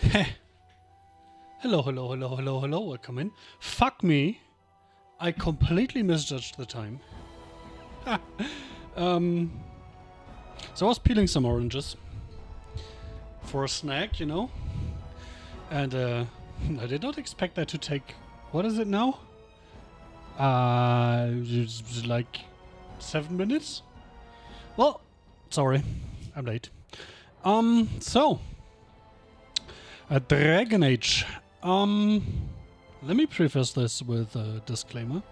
Hello, hello, hello, hello, hello, welcome in. Fuck me. I completely misjudged the time. So I was peeling some oranges for a snack, you know? And I did not expect that to take, what is it now? Like 7 minutes? Well, sorry, I'm late. So a Dragon Age. Let me preface this with a disclaimer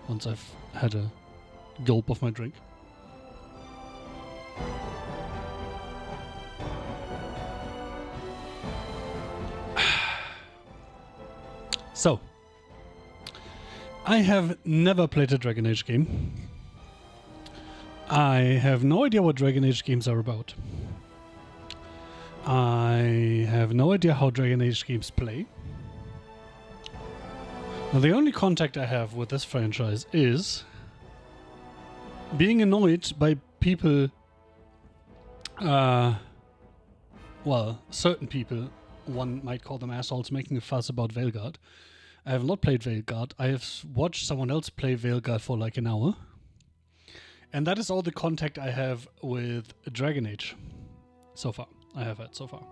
once I've had a gulp of my drink. So, I have never played a Dragon Age game. I have no idea what Dragon Age games are about. I have no idea how Dragon Age games play. Now, the only contact I have with this franchise is being annoyed by people, well, certain people, one might call them assholes, making a fuss about Veilguard. I have not played Veilguard. I have watched someone else play Veilguard for like an hour. And that is all the contact I have with Dragon Age so far. I have had so far.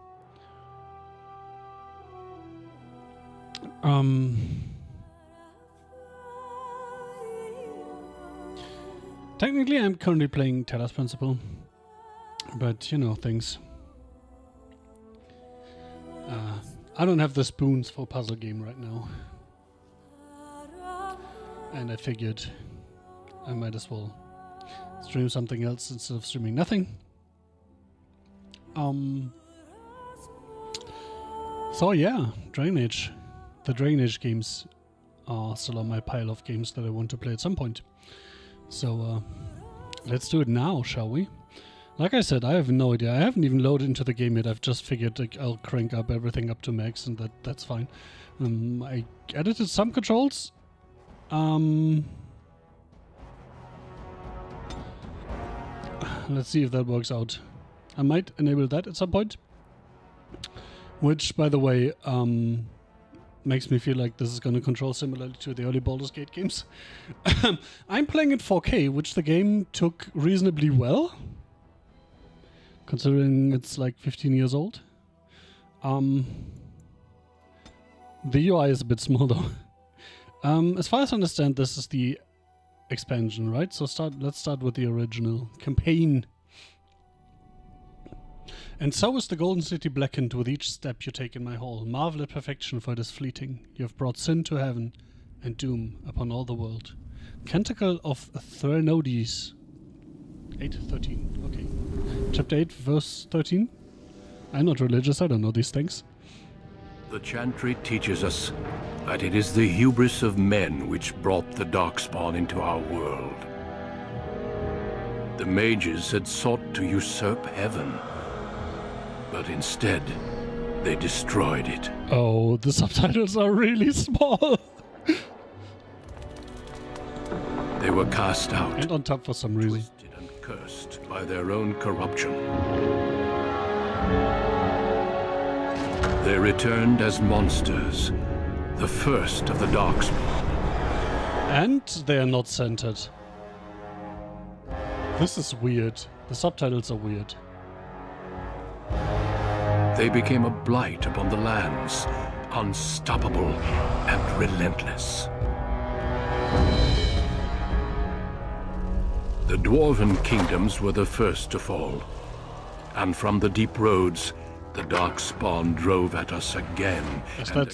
Technically, I'm currently playing Talos Principle, but you know things. I don't have the spoons for a puzzle game right now, and I figured I might as well stream something else instead of streaming nothing. So yeah, Dragon Age. The Dragon Age games are still on my pile of games that I want to play at some point. So let's do it now, shall we? Like I said, I have no idea. I haven't even loaded into the game yet. I've just figured like, I'll crank up everything up to max, and that's fine. I edited some controls. Let's see if that works out. I might enable that at some point. Which, by the way, makes me feel like this is going to control similarly to the early Baldur's Gate games. I'm playing at 4K, which the game took reasonably well, considering it's like 15 years old. The UI is a bit small though. As far as I understand, this is the expansion, right? So let's start with the original campaign. And so is the Golden City blackened with each step you take in my hall. Marvel at perfection, for it is fleeting. You have brought sin to heaven and doom upon all the world. Canticle of Threnodies. 8:13. Okay. Chapter 8, verse 13. I'm not religious, I don't know these things. The Chantry teaches us that it is the hubris of men which brought the Darkspawn into our world. The mages had sought to usurp heaven, but instead, they destroyed it. Oh, the subtitles are really small. They were cast out, and on top for some reason. twisted and cursed by their own corruption. They returned as monsters, the first of the Darkspawn. And they are not centered. This is weird. The subtitles are weird. They became a blight upon the lands, unstoppable and relentless. The Dwarven kingdoms were the first to fall, and from the deep roads, the Darkspawn drove at us again. Is that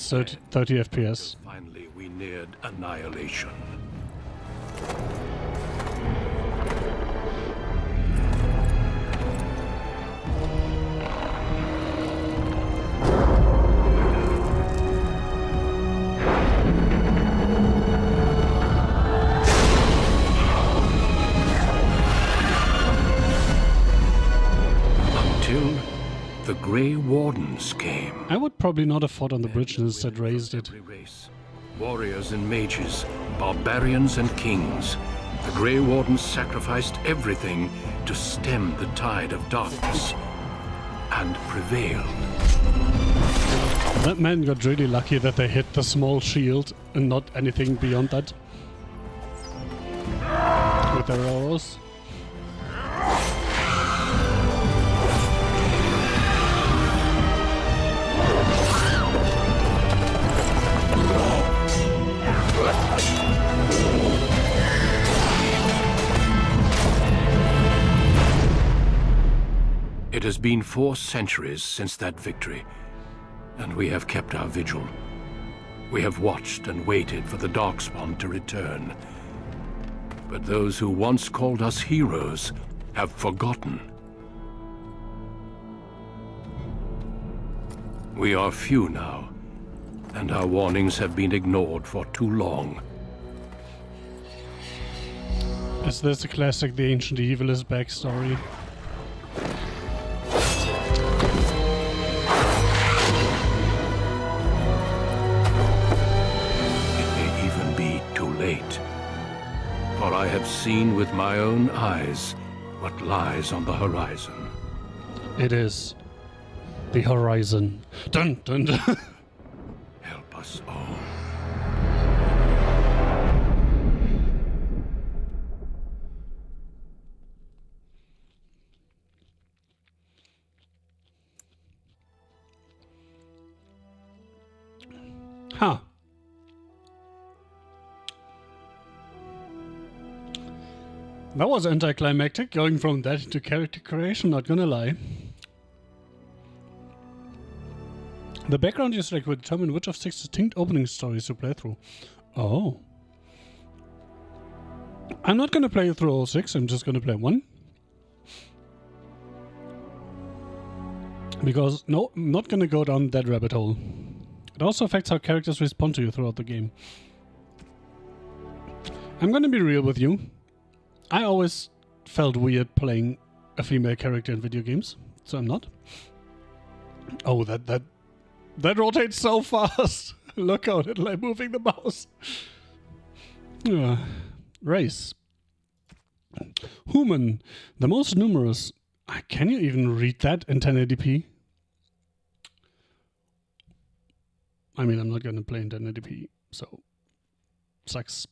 30 FPS? Finally, we neared annihilation. The Grey Wardens came. I would probably not have fought on the bridge and instead raised it. Every race, warriors and mages, barbarians and kings. The Grey Wardens sacrificed everything to stem the tide of darkness, and prevailed. That man got really lucky that they hit the small shield and not anything beyond that. With their arrows. It has been 4 centuries since that victory, and we have kept our vigil. We have watched and waited for the Darkspawn to return. But those who once called us heroes have forgotten. We are few now, and our warnings have been ignored for too long. Is this a classic The Ancient Evil is backstory? For I have seen with my own eyes what lies on the horizon. It is the horizon. Dun dun dun. Help us all. Huh. That was anticlimactic, going from that to character creation, not gonna lie. The background you select will determine which of 6 distinct opening stories you play through. Oh. I'm not gonna play through all 6, I'm just gonna play 1. Because, no, I'm not gonna go down that rabbit hole. It also affects how characters respond to you throughout the game. I'm gonna be real with you. I always felt weird playing a female character in video games, so I'm not. Oh, that rotates so fast. Look at it, like moving the mouse. Race. Human, the most numerous. Can you even read that in 1080p? I mean, I'm not going to play in 1080p, so sucks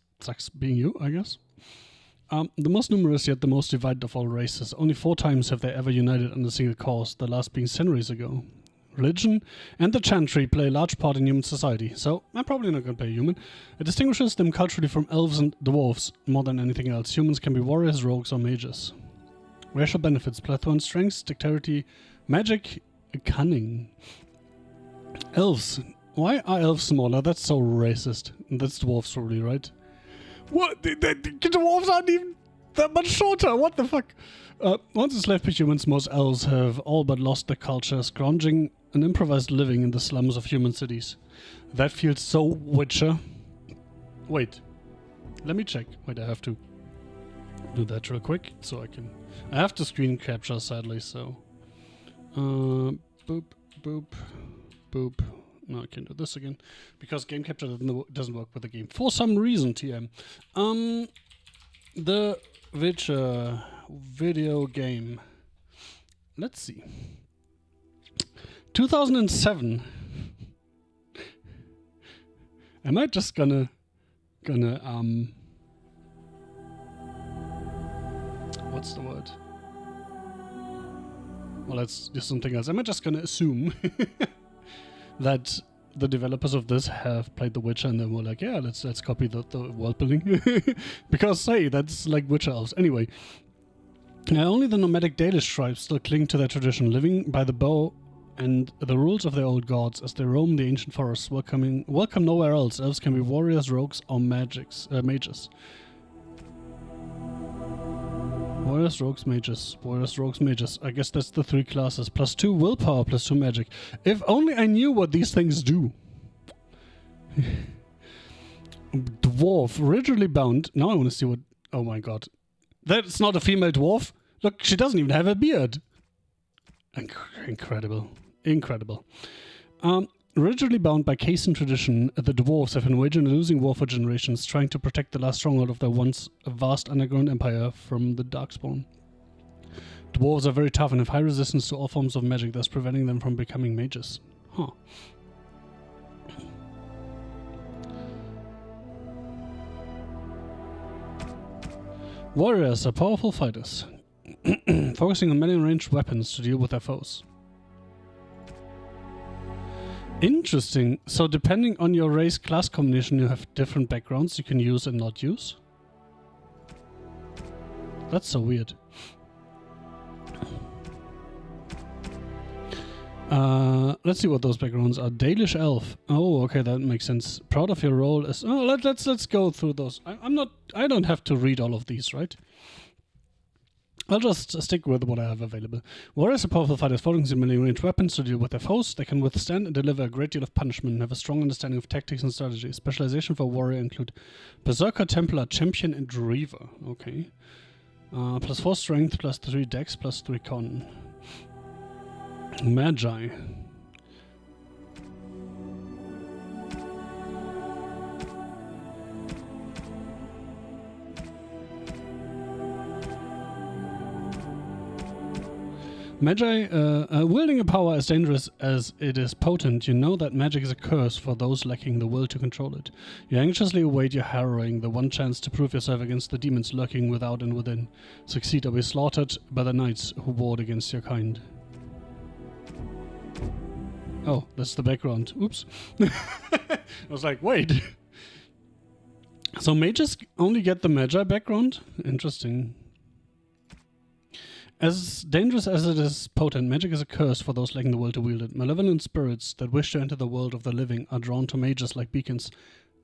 being you, I guess. The most numerous yet the most divided of all races. Only 4 times have they ever united under a single cause, the last being centuries ago. Religion and the chantry play a large part in human society, so I'm probably not going to play human. It distinguishes them culturally from elves and dwarves more than anything else. Humans can be warriors, rogues, or mages. Racial benefits: plethora and strength, dexterity, magic, cunning. Elves. Why are elves smaller? That's so racist. That's dwarves probably, right? What? The dwarves aren't even that much shorter. What the fuck? Once enslaved by humans, most elves have all but lost their culture, scrounging an improvised living in the slums of human cities. That feels so Witcher. Wait. Let me check. Wait, I have to do that real quick so I can... I have to screen capture, sadly, so... boop, boop, boop. No, I can't do this again because game capture doesn't work with the game for some reason. TM. The Witcher video game. Let's see. 2007. Am I just gonna what's the word? Well, let's do something else. Am I just gonna assume that the developers of this have played The Witcher and then were like, yeah, let's copy the world building. Because, hey, that's like Witcher elves. Anyway, only the nomadic Dalish tribes still cling to their tradition, living by the bow and the rules of their old gods as they roam the ancient forests, welcome nowhere else. Elves can be warriors, rogues, or mages. Warriors, rogues, mages. Warriors, rogues, mages. I guess that's the 3 classes. +2 willpower, +2 magic. If only I knew what these things do. Dwarf, originally bound. Now I want to see what... Oh my god. That's not a female dwarf. Look, she doesn't even have a beard. Incredible. Incredible. Originally bound by Casan tradition, the dwarves have been waging a losing war for generations, trying to protect the last stronghold of their once vast underground empire from the Darkspawn. Dwarves are very tough and have high resistance to all forms of magic, thus preventing them from becoming mages. Huh. Warriors are powerful fighters, focusing on melee ranged weapons to deal with their foes. Interesting. So depending on your race class combination, you have different backgrounds you can use and not use. That's so weird. Let's see what those backgrounds are. Dalish Elf. Oh, okay, that makes sense. Proud of your role as... Oh, let's go through those. I don't have to read all of these, right? I'll just stick with what I have available. Warriors are powerful fighters, focusing on melee ranged weapons to deal with their foes. They can withstand and deliver a great deal of punishment and have a strong understanding of tactics and strategy. Specialization for warrior include Berserker, Templar, Champion, and Reaver. Okay. Plus 4 strength, plus 3 dex, plus 3 con. Magi. Magi, wielding a power as dangerous as it is potent, you know that magic is a curse for those lacking the will to control it. You anxiously await your harrowing, the one chance to prove yourself against the demons lurking without and within. Succeed or be slaughtered by the knights who warred against your kind. Oh, that's the background. Oops. I was like, wait. So mages only get the Magi background? Interesting. As dangerous as it is potent, magic is a curse for those lacking the will to wield it. Malevolent spirits that wish to enter the world of the living are drawn to mages like beacons.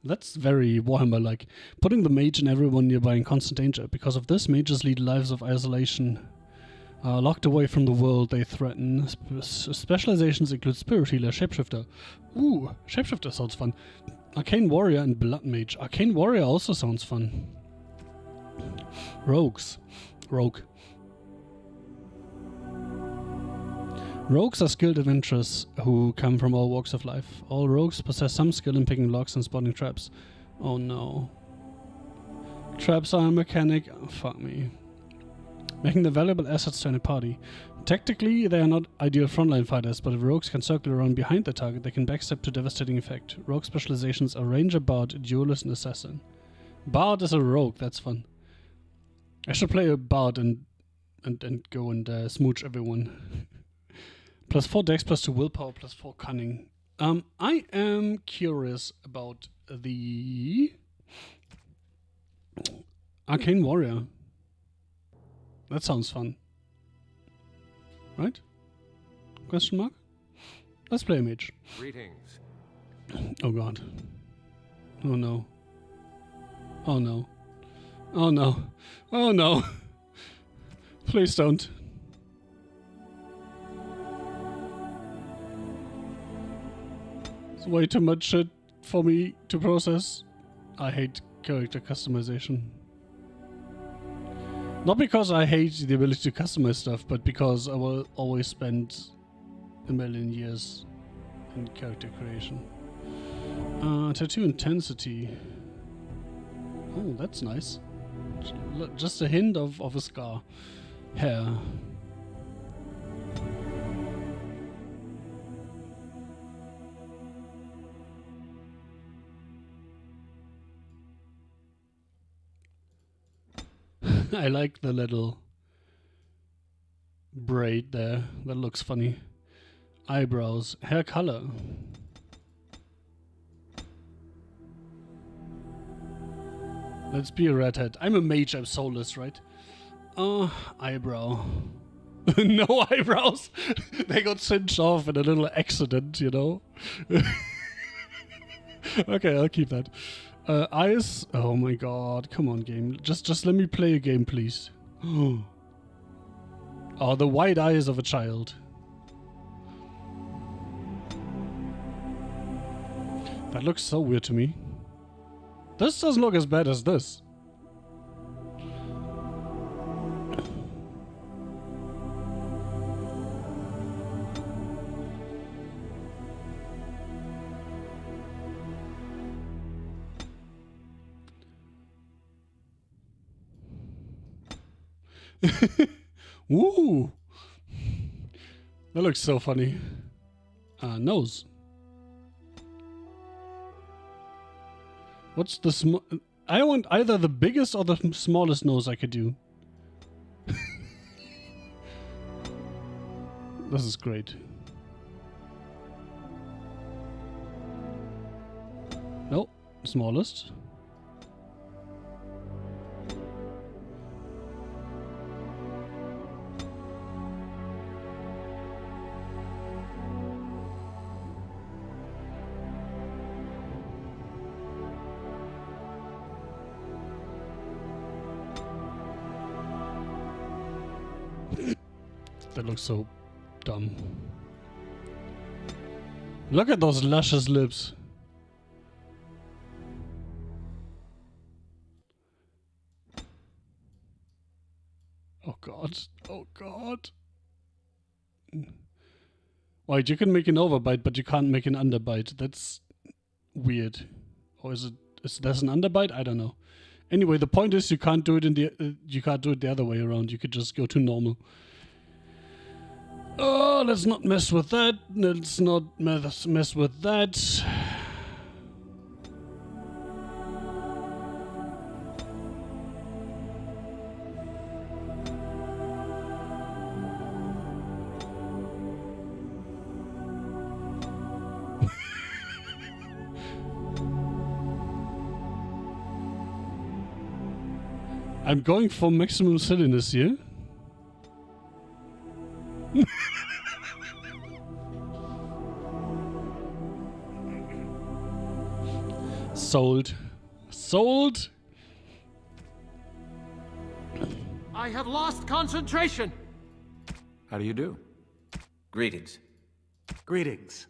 That's very Warhammer-like. Putting the mage and everyone nearby in constant danger. Because of this, mages lead lives of isolation. Locked away from the world they threaten. Specializations include Spirit Healer, Shapeshifter. Ooh, Shapeshifter sounds fun. Arcane Warrior and Blood Mage. Arcane Warrior also sounds fun. Rogues. Rogue. Rogues are skilled adventurers who come from all walks of life. All rogues possess some skill in picking locks and spotting traps. Oh no. Traps are a mechanic. Oh, fuck me. Making them valuable assets to any party. Tactically, they are not ideal frontline fighters, but if rogues can circle around behind the target, they can backstep to devastating effect. Rogue specializations are Ranger, Bard, Duelist, and Assassin. Bard is a rogue, that's fun. I should play a Bard and go and smooch everyone. Plus 4 dex, plus 2 willpower, plus 4 cunning. I am curious about the Arcane Warrior. That sounds fun. Right? Question mark? Let's play a mage. Greetings. Oh god. Oh no. Oh no. Oh no. Oh no. Please don't. It's way too much shit for me to process. I hate character customization. Not because I hate the ability to customize stuff, but because I will always spend a million years in character creation. Tattoo intensity. Oh, that's nice. Just a hint of a scar. Hair. I like the little braid there. That looks funny. Eyebrows. Hair color. Let's be a redhead. I'm a mage, I'm soulless, right? Eyebrow. No eyebrows! They got singed off in a little accident, you know? Okay, I'll keep that. Eyes. Oh my god, come on, game. Just let me play a game, please. Oh, the wide eyes of a child. That looks so weird to me. This doesn't look as bad as this. Woo! That looks so funny. Nose. What's the I want either the biggest or the smallest nose I could do. This is great. No, smallest. That looks so dumb. Look at those luscious lips. Oh god. Oh god. Wait, you can make an overbite, but you can't make an underbite. That's weird. Or is that an underbite? I don't know. Anyway, the point is you can't do it you can't do it the other way around. You could just go to normal. Oh, let's not mess with that. Let's not mess with that. I'm going for maximum silliness here. Sold. Sold. I have lost concentration. How do you do? Greetings. Greetings.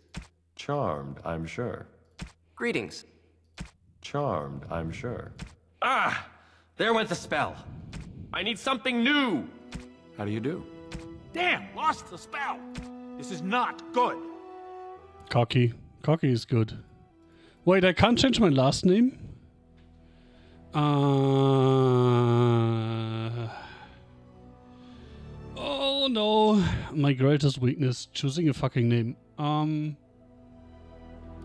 Charmed, I'm sure. Greetings. Charmed, I'm sure. Ah! There went the spell. I need something new. How do you do? Damn, lost the spell. This is not good. Cocky. Cocky is good. Wait, I can't change my last name? Oh no. My greatest weakness, choosing a fucking name.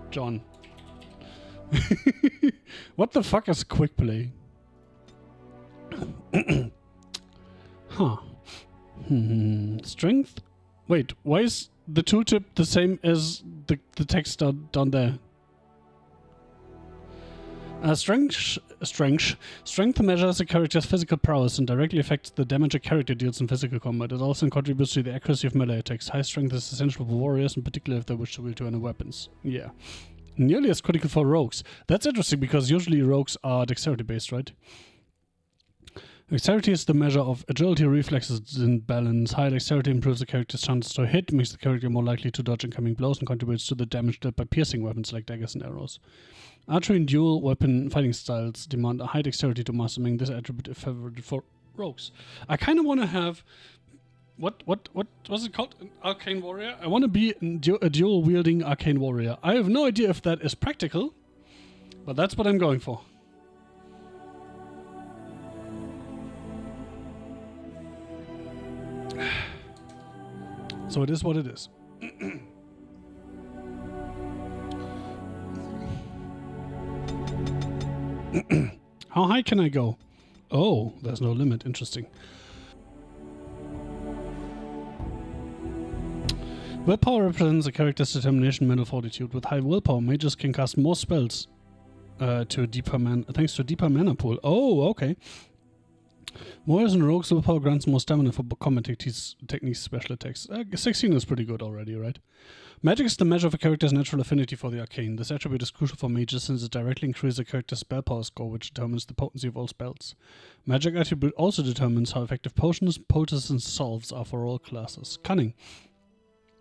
John. What the fuck is quick play? Huh. Strength? Wait, why is the tooltip the same as the text down there? Strength measures a character's physical prowess and directly affects the damage a character deals in physical combat. It also contributes to the accuracy of melee attacks. High strength is essential for warriors, in particular if they wish to wield two-handed weapons. Yeah. Nearly as critical for rogues. That's interesting because usually rogues are dexterity based, right? Dexterity is the measure of agility, reflexes, and balance. High dexterity improves the character's chances to hit, makes the character more likely to dodge incoming blows, and contributes to the damage dealt by piercing weapons like daggers and arrows. Archery and dual weapon fighting styles demand a high dexterity to master, making this attribute favorable for rogues. I kind of want to have... What was it called? An arcane warrior? I want to be a dual-wielding arcane warrior. I have no idea if that is practical, but that's what I'm going for. So it is what it is. How high can I go? Oh, there's no limit. Interesting. Willpower represents a character's determination, mental fortitude. With high willpower, mages can cast more spells thanks to a deeper mana pool. Oh, okay. Warriors and rogues willpower grants more stamina for combat techniques, special attacks. 16 is pretty good already, right? Magic is the measure of a character's natural affinity for the arcane. This attribute is crucial for mages since it directly increases a character's spell power score, which determines the potency of all spells. Magic attribute also determines how effective potions, poultices, and salves are for all classes. Cunning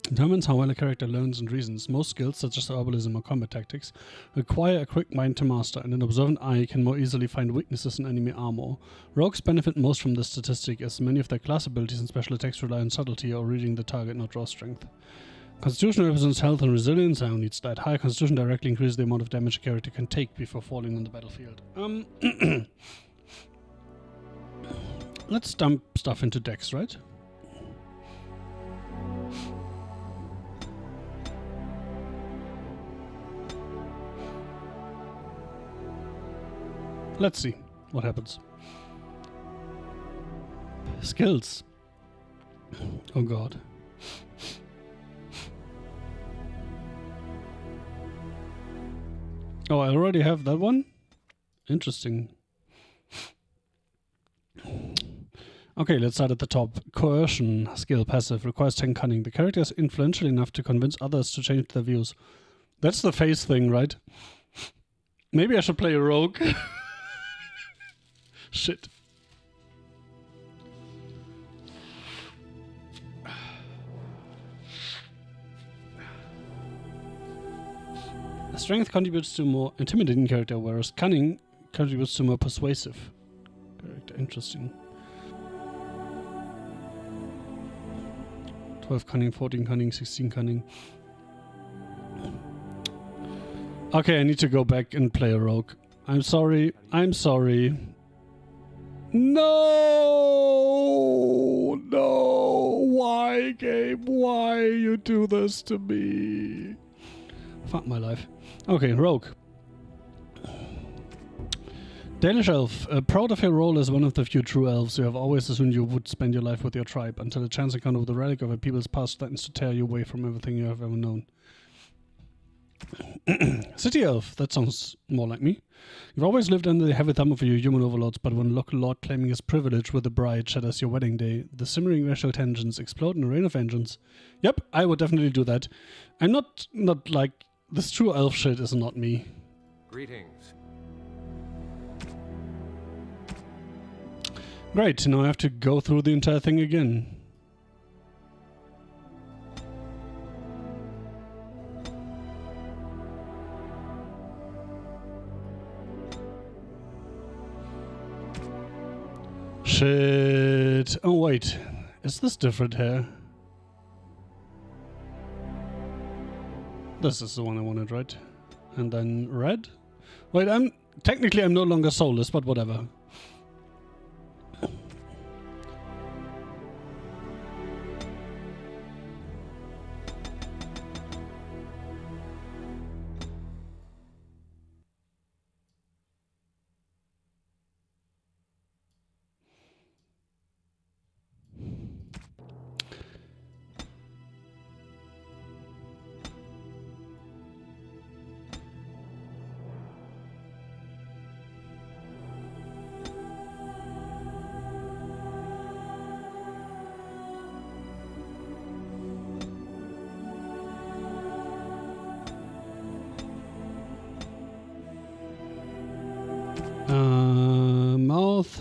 determines how well a character learns and reasons. Most skills, such as herbalism or combat tactics, require a quick mind to master, and an observant eye can more easily find weaknesses in enemy armor. Rogues benefit most from this statistic, as many of their class abilities and special attacks rely on subtlety or reading the target, not raw strength. Constitution represents health and resilience. I don't need that. Higher constitution directly increases the amount of damage a character can take before falling on the battlefield. Let's dump stuff into Dex, right? let's see what happens. Skills. Oh god. Oh, I already have that one? Interesting. Okay, let's start at the top. Coercion skill passive requires 10 cunning. The character is influential enough to convince others to change their views. That's the face thing, right? Maybe I should play a rogue. Shit. Strength contributes to a more intimidating character, whereas cunning contributes to a more persuasive character. Interesting. 12 cunning, 14 cunning, 16 cunning. Okay, I need to go back and play a rogue. I'm sorry. I'm sorry. No! No! Why, game? Why you do this to me? Fuck my life. Okay, rogue. Dalish elf. Proud of your role as one of the few true elves, you have always assumed you would spend your life with your tribe until a chance encounter with the relic of a people's past threatens to tear you away from everything you have ever known. City elf. That sounds more like me. You've always lived under the heavy thumb of your human overlords, but when a local lord claiming his privilege with a bride shatters your wedding day, the simmering racial tensions explode in a rain of vengeance. Yep, I would definitely do that. I'm not like... This true elf shit is not me. Greetings. Great, now I have to go through the entire thing again. Shit. Oh wait, is this different here? This is the one I wanted, right? And then red? Wait, I'm no longer soulless, but whatever. Mouth.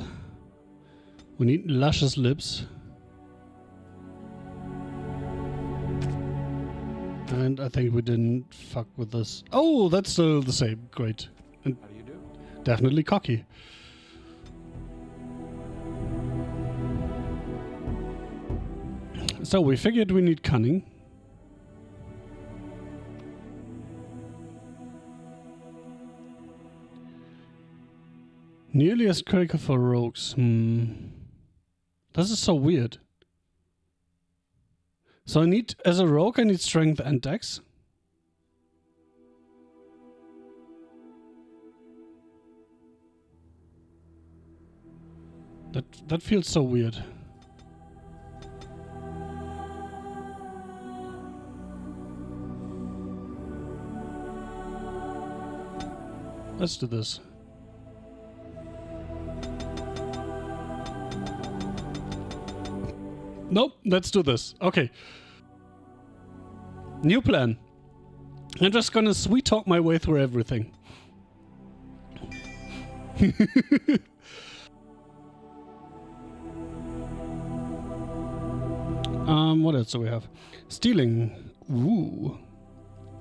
We need luscious lips. And I think we didn't fuck with this. Oh, that's still the same. Great. And How do you do? definitely cocky. So we figured we need cunning. Nearly as critical for rogues. This is so weird. So as a rogue, I need strength and dex. That feels so weird. Let's do this. Nope, let's do this. Okay. New plan. I'm just gonna sweet talk my way through everything. What else do we have? Stealing. Ooh.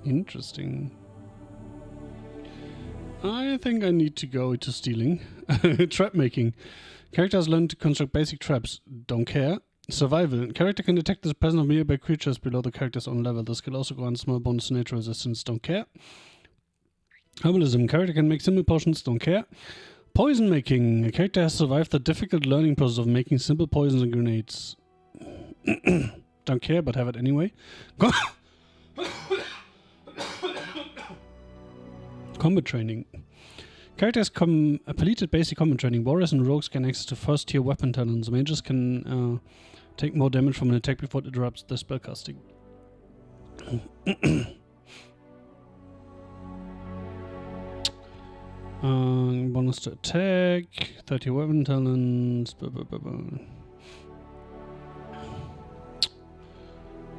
Interesting. I think I need to go to stealing. Trap making. Characters learn to construct basic traps. Don't care. Survival. Character can detect the presence of nearby creatures below the character's own level. This skill also grants small bonus to nature resistance. Don't care. Herbalism. Character can make simple potions. Don't care. Poison making. A character has survived the difficult learning process of making simple poisons and grenades. Don't care, but have it anyway. Combat training. Characters completed basic combat training. Warriors and rogues gain access to first tier weapon talents. Mages can take more damage from an attack before it interrupts the spellcasting. Bonus to attack, 30 weapon talents.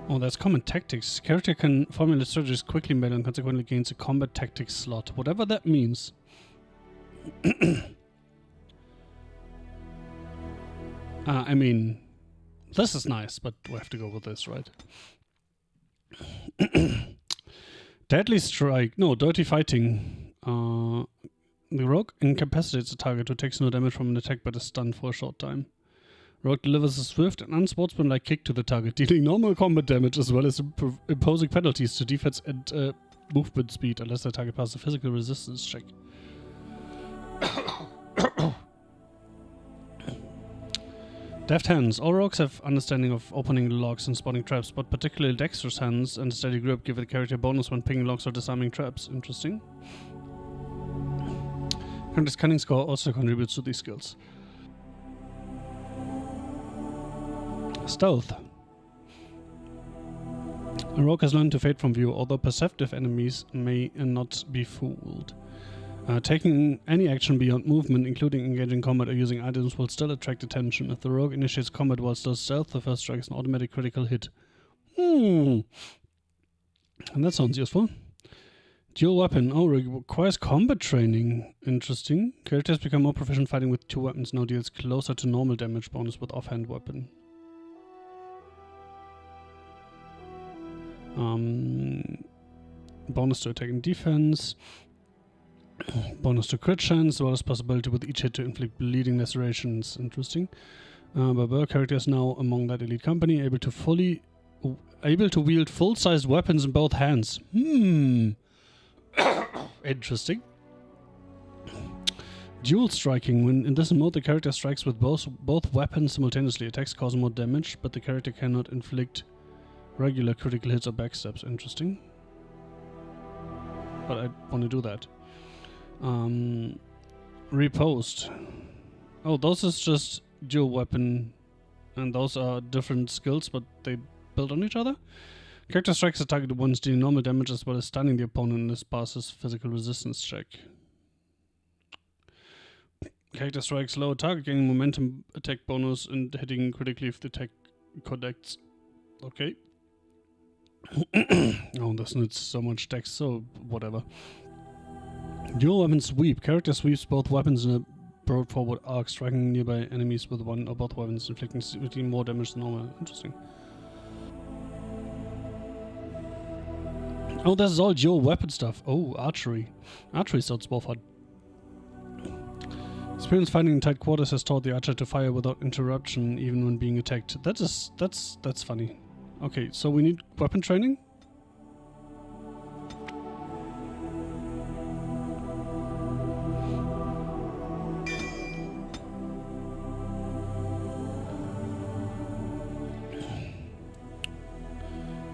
Oh, that's combat tactics. Character can formulate strategies quickly in battle and consequently gains a combat tactics slot. Whatever that means. I mean, this is nice, but we have to go with this, right? Deadly Strike. No, Dirty Fighting. The rogue incapacitates the target who takes no damage from an attack but is stunned for a short time. Rogue delivers a swift and unsportsmanlike kick to the target, dealing normal combat damage as well as imposing penalties to defense and movement speed unless the target passes a physical resistance check. Deft hands. All rogues have understanding of opening locks and spotting traps, but particularly dexterous hands and a steady grip give the character a bonus when picking locks or disarming traps. Interesting. Character's cunning score also contributes to these skills. Stealth. A rogue has learned to fade from view, although perceptive enemies may not be fooled. Taking any action beyond movement, including engaging combat or using items, will still attract attention. If the rogue initiates combat while still stealth, the first strike is an automatic critical hit. And that sounds useful. Dual weapon. Oh, requires combat training. Interesting. Characters become more proficient fighting with two weapons. Now deals closer to normal damage bonus with offhand weapon. Bonus to attack and defense. Bonus to crit chance, as well as possibility with each hit to inflict bleeding lacerations. Interesting. Barbar character is now among that elite company, able to wield full-sized weapons in both hands. Interesting. Dual striking. When in this mode, the character strikes with both weapons simultaneously. Attacks cause more damage, but the character cannot inflict regular critical hits or backstabs. Interesting. But I want to do that. Riposte. Oh, those is just dual weapon, and those are different skills, but they build on each other. Character strikes a target once, dealing normal damage as well as stunning the opponent and this passes physical resistance check. Character strikes lower target, gaining momentum attack bonus and hitting critically if the attack connects. Okay. Oh, this needs so much text, so whatever. Dual weapon sweep. Character sweeps both weapons in a broad forward arc, striking nearby enemies with one or both weapons, inflicting more damage than normal. Interesting. Oh, this is all dual weapon stuff. Oh, archery. Archery sounds more fun. Experience fighting in tight quarters has taught the archer to fire without interruption, even when being attacked. That's funny. Okay, so we need weapon training?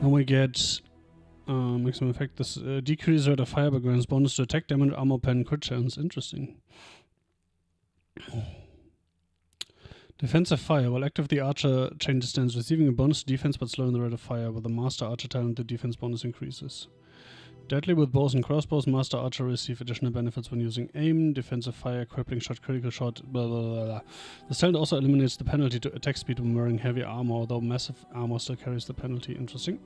Then we get maximum effect. This decreases rate of fire but grants bonus to attack damage, armor pen, crit chance. Interesting. Defensive fire. While active, the archer changes stance, receiving a bonus to defense but slowing the rate of fire. With the master archer talent, the defense bonus increases. Deadly with bows and crossbows, master archer receive additional benefits when using aim, defensive fire, crippling shot, critical shot, blah blah blah blah. The talent also eliminates the penalty to attack speed when wearing heavy armor, although massive armor still carries the penalty. Interesting.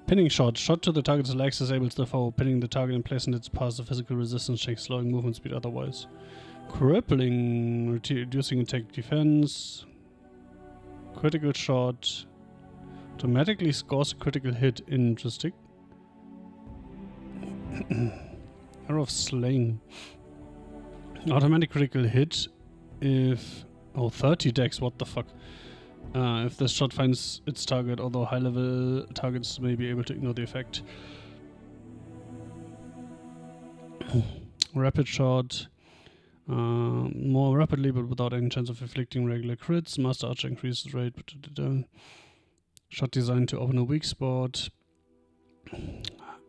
Pinning shot. Shot to the target's legs disables the foe, pinning the target in place and its pass the physical resistance check, slowing movement speed otherwise. Crippling, reducing attack defense. Critical shot. Automatically scores a critical hit. Interesting. Arrow of Slaying. Automatic critical hit if... Oh, 30 dex, what the fuck. If the shot finds its target, although high-level targets may be able to ignore the effect. Rapid shot. More rapidly, but without any chance of inflicting regular crits. Master Archer increases rate. Shot designed to open a weak spot.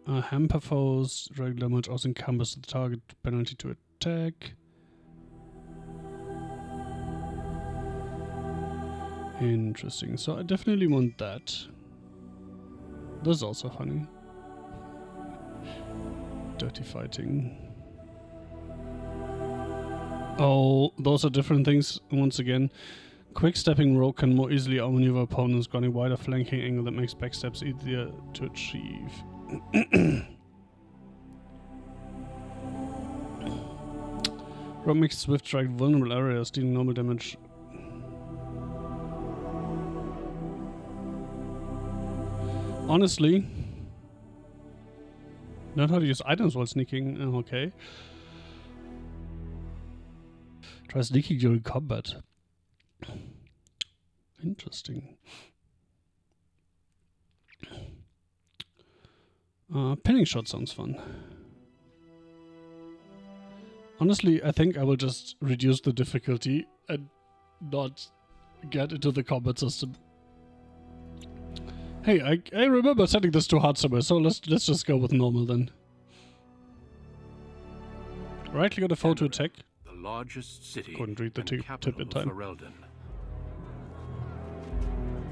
Hamper foes, regular damage also encompass the target penalty to attack. Interesting. So I definitely want that. This is also funny. Dirty fighting. Oh, those are different things once again. Quick stepping rogue can more easily outmaneuver opponents, granting wider flanking angle that makes backsteps easier to achieve. Rogue makes swift strike vulnerable areas, dealing normal damage. Honestly, not how to use items while sneaking. Okay. Try sneaking during combat. Interesting. Pinning shot sounds fun. Honestly, I think I will just reduce the difficulty and not get into the combat system. Hey, I remember setting this too hard somewhere, so let's just go with normal then. Right click on the foe to attack. The largest city Couldn't read the and tip capital in time. of Ferelden.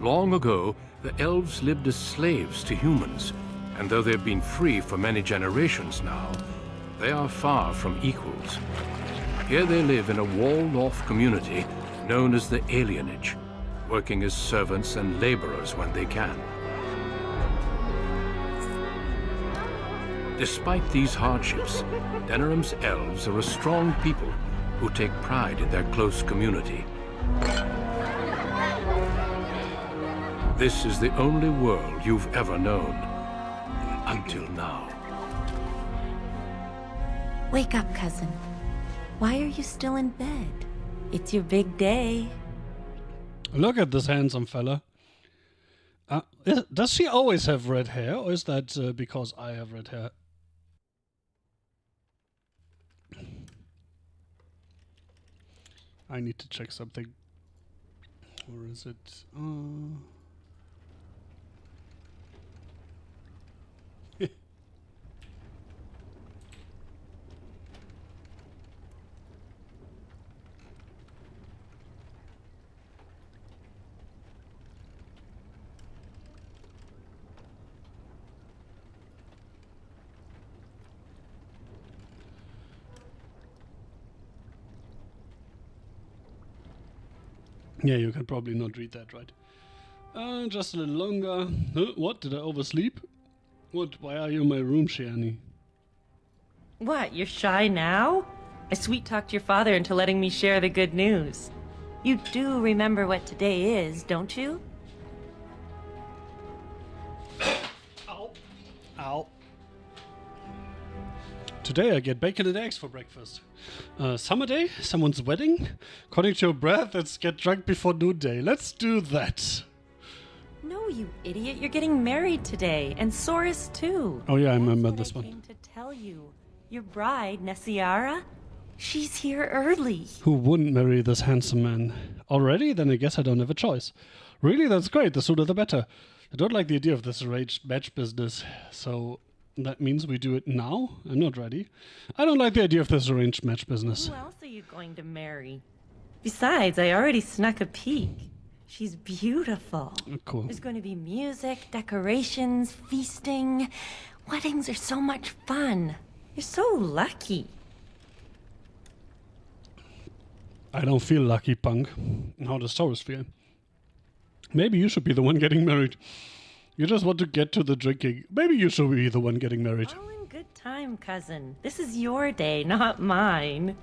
Long ago, the elves lived as slaves to humans, and though they've been free for many generations now, they are far from equals. Here they live in a walled-off community known as the Alienage, working as servants and laborers when they can. Despite these hardships, Denerim's elves are a strong people who take pride in their close community. This is the only world you've ever known. Until now. Wake up, cousin. Why are you still in bed? It's your big day. Look at this handsome fella. Does she always have red hair, or is that because I have red hair? I need to check something. Where is it? Yeah, you can probably not read that, right? Just a little longer. What? Did I oversleep? What? Why are you in my room, Shiani? What, you're shy now? I sweet-talked your father into letting me share the good news. You do remember what today is, don't you? Ow. Ow. Today I get bacon and eggs for breakfast. Summer day? Someone's wedding? According to your breath, let's get drunk before noonday. Let's do that. No, you idiot. You're getting married today. And Soris, too. Oh yeah, I remember That's this what one. I came to tell you. Your bride, Nessiara, she's here early. Who wouldn't marry this handsome man? Already? Then I guess I don't have a choice. Really? That's great. The sooner the better. I don't like the idea of this arranged match business. So that means we do it now? I'm not ready. I don't like the idea of this arranged match business. Who else are you going to marry? Besides, I already snuck a peek. She's beautiful. Oh, cool. There's going to be music, decorations, feasting. Weddings are so much fun. You're so lucky. I don't feel lucky, punk. How does Taurus feel? Maybe you should be the one getting married. You just want to get to the drinking. Maybe you should be the one getting married. All in good time, cousin. This is your day, not mine.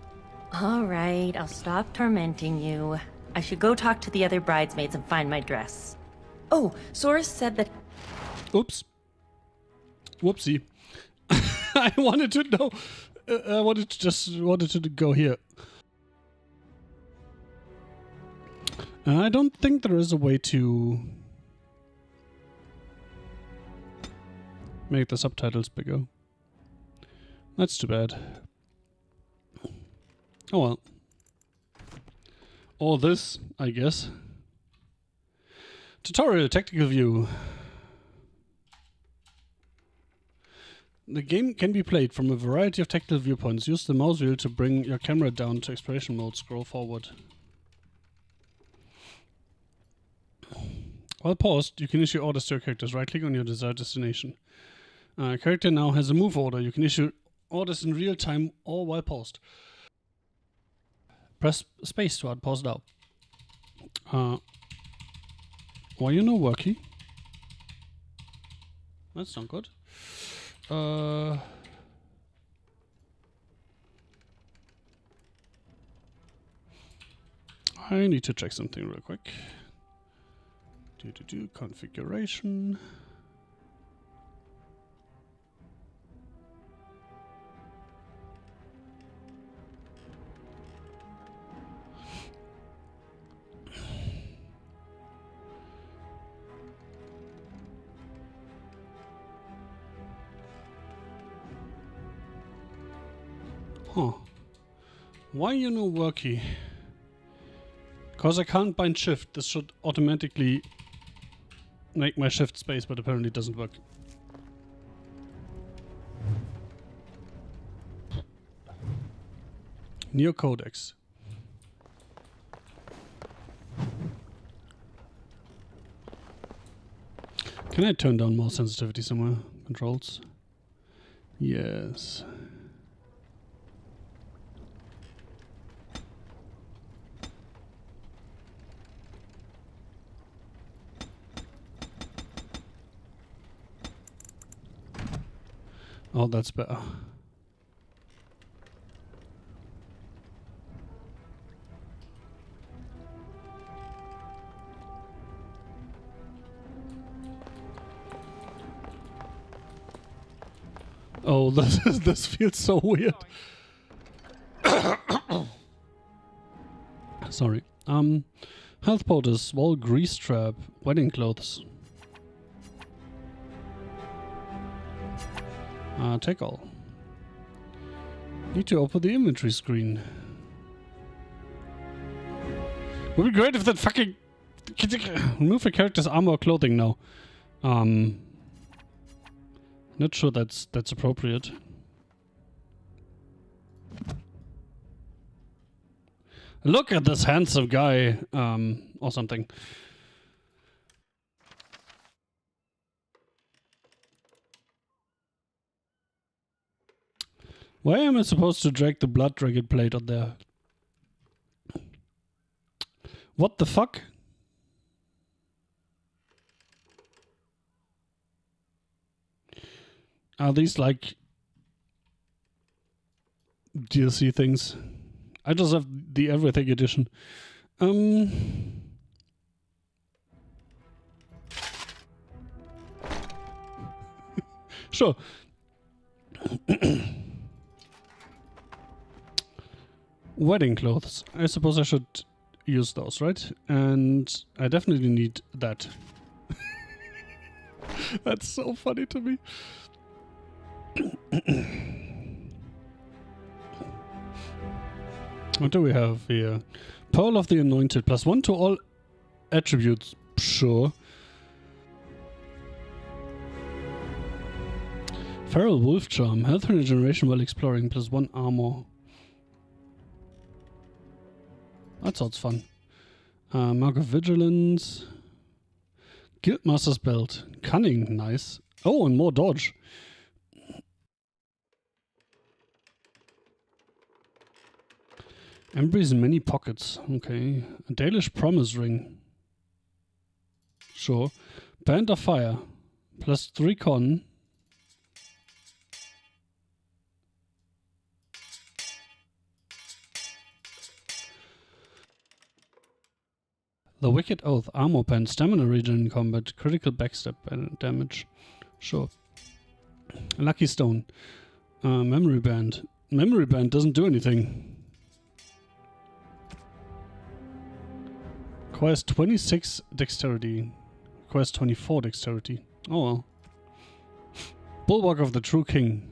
All right, I'll stop tormenting you. I should go talk to the other bridesmaids and find my dress. Oh, Soris said that... Oops. Whoopsie. I wanted to know. I wanted to go here. I don't think there is a way to make the subtitles bigger. That's too bad. Oh well. Or this, I guess. Tutorial, technical view. The game can be played from a variety of tactile viewpoints. Use the mouse wheel to bring your camera down to exploration mode. Scroll forward. While paused, you can issue orders to your characters. Right-click on your desired destination. Character now has a move order. You can issue orders in real time or while paused. Press space to unpause now. Why you no worky? That's not good. I need to check something real quick. Configuration. Huh. Why you no worky? Because I can't bind shift. This should automatically make my shift space, but apparently it doesn't work. Neo Codex. Can I turn down more sensitivity somewhere? Controls? Yes. Oh, that's better. Oh, this feels so weird. Sorry. Health powders, wall grease trap, wedding clothes. Take all. Need to open the inventory screen. Would be great if that fucking... Remove a character's armor or clothing now. Not sure that's appropriate. Look at this handsome guy, or something. Why am I supposed to drag the blood dragon plate on there? What the fuck? Are these like DLC things? I just have the everything edition. Sure. Wedding clothes. I suppose I should use those, right? And I definitely need that. That's so funny to me. What do we have here? Pearl of the Anointed. +1 to all attributes. Sure. Feral Wolf Charm. Health regeneration while exploring. +1 armor. That sounds fun. Mark of Vigilance. Guildmaster's Belt. Cunning. Nice. Oh, and more dodge. Embry's many pockets. Okay. A Dalish Promise Ring. Sure. Band of Fire. +3 con. The Wicked Oath. Armor Pen. Stamina regen in combat. Critical backstab damage. Sure. Lucky Stone. Memory Band. Memory Band doesn't do anything. Requires 26 dexterity. Requires 24 dexterity. Oh well. Bulwark of the True King.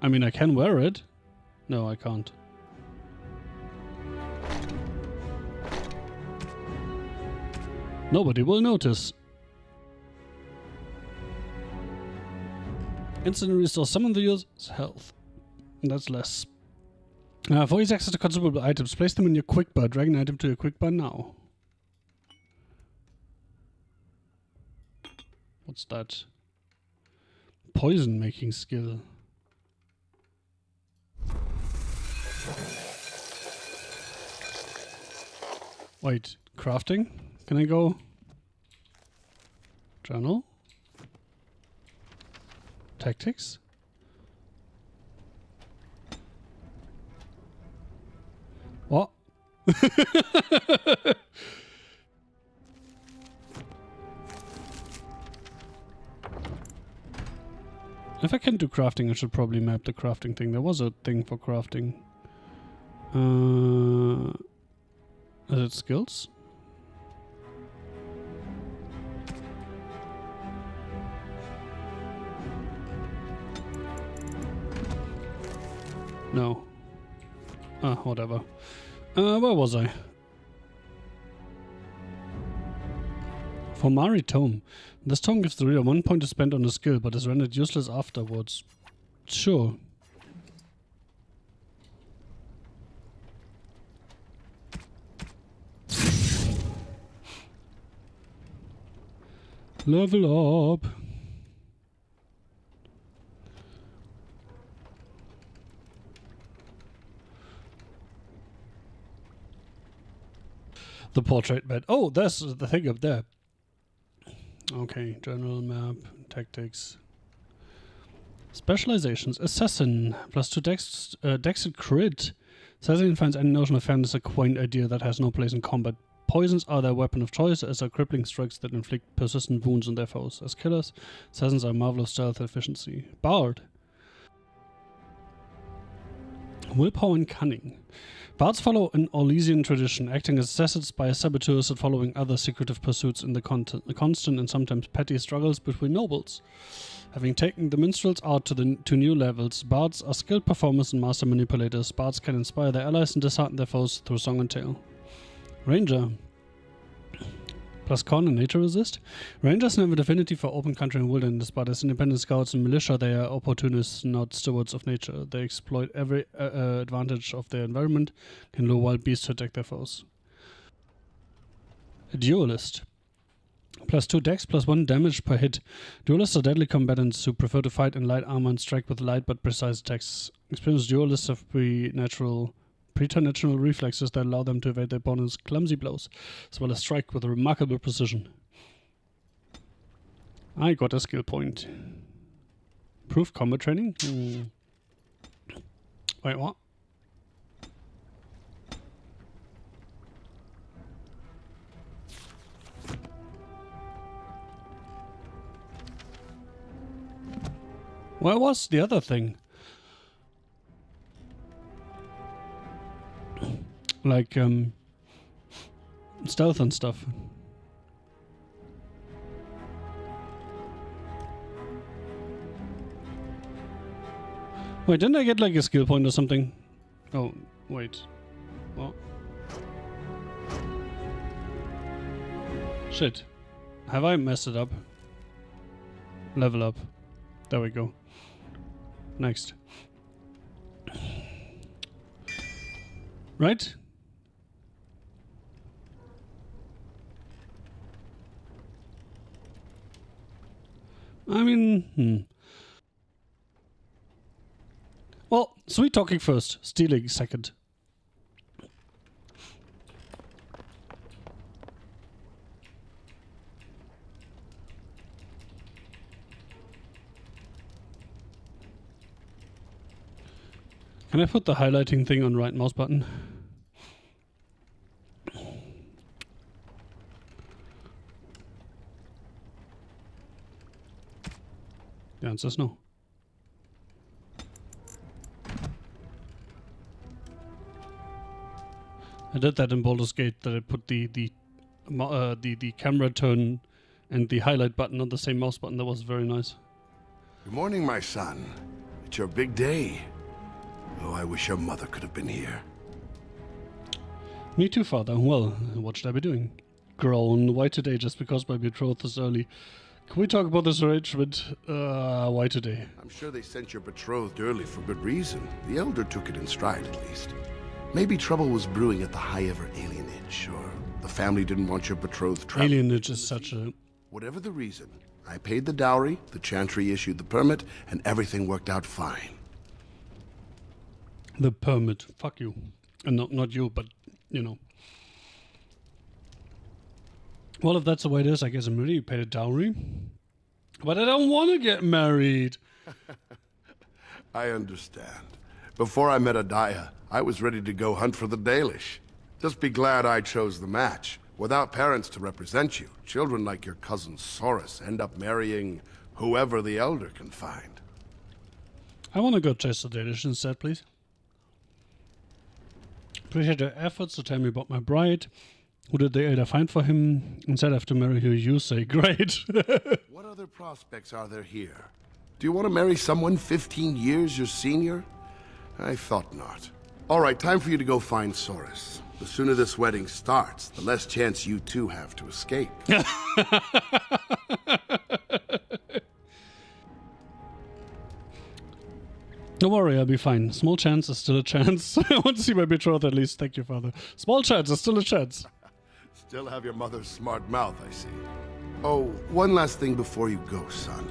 I mean, I can wear it. No, I can't. Nobody will notice. Instantly restore some of the user's health. That's less. For easy access to consumable items, place them in your quick bar. Drag an item to your quick bar now. What's that? Poison making skill. Wait, crafting? Can I go? Journal? Tactics? What? If I can do crafting, I should probably map the crafting thing. There was a thing for crafting. Is it skills? No. Whatever. Where was I? For Mari Tome. This tome gives the reader 1 point to spend on a skill, but is rendered useless afterwards. Sure. Level up. The portrait bed. Oh, there's the thing up there. Okay, general map, tactics. Specializations. Assassin. +2 dex, dex and crit. Assassin finds any notion of fairness a quaint idea that has no place in combat. Poisons are their weapon of choice, as are crippling strikes that inflict persistent wounds on their foes. As killers, assassins are marvelous stealth efficiency. Bard. Willpower and cunning. Bards follow an Orlesian tradition, acting as assassins by saboteurs and following other secretive pursuits in the constant and sometimes petty struggles between nobles. Having taken the minstrels art to new levels, bards are skilled performers and master manipulators. Bards can inspire their allies and dishearten their foes through song and tale. Ranger. +con and nature resist. Rangers have an affinity for open country and wilderness, but as independent scouts and militia, they are opportunists, not stewards of nature. They exploit every advantage of their environment, can lure wild beasts to attack their foes. A duelist. +2 dex, +1 damage per hit. Duelists are deadly combatants who prefer to fight in light armor and strike with light but precise attacks. Experienced duelists have preternatural reflexes that allow them to evade their opponent's clumsy blows, as well as strike with remarkable precision. I got a skill point. Improved combat training? Wait, what? Where was the other thing? Like, stealth and stuff. Wait, didn't I get like a skill point or something? Oh, wait. What? Shit. Have I messed it up? Level up. There we go. Next. Right? I mean, Well, sweet talking first, stealing second. Can I put the highlighting thing on right mouse button? The answer is no. I did that in Baldur's Gate, that I put the camera turn and the highlight button on the same mouse button. That was very nice. Good morning, my son. It's your big day. Oh, I wish your mother could have been here. Me too, father. Well, what should I be doing? Grown white today just because my betrothed is early. Can we talk about this arrangement? Why today? I'm sure they sent your betrothed early for good reason. The Elder took it in stride, at least. Maybe trouble was brewing at the High Ever alienage, or the family didn't want your betrothed traveling. Alienage is such a... Whatever the reason, I paid the dowry, the Chantry issued the permit, and everything worked out fine. The permit. Fuck you. And not you, but, you know. Well, if that's the way it is, I guess I'm ready. You paid a dowry. But I don't want to get married. I understand. Before I met Adaya, I was ready to go hunt for the Dalish. Just be glad I chose the match. Without parents to represent you, children like your cousin Soris end up marrying whoever the Elder can find. I want to go chase the Dalish instead, please. Appreciate your efforts to tell me about my bride. Who did the Elder find for him? Instead I have to marry who you say. Great. What other prospects are there here? Do you want to marry someone 15 years your senior? I thought not. All right, time for you to go find Soris. The sooner this wedding starts, the less chance you two have to escape. Don't worry, I'll be fine. Small chance is still a chance. I want to see my betrothed at least. Thank you, Father. Small chance is still a chance. Still have your mother's smart mouth, I see. Oh, one last thing before you go, son.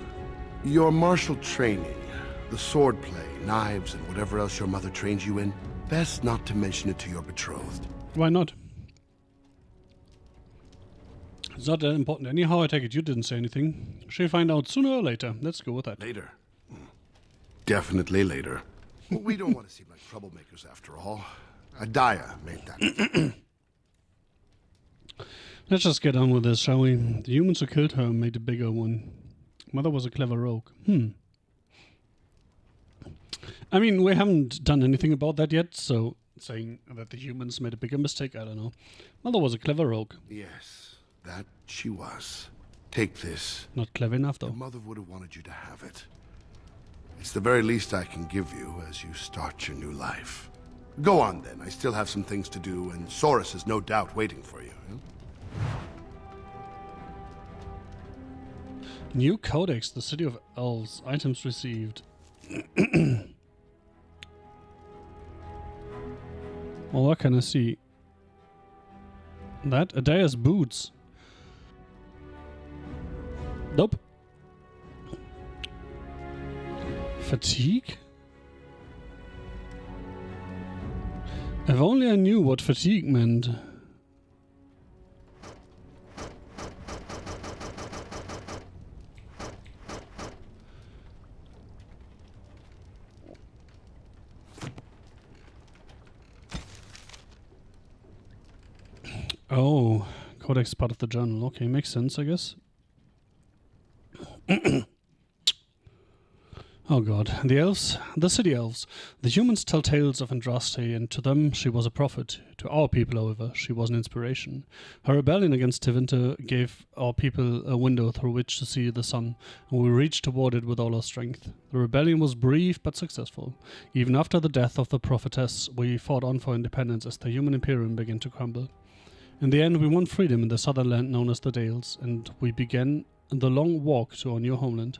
Your martial training, the sword play, knives, and whatever else your mother trains you in, best not to mention it to your betrothed. Why not? It's not that important anyhow. I take it you didn't say anything. She'll find out sooner or later. Let's go with that. Later. Definitely later. Well, we don't want to seem like troublemakers after all. Adaya made that. Let's just get on with this, shall we? The humans who killed her made a bigger one. Mother was a clever rogue. I mean, we haven't done anything about that yet, so saying that the humans made a bigger mistake, I don't know. Mother was a clever rogue. Yes, that she was. Take this. Not clever enough, Your though. mother would have wanted you to have it. It's the very least I can give you as you start your new life. Go on, then. I still have some things to do, and Soris is no doubt waiting for you. New Codex, the City of Elves. Items received. Well, what can I see? That? Adaya's boots. Nope. Fatigue? If only I knew what fatigue meant. Oh, Codex is part of the journal. Okay, makes sense, I guess. Oh god. The elves, the city elves. The humans tell tales of Andraste, and to them she was a prophet. To our people, however, she was an inspiration. Her rebellion against Tevinter gave our people a window through which to see the sun, and we reached toward it with all our strength. The rebellion was brief but successful. Even after the death of the prophetess, we fought on for independence as the human imperium began to crumble. In the end, we won freedom in the southern land known as the Dales, and we began the long walk to our new homeland.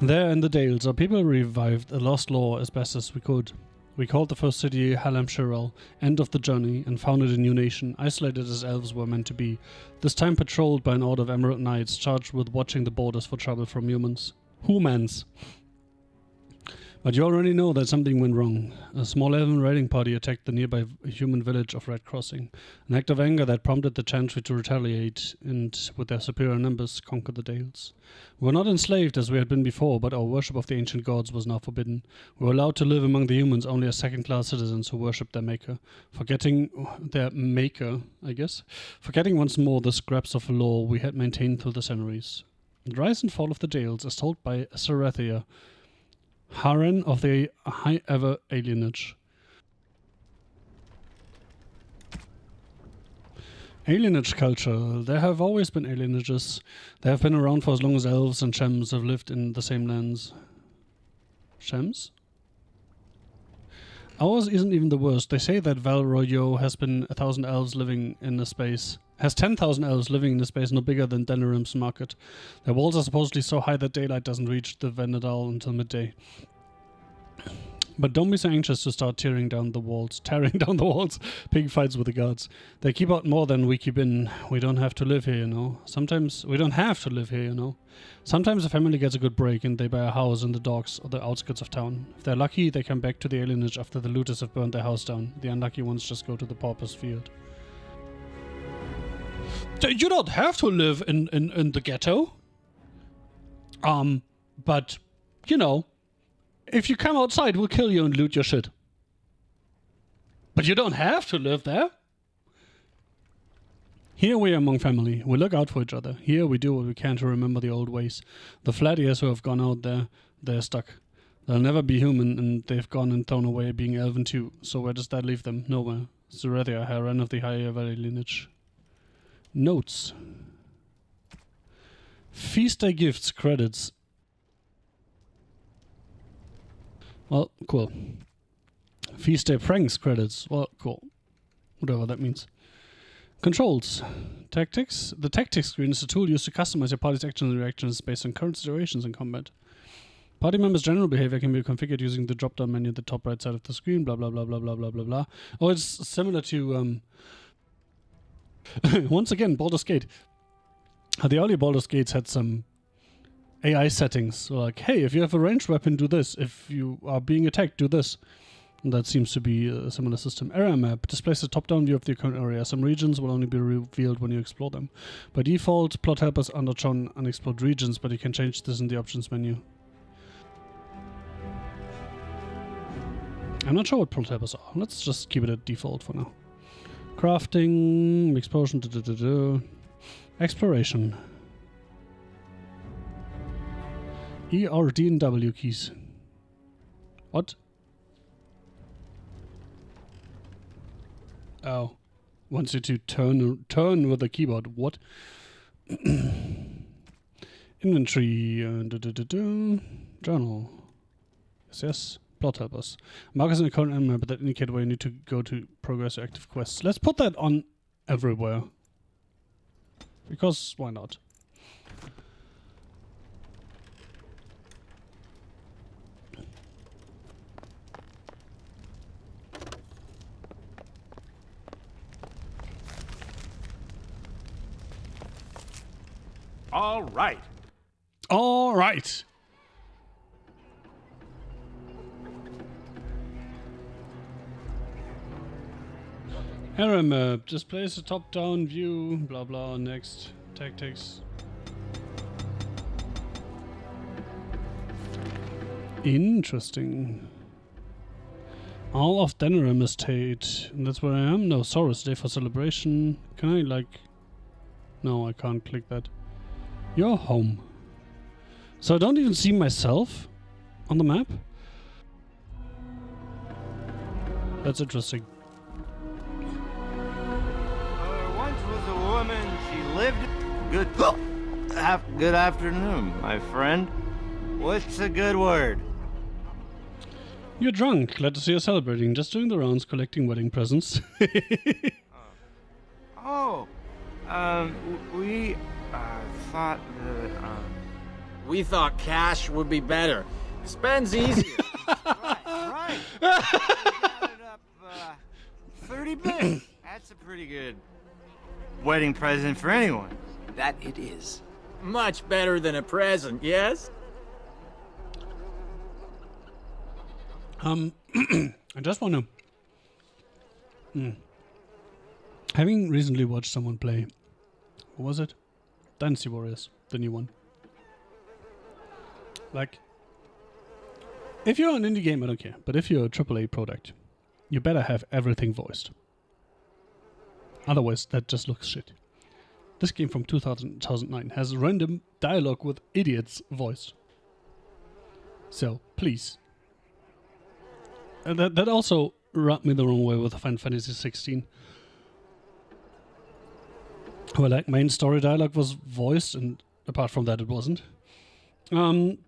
There in the Dales, our people revived a lost lore as best as we could. We called the first city Halam Shirel, end of the journey, and founded a new nation, isolated as elves were meant to be, this time patrolled by an order of Emerald Knights charged with watching the borders for trouble from humans. Humans! But you already know that something went wrong. A small elven raiding party attacked the nearby human village of Red Crossing, an act of anger that prompted the Chantry to retaliate and, with their superior numbers, conquer the Dales. We were not enslaved as we had been before, but our worship of the ancient gods was now forbidden. We were allowed to live among the humans only as second-class citizens who worshipped their maker, forgetting once more the scraps of law we had maintained through the centuries. The rise and fall of the Dales is told by Serathia, Haren of the High Ever alienage. Alienage culture. There have always been alienages. They have been around for as long as elves and Shems have lived in the same lands. Shems? Ours isn't even the worst. They say that Val Royo has been 1,000 elves living in a space. Has 10,000 elves living in a space no bigger than Denerim's market. Their walls are supposedly so high that daylight doesn't reach the Venedal until midday. But don't be so anxious to start tearing down the walls, picking fights with the guards. They keep out more than we keep in. We don't have to live here, you know. Sometimes we don't have to live here, you know. Sometimes a family gets a good break and they buy a house in the docks or the outskirts of town. If they're lucky, they come back to the alienage after the looters have burned their house down. The unlucky ones just go to the pauper's field. You don't have to live in the ghetto. But, you know, if you come outside, we'll kill you and loot your shit. But you don't have to live there. Here we are among family. We look out for each other. Here we do what we can to remember the old ways. The flat ears who have gone out there, they're stuck. They'll never be human, and they've gone and thrown away being elven too. So where does that leave them? Nowhere. Zerethia, Haran of the Higher Valley lineage. Notes. Feast Day gifts, credits. Well, cool. Feast Day pranks, credits. Well, cool. Whatever that means. Controls. Tactics. The tactics screen is a tool used to customize your party's actions and reactions based on current situations in combat. Party members' general behavior can be configured using the drop-down menu at the top right side of the screen, blah blah blah blah blah blah blah blah. Oh, it's similar to once again, Baldur's Gate. The early Baldur's Gates had some AI settings. So like, hey, if you have a ranged weapon, do this. If you are being attacked, do this. And that seems to be a similar system. Area map displays a top-down view of the current area. Some regions will only be revealed when you explore them. By default, plot helpers are not shown unexplored regions, but you can change this in the options menu. I'm not sure what plot helpers are. Let's just keep it at default for now. Crafting, explosion, exploration. E, R, D, and W keys. What? Oh. Wants you to turn with the keyboard. What? Inventory. Journal. Yes. Plot helpers. Markers in the current map that indicate where you need to go to progress your active quests. Let's put that on everywhere. Because why not? All right. All right. Area map displays a top-down view. Blah blah. Next. Tactics. Interesting. All of Denerim Estate. And that's where I am? No, Saurus Day for celebration. Can I like... No, I can't click that. You're home. So I don't even see myself on the map? That's interesting. There once was a woman, she lived... Good afternoon, my friend. What's a good word? You're drunk. Glad to see you celebrating. Just doing the rounds, collecting wedding presents. We thought that, We thought cash would be better. Spends easier. Right. Added up, 30 bits. That's a pretty good wedding present for anyone. That it is. Much better than a present, yes? I just want to... Having recently watched someone play... What was it? Dynasty Warriors, the new one. Like... If you're an indie game, I don't care. But if you're a AAA product, you better have everything voiced. Otherwise, that just looks shit. This game from 2009 has random dialogue with idiots voiced. So, please. That also rubbed me the wrong way with Final Fantasy 16. Where like main story dialogue was voiced, and apart from that it wasn't.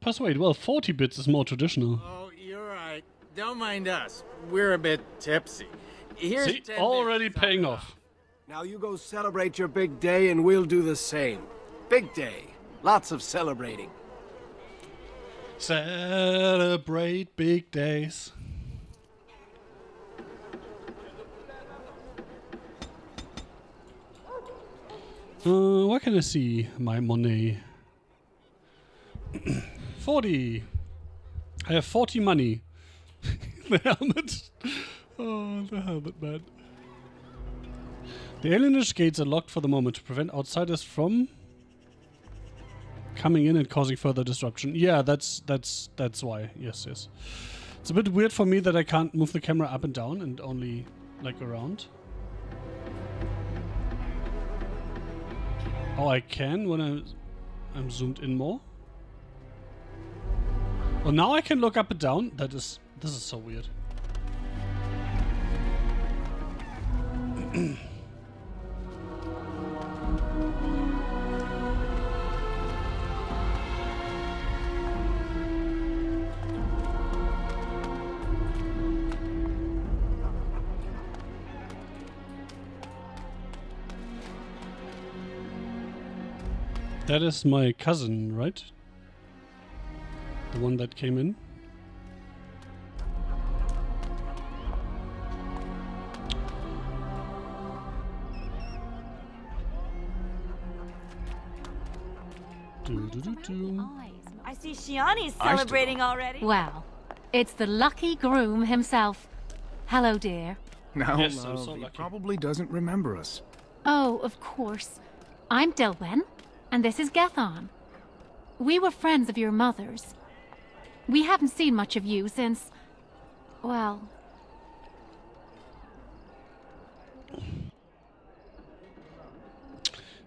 Persuade, well, 40 bits is more traditional. Oh, you're right. don't mind us. We're a bit tipsy. Here's See, 10 already bits. paying off. Now you go celebrate your big day and we'll do the same. Big day. Lots of celebrating. Celebrate big days. What can I see? My money. 40. I have 40 money. The helmet. Oh, the helmet, man. The alienage gates are locked for the moment to prevent outsiders from coming in and causing further disruption. Yeah, that's why. Yes. It's a bit weird for me that I can't move the camera up and down and only like around. Oh, I can when I'm zoomed in more. Well, now I can look up and down. This is so weird. That is my cousin, right? The one that came in. I see Shiani's celebrating already. Well, it's the lucky groom himself. Hello, dear. Now, Yes, I'm love, so he lucky. probably doesn't remember us. Oh, of course. I'm Dilwen, and this is Gethon. We were friends of your mother's. We haven't seen much of you since... well...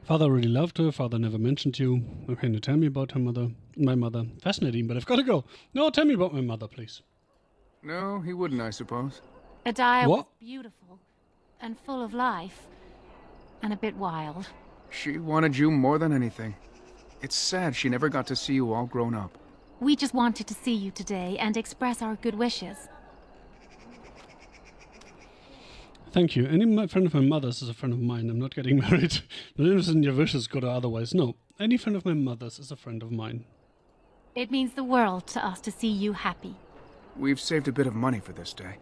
Father really loved her. Father never mentioned you. Okay, now tell me about her mother. My mother. Fascinating, but I've got to go. No, tell me about my mother, please. No, he wouldn't, I suppose. Adia was What? beautiful, and full of life, and a bit wild. She wanted you more than anything. It's sad she never got to see you all grown up. We just wanted to see you today and express our good wishes. Thank you. Any friend of my mother's is a friend of mine. I'm not getting married. Not interested in your wishes, good or otherwise. No, any friend of my mother's is a friend of mine. It means the world to us to see you happy. We've saved a bit of money for this day.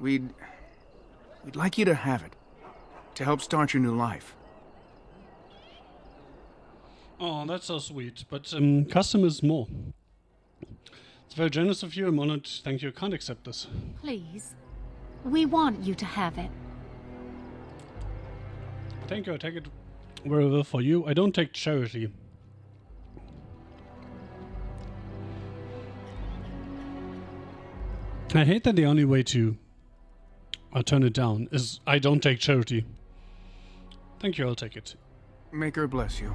We'd like you to have it. To help start your new life. Oh, that's so sweet. But custom is more. It's very generous of you. I'm honored. Thank you. I can't accept this. Please. We want you to have it. Thank you. I take it very well for you. I don't take charity. I hate that the only way to turn it down is I don't take charity. Thank you. I'll take it. Make her bless you.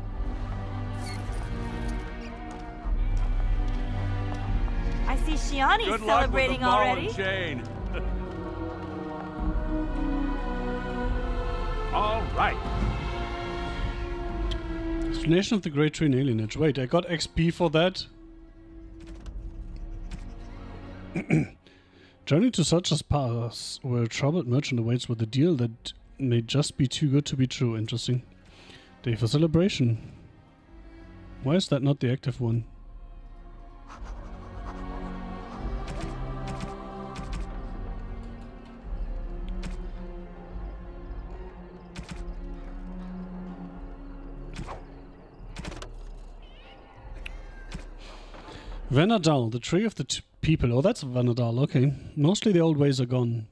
I see Shiani's celebrating already. Chain. All right. Explanation of the Great Tree and Alienage. Wait, I got XP for that? Journey to such a pass where a troubled merchant awaits with a deal that may just be too good to be true. Interesting. Day for celebration. Why is that not the active one? Vanadal, the tree of the people. Oh, that's Vanadal, okay. Mostly the old ways are gone.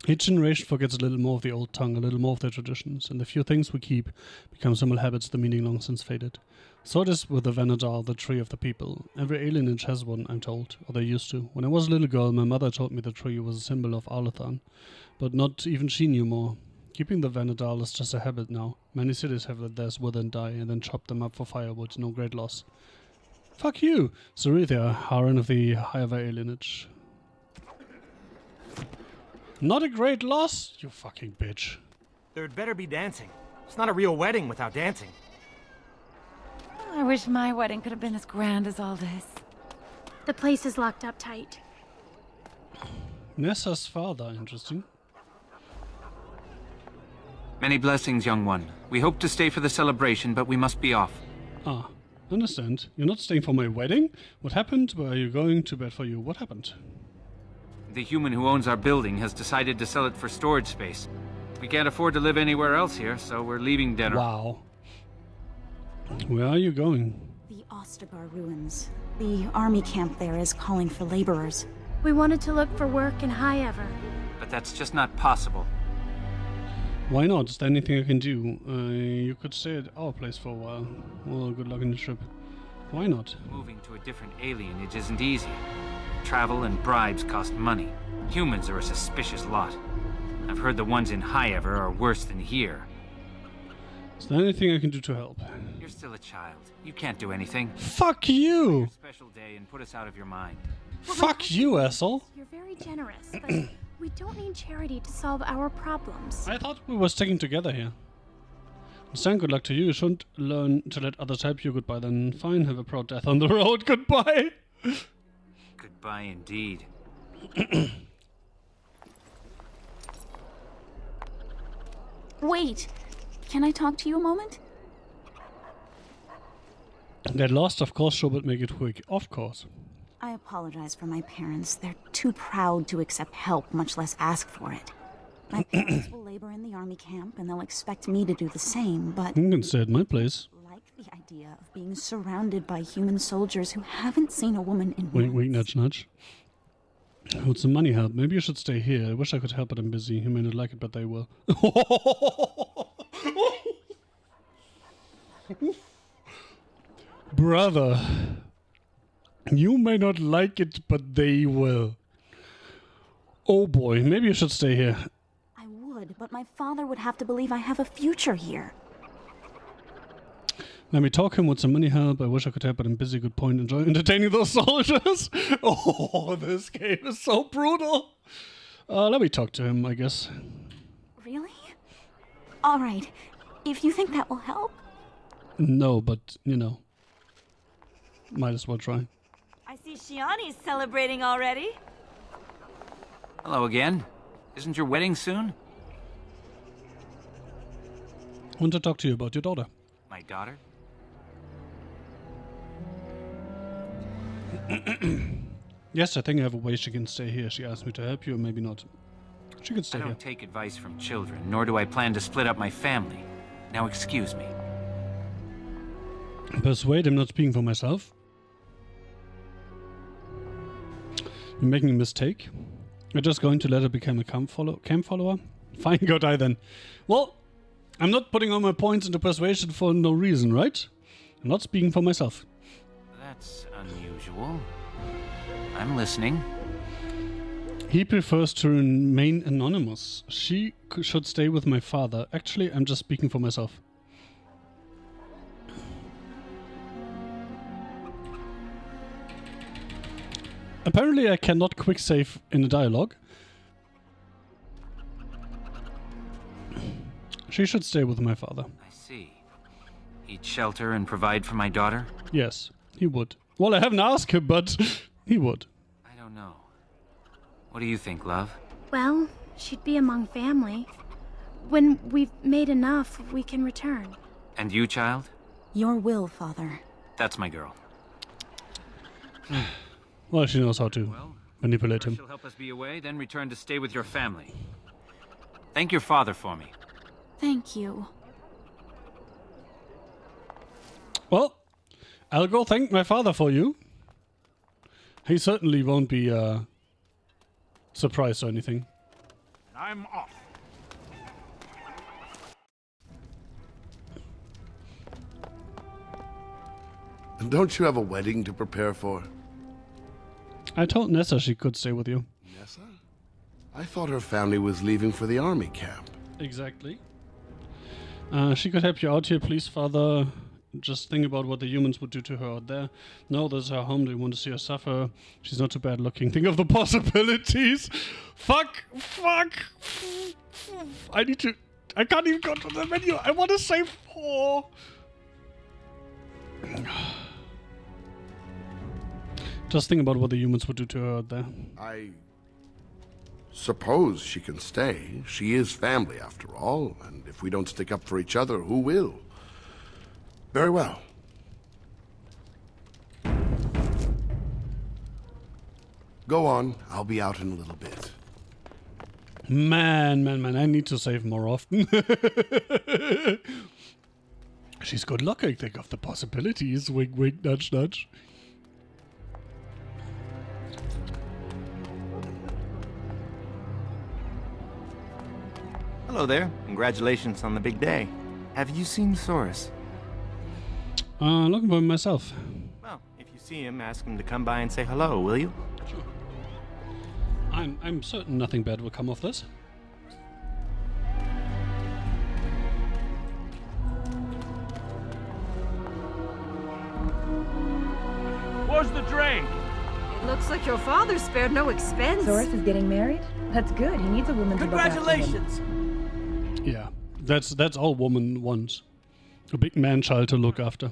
Each generation forgets a little more of the old tongue, a little more of their traditions, and the few things we keep become simple habits, the meaning long since faded. So it is with the Vanadal, the tree of the people. Every alienage has one, I'm told, or they used to. When I was a little girl, my mother told me the tree was a symbol of Arlathan, but not even she knew more. Keeping the Vanadal is just a habit now. Many cities have let theirs wither and die, and then chop them up for firewood, no great loss. Fuck you! Zarethia, Haran of the Higher alienage. Not a great loss, you fucking bitch. There'd better be dancing. It's not a real wedding without dancing. I wish my wedding could have been as grand as all this. The place is locked up tight. Nessa's father, interesting. Many blessings, young one. We hope to stay for the celebration, but we must be off. Ah, understand. You're not staying for my wedding? What happened? Where are you going? Too bad for you. What happened? The human who owns our building has decided to sell it for storage space. We can't afford to live anywhere else here, so we're leaving dinner. Wow. Where are you going? The Ostagar ruins. The army camp there is calling for laborers. We wanted to look for work in High Ever. But that's just not possible. Why not? Is there anything I can do? You could stay at our place for a while. Well, good luck in the trip. Why not? Moving to a different alienage isn't easy. Travel and bribes cost money. Humans are a suspicious lot. I've heard the ones in High Ever are worse than here. Is there anything I can do to help? You're still a child. You can't do anything. Fuck you! Special day and put us out of your mind. Fuck you, asshole! You're very generous, but we don't need charity to solve our problems. I thought we were sticking together here. Stan, good luck to you. You shouldn't learn to let others help you. Goodbye then. Fine, have a proud death on the road. Goodbye! Goodbye indeed. Wait! Can I talk to you a moment? Get lost, of course, sure, but make it quick. Of course. I apologize for my parents. They're too proud to accept help, much less ask for it. My parents will labor in the army camp, and they'll expect me to do the same, but... You can stay at my place. Like the idea of being surrounded by human soldiers who haven't seen a woman in Wink, months. wink, nudge, nudge. Would some money help? Maybe you should stay here. I wish I could help, but I'm busy. You may not like it, but they will. Brother, you may not like it, but they will. Oh boy, maybe you should stay here. I would, but my father would have to believe I have a future here. Let me talk him with some money help. I wish I could help, but I'm busy. Good point. Enjoy entertaining those soldiers. Oh, this game is so brutal. Let me talk to him, I guess. Really? All right. If you think that will help. No, but, you know. Might as well try. I see Shiani's celebrating already. Hello again. Isn't your wedding soon? I want to talk to you about your daughter. My daughter? Yes, I think I have a way she can stay here. She asked me to help you, or maybe not. She can stay I here. don't take advice from children, nor do I plan to split up my family. Now excuse me. Persuade him, not speaking for myself. You're making a mistake. You're just going to let her become a camp follower? Fine, go die then. Well, I'm not putting all my points into persuasion for no reason, right? I'm not speaking for myself. That's unusual. I'm listening. He prefers to remain anonymous. She should stay with my father. Actually, I'm just speaking for myself. Apparently, I cannot quick save in a dialogue. She should stay with my father. I see. He'd shelter and provide for my daughter? Yes, he would. Well, I haven't asked him, but he would. I don't know. What do you think, love? Well, she'd be among family. When we've made enough, we can return. And you, child? Your will, Father. That's my girl. Well, she knows how to manipulate him. She'll help us be away, then return to stay with your family. Thank your father for me. Thank you. Well, I'll go thank my father for you. He certainly won't be surprised or anything. I'm off. And don't you have a wedding to prepare for? I told Nessa she could stay with you. Nessa? I thought her family was leaving for the army camp. Exactly. She could help you out here, please, Father. Just think about what the humans would do to her out there. No, this is her home. They want to see her suffer. She's not too bad looking. Think of the possibilities. Fuck. I can't even go to the menu. I want to save 4. Just think about what the humans would do to her out there. I Suppose she can stay. She is family, after all, and if we don't stick up for each other, who will? Very well. Go on. I'll be out in a little bit. Man, I need to save more often. She's good luck, I think, of the possibilities. Wink, wink, nudge, nudge. Hello there. Congratulations on the big day. Have you seen Soros? Looking for him myself. Well, if you see him, ask him to come by and say hello, will you? Sure. I'm certain nothing bad will come of this. Where's the drink? It looks like your father spared no expense. Soros is getting married? That's good. He needs a woman to look after him. Congratulations! Yeah, that's all woman wants. A big man-child to look after.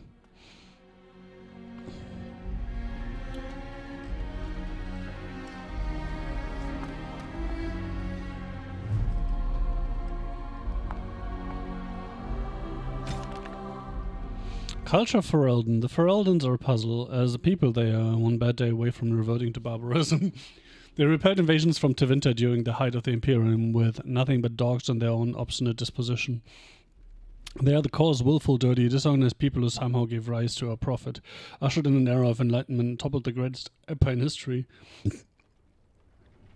Culture Ferelden. The Fereldans are a puzzle. As a people, they are one bad day away from reverting to barbarism. They repelled invasions from Tevinter during the height of the Imperium with nothing but dogs and their own obstinate disposition. They are the coarse, willful, dirty, dishonest people who somehow gave rise to our prophet, ushered in an era of enlightenment and toppled the greatest empire in history.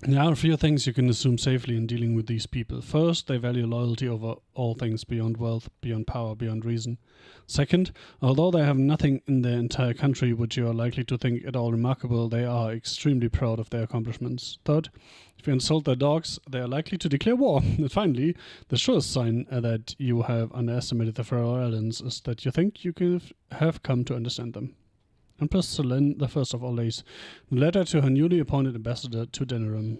There are a few things you can assume safely in dealing with these people. First, they value loyalty over all things beyond wealth, beyond power, beyond reason. Second, although they have nothing in their entire country which you are likely to think at all remarkable, they are extremely proud of their accomplishments. Third, if you insult their dogs, they are likely to declare war. And finally, the surest sign that you have underestimated the Faroe Islands is that you think you have come to understand them. Empress Selene, the first of all days. Letter to her newly appointed ambassador to Denerim.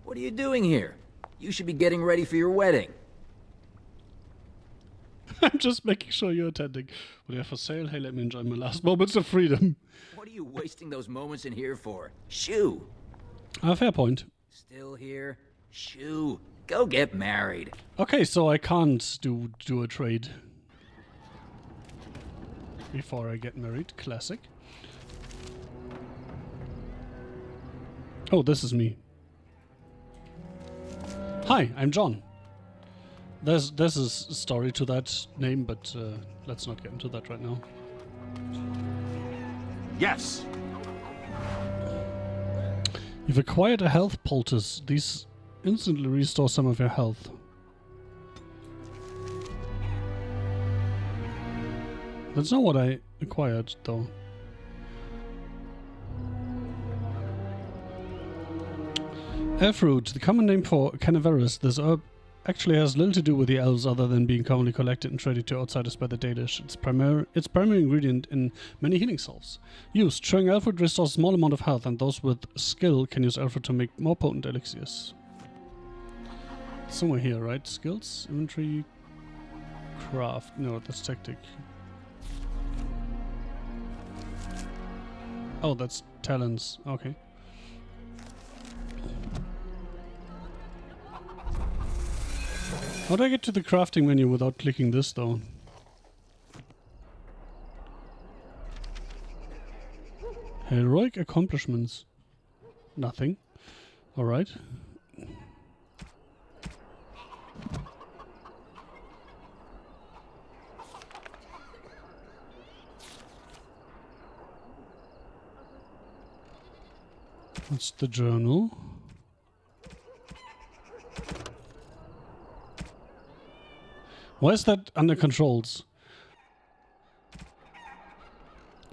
What are you doing here? You should be getting ready for your wedding. I'm just making sure you're attending. What do you have for sale? Hey, let me enjoy my last moments of freedom. What are you wasting those moments in here for? Shoo! Fair point. Still here? Shoo! Go get married. Okay, so I can't do a trade before I get married. Classic. Oh, this is me. Hi, I'm John. There's a story to that name, but let's not get into that right now. Yes. You've acquired a health poultice. These instantly restore some of your health. That's not what I acquired, though. Elfroot, the common name for Canaveris, this herb actually has little to do with the elves other than being commonly collected and traded to outsiders by the Dalish. Its primary ingredient in many healing salves. Used, chewing Elfroot restores a small amount of health, and those with skill can use Elfroot to make more potent elixirs. Somewhere here, right? Skills? Inventory? Craft? No, that's tactic. Oh, that's talents. Okay. How do I get to the crafting menu without clicking this, though? Heroic accomplishments. Nothing. Alright. That's the journal. Why is that under controls?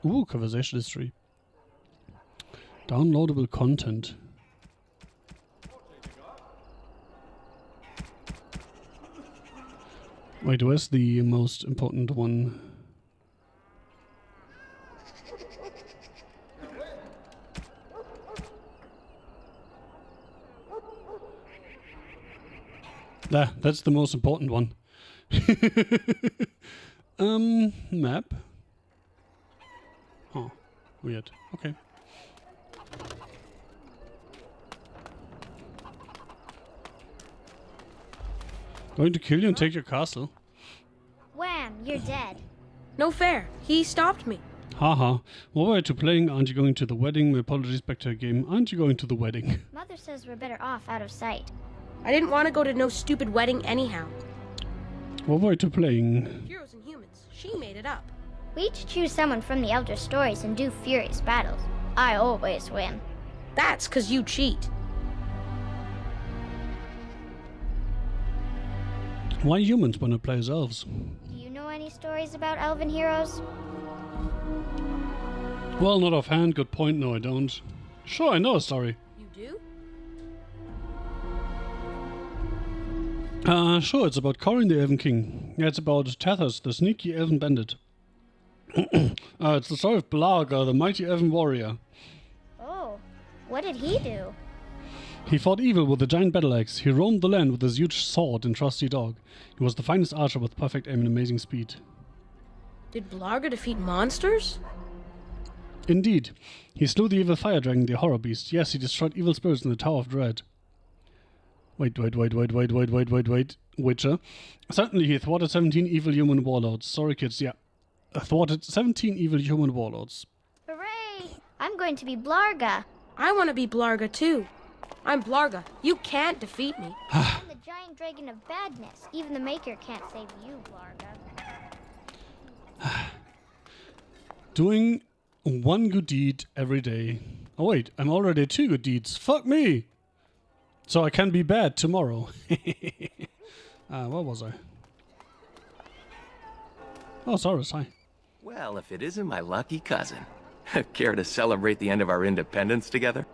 Ooh, conversation history. Downloadable content. Wait, where's the most important one? That's the most important one. Map. Oh, weird. Okay. Going to kill you and take your castle. Wham, you're dead. No fair. He stopped me. Haha. What were you to playing? Aren't you going to the wedding? My apologies, back to a game. Aren't you going to the wedding? Mother says we're better off out of sight. I didn't want to go to no stupid wedding anyhow. What were you to playing? Heroes and humans. She made it up. We each choose someone from the Elder Stories and do furious battles. I always win. That's 'cause you cheat. Why humans want to play as elves? Do you know any stories about elven heroes? Well, not offhand. Good point. No, I don't. Sure, I know a story. You do? Sure, it's about Corin the Elven King. Yeah, it's about Tethys, the sneaky elven bandit. It's the story of Blarga, the mighty elven warrior. Oh, what did he do? He fought evil with a giant battle axe. He roamed the land with his huge sword and trusty dog. He was the finest archer with perfect aim and amazing speed. Did Blarga defeat monsters? Indeed. He slew the evil fire dragon, the horror beast. Yes, he destroyed evil spirits in the Tower of Dread. Wait. Witcher. Certainly he thwarted 17 evil human warlords. Sorry, kids, yeah. Thwarted 17 evil human warlords. Hooray! I'm going to be Blarga. I want to be Blarga too. I'm Blarga. You can't defeat me. I'm the giant dragon of badness. Even the Maker can't save you, Blarga. Doing one good deed every day. Oh wait, I'm already 2 good deeds. Fuck me! So I can be bad tomorrow. Where was I? Oh, Saurus, hi. Well, if it isn't my lucky cousin. Care to celebrate the end of our independence together?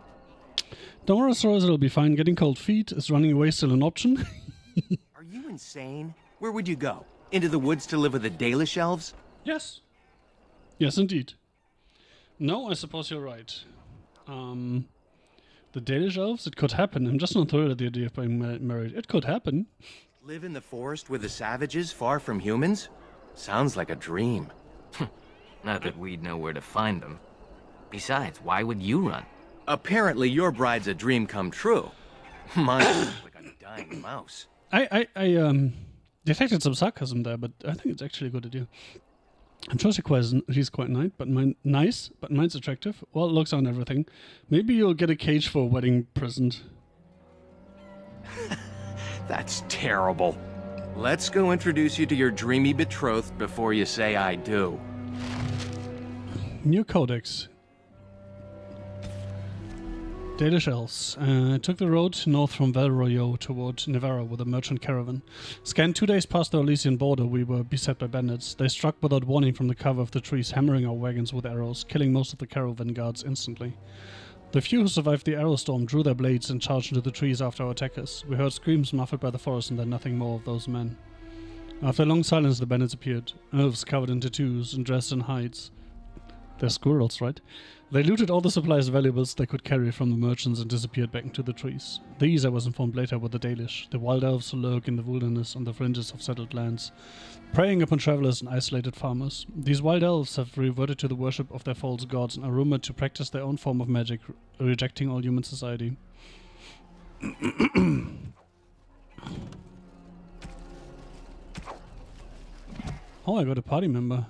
Don't worry, Saurus, it'll be fine. Getting cold feet. Is running away still an option? Are you insane? Where would you go? Into the woods to live with the Dalish elves? Yes. Yes, indeed. No, I suppose you're right. The Dalish elves? It could happen. I'm just not thrilled at the idea of being married. It could happen. Live in the forest with the savages, far from humans? Sounds like a dream. Not that we'd know where to find them. Besides, why would you run? Apparently your bride's a dream come true. Mine looks like a dying mouse. I detected some sarcasm there, but I think it's actually a good idea. I'm sure she's quite nice, but mine's attractive. Well, looks on everything. Maybe you'll get a cage for a wedding present. That's terrible. Let's go introduce you to your dreamy betrothed before you say I do. New codex. Dalish elves. Took the road north from Val Royeaux toward Navarra with a merchant caravan. Scanned 2 days past the Elysian border, we were beset by bandits. They struck without warning from the cover of the trees, hammering our wagons with arrows, killing most of the caravan guards instantly. The few who survived the arrow storm drew their blades and charged into the trees after our attackers. We heard screams muffled by the forest and then nothing more of those men. After a long silence, the bandits appeared. Elves covered in tattoos and dressed in hides. They're squirrels, right? They looted all the supplies and valuables they could carry from the merchants and disappeared back into the trees. These, I was informed later, were the Dalish, the wild elves who lurk in the wilderness on the fringes of settled lands, preying upon travelers and isolated farmers. These wild elves have reverted to the worship of their false gods and are rumored to practice their own form of magic, rejecting all human society. Oh, I got a party member.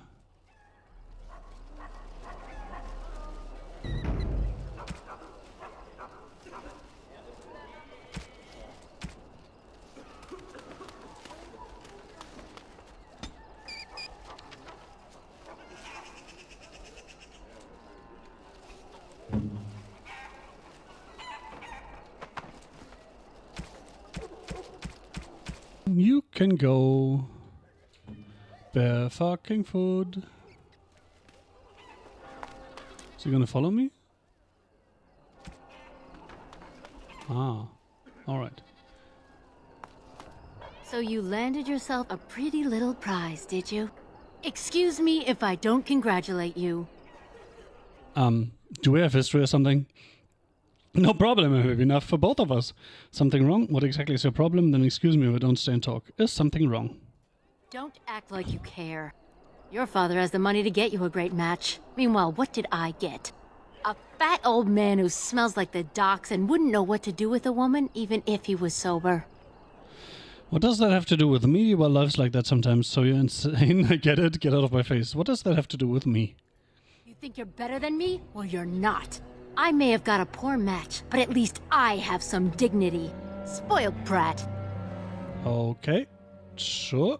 You can go bare fucking food. Is he gonna follow me? Ah, alright. So you landed yourself a pretty little prize, did you? Excuse me if I don't congratulate you. Do we have history or something? No problem, I have enough for both of us. Something wrong? What exactly is your problem? Then excuse me if I don't stay and talk. Is something wrong? Don't act like you care. Your father has the money to get you a great match. Meanwhile, what did I get? A fat old man who smells like the docks and wouldn't know what to do with a woman, even if he was sober. What does that have to do with me? Well, life's like that sometimes, so you're insane. I get it. Get out of my face. What does that have to do with me? You think you're better than me? Well, you're not. I may have got a poor match, but at least I have some dignity. Spoiled brat. Okay. Sure.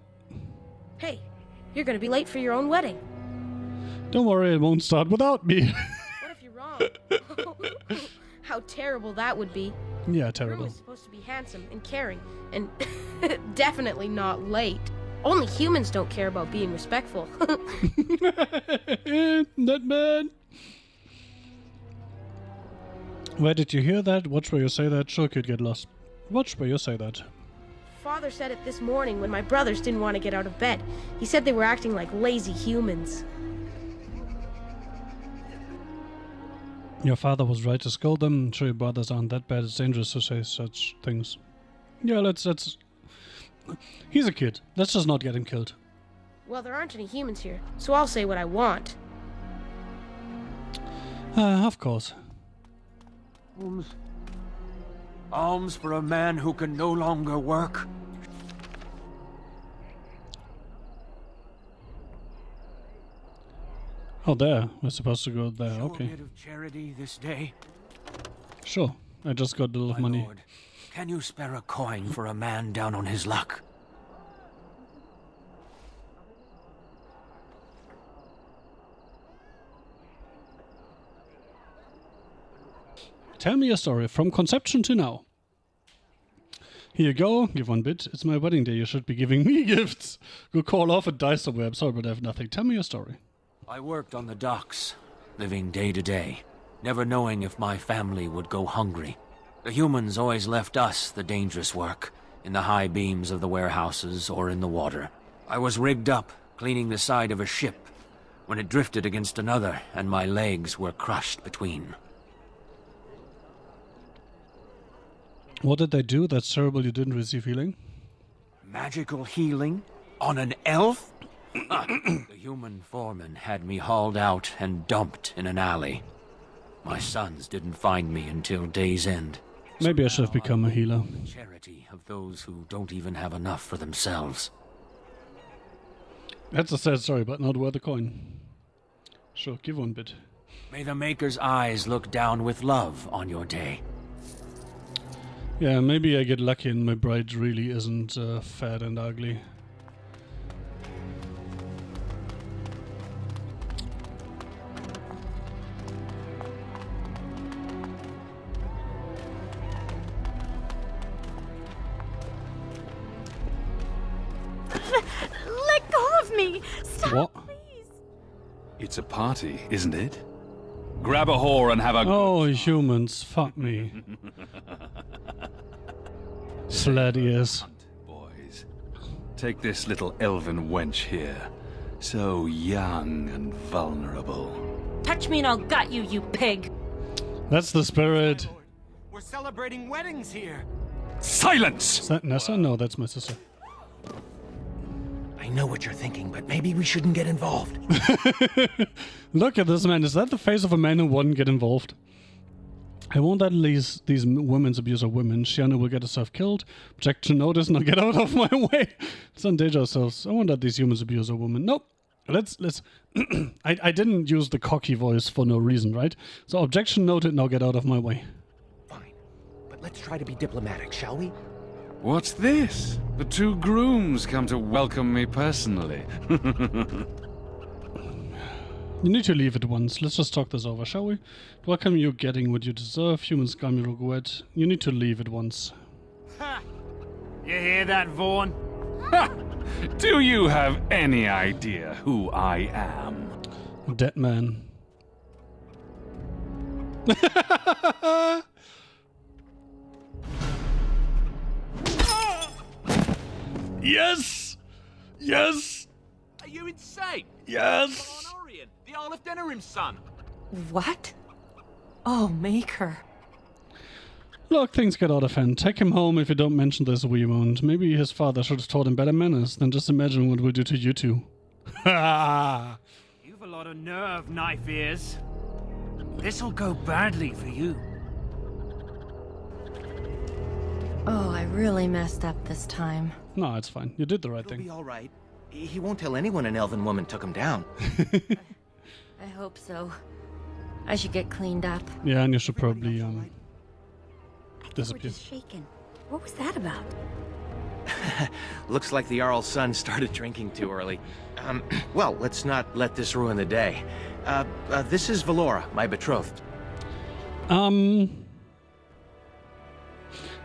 Hey, you're gonna be late for your own wedding. Don't worry, it won't start without me. What if you're wrong? How terrible that would be. Yeah, Groom terrible. is supposed to be handsome and caring, and definitely not late. Only humans don't care about being respectful. That man. Where did you hear that? Watch where you say that. Sure could get lost. Watch where you say that. Father said it this morning when my brothers didn't want to get out of bed. He said they were acting like lazy humans. Your father was right to scold them. I'm sure your brothers aren't that bad. It's dangerous to say such things. Yeah, let's... He's a kid. Let's just not get him killed. Well, there aren't any humans here, so I'll say what I want. Of course. Alms for a man who can no longer work. Oh, there. We're supposed to go there. Show Okay. a bit of charity this day. Sure. I just got a little money. Lord, can you spare a coin for a man down on his luck? Tell me a story from conception to now. Here you go. Give 1 bit. It's my wedding day. You should be giving me gifts. Go call off and die somewhere. I'm sorry, but I have nothing. Tell me your story. I worked on the docks, living day to day, never knowing if my family would go hungry. The humans always left us the dangerous work, in the high beams of the warehouses or in the water. I was rigged up, cleaning the side of a ship, when it drifted against another and my legs were crushed between. What did they do that's terrible you didn't receive healing? Magical healing? On an elf? The human foreman had me hauled out and dumped in an alley. My sons didn't find me until day's end. Maybe I should have become a healer. The charity of those who don't even have enough for themselves. That's a sad story, but not worth a coin. Sure, give 1 bit. May the Maker's eyes look down with love on your day. Yeah, maybe I get lucky and my bride really isn't fat and ugly. Let go of me! Stop, What? please! It's a party, isn't it? Grab a whore and have a... Oh, humans, fuck me. Flat ears. Boys. Take this little elven wench here. So young and vulnerable. Touch me and I'll gut you, you pig! That's the spirit. We're celebrating weddings here. Silence! Is that Nessa? No, that's my sister. I know what you're thinking, but maybe we shouldn't get involved. Look at this man. Is that the face of a man who wouldn't get involved? I won't let these women's abuse of women. Shiana will get herself killed. Objection notice. Now get out of my way. Let's endanger ourselves. I won't let these humans abuse a woman. Nope. Let's. I didn't use the cocky voice for no reason, right? So objection noted. Now get out of my way. Fine, but let's try to be diplomatic, shall we? What's this? The 2 grooms come to welcome me personally. You need to leave at once. Let's just talk this over, shall we? Welcome you getting what you deserve, human scum regret. You need to leave at once. Ha! You hear that, Vaughn? Ha! Do you have any idea who I am? A dead man. Yes! Yes! Are you insane? Yes! The Arl of Denerim's son. What? Oh, Maker. Look, things get out of hand. Take him home if you don't mention this, we won't. Maybe his father should have taught him better manners. Then just imagine what we'll do to you two. Ha! You've a lot of nerve, Knife Ears. This'll go badly for you. Oh, I really messed up this time. No, it's fine. You did the right He'll thing. be all right. He won't tell anyone an elven woman took him down. I hope so. I should get cleaned up. Yeah, and you should probably We're disappear. just shaken. What was that about? Looks like the Jarl's son started drinking too early. Well, let's not let this ruin the day. This is Valora, my betrothed.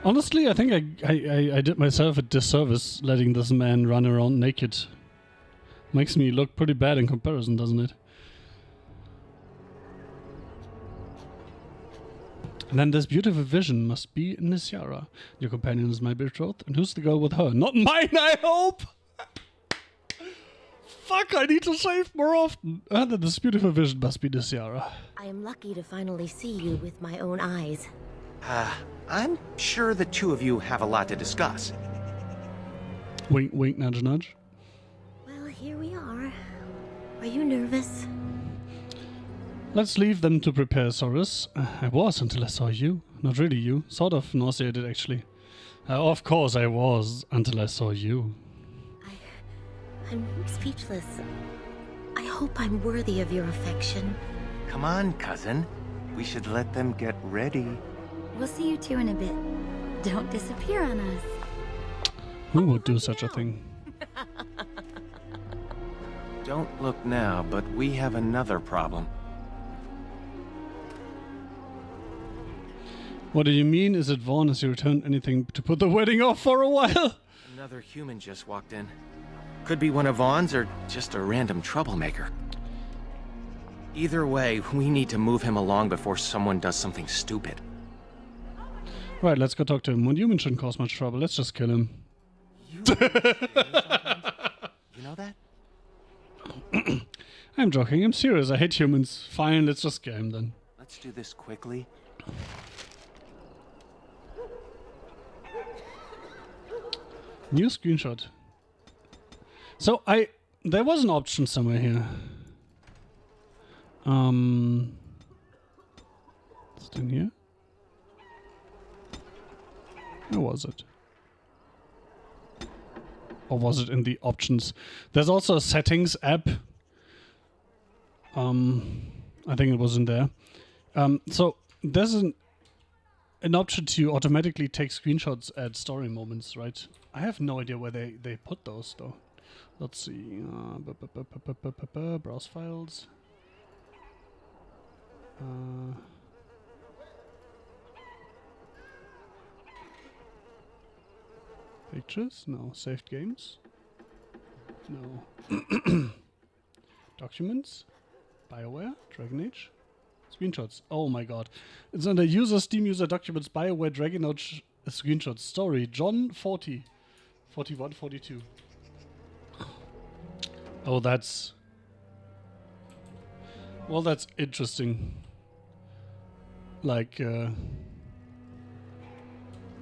Honestly, I think I did myself a disservice letting this man run around naked. Makes me look pretty bad in comparison, doesn't it? And then this beautiful vision must be Nisiara. Your companion is my betrothed, and who's the girl with her? Not mine, I hope! Fuck, I need to save more often. And then this beautiful vision must be Nisiara. I am lucky to finally see you with my own eyes. I'm sure the two of you have a lot to discuss. Wink, wink, nudge, nudge. Well, here we are. Are you nervous? Let's leave them to prepare, Soris. I was until I saw you. Not really you. Sort of nauseated, actually. Of course I was until I saw you. I'm speechless. I hope I'm worthy of your affection. Come on, cousin. We should let them get ready. We'll see you two in a bit. Don't disappear on us. Who would do such a thing? Don't look now, but we have another problem. What do you mean? Is it Vaughn? Has he returned anything to put the wedding off for a while? Another human just walked in. Could be one of Vaughn's or just a random troublemaker. Either way, we need to move him along before someone does something stupid. Right, let's go talk to him. One human shouldn't cause much trouble. Let's just kill him. You know that? I'm joking. I'm serious. I hate humans. Fine, let's just scare him then. Let's do this quickly. New screenshot. So there was an option somewhere here. Is it in here? Where was it? Or was it in the options? There's also a settings app. I think it was in there. So there's an option to automatically take screenshots at story moments, right? I have no idea where they put those though. Let's see. Browse files. Pictures? No. Saved games? No. Documents? BioWare? Dragon Age? Screenshots. Oh my god. It's under user Steam user documents BioWare Dragon Age screenshots. Story John 40. 41, 42. Oh, that's... Well, that's interesting. Like,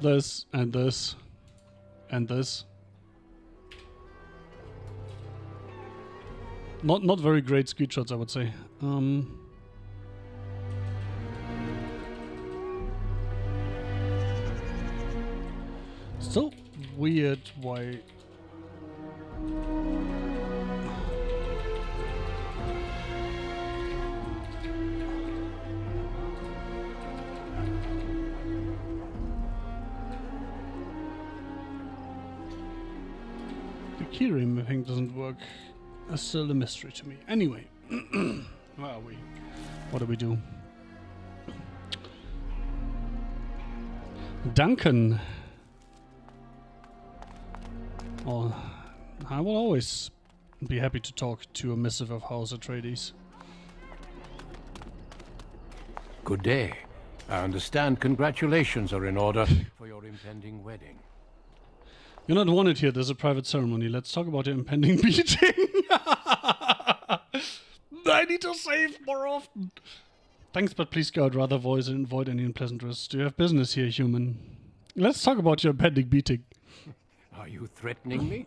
this, and this, and this. Not very great screenshots, I would say. Still weird why... The keyring I think doesn't work. That's still a mystery to me. Anyway, where are we? What do we do? Duncan. Oh, I will always be happy to talk to a missive of House Atreides. Good day. I understand congratulations are in order for your impending wedding. You're not wanted here. There's a private ceremony. Let's talk about your impending beating. I need to save more often. Thanks, but please go. I'd rather avoid any unpleasant risks. Do you have business here, human? Let's talk about your impending meeting. Are you threatening me?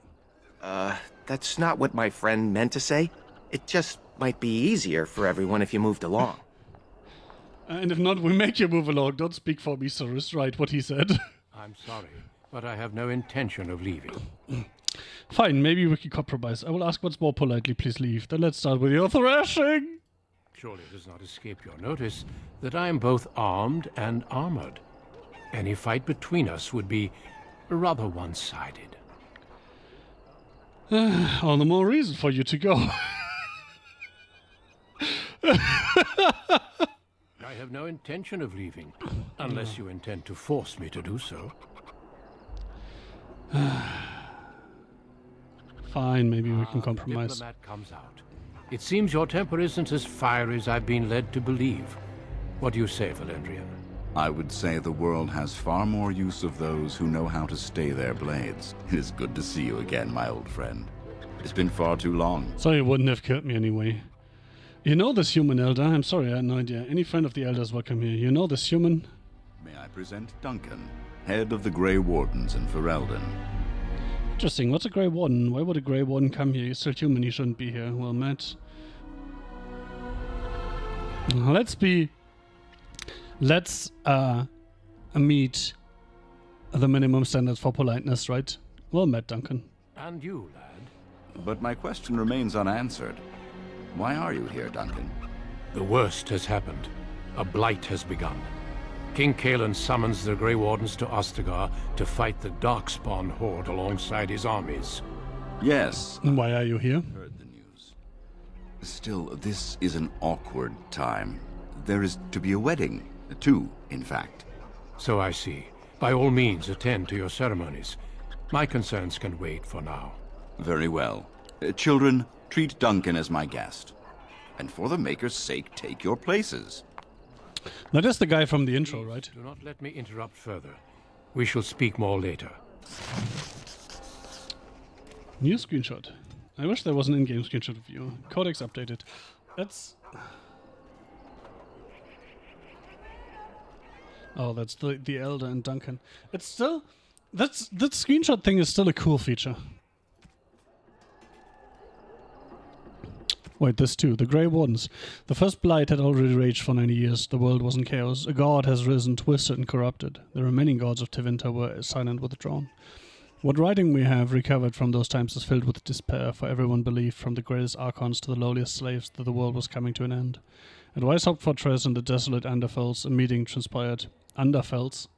That's not what my friend meant to say. It just might be easier for everyone if you moved along. And if not, we make you move along. Don't speak for me, sir. It's right what he said. I'm sorry, but I have no intention of leaving. Fine, maybe we can compromise. I will ask once more politely, please leave. Then let's start with your thrashing. Surely it does not escape your notice that I am both armed and armored. Any fight between us would be rather one-sided. All the more reason for you to go. I have no intention of leaving, unless you intend to force me to do so. Fine, maybe we can compromise. The diplomat comes out. It seems your temper isn't as fiery as I've been led to believe. What do you say, Valendrian? I would say the world has far more use of those who know how to stay their blades. It is good to see you again, my old friend. It's been far too long. So you wouldn't have killed me anyway. You know this human, Elder? I'm sorry, I had no idea. Any friend of the Elders welcome here. You know this human? May I present Duncan, head of the Grey Wardens in Ferelden. Interesting. What's a Grey Warden? Why would a Grey Warden come here? He's still human. He shouldn't be here. Well met. Let's meet the minimum standards for politeness, right? Well met, Duncan. And you, lad. But my question remains unanswered. Why are you here, Duncan? The worst has happened. A blight has begun. King Cailan summons the Grey Wardens to Ostagar to fight the Darkspawn horde alongside his armies. Yes. Why are you here? Heard the news. Still, this is an awkward time. There is to be a wedding. Two, in fact. So I see. By all means, attend to your ceremonies. My concerns can wait for now. Very well. Children, treat Duncan as my guest. And for the Maker's sake, take your places. That is the guy from the intro, right? Do not let me interrupt further. We shall speak more later. New screenshot. I wish there was an in-game screenshot of you. Codex updated. That's... Oh, that's the Elder and Duncan. It's still... that screenshot thing is still a cool feature. Wait, this too. The Grey Wardens. The first blight had already raged for 90 years. The world was in chaos. A god has risen, twisted and corrupted. The remaining gods of Tevinter were silent, withdrawn. What writing we have recovered from those times is filled with despair, for everyone believed, from the greatest archons to the lowliest slaves, that the world was coming to an end. At Weishaupt Fortress in the desolate Underfells, a meeting transpired. Underfells?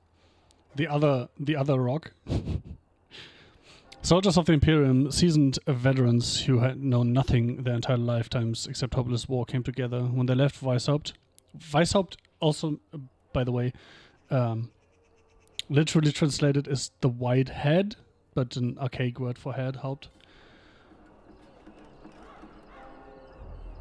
The other rock? Soldiers of the Imperium, seasoned veterans who had known nothing their entire lifetimes except hopeless war, came together. When they left Weishaupt also, by the way, literally translated is the white head, but an archaic word for head, Haupt.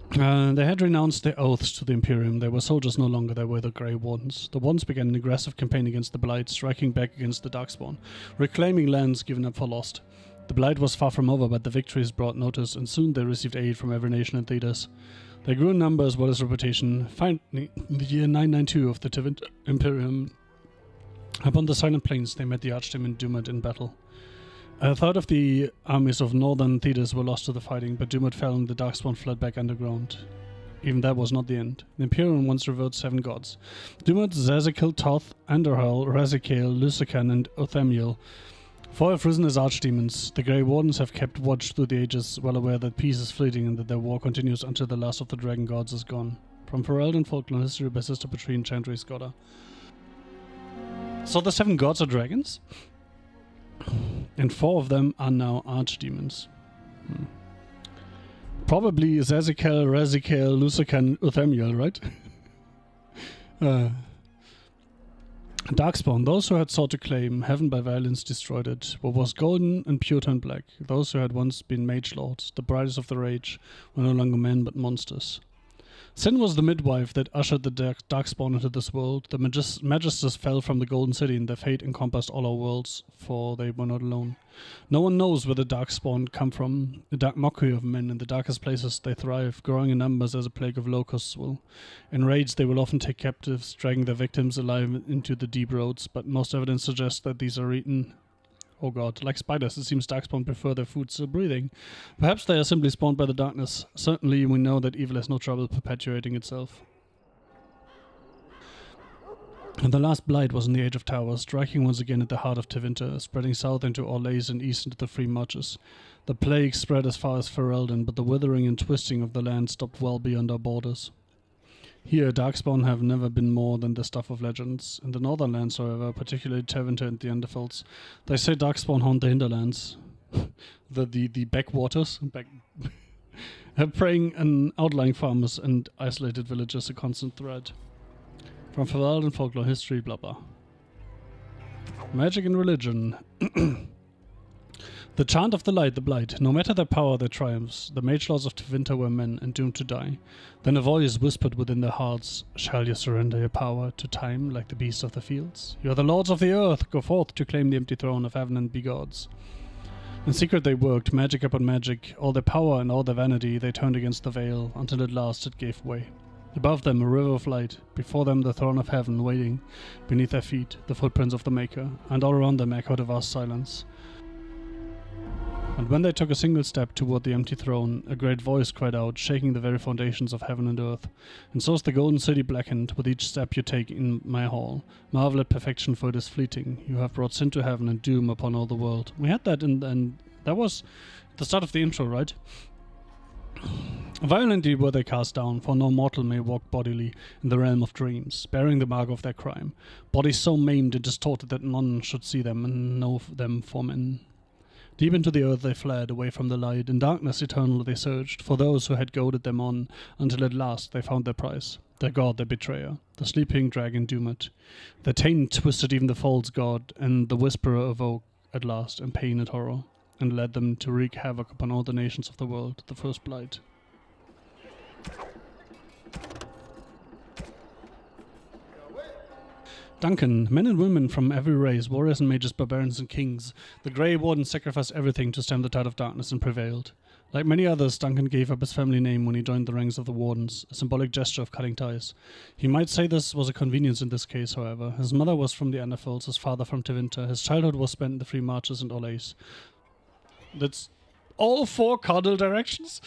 They had renounced their oaths to the Imperium. They were soldiers no longer, they were the Grey Wardens. The Wardens began an aggressive campaign against the Blight, striking back against the Darkspawn, reclaiming lands given up for lost. The Blight was far from over, but the victories brought notice, and soon they received aid from every nation and leaders. They grew in number as well as reputation. Finally, in the year 992 of the Tevinter Imperium, upon the Silent Plains, they met the Archdemon Dumat in battle. A third of the armies of northern Thedas were lost to the fighting, but Dumat fell and the Darkspawn fled back underground. Even that was not the end. The Imperium once revered 7 gods. Dumat, Zazikil, Toth, Andorhal, Razikael, Lusican, and Othamiel. 4 have risen as archdemons. The Grey Wardens have kept watch through the ages, well aware that peace is fleeting and that their war continues until the last of the dragon gods is gone. From Ferelden Folklore History by Sister Petrine Chantry Scholar. So the 7 gods are dragons? And 4 of them are now archdemons. Probably Zazikal, Razikael, Lusican, Uthamiel, right? Darkspawn, those who had sought to claim heaven by violence destroyed it. What was golden and pure turned black. Those who had once been mage lords, the brightest of the rage, were no longer men but monsters. Sin was the midwife that ushered the Darkspawn into this world. The Magisters fell from the Golden City, and their fate encompassed all our worlds, for they were not alone. No one knows where the Darkspawn come from. A dark mockery of men. In the darkest places they thrive, growing in numbers as a plague of locusts will. Enraged, they will often take captives, dragging their victims alive into the deep roads, but most evidence suggests that these are eaten. Oh god, like spiders, it seems Darkspawn prefer their food still breathing. Perhaps they are simply spawned by the darkness. Certainly we know that evil has no trouble perpetuating itself. And the last blight was in the Age of Towers, striking once again at the heart of Tevinter, spreading south into Orlais and east into the Free Marches. The plague spread as far as Ferelden, but the withering and twisting of the land stopped well beyond our borders. Here, Darkspawn have never been more than the stuff of legends. In the northern lands, however, particularly Tevinter and the Underfells, they say Darkspawn haunt the hinterlands. the backwaters, preying on outlying farmers and isolated villages, a constant threat. From Ferelden folklore, history, blah blah. Magic and religion. The chant of the light, the blight. No matter their power, their triumphs, the mage lords of Tevinter were men and doomed to die. Then a voice whispered within their hearts, "Shall you surrender your power to time like the beasts of the fields? You are the lords of the earth, go forth to claim the empty throne of heaven and be gods." In secret they worked, magic upon magic. All their power and all their vanity they turned against the veil, until at last it gave way. Above them a river of light, before them the throne of heaven waiting, beneath their feet the footprints of the Maker, and all around them echoed a vast silence. And when they took a single step toward the empty throne, a great voice cried out, shaking the very foundations of heaven and earth. "And so's the golden city blackened, with each step you take in my hall. Marvel at perfection, for it is fleeting. You have brought sin to heaven and doom upon all the world." We had that and that was the start of the intro, right? Violently were they cast down, for no mortal may walk bodily in the realm of dreams, bearing the mark of their crime. Bodies so maimed and distorted that none should see them and know them for men. Deep into the earth they fled, away from the light. In darkness eternal they searched, for those who had goaded them on, until at last they found their prize. Their god, their betrayer, the sleeping dragon Doomed. Their taint twisted even the false god, and the whisperer awoke at last in pain and horror, and led them to wreak havoc upon all the nations of the world, the first blight. Duncan, men and women from every race, warriors and mages, barbarians and kings, the Grey Warden sacrificed everything to stem the tide of darkness and prevailed. Like many others, Duncan gave up his family name when he joined the ranks of the Wardens, a symbolic gesture of cutting ties. He might say this was a convenience in this case, however. His mother was from the Underfells, his father from Tevinter. His childhood was spent in the Free Marches and Orlais. That's all 4 cardinal directions?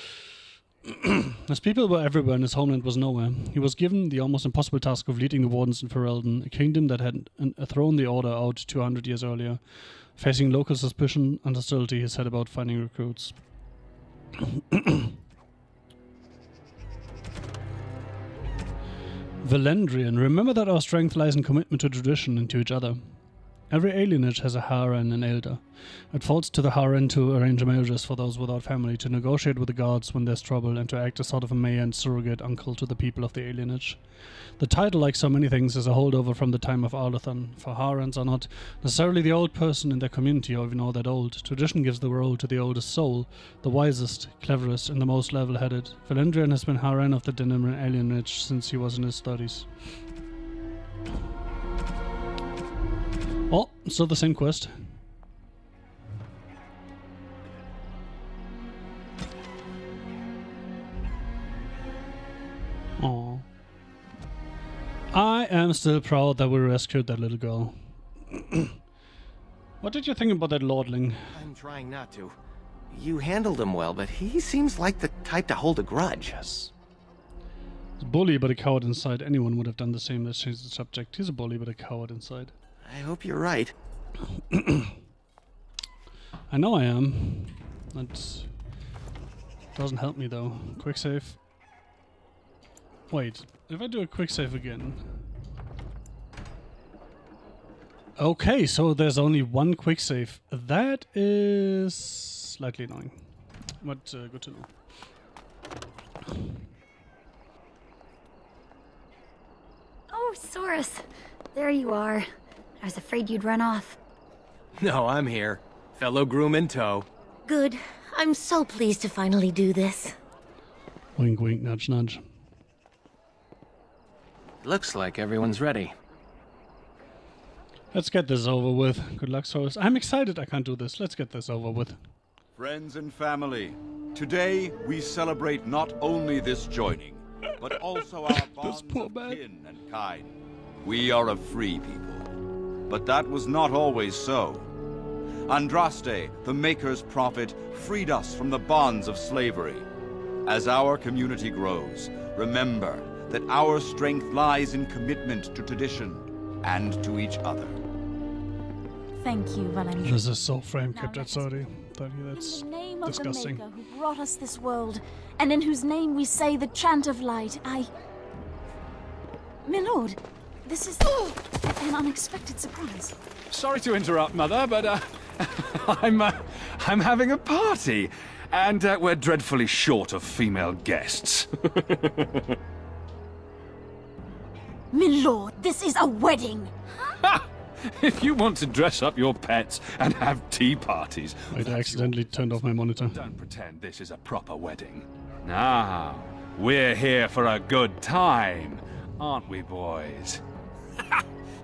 His people were everywhere and his homeland was nowhere. He was given the almost impossible task of leading the Wardens in Ferelden, a kingdom that had thrown the Order out 200 years earlier. Facing local suspicion and hostility, he set about finding recruits. Valendrian, remember that our strength lies in commitment to tradition and to each other. Every alienage has a Harren and Elder. It falls to the Harren to arrange marriages for those without family, to negotiate with the gods when there's trouble, and to act as sort of a mayor and surrogate uncle to the people of the alienage. The title, like so many things, is a holdover from the time of Arlathan, for Harrens are not necessarily the old person in their community or even all that old. Tradition gives the role to the oldest soul, the wisest, cleverest, and the most level-headed. Valendrian has been Harren of the Denerim alienage since he was in his 30s. Oh, still the same quest. Oh, I am still proud that we rescued that little girl. What did you think about that lordling? I'm trying not to. You handled him well, but he seems like the type to hold a grudge. Yes. He's a bully but a coward inside. Anyone would have done the same. Let's change the subject. He's a bully but a coward inside. I hope you're right. I know I am. That doesn't help me though. Quick save. Wait, if I do a quick save again. Okay, so there's only one quick save. That is slightly annoying, but good to know. Oh, Soros, there you are. I was afraid you'd run off. No, I'm here. Fellow groom in tow. Good. I'm so pleased to finally do this. Wink, wink, nudge, nudge. Looks like everyone's ready. Let's get this over with. Good luck, Soros. I'm excited I can't do this. Let's get this over with. Friends and family, today we celebrate not only this joining, but also our bonds of kin and kind. We are a free people. But that was not always so. Andraste, the Maker's prophet, freed us from the bonds of slavery. As our community grows, remember that our strength lies in commitment to tradition and to each other. Thank you, Valendra. This is so frame-kept, that's already... That's In the name disgusting. of the Maker who brought us this world, and in whose name we say the chant of light, My lord, this is an unexpected surprise. Sorry to interrupt, Mother, but I'm having a party, and we're dreadfully short of female guests. My lord, this is a wedding! If you want to dress up your pets and have tea parties... Wait, I accidentally turned off my monitor. Don't pretend this is a proper wedding. Now, we're here for a good time, aren't we, boys?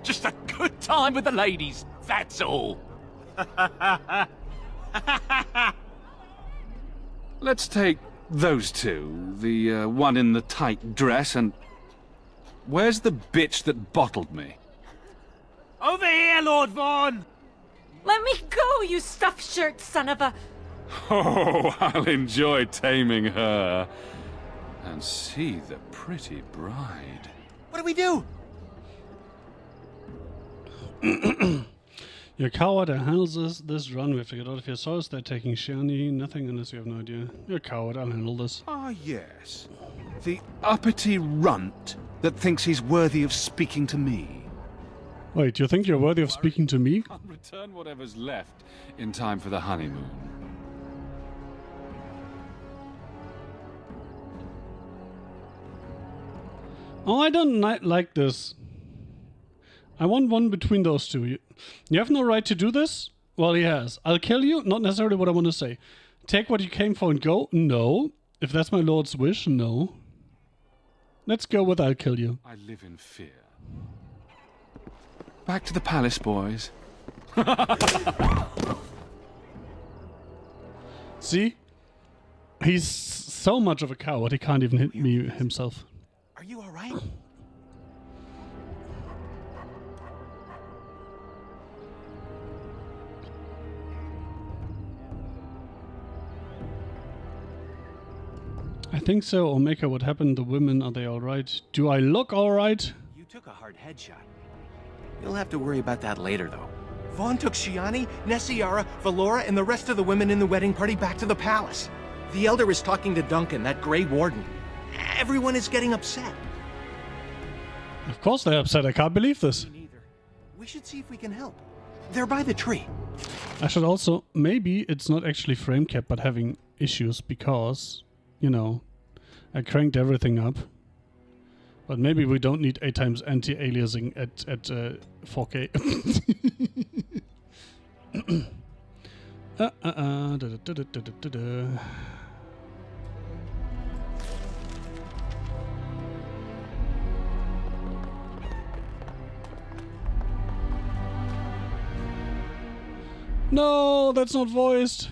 Just a good time with the ladies, that's all. Let's take those two, the one in the tight dress and... Where's the bitch that bottled me? Over here, Lord Vaughn! Let me go, you stuffed shirt son of a... Oh, I'll enjoy taming her. And see the pretty bride. What do we do? You're a coward that handles this run. We have to get out of here. Source, they're taking Shiani. Nothing unless you have no idea. You're a coward, I'll handle this. Ah, yes. The uppity runt that thinks he's worthy of speaking to me. Wait, you think you're worthy of speaking to me? I'll return whatever's left in time for the honeymoon. Oh, I don't like this. I want one between those two. You have no right to do this? Well, he has. I'll kill you? Not necessarily what I want to say. Take what you came for and go? No. If that's my lord's wish, no. Let's go with I'll kill you. I live in fear. Back to the palace, boys. See? He's so much of a coward, he can't even hit me himself. Are you all right? I think so. Omega, what happened? The women, are they alright? Do I look alright? You took a hard headshot. You'll have to worry about that later, though. Vaughn took Shiani, Nessiara, Valora, and the rest of the women in the wedding party back to the palace. The Elder is talking to Duncan, that Grey Warden. Everyone is getting upset. Of course they're upset. I can't believe this. We should see if we can help. They're by the tree. I should also... Maybe it's not actually frame cap, but having issues because, you know, I cranked everything up. But maybe we don't need 8 times anti-aliasing at 4K. No, that's not voiced.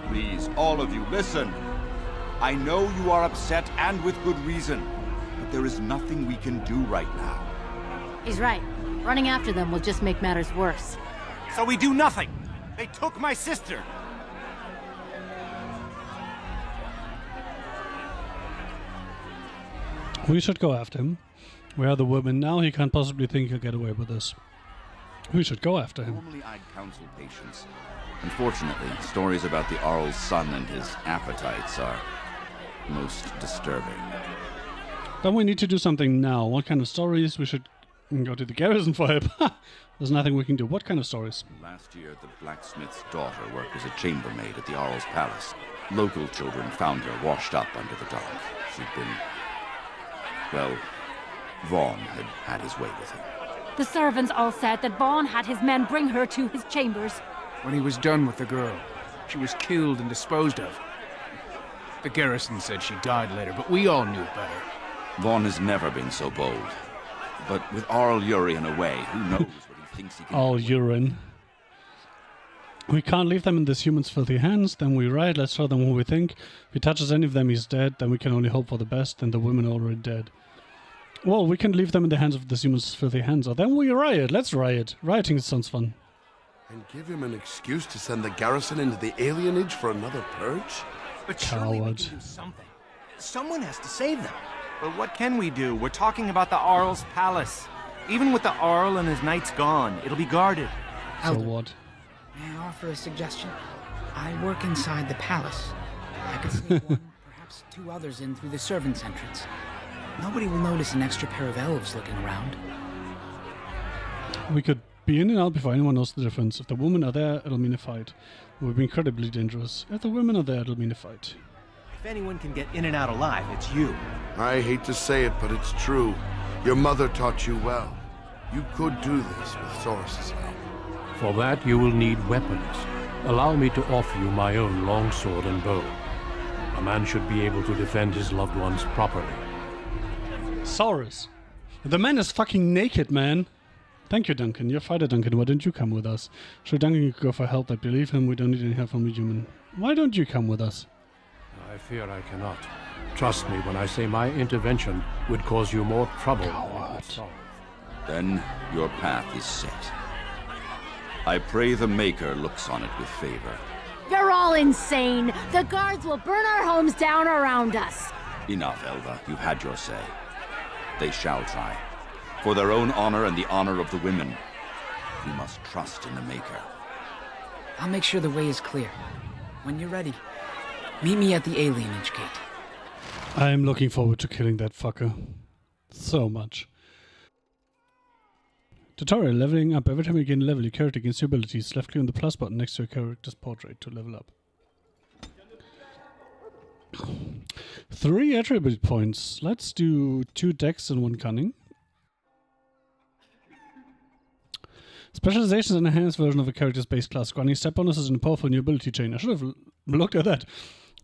Please, all of you, listen. I know you are upset and with good reason, but there is nothing we can do right now. He's right. Running after them will just make matters worse. So we do nothing. They took my sister. We should go after him. Where are the women now? He can't possibly think he'll get away with this. We should go after him. Normally I'd counsel patience. Unfortunately, stories about the Arl's son and his appetites are most disturbing. Then we need to do something now. What kind of stories? We should go to the garrison for help. There's nothing we can do. What kind of stories? Last year, the blacksmith's daughter worked as a chambermaid at the Arl's palace. Local children found her washed up under the dock. She'd been... well, Vaughn had had his way with her. The servants all said that Vaughn had his men bring her to his chambers. When he was done with the girl, she was killed and disposed of. The garrison said she died later, but we all knew better. Vaughn has never been so bold. But with Arl Urian away, who knows what he thinks he can Arl Urian. We can't leave them in this human's filthy hands. Then we riot. Let's show them who we think. If he touches any of them, he's dead. Then we can only hope for the best. And the women are already dead. Well, we can leave them in the hands of this human's filthy hands. Or then we riot. Let's riot. Rioting sounds fun. And give him an excuse to send the garrison into the alienage for another purge? But surely we can do something. Someone has to save them. But what can we do? We're talking about the Arl's palace. Even with the Arl and his knights gone, it'll be guarded. So what? May I offer a suggestion? I work inside the palace. I could sneak one, perhaps two others in through the servants' entrance. Nobody will notice an extra pair of elves looking around. We could be in and out before anyone knows the difference. If the women are there, it'll mean a fight. It would be incredibly dangerous. If the women are there, it'll mean a fight. If anyone can get in and out alive, it's you. I hate to say it, but it's true. Your mother taught you well. You could do this with Soros's help. For that, you will need weapons. Allow me to offer you my own longsword and bow. A man should be able to defend his loved ones properly. Soros. The man is fucking naked, man. Thank you, Duncan. You're a fighter, Duncan. Why don't you come with us? Sure, Duncan, you could go for help. I believe him. We don't need any help from a human. Why don't you come with us? I fear I cannot. Trust me when I say my intervention would cause you more trouble than it would solve. Then your path is set. I pray the Maker looks on it with favor. You're all insane! The guards will burn our homes down around us! Enough, Elva. You've had your say. They shall try. For their own honor and the honor of the women, you must trust in the Maker. I'll make sure the way is clear. When you're ready, meet me at the alienage gate. I'm looking forward to killing that fucker. So much. Tutorial. Leveling up. Every time you gain a level, your character gains your abilities. Left click on the plus button next to your character's portrait to level up. 3 attribute points. Let's do 2 dex and 1 cunning. Specializations an enhanced version of a character's base class. Granting step bonuses and a powerful new ability chain. I should have looked at that.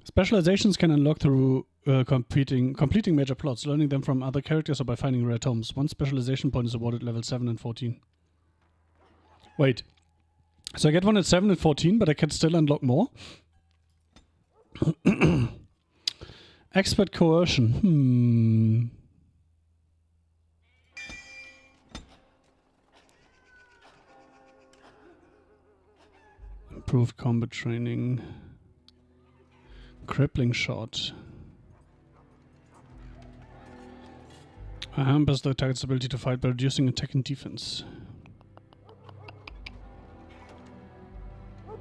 Specializations can unlock through completing major plots, learning them from other characters or by finding rare tomes. 1 specialization point is awarded level 7 and 14. Wait. So I get 1 at 7 and 14, but I can still unlock more? Expert coercion. Improved combat training. Crippling shot. Hampers the target's ability to fight by reducing attack and defense.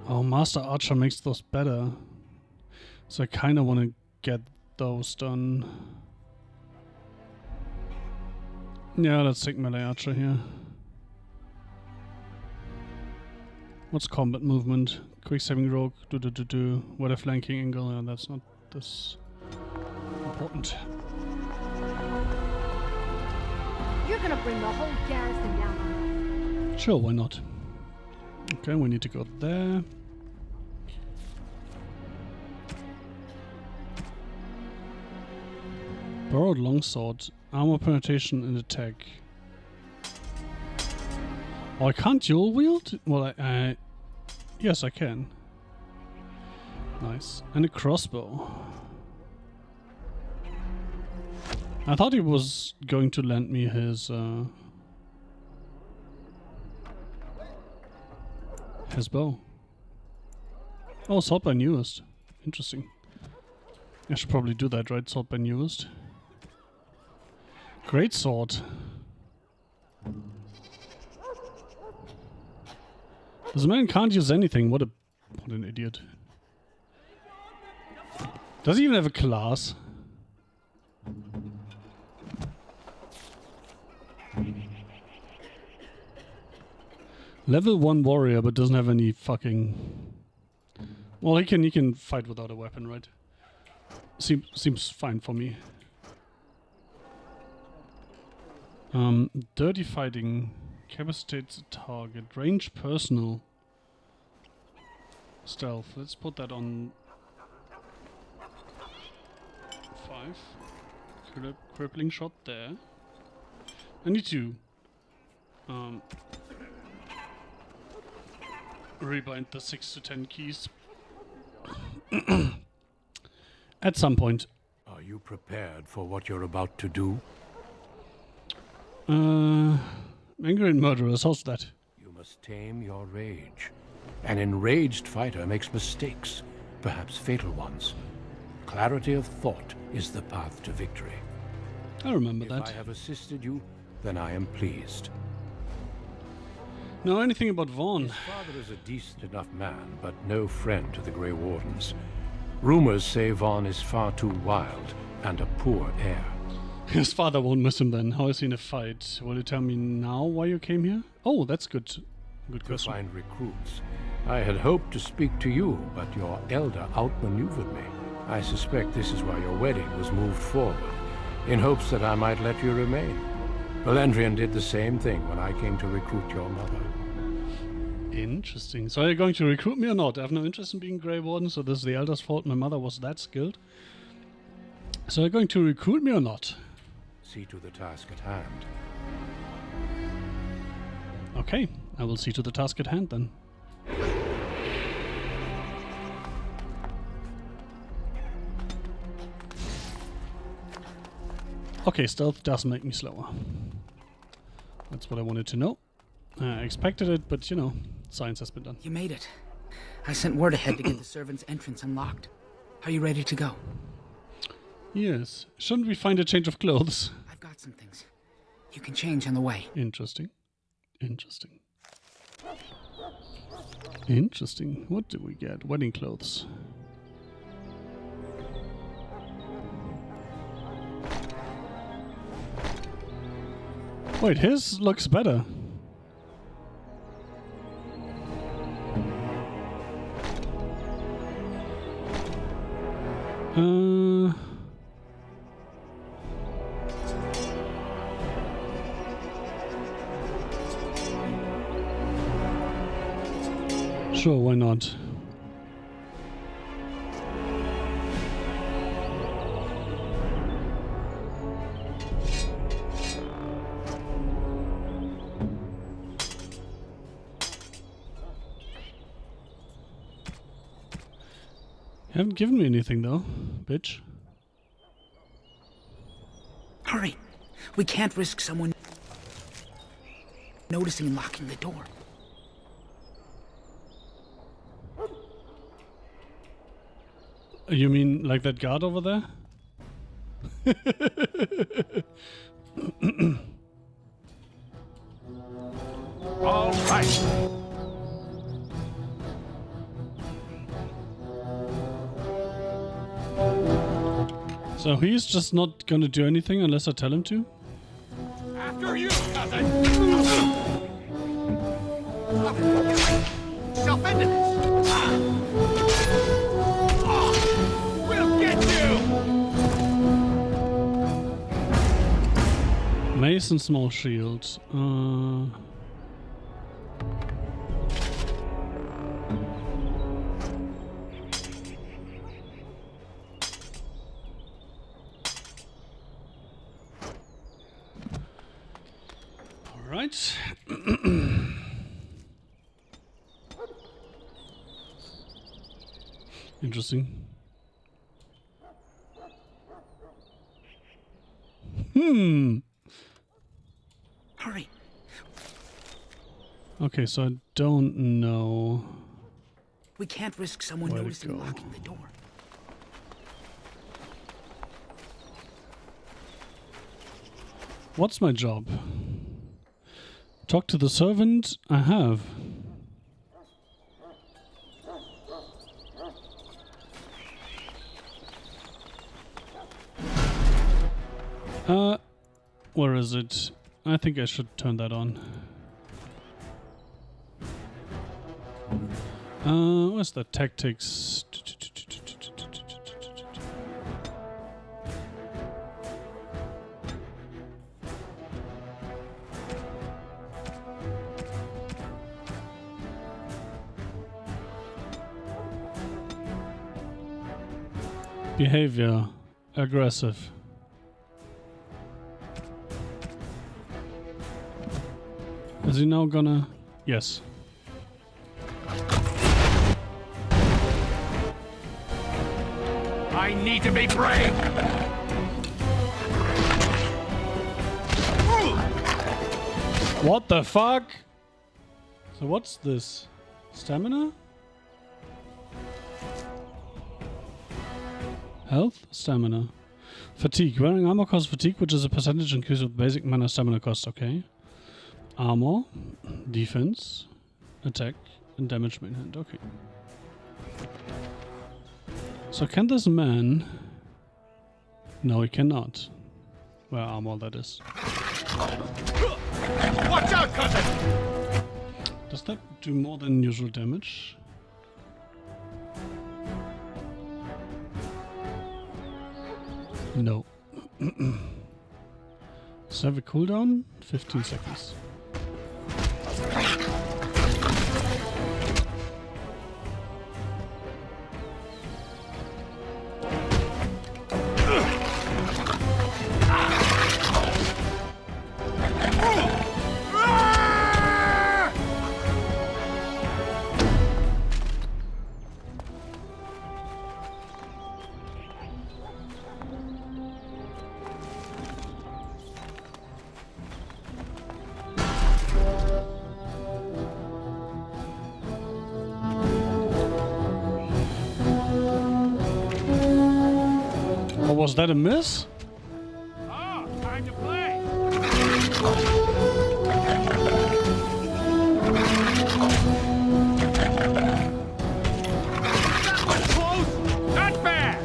Oh, Master Archer makes those better. So I kind of want to get those done. Yeah, let's take Melee Archer here. What's combat movement? Quick saving rogue, What a flanking angle? Yeah, that's not this important. You're gonna bring the whole garrison down on us. Sure, why not? Okay, we need to go there. Borrowed longsword, armor penetration and attack. Oh, I can't dual wield? Well, yes, I can. Nice. And a crossbow. I thought he was going to lend me his bow. Oh, sword by newest. Interesting. I should probably do that, right? Sword by newest. Great sword. This man can't use anything. What an idiot. Does he even have a class? Level 1 warrior, but doesn't have any fucking... Well, he can fight without a weapon, right? Seems fine for me. Dirty fighting. Capacitates a target. Range personal. Stealth. Let's put that on 5. Crippling shot there. I need to rebind the 6 to 10 keys at some point. Are you prepared for what you're about to do? Angry and murderers, how's that? You must tame your rage. An enraged fighter makes mistakes, perhaps fatal ones. Clarity of thought is the path to victory. I remember that. If I have assisted you, then I am pleased. Know anything about Vaughn? His father is a decent enough man, but no friend to the Grey Wardens. Rumors say Vaughn is far too wild and a poor heir. His father won't miss him then. How is he in a fight? Will you tell me now why you came here? Oh, that's good. Good question. To find recruits. I had hoped to speak to you, but your elder outmaneuvered me. I suspect this is why your wedding was moved forward, in hopes that I might let you remain. Valandrian did the same thing when I came to recruit your mother. Interesting. So are you going to recruit me or not? I have no interest in being Grey Warden, so this is the Elder's fault. My mother was that skilled. So are you going to recruit me or not? See to the task at hand. Okay, I will see to the task at hand then. Okay, stealth does make me slower. That's what I wanted to know. I expected it, but you know, science has been done. You made it. I sent word ahead to get the servants' entrance unlocked. Are you ready to go? Yes. Shouldn't we find a change of clothes? I've got some things. You can change on the way. Interesting. Interesting. Interesting. What do we get? Wedding clothes. Wait, his looks better. Sure, why not? You haven't given me anything though, bitch. Hurry! We can't risk someone noticing and locking the door. You mean like that guard over there? All right. So he's just not gonna do anything unless I tell him to? After you, cousin! Self into this! We'll get you! Mace and small shield. Alright. Interesting. Hurry. Okay, so I don't know. We can't risk someone Where'd it noticing go? locking the door. What's my job? Talk to the servant? I have. Where is it? I think I should turn that on. Where's the tactics? Behavior. aggressive. Is he now gonna... Yes. I need to be brave! What the fuck? So what's this? Stamina? Health? Stamina. Fatigue. Wearing armor causes fatigue, which is a percentage increase with basic mana stamina cost. Okay. Armor. Defense. Attack. And damage main hand. Okay. So can this man... No, he cannot. Wear armor, that is. Watch out, cousin! Does that do more than usual damage? No. Does it have a cooldown? 15 seconds. Was that a miss? Oh, time to play! That was close! Not bad!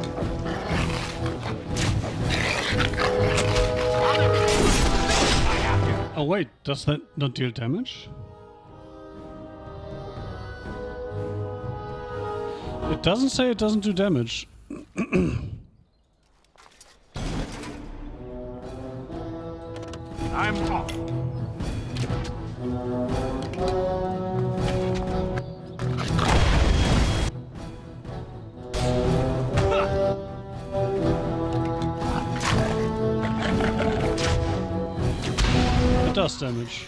Oh wait, does that not deal damage? It doesn't say it doesn't do damage. I'm off. It does damage.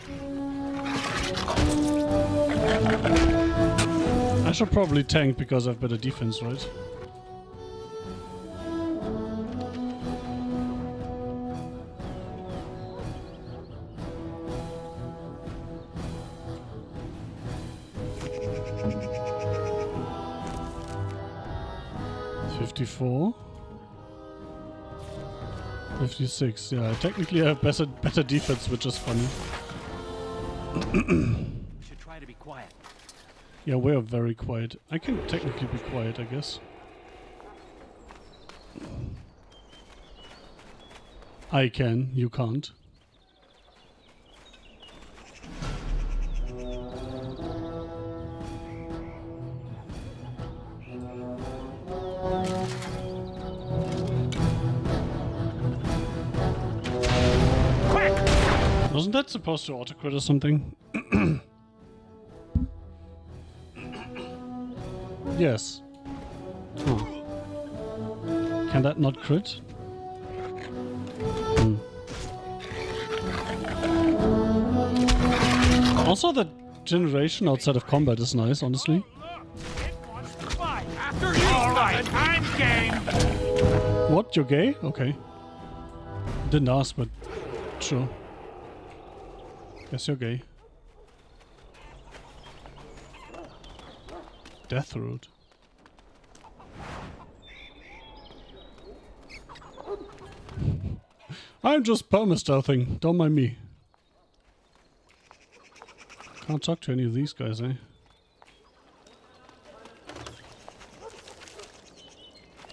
I should probably tank because I have better defense, right? $54. 56. Yeah, technically I have better defense, which is funny. We should try to be quiet. Yeah, we're very quiet. I can technically be quiet, I guess. I can, you can't. Wasn't that supposed to auto-crit or something? Yes. Oh. Can that not crit? Hmm. Also, the generation outside of combat is nice, honestly. After you, alright, I'm game! What? You're gay? Okay. Didn't ask, but sure. Guess you're gay. Death Road. I'm just perma-stealthing. Don't mind me. Can't talk to any of these guys, eh?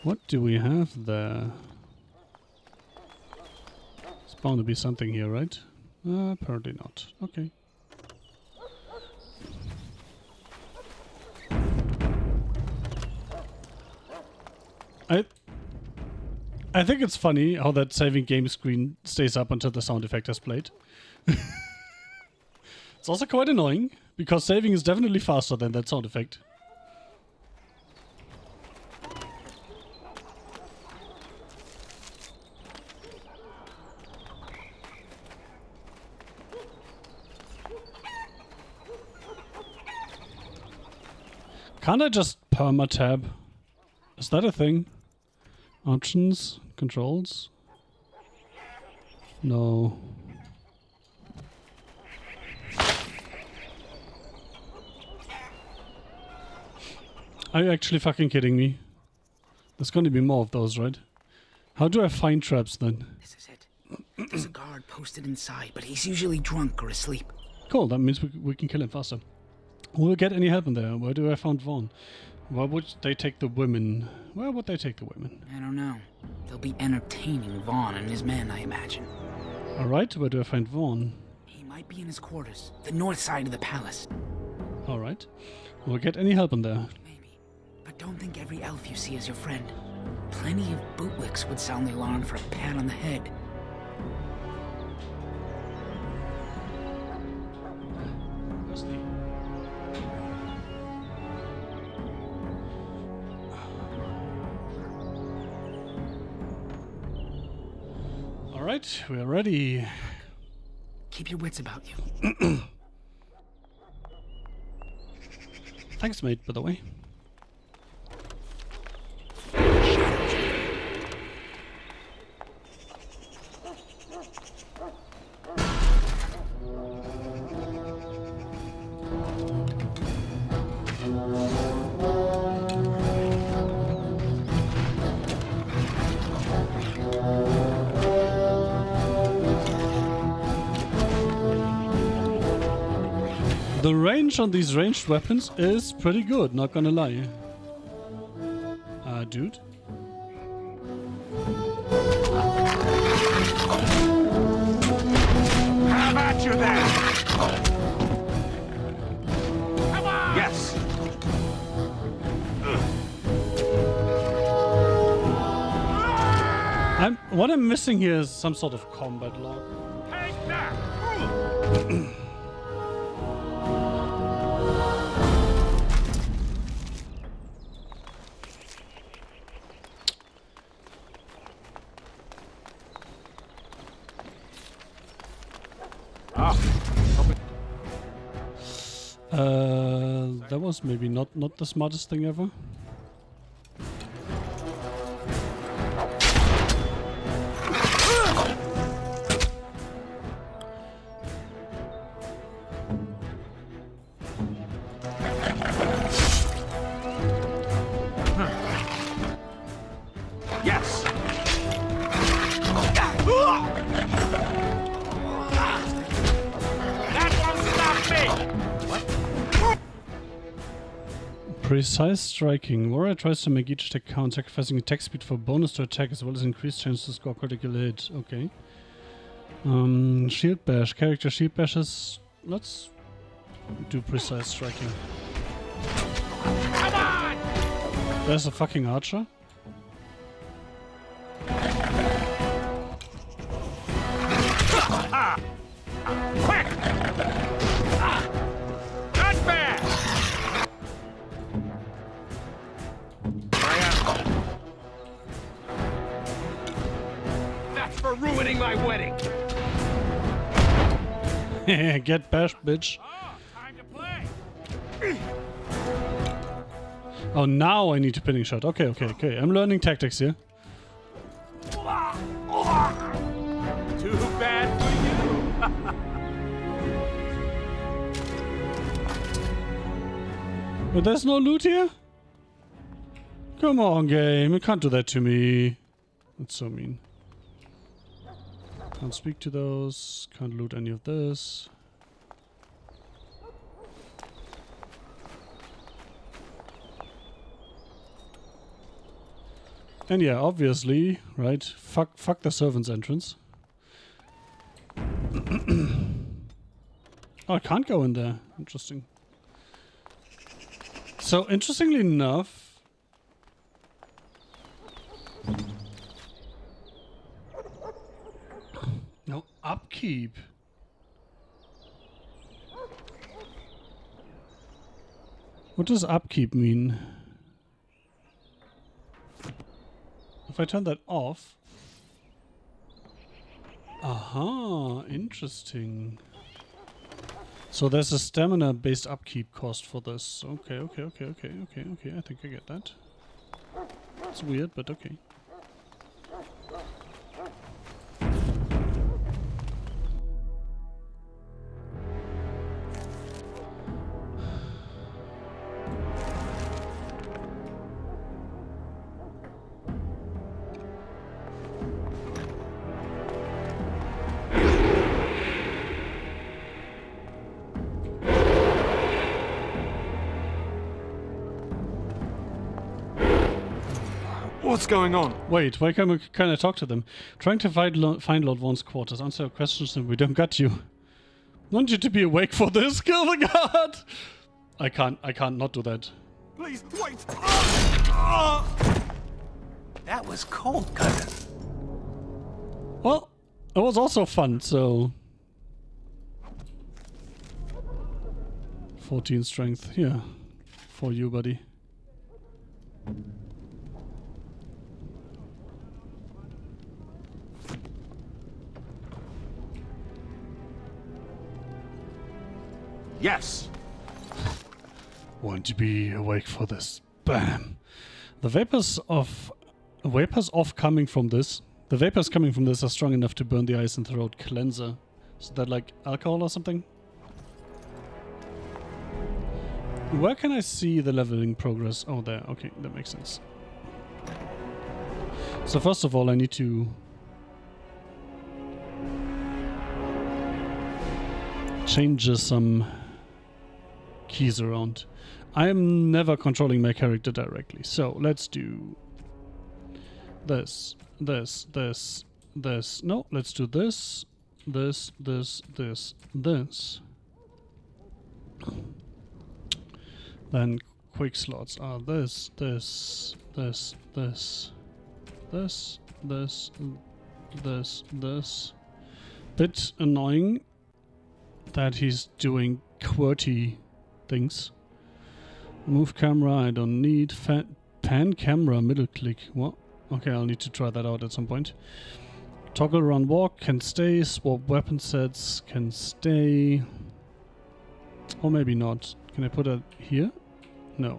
What do we have there? It's bound to be something here, right? Apparently not. Okay. I think it's funny how that saving game screen stays up until the sound effect has played. It's also quite annoying, because saving is definitely faster than that sound effect. Can't I just perma-tab? Is that a thing? Options? Controls? No. Are you actually fucking kidding me? There's gonna be more of those, right? How do I find traps then? This is it. There's a guard posted inside, but he's usually drunk or asleep. Cool, that means we can kill him faster. Will we get any help in there? Where do I find Vaughn? Why would they take the women? Where would they take the women? I don't know. They'll be entertaining Vaughn and his men, I imagine. Alright, where do I find Vaughn? He might be in his quarters, the north side of the palace. Alright. Will we get any help in there? But don't think every elf you see is your friend. Plenty of bootlicks would sound the alarm for a pat on the head. Alright, we're ready. Keep your wits about you. Thanks, mate, by the way. The range on these ranged weapons is pretty good, not gonna lie. Dude. How about you then? Come on! Yes. What I'm missing here is some sort of combat log. Take that! That was maybe not the smartest thing ever. Yes. That won't stop me. Precise striking. Warrior tries to make each attack count, sacrificing attack speed for bonus to attack as well as increased chance to score critical hit. Okay. Shield bash. Character shield bashes. Let's do precise striking. Come on! There's a fucking archer. Quick! Not bad! That's for ruining my wedding! Get bashed, bitch. Time to play! Oh, now I need a pinning shot. Okay. I'm learning tactics here. Too bad for you! But there's no loot here? Come on, game. You can't do that to me. That's so mean. Can't speak to those. Can't loot any of this. And yeah, obviously, right? Fuck the servant's entrance. Oh, I can't go in there. Interesting. So, interestingly enough... No upkeep. What does upkeep mean? If I turn that off... Aha, interesting. So there's a stamina-based upkeep cost for this. Okay. I think I get that. It's weird, but okay. What's going on? Wait, why can I talk to them? Trying to find Lord Vaughn's quarters. Answer your questions and we don't got you. Want you to be awake for this? Kill the guard! I can't not do that. Please, wait! That was cold, cousin. Well, it was also fun, so... 14 strength, yeah. For you, buddy. Yes. Want to be awake for this? Bam. The vapors coming from this are strong enough to burn the ice and throat cleanser. Is that like alcohol or something? Where can I see the leveling progress? Oh, there. Okay, that makes sense. So first of all, I need to change some keys around. I am never controlling my character directly, so let's do this. No, let's do this. Then quick slots are this. Bit annoying that he's doing QWERTY things. Move camera, I don't need. Pan camera, middle click. What? Okay, I'll need to try that out at some point. Toggle run walk can stay. Swap weapon sets can stay. Or maybe not. Can I put it here? No.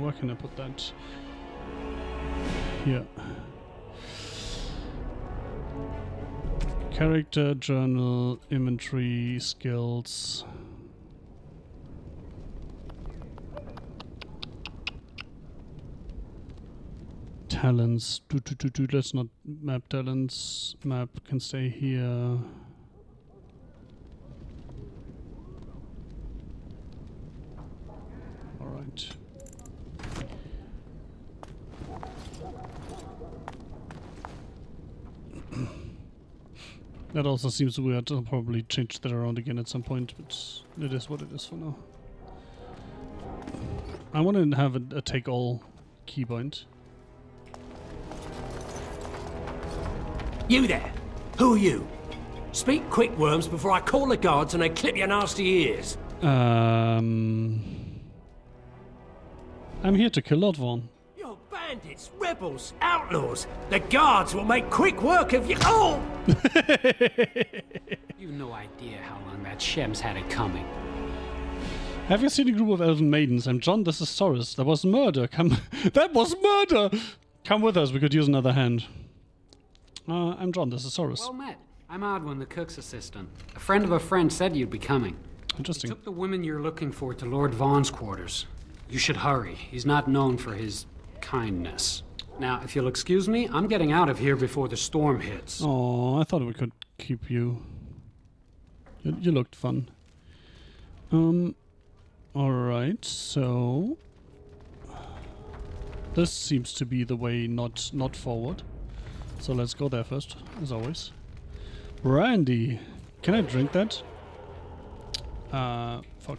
Where can I put that? Here. Character, journal, inventory, skills. Talents. Let's not map talents. Map can stay here. Alright. That also seems weird. I'll probably change that around again at some point, but it is what it is for now. I want to have a take-all keybind. You there! Who are you? Speak quick, Worms, before I call the guards and they clip your nasty ears. I'm here to kill Lord Vaughn. You're bandits, rebels, outlaws. The guards will make quick work of you. Oh! You've no idea how long that Shem's had it coming. Have you seen a group of elven maidens? I'm John, this is Soris. That was murder. That was murder! Come with us, we could use another hand. I'm John, this is Soris. Well met. I'm Odwin, the cook's assistant. A friend of a friend said you'd be coming. Interesting. He took the women you're looking for to Lord Vaughn's quarters. You should hurry. He's not known for his kindness. Now, if you'll excuse me, I'm getting out of here before the storm hits. Oh, I thought we could keep you. You looked fun. Alright, so... This seems to be the way not forward. So let's go there first, as always. Brandy! Can I drink that? Fuck.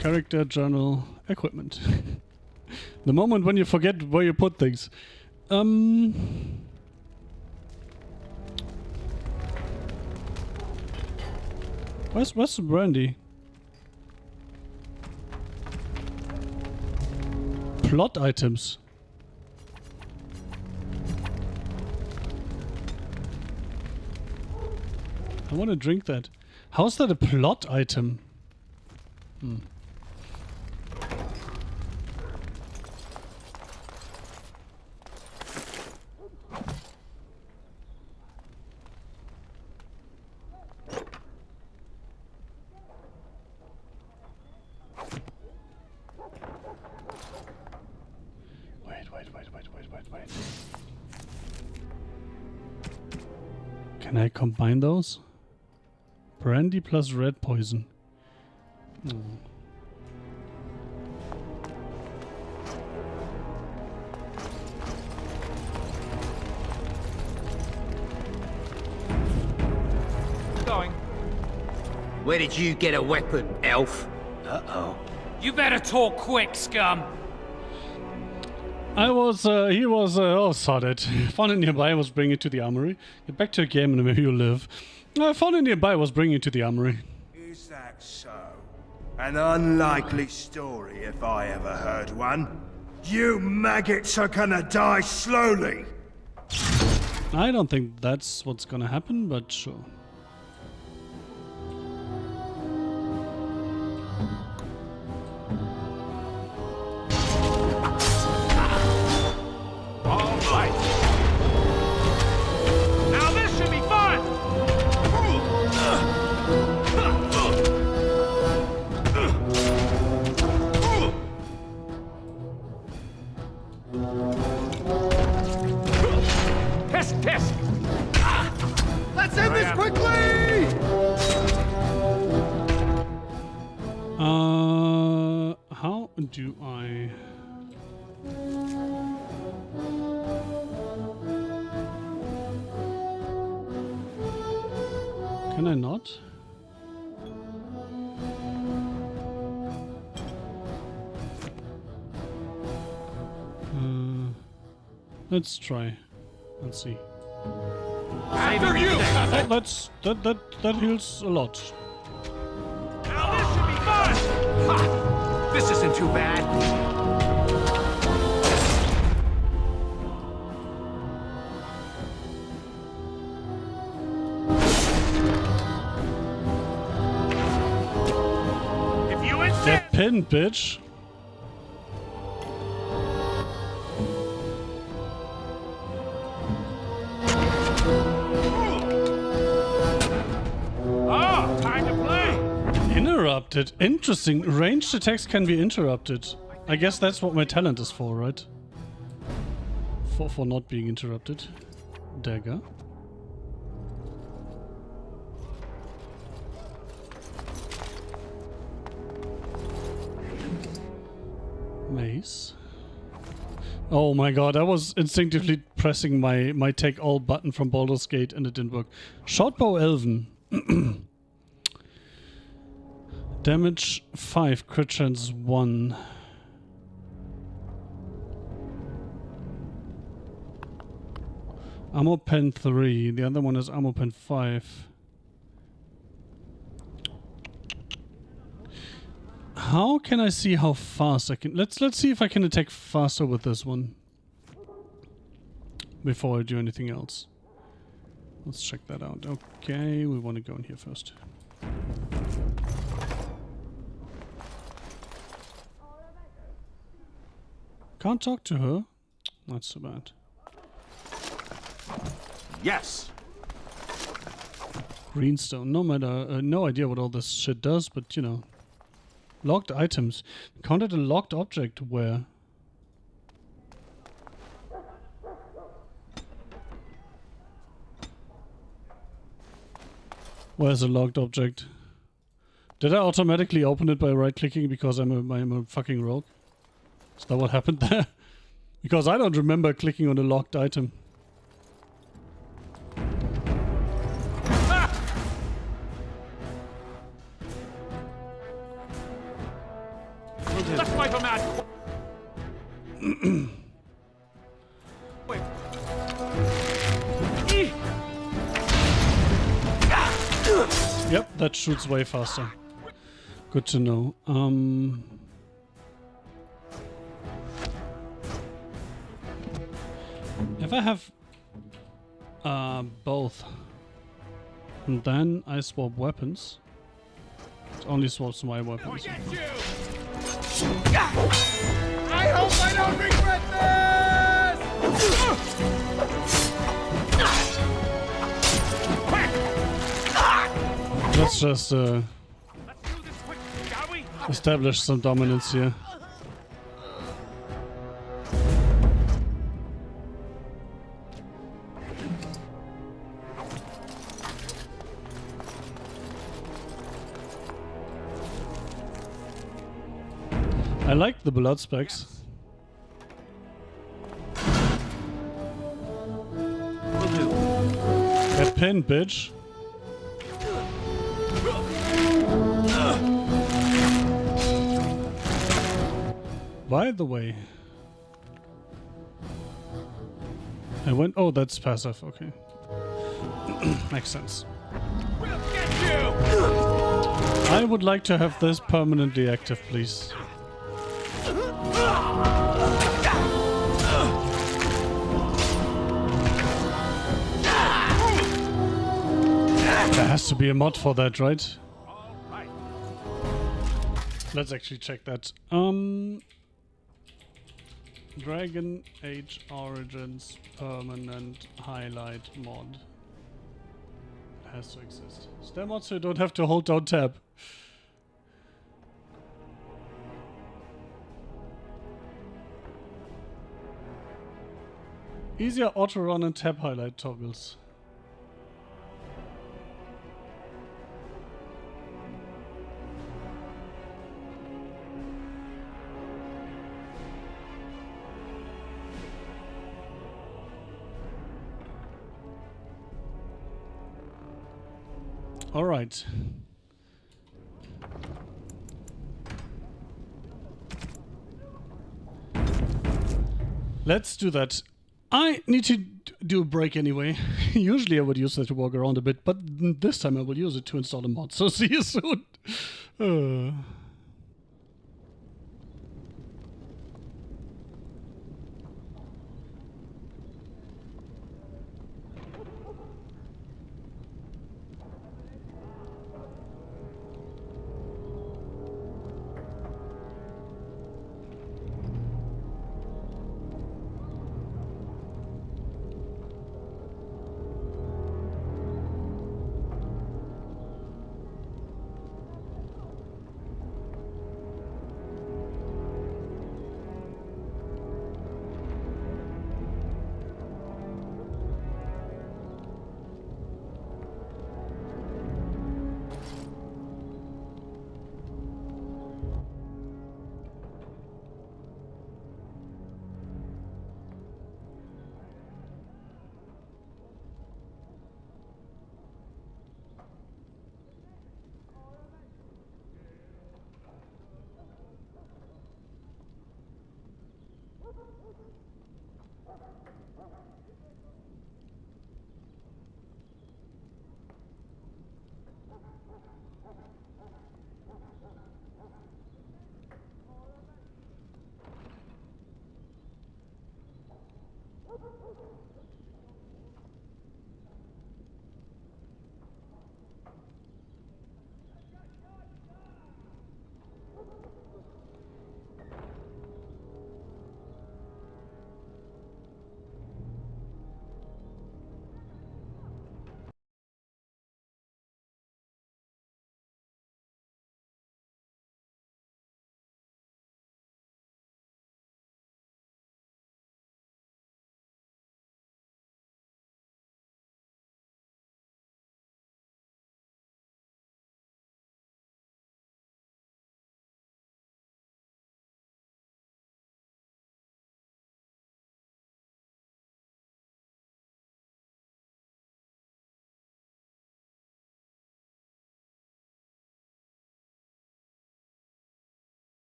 Character, journal, equipment. The moment when you forget where you put things. Where's the brandy? Plot items. I want to drink that. How's that a plot item? Hmm. Wait. Can I combine those? Brandy plus red poison. Oh. Going. Where did you get a weapon, elf? Uh-oh. You better talk quick, scum. Oh, sod it. Found it nearby, was bringing it to the armory. Get back to your game and where you live. I found it nearby, was bringing it to the armory. Is that so? An unlikely story if I ever heard one. You maggots are gonna die slowly. I don't think that's what's gonna happen, but sure. All right. Now this should be fun. Piss. Let's end this quickly. How do I... Can I not? Let's try. Let's see. After you. That heals a lot. Now this should be fun. Ha! This isn't too bad. Get pinned, bitch. Oh, time to play. Interrupted. Interesting. Ranged attacks can be interrupted. I guess that's what my talent is for, right? For not being interrupted. Dagger. Mace. Oh my god, I was instinctively pressing my take all button from Baldur's Gate and it didn't work. Shortbow Elven. Damage 5, crit chance 1. Armor pen 3, the other one is armor pen 5. How can I see how fast I can... Let's see if I can attack faster with this one. Before I do anything else. Let's check that out. Okay, we want to go in here first. Can't talk to her. Not so bad. Yes. Greenstone. No matter... no idea what all this shit does, but you know... Locked items. Counted a locked object where? Where's a locked object? Did I automatically open it by right-clicking because I'm a fucking rogue? Is that what happened there? Because I don't remember clicking on a locked item. Let's wipe him out. Wait. Yep, that shoots way faster. Good to know. If I have both, And then I swap weapons. It only swaps my weapons. I hope I don't regret this! Let's just establish some dominance here. I like the blood specs. Get pinned, bitch. By the way, I went. Oh, that's passive. Okay, makes sense. I would like to have this permanently active, please. There has to be a mod for that, right? Let's actually check that. Dragon Age Origins permanent highlight mod. It has to exist. Is there mod so you don't have to hold down tab? Easier auto run and tab highlight toggles. All right. Let's do that. I need to do a break anyway. Usually I would use that to walk around a bit, but this time I will use it to install a mod. So see you soon.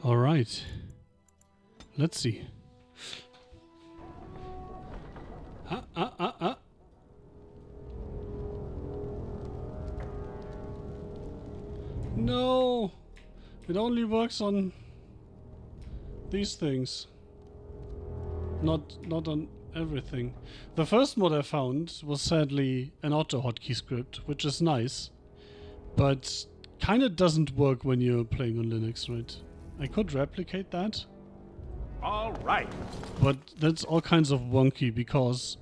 Alright. Let's see. No! It only works on these things. Not on everything. The first mod I found was sadly an auto hotkey script, which is nice, but kinda doesn't work when you're playing on Linux, right? I could replicate that. All right. But that's all kinds of wonky because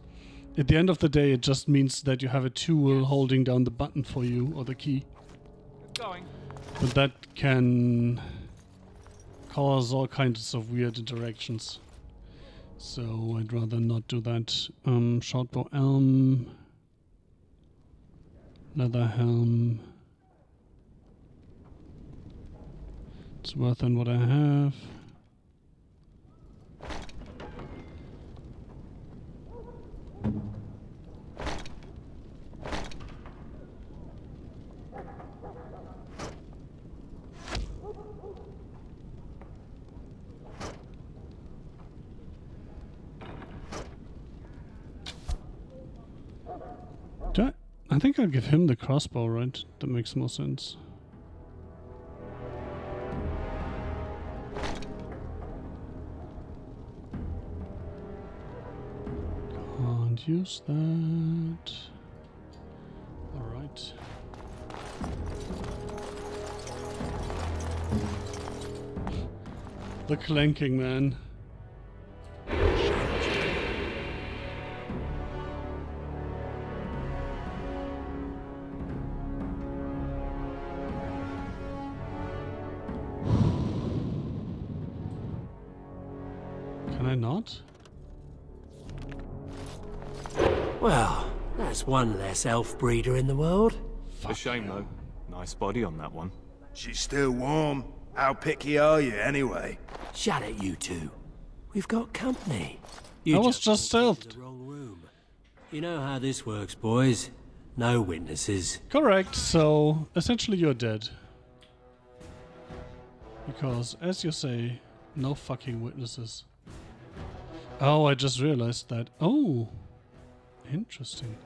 at the end of the day it just means that you have a tool holding down the button for you or the key. Going. But that can cause all kinds of weird interactions. So I'd rather not do that. Shortbow elm. Leather helm. It's worth than what I have. I think I'll give him the crossbow, right? That makes more sense. Can't use that. Alright. The clanking, man. Can I not? Well, that's one less elf breeder in the world. A shame, though. Nice body on that one. She's still warm. How picky are you, anyway? Shut it, you two. We've got company. I was just stealthed. The wrong room. You know how this works, boys. No witnesses. Correct, so essentially you're dead. Because, as you say, no fucking witnesses. Oh, I just realized that. Oh, interesting.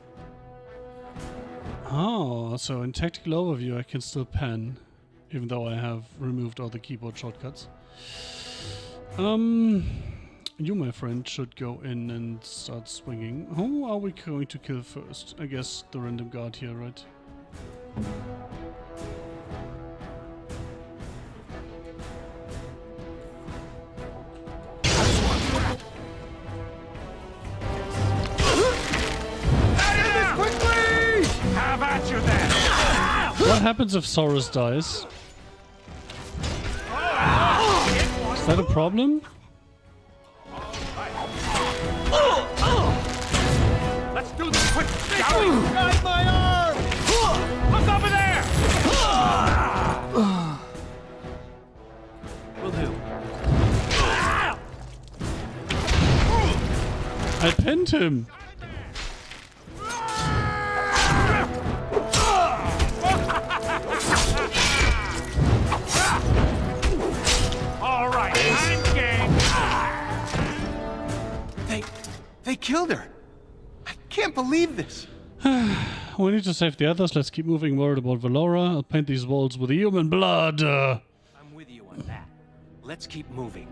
Oh, so in tactical overview I can still pen, even though I have removed all the keyboard shortcuts. You, my friend, should go in and start swinging. Who are we going to kill first? I guess the random guard here, right? Have at you then! What happens if Saurus dies? Is that a problem? Let's do this quick, shall we? Guide my arm! Look over there! Will do. I pinned him! All right, I'm game. They killed her. I can't believe this. We need to save the others. Let's keep moving. Worried about Valora. I'll paint these walls with human blood. I'm with you on that. Let's keep moving.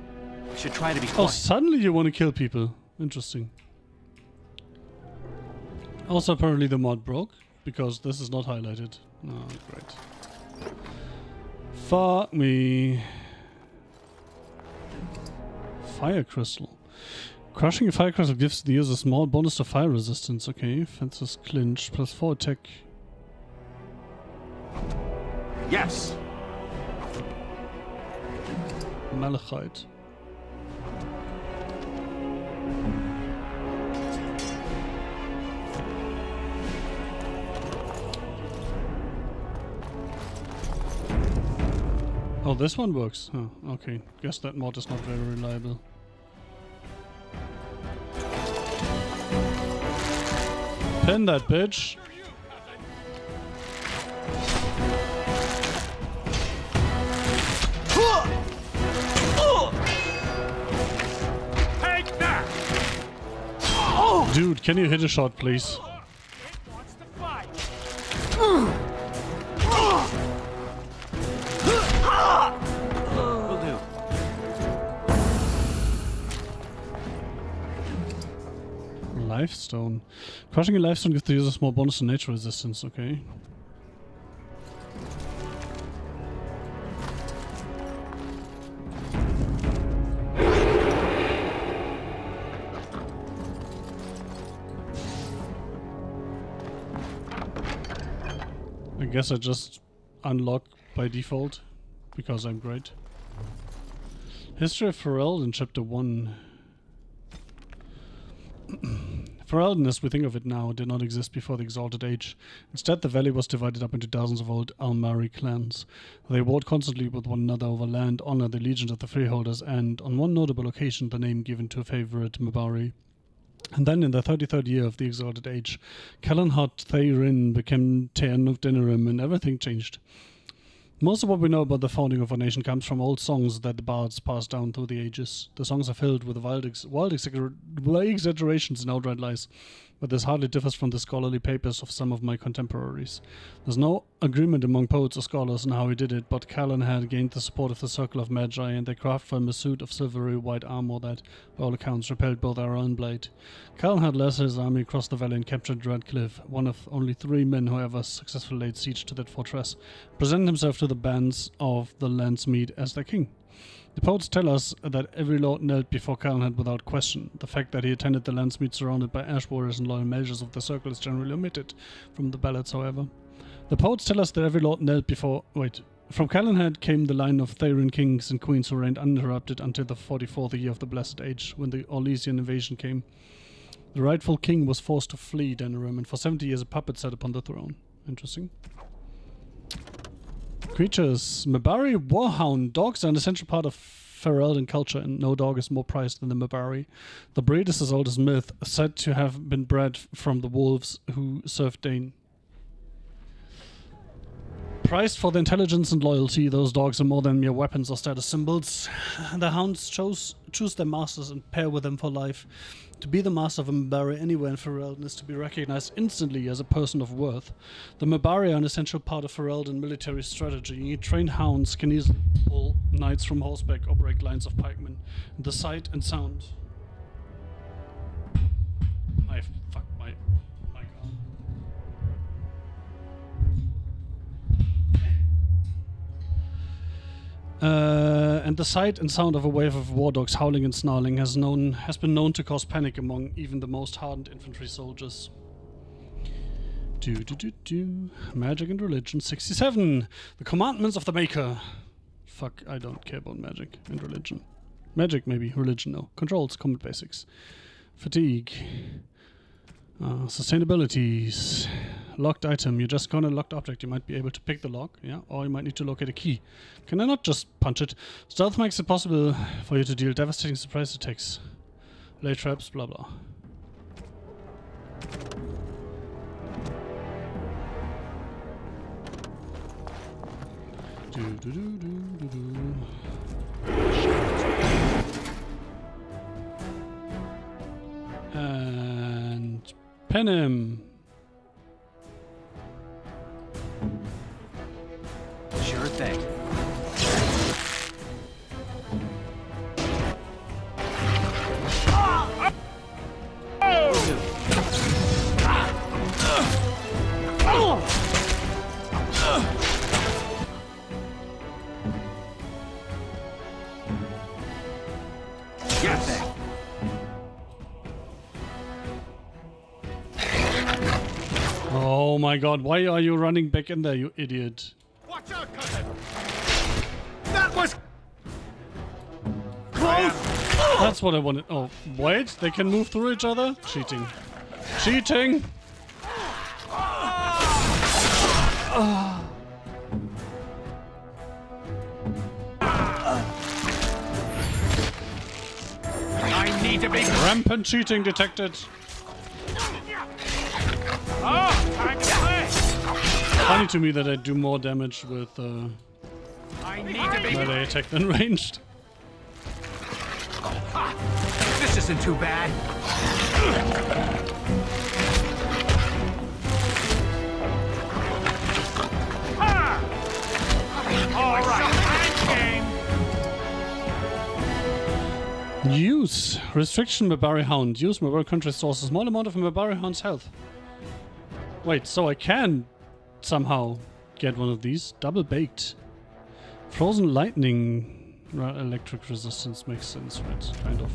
We should try to be Oh, quiet. suddenly you want to kill people. Interesting. Also, apparently the mod broke, because this is not highlighted. Oh, great. Fuck me. Fire crystal. Crushing a fire crystal gives the user a small bonus to fire resistance. Okay, fences clinch, +4 attack. Yes. Malachite. Oh, this one works. Oh, okay. Guess that mod is not very reliable. Pin that bitch. Dude, can you hit a shot, please? Will do. Lifestone. Crushing a lifestone gives the user a small bonus to nature resistance, okay. I guess I just unlock by default because I'm great. History of Ferelden in Chapter 1. Ferelden, as we think of it now, did not exist before the Exalted Age. Instead, the valley was divided up into dozens of old Almari clans. They warred constantly with one another over land, honor, the allegiance of the freeholders, and, on one notable occasion, the name given to a favorite Mabari. And then, in the 33rd year of the Exalted Age, Calenhad Thayrin became Tairn of Denerim, and everything changed. Most of what we know about the founding of our nation comes from old songs that the bards passed down through the ages. The songs are filled with wild exaggerations and outright lies, but this hardly differs from the scholarly papers of some of my contemporaries. There's no agreement among poets or scholars on how he did it, but Callan had gained the support of the Circle of Magi, and they crafted for him a suit of silvery white armor that, by all accounts, repelled both arrow and blade. Callan had led his army across the valley and captured Redcliffe, one of only 3 men who ever successfully laid siege to that fortress, presented himself to the bands of the Landsmeet as their king. The poets tell us that every lord knelt before Calenhad without question. The fact that he attended the Landsmeet surrounded by ash warriors and loyal measures of the circle is generally omitted from the ballads, however. The poets tell us that every lord knelt before... From Calenhad came the line of Thayrin kings and queens who reigned uninterrupted until the 44th year of the Blessed Age, when the Orlesian invasion came. The rightful king was forced to flee Denerim, and for 70 years a puppet sat upon the throne. Interesting. Creatures. Mabari Warhound. Dogs are an essential part of Ferelden culture, and no dog is more prized than the Mabari. The breed is as old as myth, said to have been bred from the wolves who served Dane. Prized for their intelligence and loyalty, those dogs are more than mere weapons or status symbols. The hounds choose their masters and pair with them for life. To be the master of a Mabari anywhere in Ferelden is to be recognized instantly as a person of worth. The Mabari are an essential part of Ferelden military strategy. Trained hounds can easily pull knights from horseback or break lines of pikemen. The sight and sound. I fucked my mic on. And the sight and sound of a wave of war dogs howling and snarling has been known to cause panic among even the most hardened infantry soldiers. Magic and religion 67. The commandments of the Maker. Fuck, I don't care about magic and religion. Magic maybe, religion no. Controls, combat basics. Fatigue. Sustainabilities. Locked item. You just got a locked object. You might be able to pick the lock, yeah, or you might need to locate a key. Can I not just punch it? Stealth makes it possible for you to deal devastating surprise attacks. Lay traps, blah blah. And pin him. Sure thing. Get there. Oh my god, why are you running back in there, you idiot? Watch out, cousin! That was close! That's what I wanted. Oh, wait, they can move through each other? Cheating. Cheating! I need to be Rampant cheating detected. Oh, time to play! Funny to me that I do more damage with I need to be melee attack than ranged. This isn't too bad. Use restriction Mabari Hound. Use Mabari country stores a small amount of Mabari Hound's health. Wait, so I can somehow get one of these? Double baked. Frozen lightning electric resistance makes sense, right? Kind of.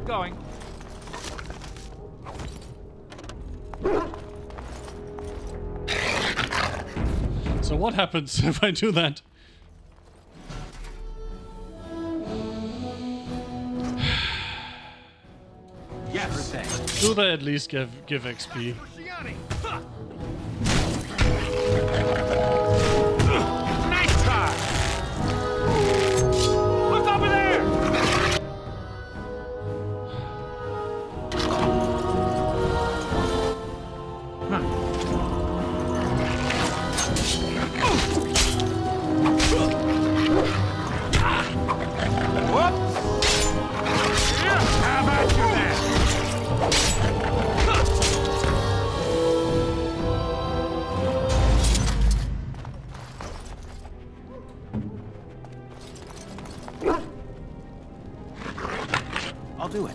Going. So what happens if I do that? Yes. Do they at least give XP? Nice try. Look over there. Whoops. How about you then? I'll do it.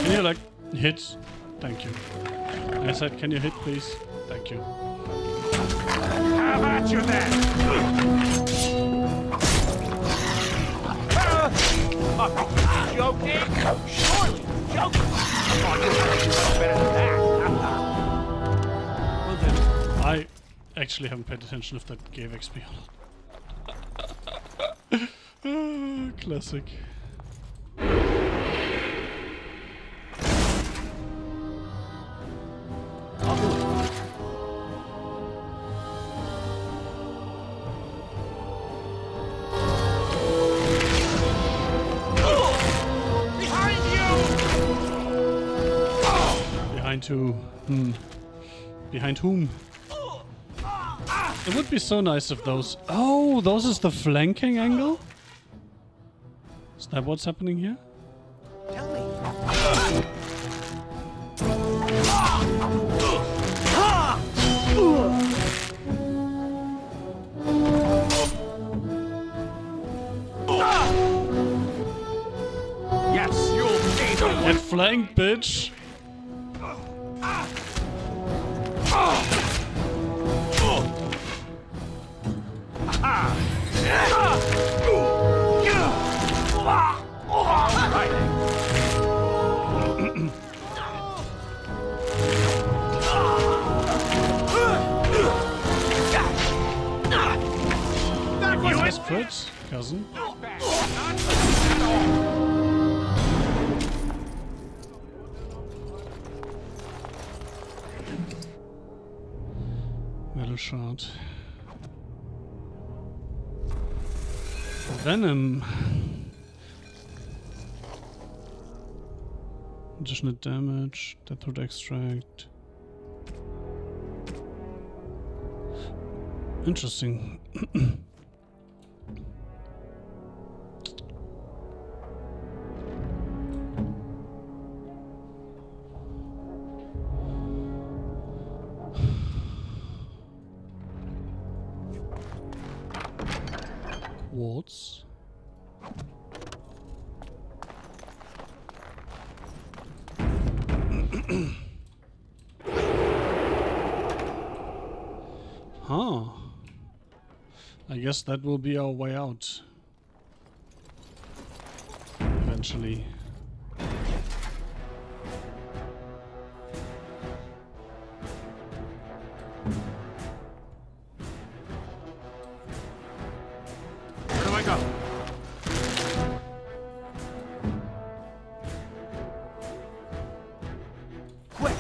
Can you like hit? Thank you. I said, can you hit, please? Thank you. How about you then? Joking? Surely, joking. Come on, you gotta do much better than that. Will do. I actually haven't paid attention if that gave XP or not. Classic. I'll do it. Behind you! Behind who? Behind whom? It would be so nice if those... Oh, those is the flanking angle? Is that what's happening here? Tell me. Yes, you'll pay the Get flanked, bitch! Nice crit, cousin. Metal shard. Venom. Additional damage, Deathroot extract. Interesting. Wards. Huh. I guess that will be our way out. Eventually. Where do I go? Quick!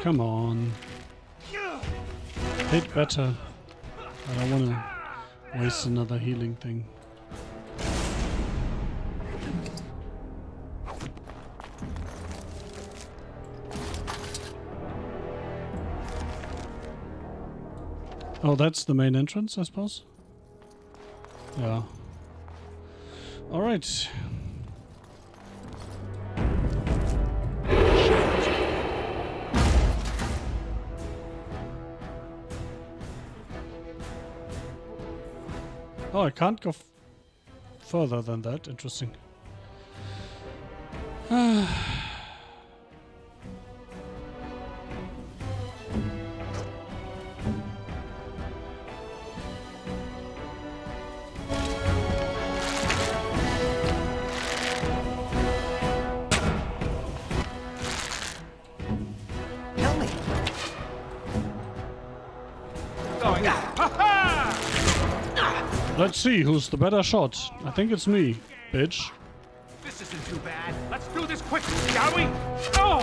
Come on. Hit better. I don't want to waste another healing thing. Oh, that's the main entrance, I suppose? Yeah. Alright. Oh, I can't go further than that. Interesting. Let's see who's the better shot. I think it's me, bitch. This isn't too bad. Let's do this quickly, shall we? Oh!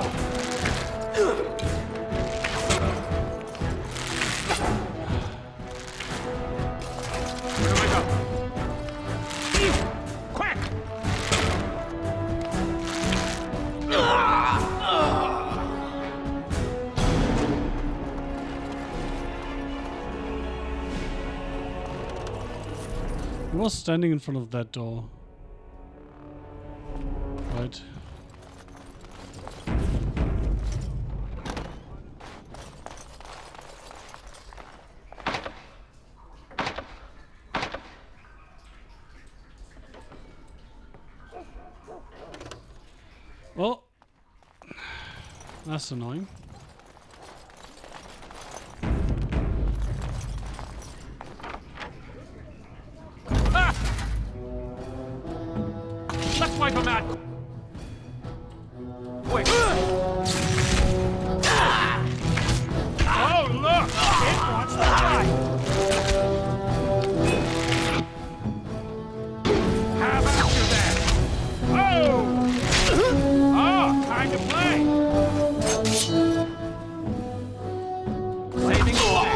Where do I go? Quick! He was standing in front of that door. Right. Well, that's annoying. Let's wipe him out! Quick! Oh, look! It wants to die! How about you then? Oh! Oh, time to play! Saving away!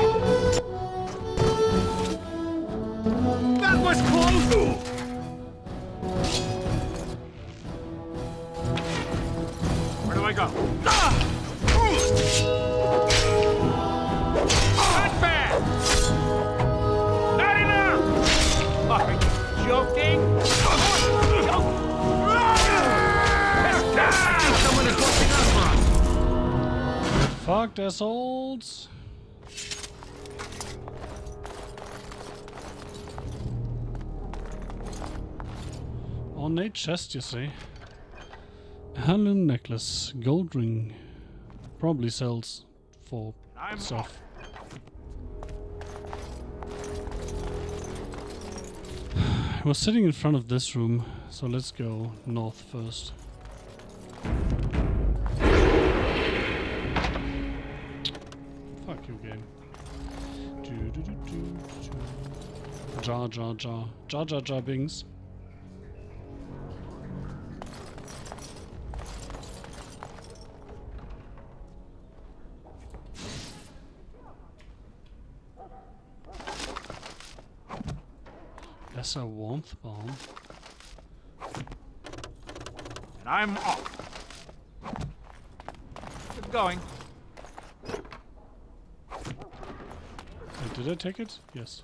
That was close! Where do I go? Not bad! Not enough! Are you joking? I think someone is watching us run. Fuck, assholes. Ornate chest, you see. Heirloom necklace, gold ring. Probably sells for stuff. We're sitting in front of this room, so let's go north first. Fuck you, game. Jar Jar Jar. Jar Jar Jar Bings. That's a warmth bomb. And I'm off. Keep going. Did I take it? Yes.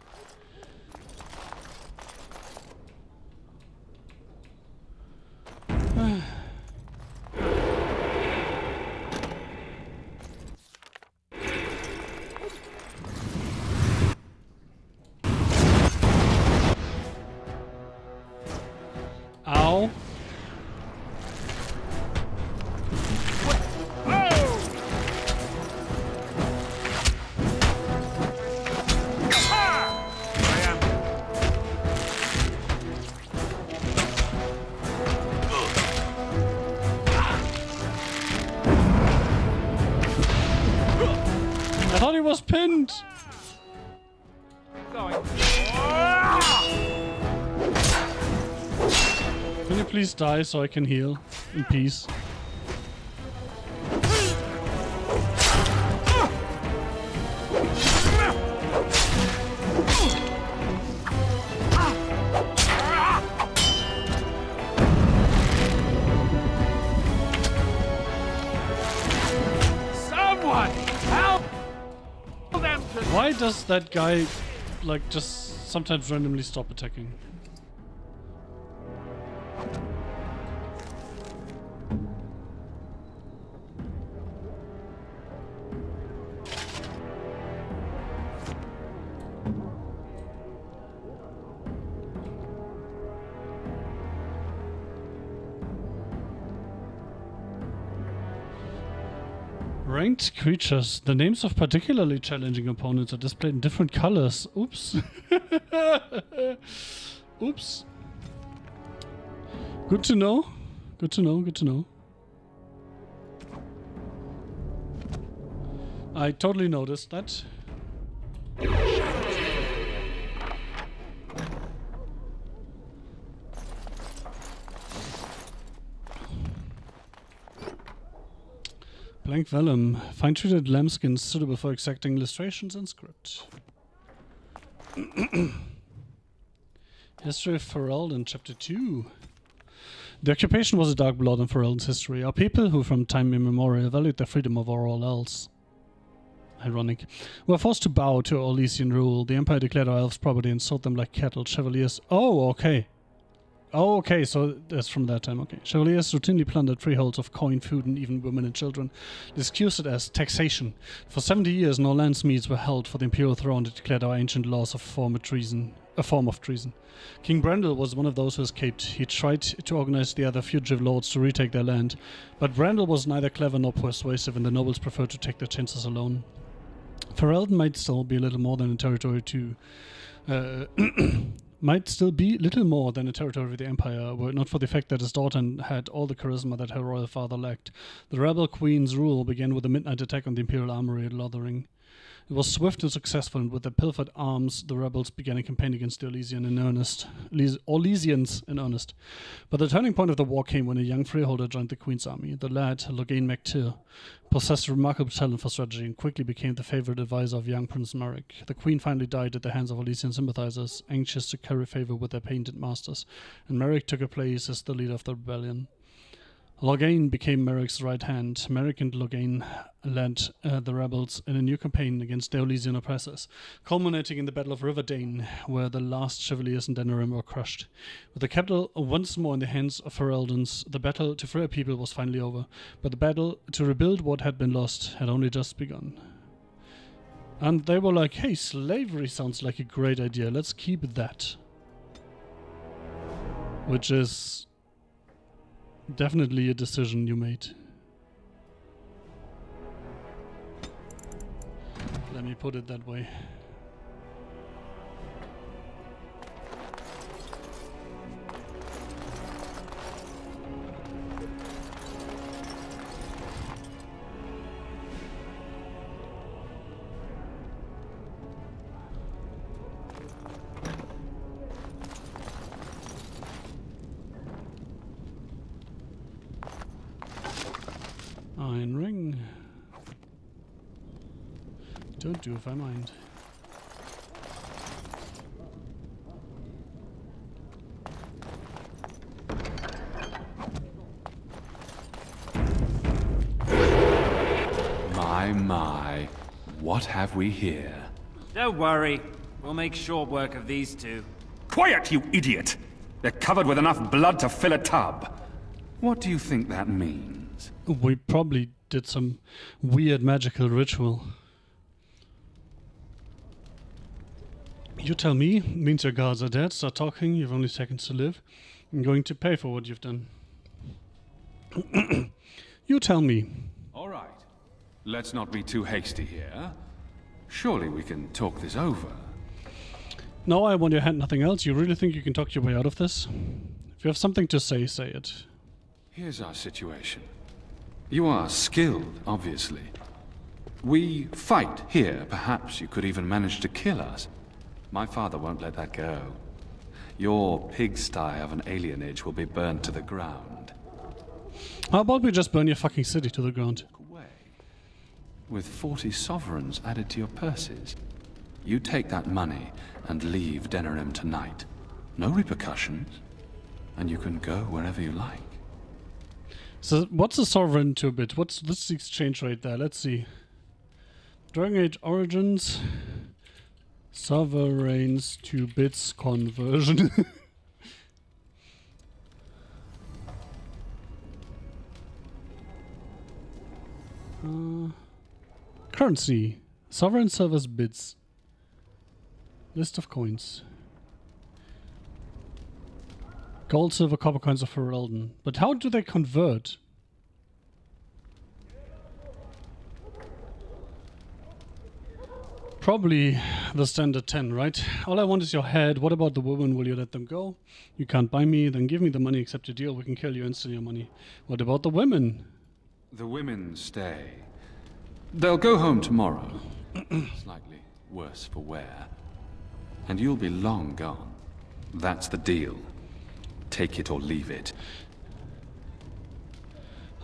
Ow. I thought he was pinned. Going. Can you please die so I can heal in peace? Why does that guy, like, just sometimes randomly stop attacking? Ranked creatures. The names of particularly challenging opponents are displayed in different colors. Oops. Oops. Good to know. Good to know. Good to know. I totally noticed that. Blank vellum. Fine-treated lambskins suitable for exacting illustrations and script. History of Ferelden, Chapter 2. The occupation was a dark blot in Ferelden's history. Our people, who from time immemorial valued the freedom of all else, ironic, were forced to bow to Orlesian rule. The Empire declared our elves property and sold them like cattle. Chevaliers... Oh, okay. Oh, okay, so that's from that time, okay. Chevaliers routinely plundered freeholds of coin, food, and even women and children. They excused it as taxation. For 70 years, no landsmeads were held for the imperial throne that declared our ancient laws a form of treason. King Brandel was one of those who escaped. He tried to organize the other fugitive lords to retake their land, but Brandel was neither clever nor persuasive, and the nobles preferred to take their chances alone. Ferelden might still be little more than a territory to... might still be little more than a territory of the Empire, were it not for the fact that his daughter had all the charisma that her royal father lacked. The rebel queen's rule began with a midnight attack on the Imperial armory at Lothering. It was swift and successful, and with their pilfered arms, the rebels began a campaign against the Orlesians in earnest. But the turning point of the war came when a young freeholder joined the Queen's army. The lad, Logain MacTyr, possessed remarkable talent for strategy and quickly became the favorite advisor of young Prince Merrick. The Queen finally died at the hands of Orlesian sympathizers, anxious to curry favor with their painted masters, and Merrick took her place as the leader of the rebellion. Logain became Merrick's right hand. Merrick and Logain led the rebels in a new campaign against the Orlesian oppressors, culminating in the Battle of Riverdane, where the last Chevaliers in Denerim were crushed. With the capital once more in the hands of Fereldans, the battle to free our people was finally over, but the battle to rebuild what had been lost had only just begun. And they were like, hey, slavery sounds like a great idea, let's keep that. Which is... definitely a decision you made. Let me put it that way. Ein Ring. Don't do if I mind. My, what have we here? Don't worry. We'll make short work of these two. Quiet, you idiot! They're covered with enough blood to fill a tub. What do you think that means? We probably did some weird magical ritual. You tell me, means your guards are dead, start talking, you've only seconds to live. I'm going to pay for what you've done. You tell me. All right. Let's not be too hasty here. Surely we can talk this over. No, I want your hand, nothing else. You really think you can talk your way out of this? If you have something to say, say it. Here's our situation. You are skilled, obviously. We fight here. Perhaps you could even manage to kill us. My father won't let that go. Your pigsty of an alienage will be burned to the ground. How about we just burn your fucking city to the ground? With 40 sovereigns added to your purses. You take that money and leave Denerim tonight. No repercussions. And you can go wherever you like. So what's a sovereign to a bit? What's the exchange rate there? Let's see. Dragon Age Origins. Sovereigns to bits conversion. Currency. Sovereign servers bits. List of coins. Gold, silver, copper coins of Ferelden. But how do they convert? Probably the standard 10, right? All I want is your head. What about the woman? Will you let them go? You can't buy me, then give me the money, accept your deal. We can kill you and steal your money. What about the women? The women stay. They'll go home tomorrow. Slightly worse for wear. And you'll be long gone. That's the deal. Take it or leave it.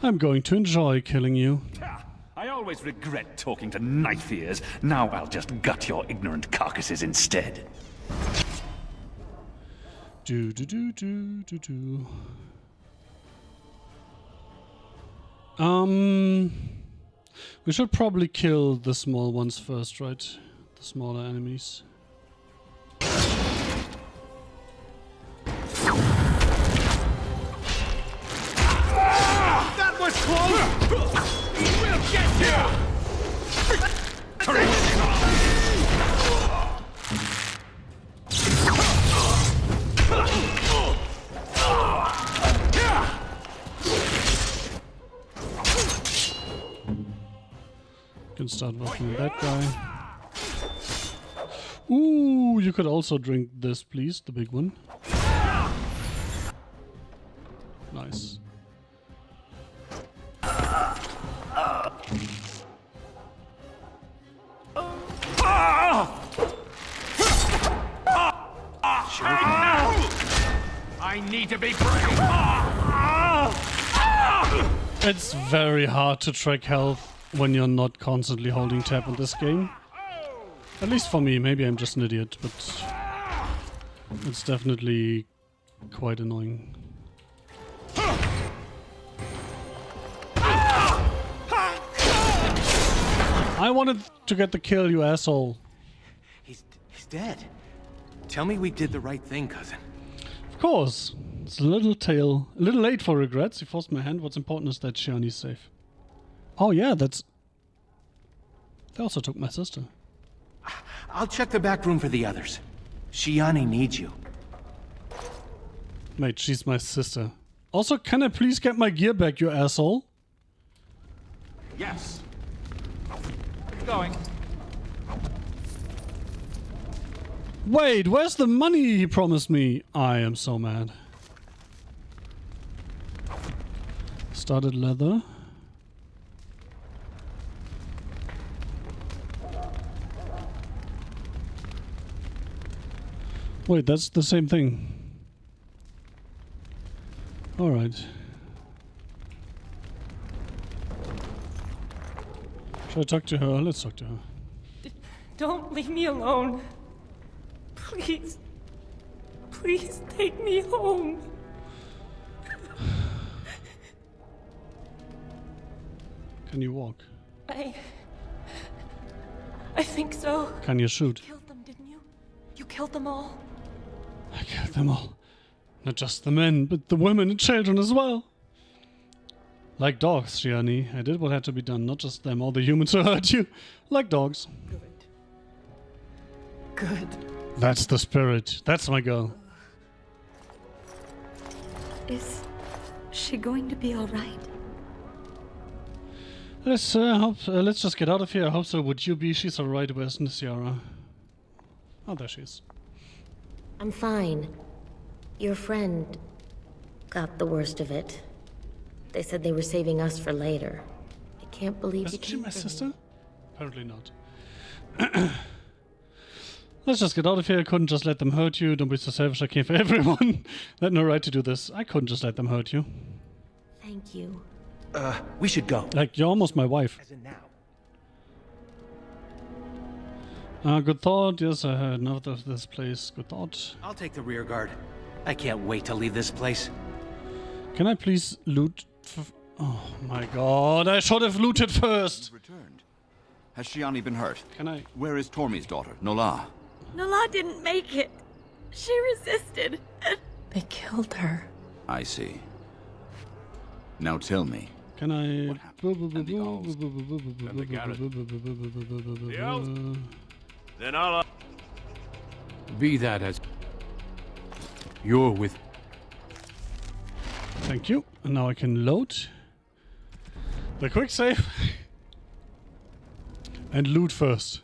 I'm going to enjoy killing you. I always regret talking to knife ears. Now I'll just gut your ignorant carcasses instead. Do do do do do do. We should probably kill the small ones first, right? The smaller enemies. That was close! We'll get you! Can start working with that guy. Ooh, you could also drink this, please, the big one. Nice. I need to be brave. It's very hard to track health when you're not constantly holding tab on this game. At least for me, maybe I'm just an idiot, but it's definitely quite annoying. I wanted to get the kill, you asshole. He's dead. Tell me we did the right thing, cousin. Of course. It's a little late for regrets. He forced my hand. What's important is that Shiani's safe. Oh yeah, that's... They also took my sister. I'll check the back room for the others. Shiani needs you. Mate, she's my sister. Also, can I please get my gear back, you asshole? Yes. Going. Wait, where's the money he promised me? I am so mad. Started leather. Wait, that's the same thing. Alright. Should I talk to her? Let's talk to her. Don't leave me alone. Please. Please take me home. Can you walk? I think so. Can you shoot? You killed them, didn't you? You killed them all? I killed them all. Not just the men, but the women and children as well. Like dogs, Shiani. I did what had to be done, not just them, all the humans who hurt you. Like dogs. Good. That's the spirit. That's my girl. Is she going to be all right? Let's just get out of here. I hope so. Would you be? She's alright. Where's Nisiara? Oh, there she is. I'm fine. Your friend got the worst of it. They said they were saving us for later. I can't believe Isn't she came my for sister? him. Apparently not. Let's just get out of here. I couldn't just let them hurt you. Don't be so selfish. I came for everyone. I had no right to do this. I couldn't just let them hurt you. Thank you. We should go. Like, you're almost my wife. As in now. Good thought. Yes, I heard enough of this place. Good thought. I'll take the rear guard. I can't wait to leave this place. Can I please loot? Oh my god, I should have looted first. Returned. Has Shiani been hurt? Can I? Where is Tormi's daughter, Nola? Nala didn't make it. She resisted. They killed her. I see. Now tell me. Can I... The elves? Then I'll... Be that as... You're with... Thank you. And now I can load the quick save and loot first.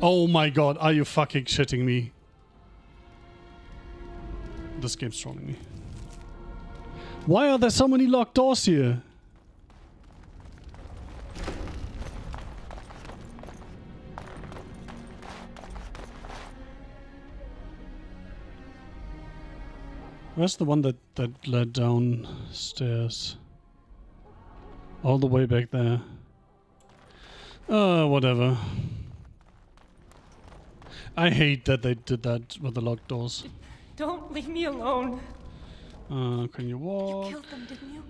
Oh my god, are you fucking shitting me? This game's trolling me. Why are there so many locked doors here? Where's the one that led downstairs? All the way back there. Whatever. I hate that they did that with the locked doors. Don't leave me alone. Can you walk? You killed them, didn't you?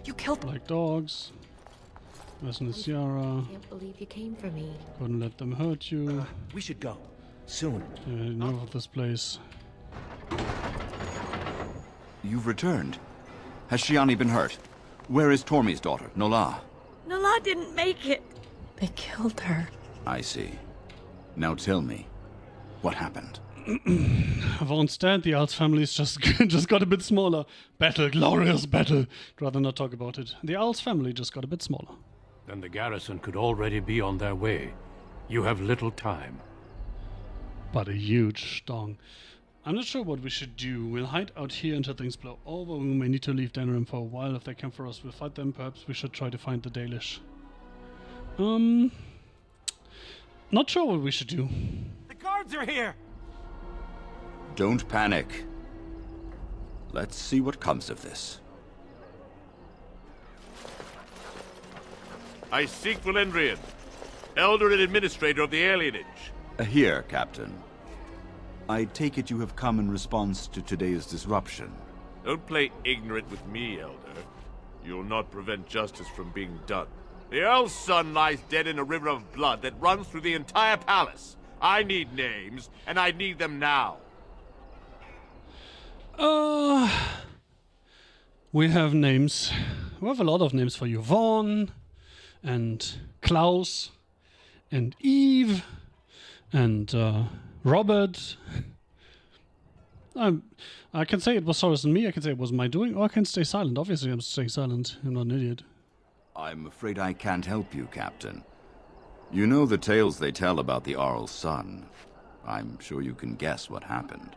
You killed them. Like dogs. Where's Nasiara? I can't believe you came for me. Couldn't let them hurt you. We should go. Soon. Yeah, enough of this place. You've returned. Has Shiani been hurt? Where is Tormi's daughter, Nola? Nala didn't make it. They killed her. I see. Now tell me, what happened? Vaughn's dead, the Owl's family's just got a bit smaller. Battle, glorious battle. I'd rather not talk about it. The Owl's family just got a bit smaller. Then the garrison could already be on their way. You have little time. But a huge dong. I'm not sure what we should do. We'll hide out here until things blow over. We may need to leave Denerim for a while. If they come for us, we'll fight them. Perhaps we should try to find the Dalish. Not sure what we should do. The guards are here! Don't panic. Let's see what comes of this. I seek Valendrian, Elder and Administrator of the Alienage. Here, Captain. I take it you have come in response to today's disruption. Don't play ignorant with me, Elder. You'll not prevent justice from being done. The Earl's son lies dead in a river of blood that runs through the entire palace. I need names, and I need them now. We have names. We have a lot of names for you. Vaughn, and Klaus, and Eve, and Robert. I can say it was Soros and me, I can say it was my doing, or I can stay silent. Obviously I'm staying silent, I'm not an idiot. I'm afraid I can't help you, Captain. You know the tales they tell about the Arl's son. I'm sure you can guess what happened.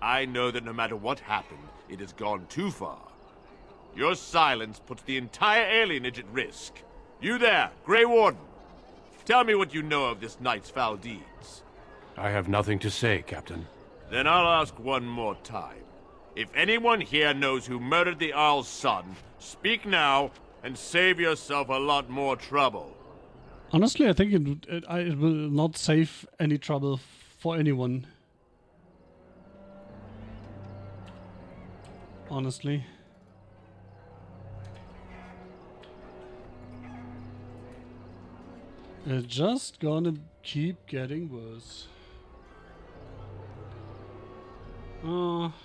I know that no matter what happened, it has gone too far. Your silence puts the entire alienage at risk. You there, Grey Warden. Tell me what you know of this night's foul deeds. I have nothing to say, Captain. Then I'll ask one more time. If anyone here knows who murdered the Arl's son, speak now and save yourself a lot more trouble. Honestly, I think it will not save any trouble for anyone. Honestly. It's just gonna keep getting worse.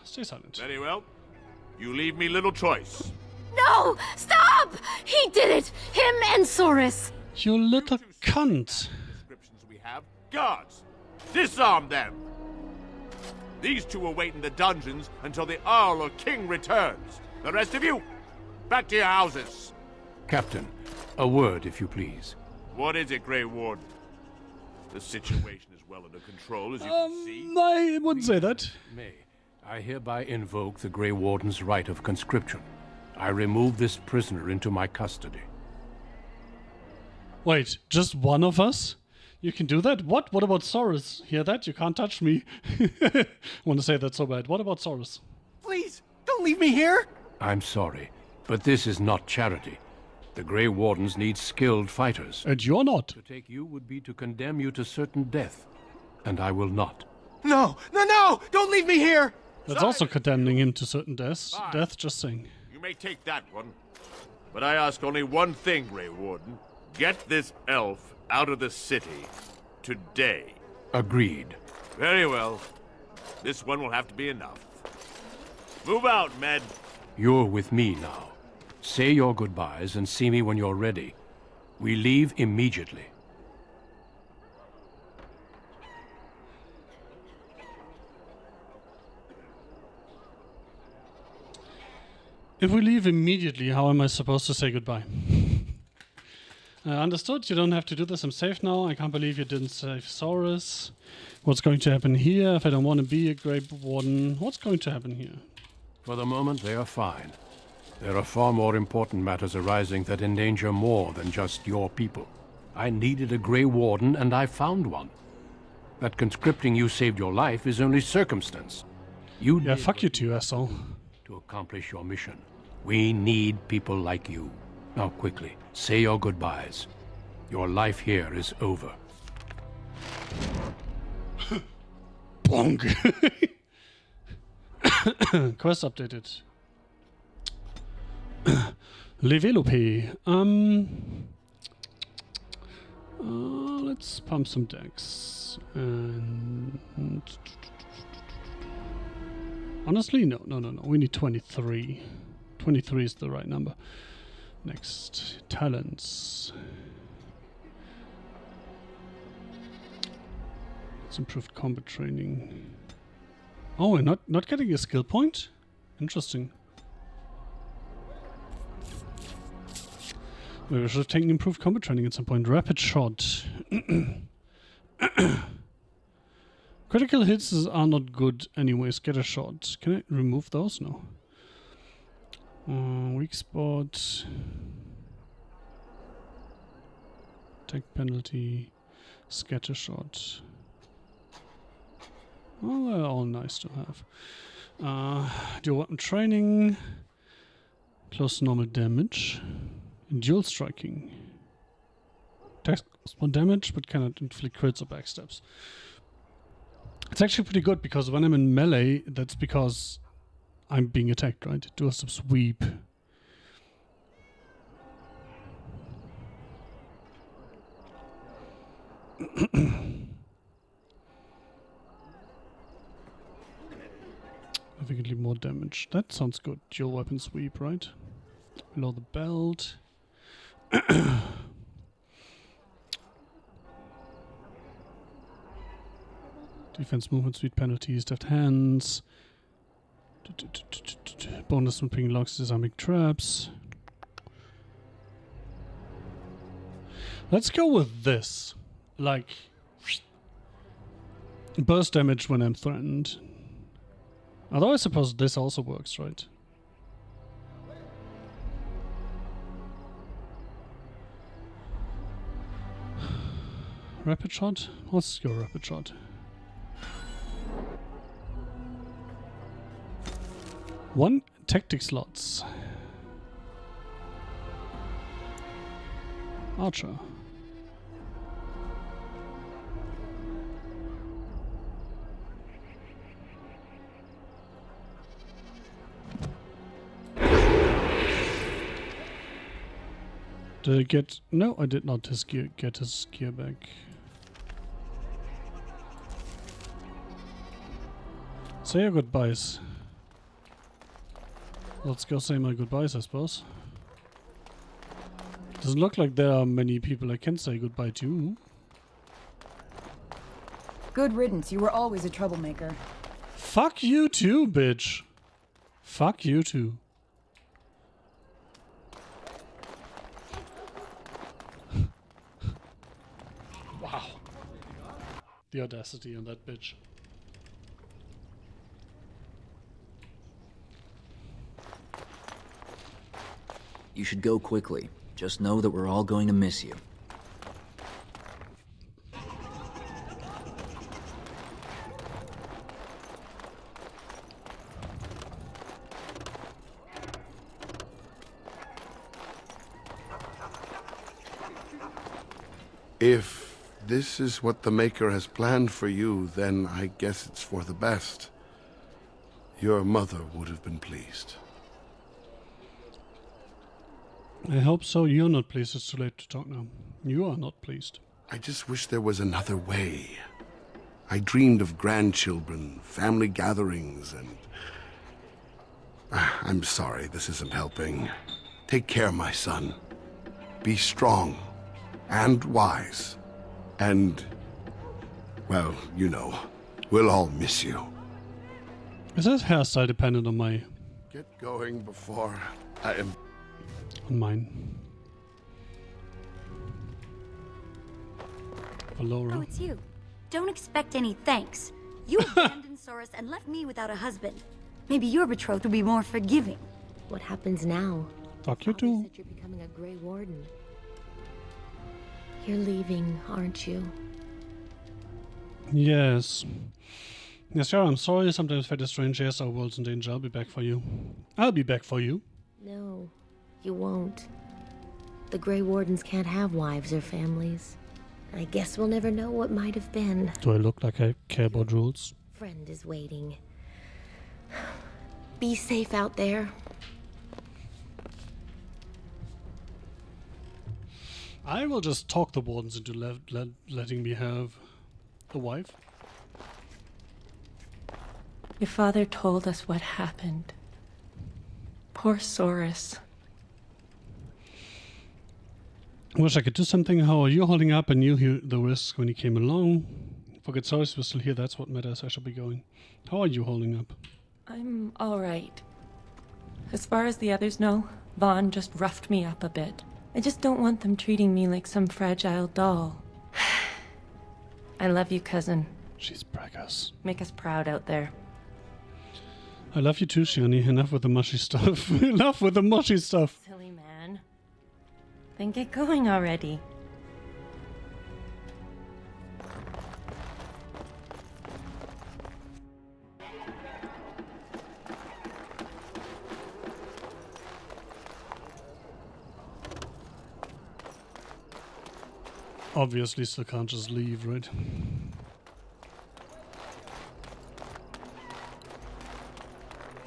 Stay silent. Very well. You leave me little choice. No! Stop! He did it! Him and Soros! You little cunt! Descriptions we have. Guards! Disarm them! These two will wait in the dungeons until the Arl or King returns. The rest of you, back to your houses. Captain, a word, if you please. What is it, Grey Warden? The situation is well under control, as you can see. I wouldn't say that. May, I hereby invoke the Grey Warden's right of conscription. I remove this prisoner into my custody. Wait, just one of us? You can do that? What? What about Soros? Hear that? You can't touch me. I want to say that so bad. What about Soros? Please, don't leave me here! I'm sorry, but this is not charity. The Grey Wardens need skilled fighters. And you're not. To take you would be to condemn you to certain death, and I will not. No! No, no! Don't leave me here! That's also condemning him to certain deaths. Death, just saying. You may take that one. But I ask only one thing, Grey Warden. Get this elf out of the city today. Agreed. Very well. This one will have to be enough. Move out, men. You're with me now. Say your goodbyes and see me when you're ready. We leave immediately. If we leave immediately, how am I supposed to say goodbye? Understood, you don't have to do this. I'm safe now. I can't believe you didn't save Saurus. What's going to happen here if I don't want to be a Grey Warden? What's going to happen here? For the moment, they are fine. There are far more important matters arising that endanger more than just your people. I needed a Grey Warden, and I found one. That conscripting you saved your life is only circumstance. Yeah, fuck you too, asshole. To accomplish your mission. We need people like you. Now quickly, say your goodbyes. Your life here is over. Bonk. Quest updated. Levelope. Let's pump some decks. And honestly, no. We need 23. 23 is the right number. Next, talents. It's improved combat training. Oh, we're not getting a skill point? Interesting. Maybe we should have taken improved combat training at some point. Rapid shot. Critical hits are not good anyway. Scatter shot. Can I remove those? No. Weak spot. Attack penalty. Scatter shot. Well, they're all nice to have. Dual weapon training. Close to normal damage. And dual striking. Takes more damage, but cannot inflict crits or backstabs. It's actually pretty good because when I'm in melee, that's because I'm being attacked, right? Dual step sweep. Significantly more damage. That sounds good. Dual weapon sweep, right? Below the belt. Defense movement speed penalties, deft hands. Bonus when picking locks, disarming traps. Let's go with this. Like, burst damage when I'm threatened. Although I suppose this also works, right? Rapid shot? Let's go rapid shot. One tactic slots. Archer. Did I get... No, I did not get his gear back. Say your goodbyes. Let's go say my goodbyes, I suppose. Doesn't look like there are many people I can say goodbye to. Good riddance, you were always a troublemaker. Fuck you too, bitch. Fuck you too. Wow. The audacity on that bitch. You should go quickly. Just know that we're all going to miss you. If this is what the Maker has planned for you, then I guess it's for the best. Your mother would have been pleased. I hope so. You're not pleased. It's too late to talk now. You are not pleased. I just wish there was another way. I dreamed of grandchildren, family gatherings, and... I'm sorry, this isn't helping. Take care, my son. Be strong and wise. And, well, you know, we'll all miss you. Is that hairstyle dependent on my... Get going before I am... On mine. Valora. Oh, it's you. Don't expect any thanks. You abandoned Soros and left me without a husband. Maybe your betrothed will be more forgiving. What happens now? Fuck you too. You're becoming a Grey Warden. You're leaving, aren't you? Yes. Yes, sure, I'm sorry. Sometimes fate is strange. Yes, our world's in danger. I'll be back for you. I'll be back for you. No, you won't. The Grey Wardens can't have wives or families. I guess we'll never know what might have been. Do I look like I care about rules? Friend is waiting. Be safe out there. I will just talk the wardens into letting me have a wife. Your father told us what happened. Poor Soros. I wish I could do something. How are you holding up? I knew the risk when he came along. Forget Soros was still here. That's what matters. I should be going. How are you holding up? I'm alright. As far as the others know, Vaughn just roughed me up a bit. I just don't want them treating me like some fragile doll. I love you, cousin. She's braggers. Make us proud out there. I love you too, Shiani. Enough with the mushy stuff. Enough with the mushy stuff. Silly man. Then get going already. Obviously, still can't just leave, right?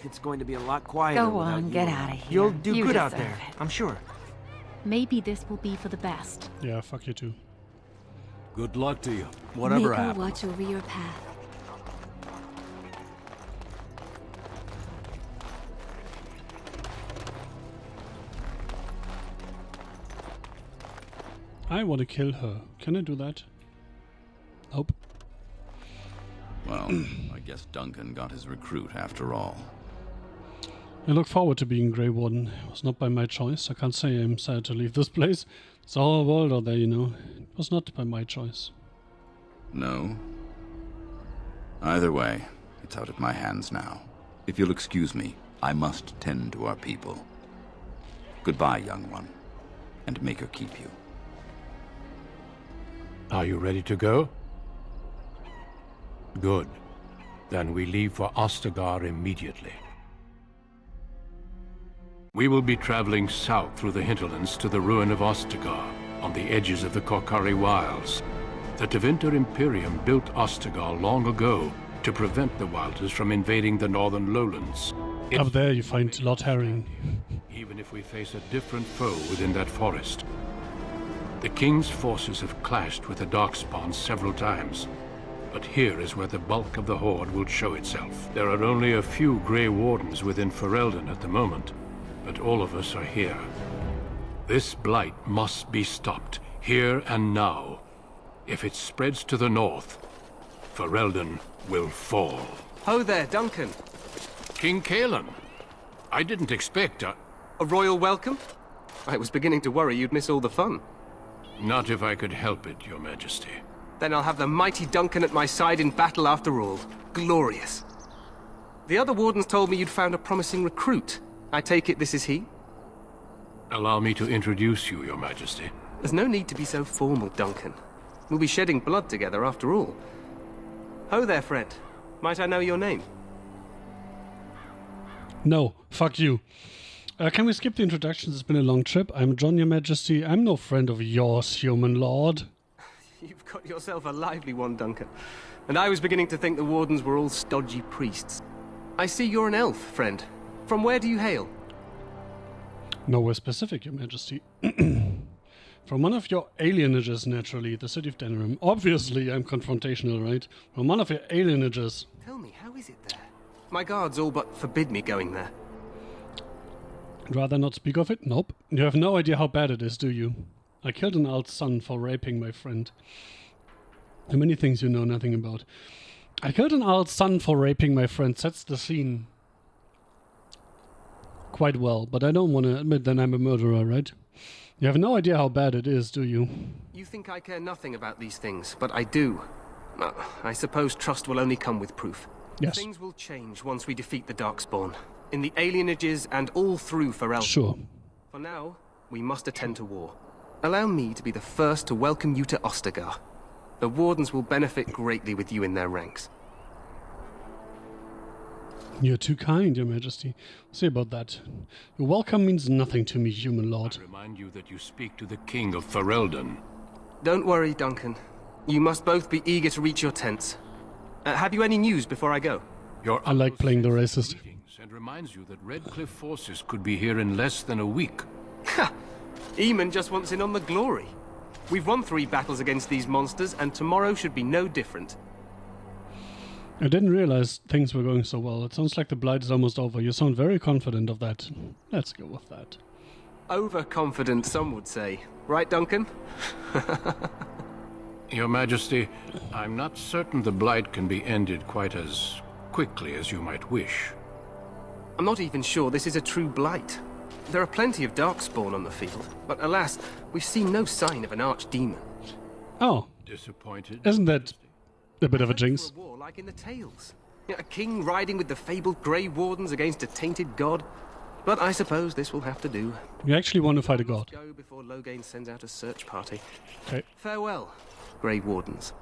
It's going to be a lot quieter. Go on, get out of here. You'll do You good out deserve there, it. I'm sure. Maybe this will be for the best. Yeah, fuck you too. Good luck to you. Whatever May God happens. watch over your path. I want to kill her. Can I do that? Nope. Well, I guess Duncan got his recruit after all. I look forward to being Grey Warden. It was not by my choice. I can't say I'm sad to leave this place. It's a whole world out there, you know. It was not by my choice. No. Either way, it's out of my hands now. If you'll excuse me, I must tend to our people. Goodbye, young one, and make her keep you. Are you ready to go? Good. Then we leave for Ostagar immediately. We will be traveling south through the hinterlands to the ruin of Ostagar, on the edges of the Korcari Wilds. The Tevinter Imperium built Ostagar long ago to prevent the Wilders from invading the northern lowlands. Up there you find Lord Herring. Even if we face a different foe within that forest. The King's forces have clashed with the Darkspawn several times, but here is where the bulk of the Horde will show itself. There are only a few Grey Wardens within Ferelden at the moment, but all of us are here. This blight must be stopped, here and now. If it spreads to the north, Ferelden will fall. Ho there, Duncan. King Cailan. I didn't expect a royal welcome? I was beginning to worry you'd miss all the fun. Not if I could help it, Your Majesty. Then I'll have the mighty Duncan at my side in battle after all. Glorious. The other wardens told me you'd found a promising recruit. I take it this is he? Allow me to introduce you, Your Majesty. There's no need to be so formal, Duncan. We'll be shedding blood together after all. Ho there, friend. Might I know your name? No, fuck you. Can we skip the introductions? It's been a long trip. I'm John, Your Majesty. I'm no friend of yours, human lord. You've got yourself a lively one, Duncan. And I was beginning to think the wardens were all stodgy priests. I see you're an elf, friend. From where do you hail? Nowhere specific, Your Majesty. From one of your alienages, naturally, the city of Denerim. Obviously, I'm confrontational, right? From one of your alienages. Tell me, how is it there? My guards all but forbid me going there. I'd rather not speak of it? Nope. You have no idea how bad it is, do you? I killed an old son for raping my friend. There are many things you know nothing about. I killed an old son for raping my friend. Sets the scene quite well, but I don't want to admit that I'm a murderer, right? You have no idea how bad it is, do you? You think I care nothing about these things, but I do. I suppose trust will only come with proof. Yes. Things will change once we defeat the Darkspawn. In the alienages and all through Ferelden. Sure. For now, we must attend to war. Allow me to be the first to welcome you to Ostagar. The Wardens will benefit greatly with you in their ranks. You're too kind, Your Majesty. See about that. Your welcome means nothing to me, human lord. I remind you that you speak to the King of Ferelden. Don't worry, Duncan. You must both be eager to reach your tents. Have you any news before I go? I like playing the racist. And reminds you that Redcliffe forces could be here in less than a week. Ha! Eamon just wants in on the glory. We've won 3 battles against these monsters, and tomorrow should be no different. I didn't realize things were going so well. It sounds like the Blight is almost over. You sound very confident of that. Let's go with that. Overconfident, some would say. Right, Duncan? Your Majesty, I'm not certain the Blight can be ended quite as quickly as you might wish. I'm not even sure this is a true Blight. There are plenty of Darkspawn on the field, but alas, we've seen no sign of an archdemon. Oh. Disappointed? Isn't that a bit of a jinx? A war like in the tales. A king riding with the fabled Grey Wardens against a tainted god. But I suppose this will have to do. You actually want to fight a god? Go before Loghain sends out a search party. Okay. Farewell, Grey Wardens.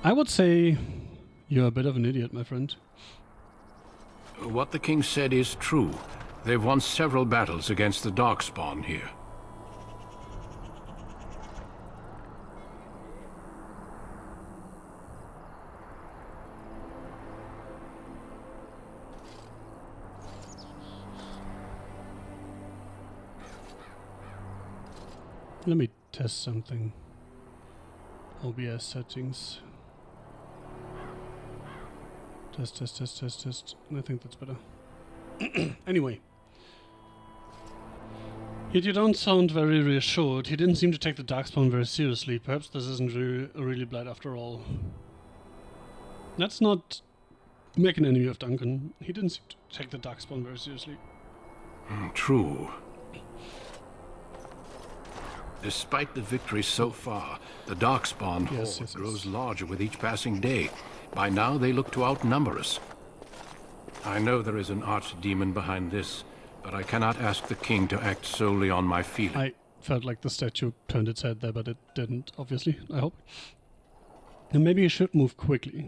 I would say you're a bit of an idiot, my friend. What the king said is true. They've won several battles against the Darkspawn here. Let me test something. OBS settings. Test. I think that's better. Anyway. Yet you don't sound very reassured. He didn't seem to take the Darkspawn very seriously. Perhaps this isn't really Blight after all. Let's not make an enemy of Duncan. He didn't seem to take the Darkspawn very seriously. True. Despite the victory so far, the Darkspawn horde grows larger with each passing day. By now, they look to outnumber us. I know there is an archdemon behind this, but I cannot ask the king to act solely on my feeling. I felt like the statue turned its head there, but it didn't, obviously, I hope. And maybe he should move quickly.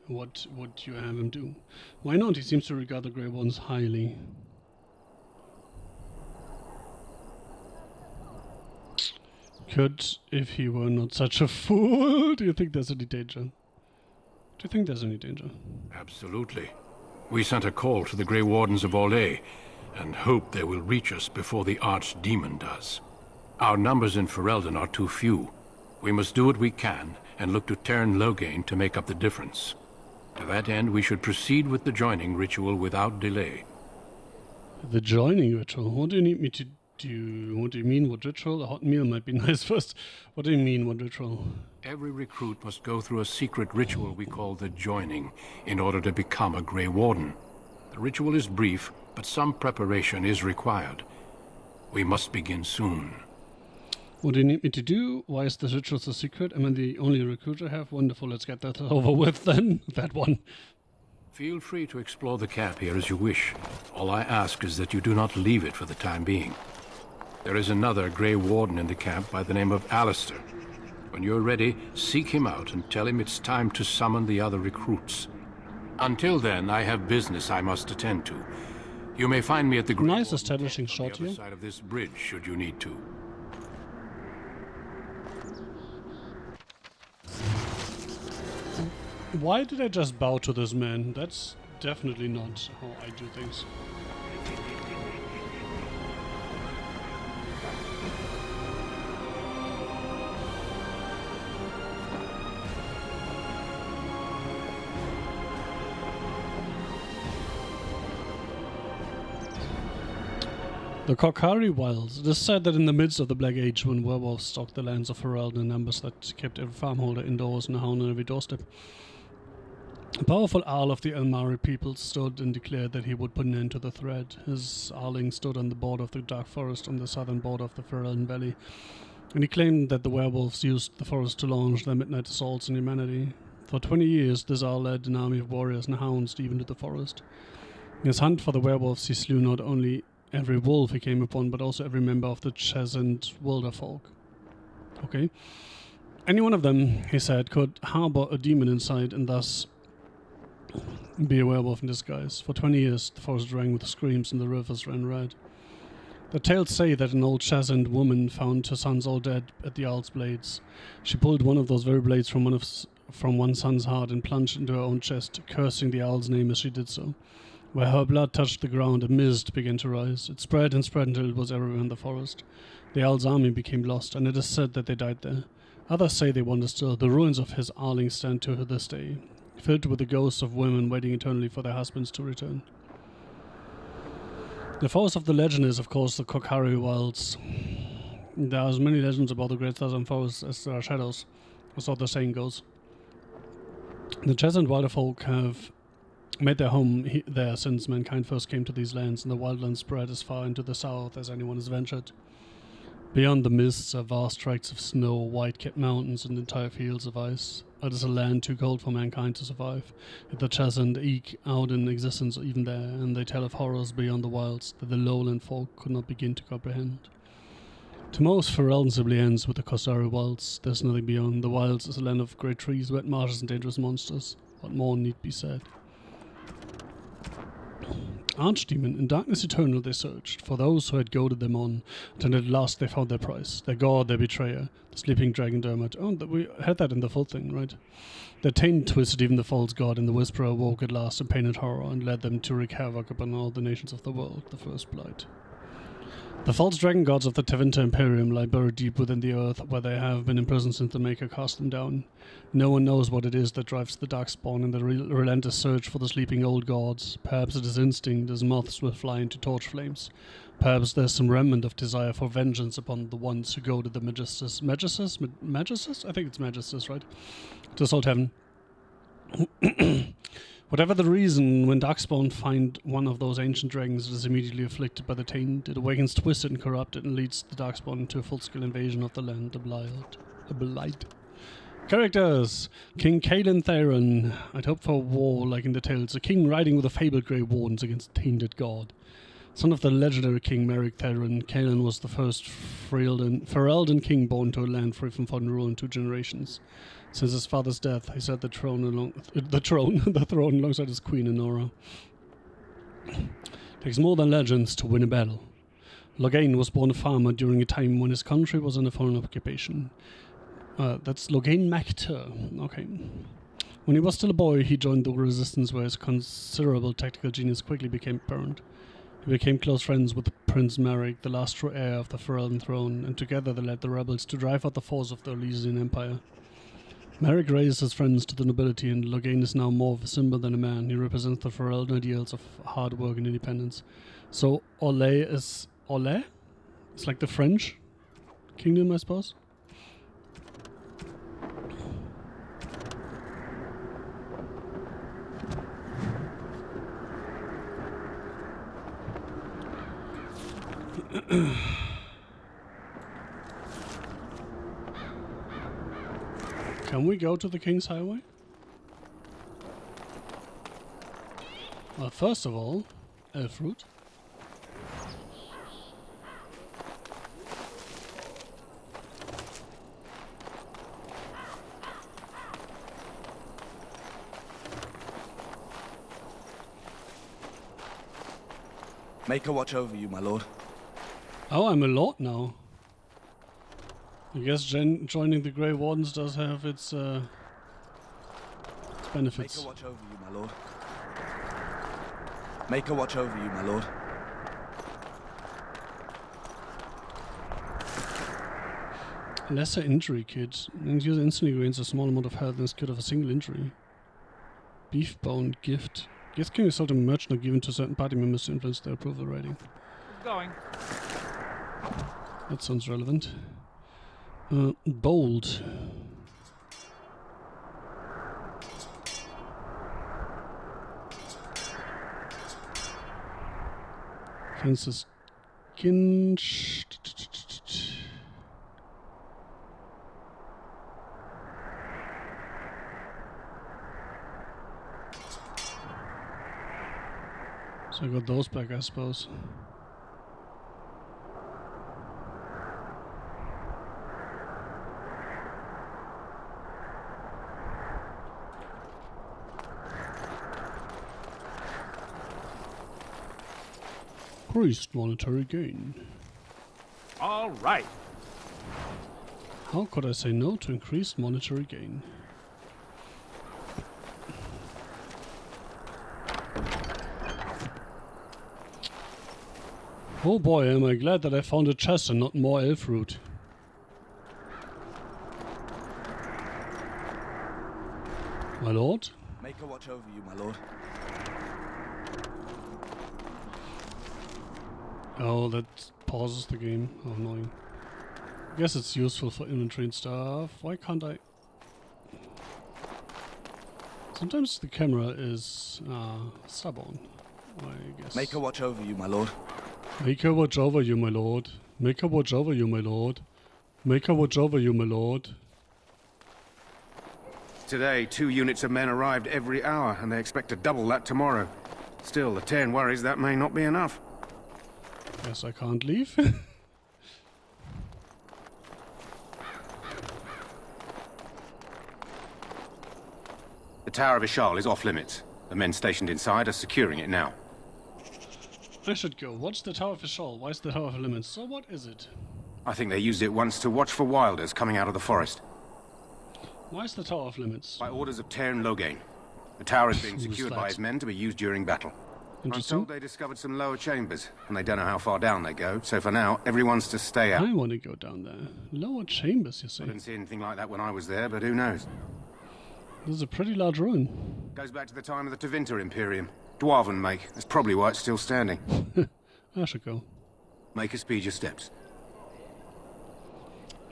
What would you have him do? Why not? He seems to regard the Grey Ones highly. Could, if he were not such a fool. Do you think there's any danger? Do you think there's any danger? Absolutely. We sent a call to the Grey Wardens of Orlais, and hope they will reach us before the Archdemon does. Our numbers in Ferelden are too few. We must do what we can, and look to Teyrn Loghain to make up the difference. To that end, we should proceed with the joining ritual without delay. The joining ritual? What do you need me to do? What do you mean, what ritual? A hot meal might be nice first. What do you mean, what ritual? Every recruit must go through a secret ritual we call the joining in order to become a Grey Warden. The ritual is brief, but some preparation is required. We must begin soon. What do you need me to do? Why is this ritual so secret? Am I the only recruit I have? Wonderful, let's get that over with then. That one. Feel free to explore the camp here as you wish. All I ask is that you do not leave it for the time being. There is another Grey Warden in the camp by the name of Alistair. When you're ready, seek him out and tell him it's time to summon the other recruits. Until then, I have business I must attend to. You may find me at the Grey nice establishing shot on the here. other side of this bridge, should you need to. Why did I just bow to this man? That's definitely not how I do things. The Korcari Wilds. It is said that in the midst of the Black Age, when werewolves stalked the lands of Ferelden in numbers that kept every farmholder indoors and a hound on every doorstep, a powerful Arl of the Elmari people stood and declared that he would put an end to the threat. His Arling stood on the border of the Dark Forest on the southern border of the Ferelden Valley, and he claimed that the werewolves used the forest to launch their midnight assaults on humanity. For 20 years, this Arl led an army of warriors and hounds deep into the forest. In his hunt for the werewolves, he slew not only every wolf he came upon, but also every member of the Chazant Wilderfolk. Okay. Any one of them, he said, could harbor a demon inside and thus be a werewolf in disguise. For 20 years, the forest rang with screams and the rivers ran red. The tales say that an old Chazant woman found her sons all dead at the Owl's blades. She pulled one of those very blades from one son's heart and plunged into her own chest, cursing the Owl's name as she did so. Where her blood touched the ground, a mist began to rise. It spread and spread until it was everywhere in the forest. The Owl's army became lost, and it is said that they died there. Others say they wander still. The ruins of his Arling stand to this day, filled with the ghosts of women waiting eternally for their husbands to return. The forest of the legend is, of course, the Korcari Wilds. There are as many legends about the Great Southern Forest as there are shadows, or so the saying goes. The Chazant Wilderfolk have made their home there since mankind first came to these lands, and the wildlands spread as far into the south as anyone has ventured. Beyond the mists are vast tracts of snow, white-capped mountains, and entire fields of ice. It is a land too cold for mankind to survive. Yet the Chazant eke out in existence even there, and they tell of horrors beyond the wilds that the lowland folk could not begin to comprehend. To most, Ferelden simply ends with the Korcari Wilds. There's nothing beyond. The wilds is a land of great trees, wet marshes, and dangerous monsters. What more need be said? Archdemon, in darkness eternal they searched, for those who had goaded them on, until at last they found their price, their god, their betrayer, the sleeping dragon Dermot. Oh, we had that in the full thing, right? Their taint twisted even the false god, and the Whisperer awoke at last in pain and horror, and led them to wreak havoc upon all the nations of the world, the first blight. The false dragon gods of the Tevinter Imperium lie buried deep within the earth, where they have been imprisoned since the Maker cast them down. No one knows what it is that drives the Darkspawn in the relentless search for the sleeping old gods. Perhaps it is instinct, as moths will fly into torch flames. Perhaps there's some remnant of desire for vengeance upon the ones who go to the Magistus? I think it's Magistus, right? To assault heaven. Whatever the reason, when Darkspawn find one of those ancient dragons, it is immediately afflicted by the taint. It awakens twisted and corrupted and leads the Darkspawn into a full-scale invasion of the land, a blight. Characters! King Cailan Theron. I'd hoped for a war like in the tales, a king riding with the fabled Grey Wardens against tainted god. Son of the legendary King Merrick Theron, Cailan was the first Ferelden king born to a land free from foreign rule in 2 generations. Since his father's death, he sat the throne alongside his queen Enora. Takes more than legends to win a battle. Loghain was born a farmer during a time when his country was under foreign occupation. That's Loghain MacTur. Okay. When he was still a boy, he joined the resistance, where his considerable tactical genius quickly became apparent. He became close friends with Prince Merrick, the last true heir of the Ferelden throne, and together they led the rebels to drive out the force of the Elysian Empire. Merrick raised his friends to the nobility, and Loghain is now more of a symbol than a man. He represents the Ferelden ideals of hard work and independence. So Orlais is... Orlais? It's like the French kingdom, I suppose? Can we go to the King's Highway? Well, first of all, Elfroot. Maker watch over you, my lord. Oh, I'm a lord now. I guess joining the Grey Wardens does have its benefits. Maker watch over you, my lord. Maker watch over you, my lord. Lesser injury kit. And user instantly gains a small amount of health in kit of a single injury. Beefbone gift. Gifts can be sold to a merchant or given to certain party members to influence their approval rating. Going. That sounds relevant. Bold. Fences. Ginch. So I got those back, I suppose. Increased monetary gain. All right. How could I say no to increased monetary gain? Oh boy, am I glad that I found a chest and not more elf root. My lord? Make her watch over you, my lord. Oh, that pauses the game. How annoying. I guess it's useful for inventory and stuff. Why can't I? Sometimes the camera is stubborn, I guess. Make her watch over you, my lord. Make her watch over you, my lord. Make her watch over you, my lord. Make her watch over you, my lord. Today, 2 units of men arrived every hour, and they expect to double that tomorrow. Still, the Terran worries that may not be enough. Guess I can't leave. The Tower of Ishal is off limits. The men stationed inside are securing it now. I should go. What's the Tower of Ishal? Why is the Tower of Limits? So what is it? I think they used it once to watch for wilders coming out of the forest. Why is the Tower of Limits? By orders of Terran Loghain. The tower is being Who's secured that? by his men to be used during battle. I'm Interesting. told they discovered some lower chambers, and they don't know how far down they go, so for now, everyone's to stay out. I want to go down there. Lower chambers, you say? I didn't see anything like that when I was there, but who knows? This is a pretty large ruin. Goes back to the time of the Tevinter Imperium. Dwarven make. That's probably why it's still standing. I should go. Make her speed your steps.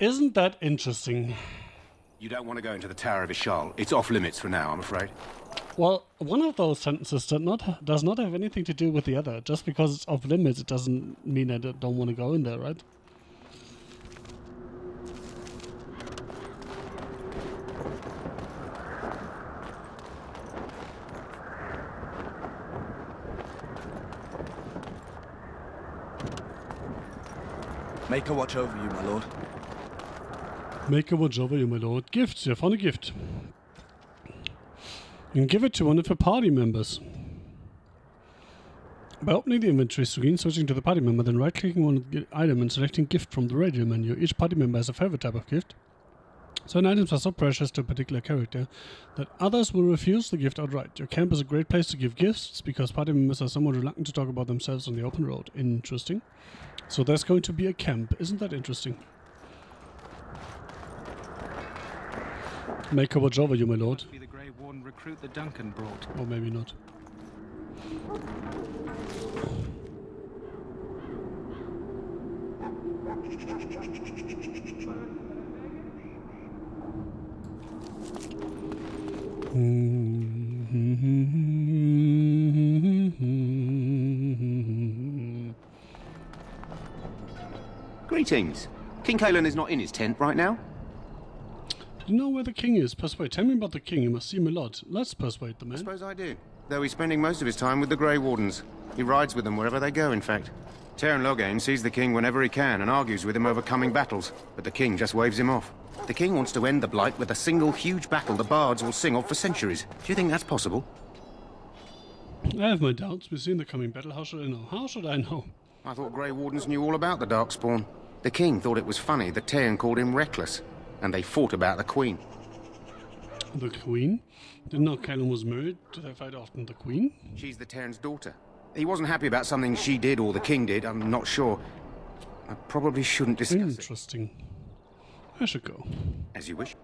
Isn't that interesting? You don't want to go into the Tower of Ishal. It's off limits for now, I'm afraid. Well, one of those sentences does not have anything to do with the other. Just because it's off limits, it doesn't mean I don't want to go in there, right? Make her watch over you, my lord. Make a watch over you, my lord. Gifts. You found a gift. You can give it to one of your party members. By opening the inventory screen, switching to the party member, then right-clicking on the item and selecting gift from the radio menu. Each party member has a favorite type of gift. Certain items are so precious to a particular character that others will refuse the gift outright. Your camp is a great place to give gifts because party members are somewhat reluctant to talk about themselves on the open road. Interesting. So there's going to be a camp. Isn't that interesting? Make a watch over you, my lord. Be the Grey Warden recruit that Duncan brought. Or maybe not. Greetings. King Kalen is not in his tent right now. You know where the king is? Persuade. Tell me about the king. You must see him a lot. Let's persuade the man. I suppose I do. Though he's spending most of his time with the Grey Wardens. He rides with them wherever they go, in fact. Terran Loghain sees the king whenever he can and argues with him over coming battles, but the king just waves him off. The king wants to end the Blight with a single huge battle the bards will sing of for centuries. Do you think that's possible? I have my doubts. We've seen the coming battle. How should I know? How should I know? I thought Grey Wardens knew all about the Darkspawn. The king thought it was funny that Terran called him reckless, and they fought about the queen. The queen? Didn't know Kalen was married? Did I fight often the queen? She's the Terran's daughter. He wasn't happy about something she did or the king did, I'm not sure. I probably shouldn't discuss it. Interesting. I should go. As you wish.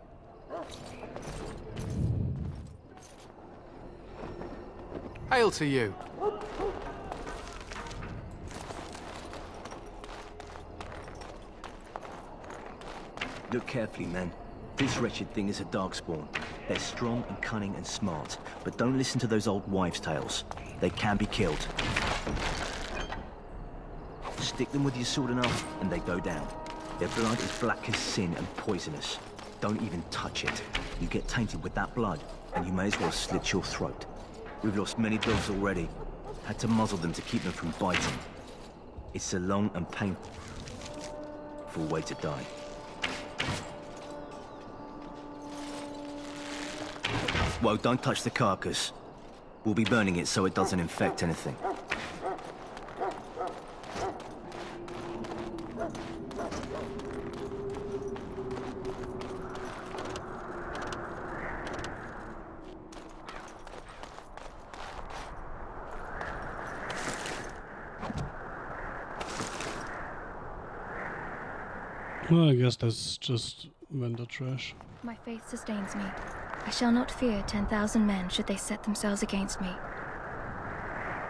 Hail to you. Look carefully, man. This wretched thing is a darkspawn. They're strong and cunning and smart, but don't listen to those old wives' tales. They can be killed. Stick them with your sword enough, and they go down. Their blood is black as sin and poisonous. Don't even touch it. You get tainted with that blood, and you may as well slit your throat. We've lost many dogs already. Had to muzzle them to keep them from biting. It's a long and painful way to die. Well, don't touch the carcass. We'll be burning it so it doesn't infect anything. Well, I guess that's just vendor trash. My faith sustains me. I shall not fear 10,000 men should they set themselves against me.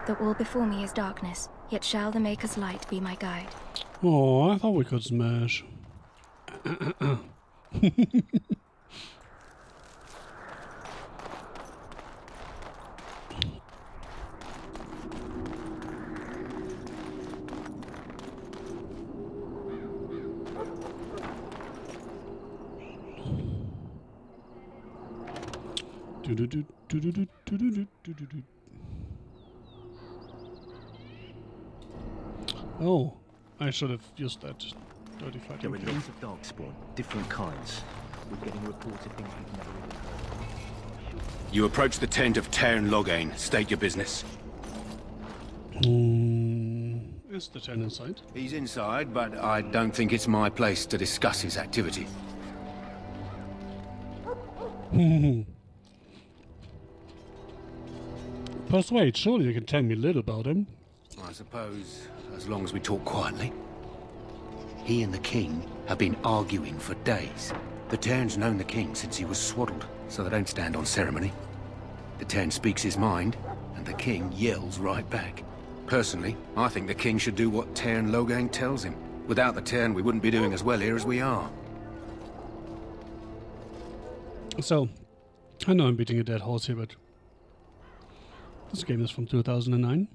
The all before me is darkness, yet shall the Maker's light be my guide. Oh, I thought we could smash. Oh, I should have used that dirty fighting. There are lots of darkspawn, different kinds. We're getting reports of things we've never even heard of. You approach the tent of Teyrn Loghain. State your business. Is the Teyrn inside? He's inside, but I don't think it's my place to discuss his activity. Persuade, surely you can tell me a little about him. I suppose, as long as we talk quietly. He and the king have been arguing for days. The Teyrn's known the king since he was swaddled, so they don't stand on ceremony. The Teyrn speaks his mind, and the king yells right back. Personally, I think the king should do what Teyrn Loghain tells him. Without the Teyrn, we wouldn't be doing as well here as we are. So, I know I'm beating a dead horse here, but this game is from 2009.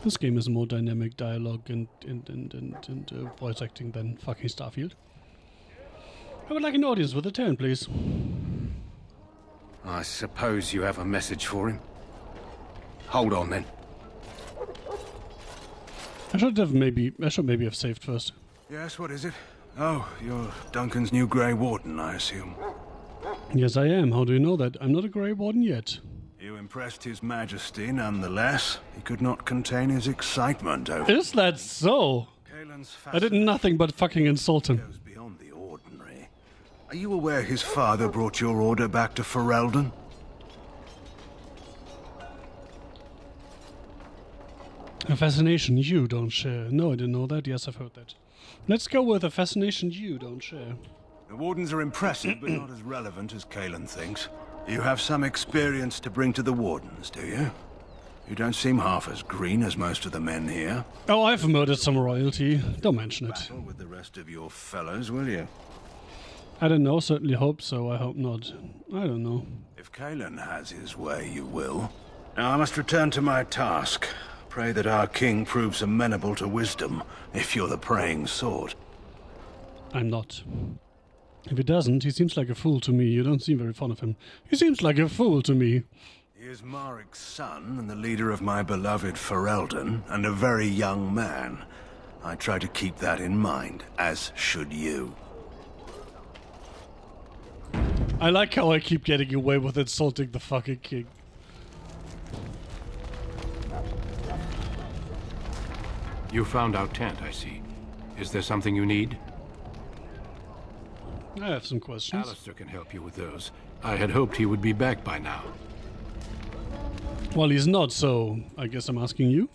This game is more dynamic dialogue and voice acting than fucking Starfield. I would like an audience with a Teyrn, please. I suppose you have a message for him. Hold on, then. I should maybe have saved first. Yes, what is it? Oh, you're Duncan's new Grey Warden, I assume. Yes, I am. How do you know that? I'm not a Grey Warden yet. You impressed His Majesty, nonetheless. He could not contain his excitement over... Is that so? I did nothing but fucking insult him. Goes beyond the ordinary. Are you aware his father brought your order back to Ferelden? A fascination you don't share. No, I didn't know that. Yes, I've heard that. Let's go with a fascination you don't share. The Wardens are impressive, but not as relevant as Cailan thinks. You have some experience to bring to the Wardens, do you? You don't seem half as green as most of the men here. Oh, I've murdered some royalty. Don't mention it. Battle with the rest of your fellows, will you? I don't know. Certainly hope so. I hope not. I don't know. If Cailan has his way, you will. Now I must return to my task. Pray that our king proves amenable to wisdom, if you're the praying sort. I'm not. If he doesn't, he seems like a fool to me. You don't seem very fond of him. He seems like a fool to me. He is Marik's son and the leader of my beloved Ferelden, and a very young man. I try to keep that in mind, as should you. I like how I keep getting away with insulting the fucking king. You found our tent, I see. Is there something you need? I have some questions. Alistair can help you with those. I had hoped he would be back by now. Well, he's not, so I guess I'm asking you.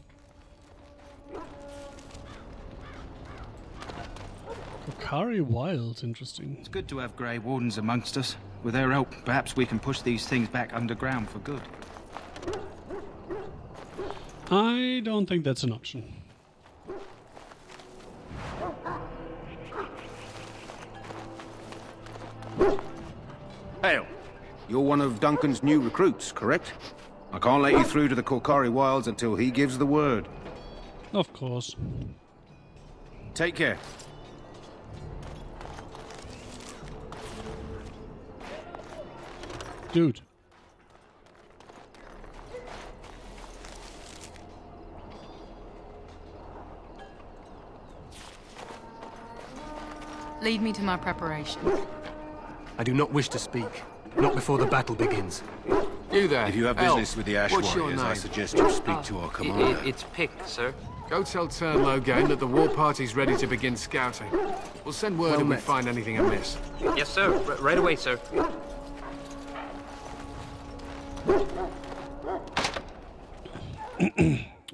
Okari Wild, interesting. It's good to have Grey Wardens amongst us. With their help, perhaps we can push these things back underground for good. I don't think that's an option. Hail. You're one of Duncan's new recruits, correct? I can't let you through to the Korkari Wilds until he gives the word. Of course. Take care. Dude. Lead me to my preparation. I do not wish to speak. Not before the battle begins. You there. If you have business with the Ash Warriors, I suggest you speak to our commander. It's Pick, sir. Go tell Turn Logain that the war party's ready to begin scouting. We'll send word if we find anything amiss. Yes, sir. Right away, sir.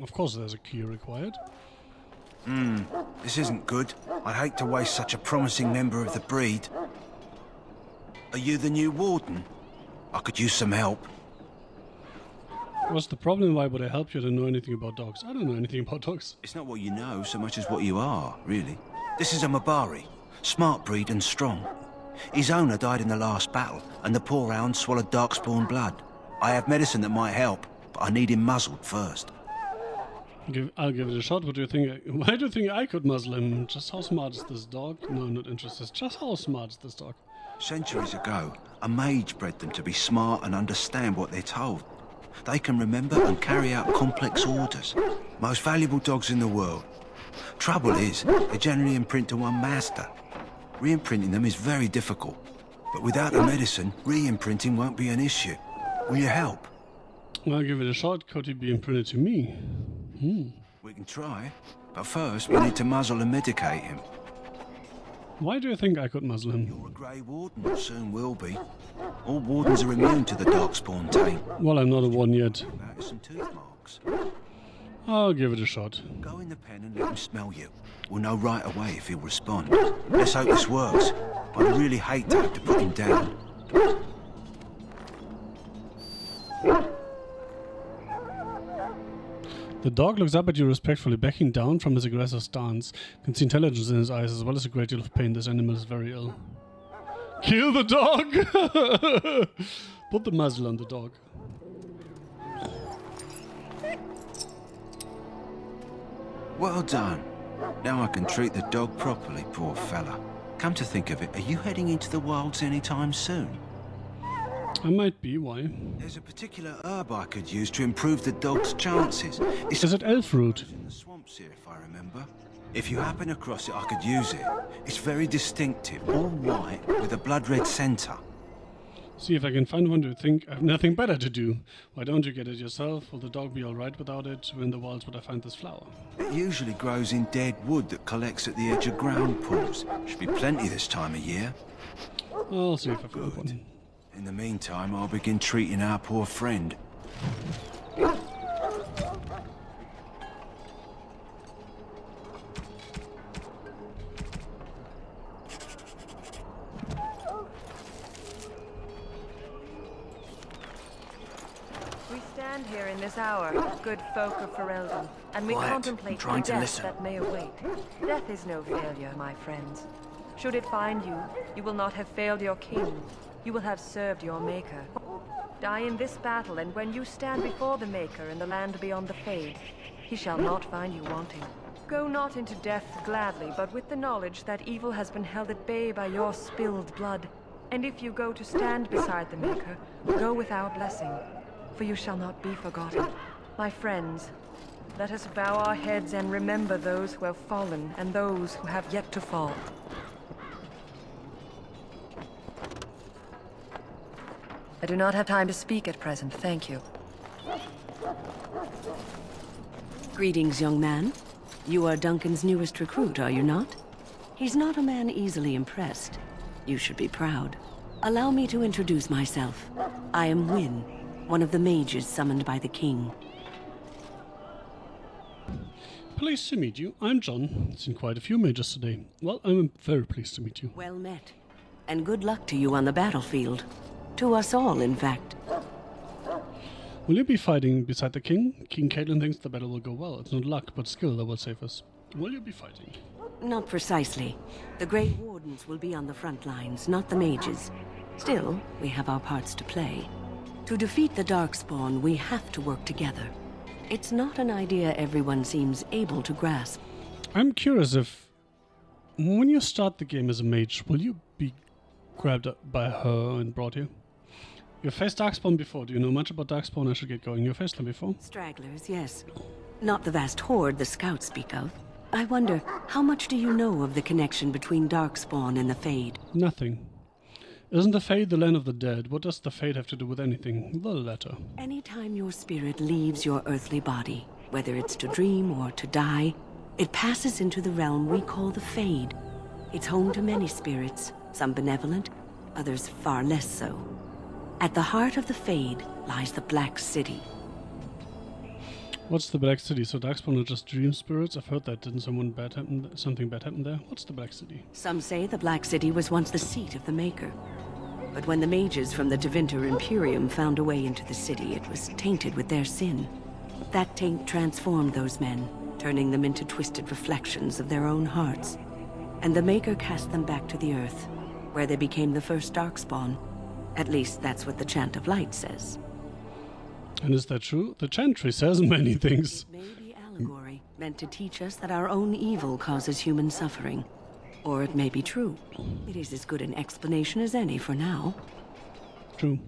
Of course there's a key required. This isn't good. I'd hate to waste such a promising member of the breed. Are you the new warden? I could use some help. What's the problem? Why would I help you? I don't know anything about dogs. I don't know anything about dogs. It's not what you know so much as what you are, really. This is a Mabari. Smart breed and strong. His owner died in the last battle, and the poor hound swallowed darkspawn blood. I have medicine that might help, but I need him muzzled first. I'll give it a shot. What do you think? Why do you think I could muzzle him? Just how smart is this dog? No, I'm not interested. Just how smart is this dog? Centuries ago, a mage bred them to be smart and understand what they're told. They can remember and carry out complex orders. Most valuable dogs in the world. Trouble is, they generally imprint to one master. Re-imprinting them is very difficult. But without the medicine, re-imprinting won't be an issue. Will you help? I'll give it a shot. Could he be imprinted to me? We can try, but first we need to muzzle and medicate him. Why do you think I could muzzle him? You're a Grey Warden, soon will be. All wardens are immune to the darkspawn taint. Well, I'm not a warden yet. Some tooth marks. I'll give it a shot. Go in the pen and let him smell you. We'll know right away if he'll respond. Let's hope this works. I'd really hate to have to put him down. The dog looks up at you respectfully, backing down from his aggressive stance. You can see intelligence in his eyes as well as a great deal of pain. This animal is very ill. Kill the dog! Put the muzzle on the dog. Well done. Now I can treat the dog properly, poor fella. Come to think of it, are you heading into the wilds anytime soon? I might be, why? There's a particular herb I could use to improve the dog's chances. Is it elf root? In the swamps here, if I remember. If you happen across it, I could use it. It's very distinctive, all white, with a blood-red centre. See if I can find one. Do you think I have nothing better to do? Why don't you get it yourself? Will the dog be alright without it? Where in the wilds would I find this flower? It usually grows in dead wood that collects at the edge of ground pools. Should be plenty this time of year. I'll see if I find one. In the meantime, I'll begin treating our poor friend. We stand here in this hour, good folk of Ferelden, and we Quiet. contemplate I'm trying the to death listen. that may await. Death is no failure, my friends. Should it find you, you will not have failed your king. You will have served your maker. Die in this battle, and when you stand before the Maker in the land beyond the Fade, he shall not find you wanting. Go not into death gladly, but with the knowledge that evil has been held at bay by your spilled blood. And if you go to stand beside the Maker, go with our blessing, for you shall not be forgotten. My friends, let us bow our heads and remember those who have fallen and those who have yet to fall. I do not have time to speak at present, thank you. Greetings, young man. You are Duncan's newest recruit, are you not? He's not a man easily impressed. You should be proud. Allow me to introduce myself. I am Wynne, one of the mages summoned by the king. Pleased to meet you. I'm John. Seen quite a few mages today. Well, I'm very pleased to meet you. Well met. And good luck to you on the battlefield. To us all, in fact. Will you be fighting beside the king? King Caitlin thinks the battle will go well. It's not luck, but skill that will save us. will you be fighting? Not precisely. The Grey Wardens will be on the front lines, not the mages. Still, we have our parts to play. To defeat the Darkspawn, we have to work together. It's not an idea everyone seems able to grasp. I'm curious if, when you start the game as a mage, will you be grabbed up by her and brought here? You've faced Darkspawn before. Do you know much about Darkspawn? I should get going. You've faced them before? Stragglers, yes. Not the vast horde the scouts speak of. I wonder, how much do you know of the connection between Darkspawn and the Fade? Nothing. Isn't the Fade the land of the dead? What does the Fade have to do with anything? The letter. Anytime your spirit leaves your earthly body, whether it's to dream or to die, it passes into the realm we call the Fade. It's home to many spirits, some benevolent, others far less so. At the heart of the Fade lies the Black City. What's the Black City? So Darkspawn are just dream spirits? I've heard that. Didn't something bad happen there? What's the Black City? Some say the Black City was once the seat of the Maker. But when the mages from the Tevinter Imperium found a way into the city, it was tainted with their sin. That taint transformed those men, turning them into twisted reflections of their own hearts. And the Maker cast them back to the Earth, where they became the first Darkspawn. At least that's what the Chant of Light says. And is that true? The Chantry says many things. It may be allegory, meant to teach us that our own evil causes human suffering. Or it may be true. It is as good an explanation as any for now. True.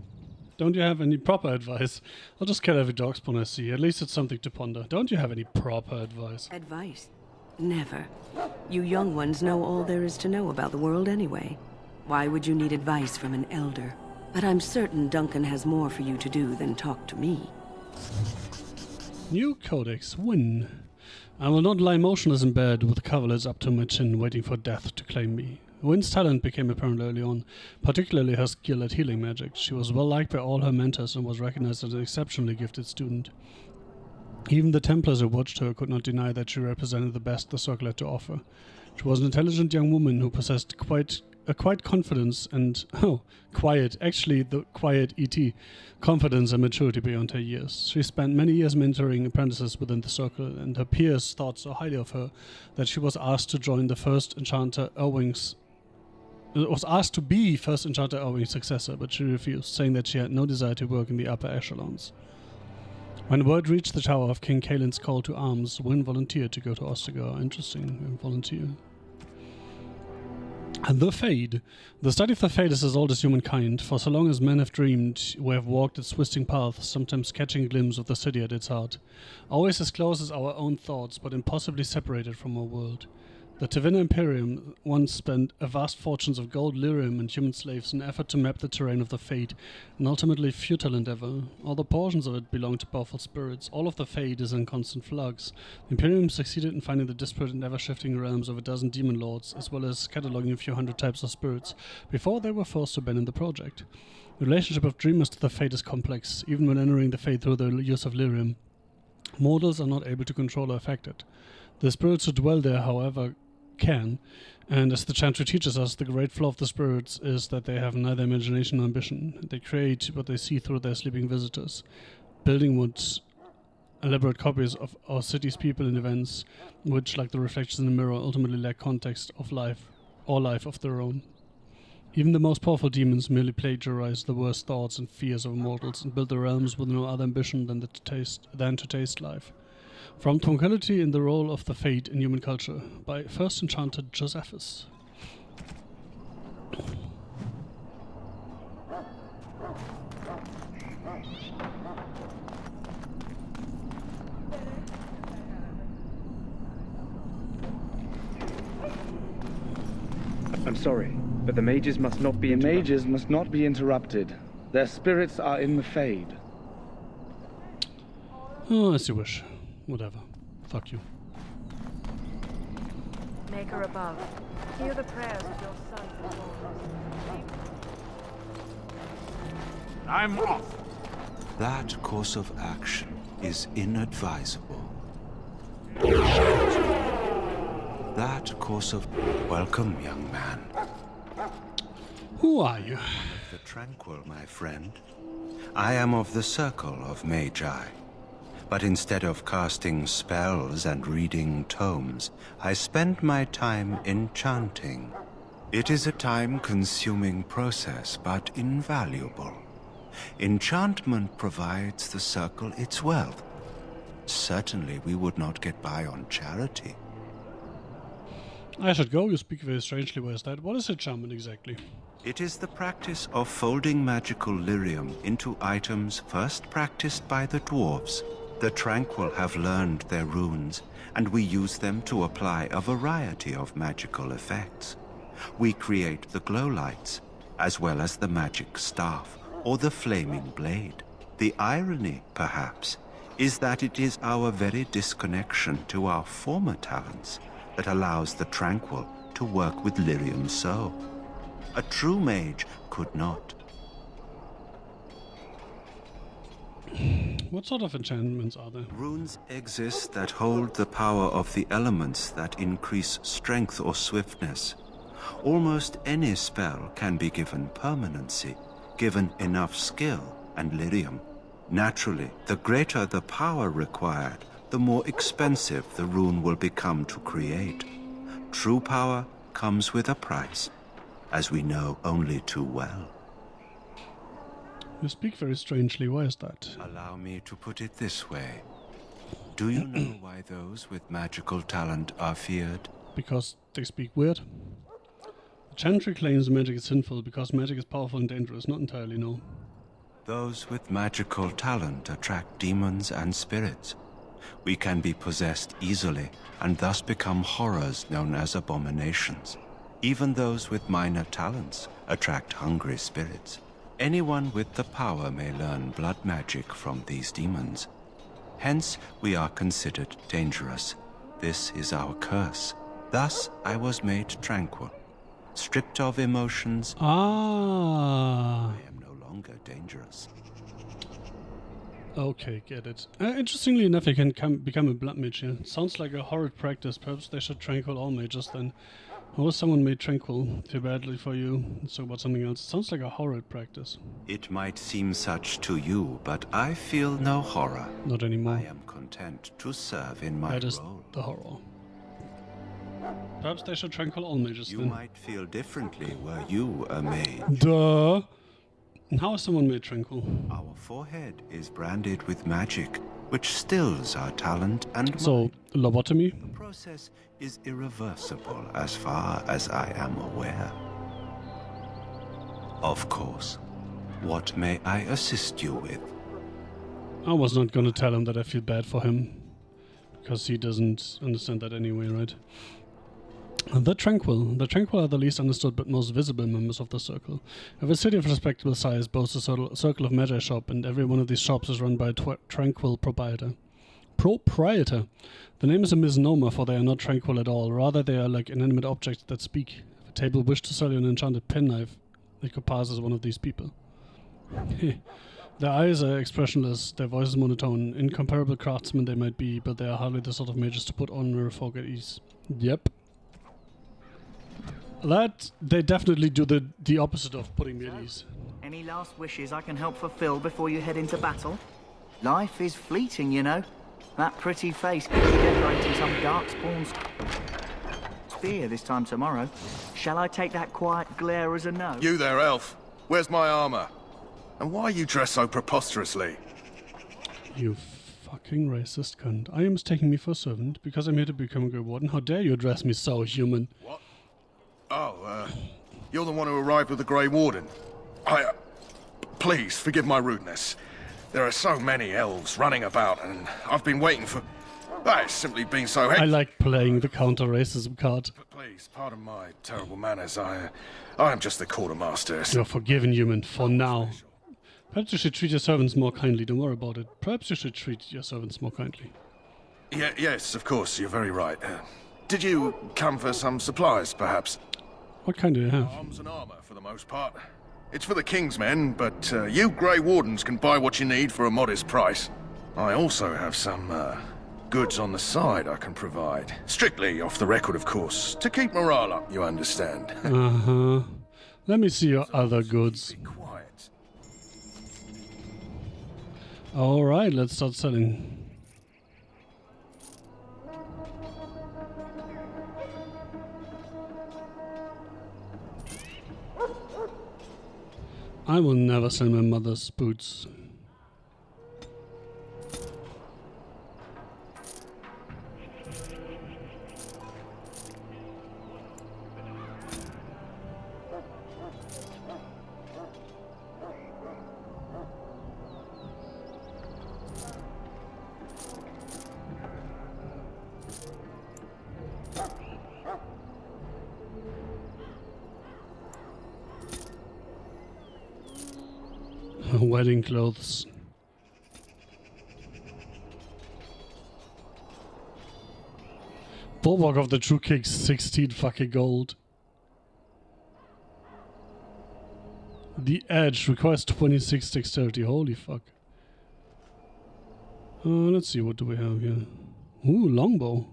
Don't you have any proper advice? I'll just kill every Darkspawn I see. At least it's something to ponder. Don't you have any proper advice? Advice? Never. You young ones know all there is to know about the world anyway. Why would you need advice from an elder? But I'm certain Duncan has more for you to do than talk to me. New Codex. Win. I will not lie motionless in bed with the coverlets up to my chin, waiting for death to claim me. Wynn's talent became apparent early on, particularly her skill at healing magic. She was well liked by all her mentors and was recognized as an exceptionally gifted student. Even the Templars who watched her could not deny that she represented the best the Circle had to offer. She was an intelligent young woman who possessed quiet confidence and, quiet E.T., confidence and maturity beyond her years. She spent many years mentoring apprentices within the Circle, and her peers thought so highly of her that she was asked to join the first Enchanter Erwing's successor, but she refused, saying that she had no desire to work in the upper echelons. When word reached the tower of King Kaelin's call to arms, Wynn volunteered to go to Ostagar. Interesting, volunteer. And the Fade. The study of the Fade is as old as humankind. For so long as men have dreamed, we have walked its twisting paths, sometimes catching a glimpse of the city at its heart. Always as close as our own thoughts, but impossibly separated from our world. The Tevinter Imperium once spent a vast fortunes of gold, lyrium, and human slaves in an effort to map the terrain of the Fade, an ultimately futile endeavor. All the portions of it belong to powerful spirits. All of the Fade is in constant flux. The Imperium succeeded in finding the disparate and ever-shifting realms of a dozen demon lords, as well as cataloging a few hundred types of spirits, before they were forced to abandon the project. The relationship of dreamers to the Fade is complex, even when entering the Fade through the use of lyrium. Mortals are not able to control or affect it. The spirits who dwell there, however, can, and as the Chantry teaches us, the great flaw of the spirits is that they have neither imagination nor ambition. They create what they see through their sleeping visitors, building what elaborate copies of our city's people and events, which, like the reflections in the mirror, ultimately lack context of life or life of their own. Even the most powerful demons merely plagiarize the worst thoughts and fears of mortals and build their realms with no other ambition than to taste life. From Tranquility in the Role of the Fade in Human Culture, by First Enchanter Josephus. I'm sorry, but the mages must not be interrupted. The mages must not be interrupted. Their spirits are in the Fade. Oh, as you wish. Whatever. Fuck you. Maker above, hear the prayers of your sons and daughters. I'm off. That course of action is inadvisable. That course of... Welcome, young man. Who are you? One of the Tranquil, my friend. I am of the Circle of Magi. But instead of casting spells and reading tomes, I spend my time enchanting. It is a time-consuming process, but invaluable. Enchantment provides the circle its wealth. Certainly we would not get by on charity. I should go. You speak very strangely. Where's that? What is enchantment exactly? It is the practice of folding magical lyrium into items first practiced by the dwarves. The Tranquil have learned their runes, and we use them to apply a variety of magical effects. We create the glow lights, as well as the magic staff, or the flaming blade. The irony, perhaps, is that it is our very disconnection to our former talents that allows the Tranquil to work with lyrium so. A true mage could not. What sort of enchantments are there? Runes exist that hold the power of the elements that increase strength or swiftness. Almost any spell can be given permanency, given enough skill and lyrium. Naturally, the greater the power required, the more expensive the rune will become to create. True power comes with a price, as we know only too well. You speak very strangely. Why is that? Allow me to put it this way. Do you know why those with magical talent are feared? Because they speak weird. Chantry claims magic is sinful because magic is powerful and dangerous. Not entirely, no. Those with magical talent attract demons and spirits. We can be possessed easily and thus become horrors known as abominations. Even those with minor talents attract hungry spirits. Anyone with the power may learn blood magic from these demons. Hence, we are considered dangerous. This is our curse. Thus, I was made tranquil, stripped of emotions. Ah. I am no longer dangerous. Okay, get it. Interestingly enough, you can become a blood mage here. Sounds like a horrid practice. Perhaps they should tranquil all mages then. How was someone made tranquil? Too badly for you. Let's talk about something else. Sounds like a horrid practice. It might seem such to you, but I feel no horror. Not anymore. I am content to serve in my role. That is role. The horror. Perhaps they should tranquil all mages You then. might feel differently were you a mage. Duh! And how is someone made tranquil? Our forehead is branded with magic, which stills our talent and So, lobotomy? The process is irreversible as far as I am aware. Of course. What may I assist you with? I was not gonna tell him that I feel bad for him. Because he doesn't understand that anyway, right? The Tranquil are the least understood but most visible members of the Circle. Every city of respectable size boasts a circle of Magi shop, and every one of these shops is run by a Tranquil proprietor. Proprietor. The name is a misnomer, for they are not tranquil at all. Rather, they are like inanimate objects that speak. If a table wished to sell you an enchanted penknife, it could pass as one of these people. Their eyes are expressionless, their voices monotone. Incomparable craftsmen they might be, but they are hardly the sort of mages to put ordinary folk at ease. Yep. That, they definitely do the opposite of putting me at ease. Any last wishes I can help fulfill before you head into battle? Life is fleeting, you know. That pretty face could be decorating some darkspawn spear this time tomorrow. Shall I take that quiet glare as a no? You there, elf. Where's my armor? And why are you dressed so preposterously? You fucking racist cunt. I am mistaking me for a servant because I'm here to become a Grey Warden. How dare you address me so, human? What? Oh, you're the one who arrived with the Grey Warden. Please, forgive my rudeness. There are so many elves running about, and I've been waiting for... It's simply been so hectic. I like playing the counter-racism card. Please, pardon my terrible manners. I am just the quartermaster. You're forgiven, human, for now. Perhaps you should treat your servants more kindly. Don't worry about it. Perhaps you should treat your servants more kindly. Yes, of course, you're very right. Did you come for some supplies, perhaps? What kind do you have? Arms and armor, for the most part. It's for the King's men, but you Grey Wardens can buy what you need for a modest price. I also have some goods on the side I can provide. Strictly off the record, of course. To keep morale up, you understand. Uh-huh. Let me see your other goods. Be quiet. Alright, let's start selling. I will never sell my mother's boots. Wedding clothes. Bulwark of the True Kicks, 16 fucking gold. The Edge requires 26 dexterity. Holy fuck. Let's see, what do we have here? Ooh, longbow.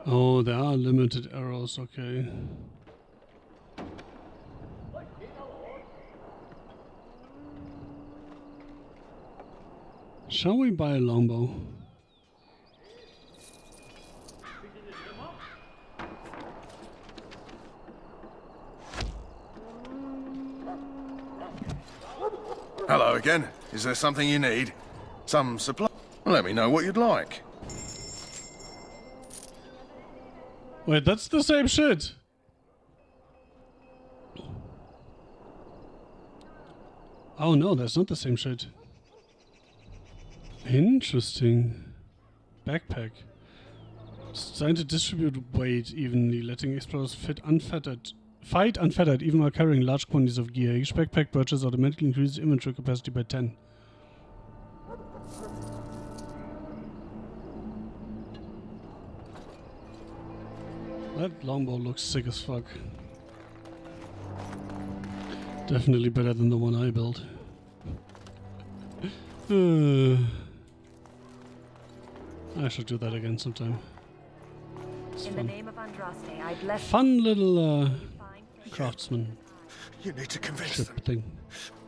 Oh, there are limited arrows, okay. Shall we buy a longbow? Hello again. Is there something you need? Some supply? Let me know what you'd like. Wait, that's the same shit. Oh no, that's not the same shit. Interesting. Backpack. Designed to distribute weight evenly, letting explorers fight unfettered even while carrying large quantities of gear. Each backpack purchase automatically increases inventory capacity by 10. That longbow looks sick as fuck. Definitely better than the one I built. I should do that again sometime. It's In fun. the name of Andraste, I bless Fun little craftsman. You need to convince ship them. thing.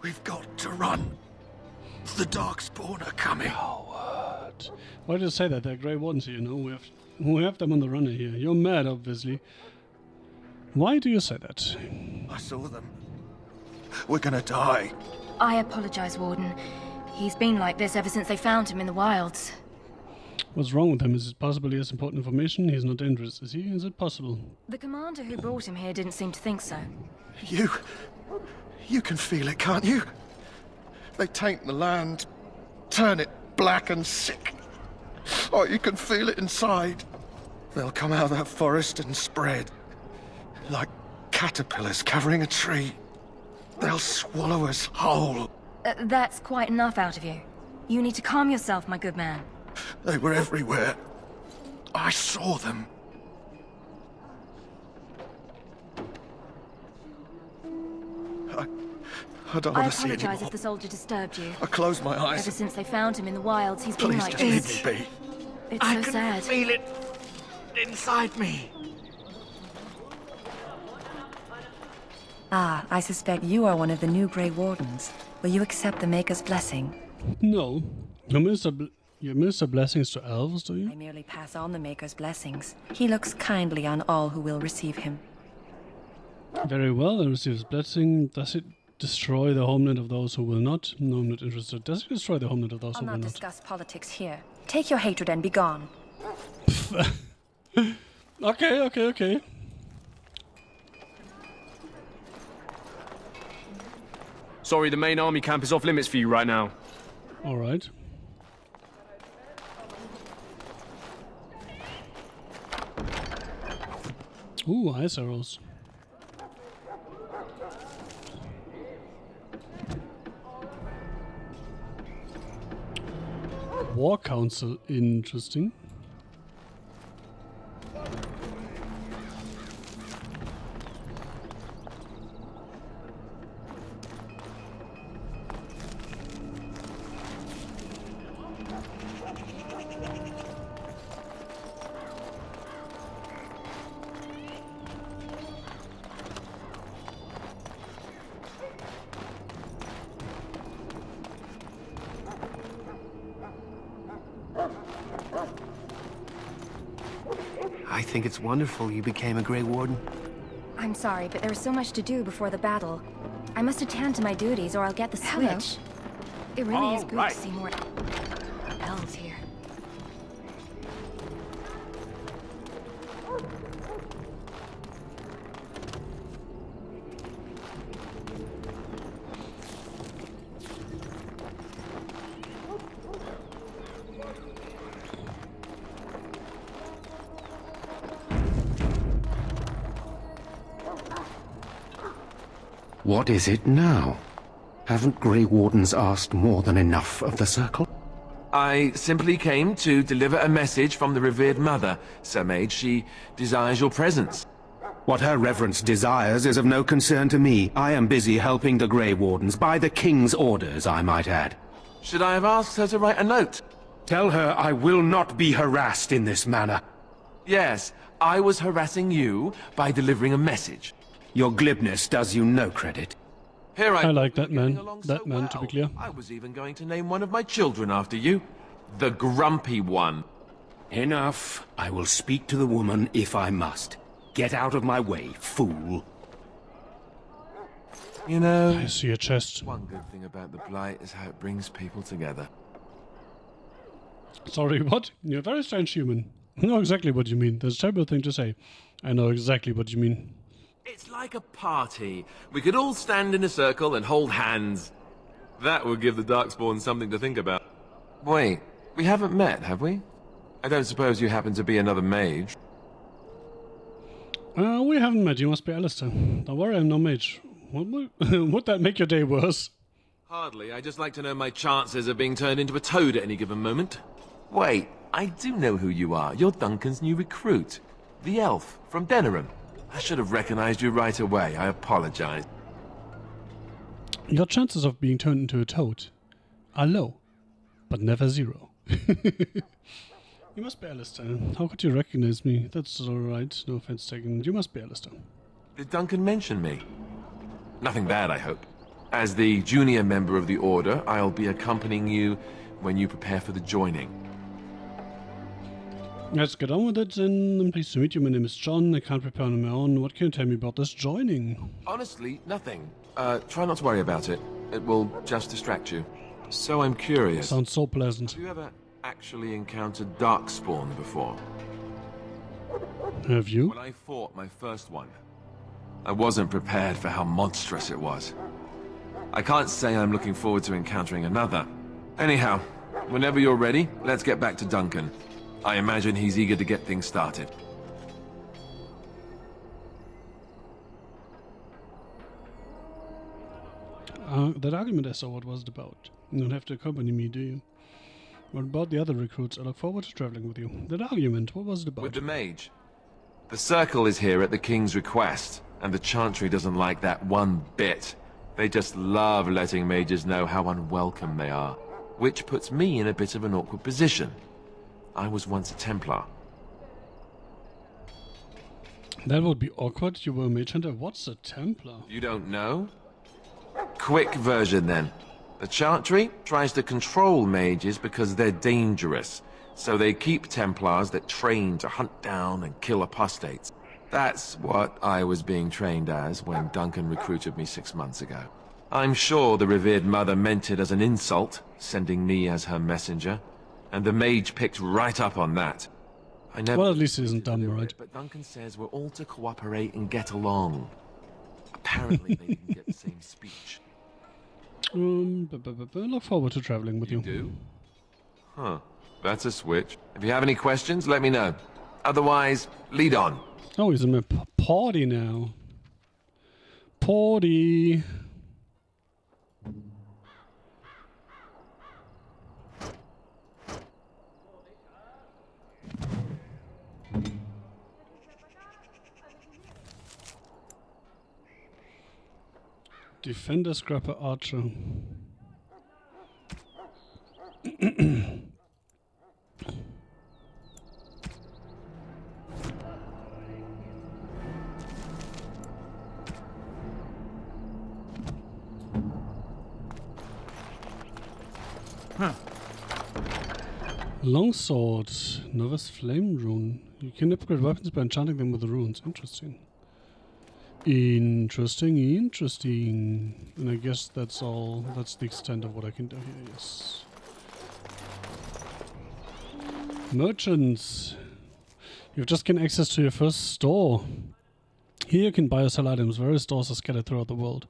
We've got to run. The Darkspawn are coming. What? Why do you say that? They're Grey Wardens, you know. We have them on the runner here. You're mad, obviously. Why do you say that? I saw them. We're gonna die. I apologize, Warden. He's been like this ever since they found him in the wilds. What's wrong with him? Is it possibly as important information? He's not dangerous, is he? Is it possible? The commander who brought him here didn't seem to think so. You can feel it, can't you? They taint the land, turn it black and sick. Oh, you can feel it inside. They'll come out of that forest and spread. Like caterpillars covering a tree. They'll swallow us whole. That's quite enough out of you. You need to calm yourself, my good man. They were everywhere. I saw them. I don't I want to see apologize anymore. if the soldier disturbed you. I close my eyes. Ever since they found him in the wilds, he's been Please like just this. leave me be. It's so sad. Feel it inside me. Ah, I suspect you are one of the new Grey Wardens. Will you accept the Maker's blessing? No. You administer blessings to elves, do you? I merely pass on the Maker's blessings. He looks kindly on all who will receive him. Very well, I receive his blessing. Does it destroy the homeland of those who will not? No, I'm not interested. Does it destroy the homeland of those I'll who will not not? discuss politics here. Take your hatred and be gone. Okay. Sorry, the main army camp is off limits for you right now. Alright. Ooh, ice arrows. War Council, interesting. I think it's wonderful you became a Grey Warden. I'm sorry, but there was so much to do before the battle. I must attend to my duties or I'll get the switch. It really is good to see more elves here. What is it now? Haven't Grey Wardens asked more than enough of the Circle? I simply came to deliver a message from the revered mother, Sir Mage. She desires your presence. What her reverence desires is of no concern to me. I am busy helping the Grey Wardens, by the King's orders, I might add. Should I have asked her to write a note? Tell her I will not be harassed in this manner. Yes, I was harassing you by delivering a message. Your glibness does you no credit. Here I like that man. That man, to be clear. I was even going to name one of my children after you. The Grumpy One. Enough. I will speak to the woman if I must. Get out of my way, fool. You know, I see a chest. One good thing about the Blight is how it brings people together. Sorry, what? You're a very strange human. I know exactly what you mean. That's a terrible thing to say. I know exactly what you mean. It's like a party. We could all stand in a circle and hold hands. That would give the Darkspawn something to think about. Wait, we haven't met, have we? I don't suppose you happen to be another mage? We haven't met. You must be Alistair. Don't worry, I'm no mage. Would that make your day worse? Hardly. I just like to know my chances of being turned into a toad at any given moment. Wait, I do know who you are. You're Duncan's new recruit. The elf from Denerim. I should have recognized you right away. I apologize. Your chances of being turned into a toad are low, but never zero. You must be Alistair. How could you recognize me? That's alright, no offense taken. You must be Alistair. Did Duncan mention me? Nothing bad, I hope. As the junior member of the Order, I'll be accompanying you when you prepare for the joining. Let's get on with it, and I'm pleased to meet you. My name is John. I can't prepare on my own. What can you tell me about this joining? Honestly, nothing. Try not to worry about it. It will just distract you. So I'm curious. Sounds so pleasant. Have you ever actually encountered Darkspawn before? Have you? When I fought my first one, I wasn't prepared for how monstrous it was. I can't say I'm looking forward to encountering another. Anyhow, whenever you're ready, let's get back to Duncan. I imagine he's eager to get things started. That argument I saw what was it about. You don't have to accompany me, do you? What about the other recruits? I look forward to traveling with you. That argument, what was it about? With the mage. The Circle is here at the King's request, and the Chantry doesn't like that one bit. They just love letting mages know how unwelcome they are, which puts me in a bit of an awkward position. I was once a Templar. That would be awkward. You were a mage hunter. What's a Templar? You don't know? Quick version then. The Chantry tries to control mages because they're dangerous, so they keep Templars that train to hunt down and kill apostates. That's what I was being trained as when Duncan recruited me 6 months ago. I'm sure the revered mother meant it as an insult, sending me as her messenger, and the mage picked right up on that. I never. Well, at least he isn't dumb, right? But Duncan says we're all to cooperate and get along. Apparently they didn't get the same speech. Look forward to traveling with you. You do? Huh. That's a switch. If you have any questions, let me know. Otherwise, lead on. Oh, he's in my party now. Party. Defender, Scrapper, Archer. Longsword, Novice Flame Rune. You can upgrade weapons by enchanting them with the runes. Interesting. Interesting. And I guess that's all. That's the extent of what I can do here, yes. Merchants. You've just gained access to your first store. Here you can buy or sell items. Various stores are scattered throughout the world.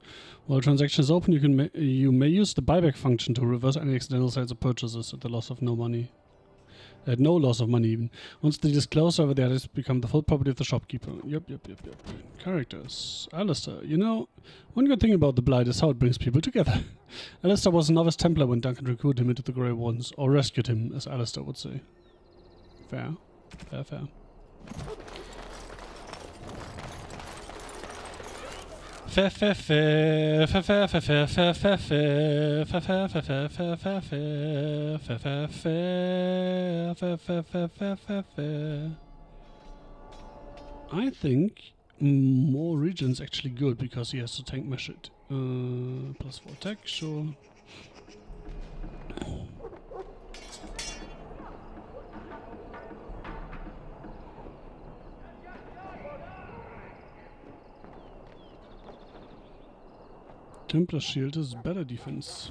While a transaction is open, you may use the buyback function to reverse any accidental sales or purchases at no loss of money even. Once they disclose over the items become the full property of the shopkeeper. Yep. Characters. Alistair. You know, one good thing about the Blight is how it brings people together. Alistair was a novice Templar when Duncan recruited him into the Grey Wardens, or rescued him, as Alistair would say. Fair. I think more regions actually good because he has to tank my shit. Plus 4 attack, sure. Templar shield is better defense.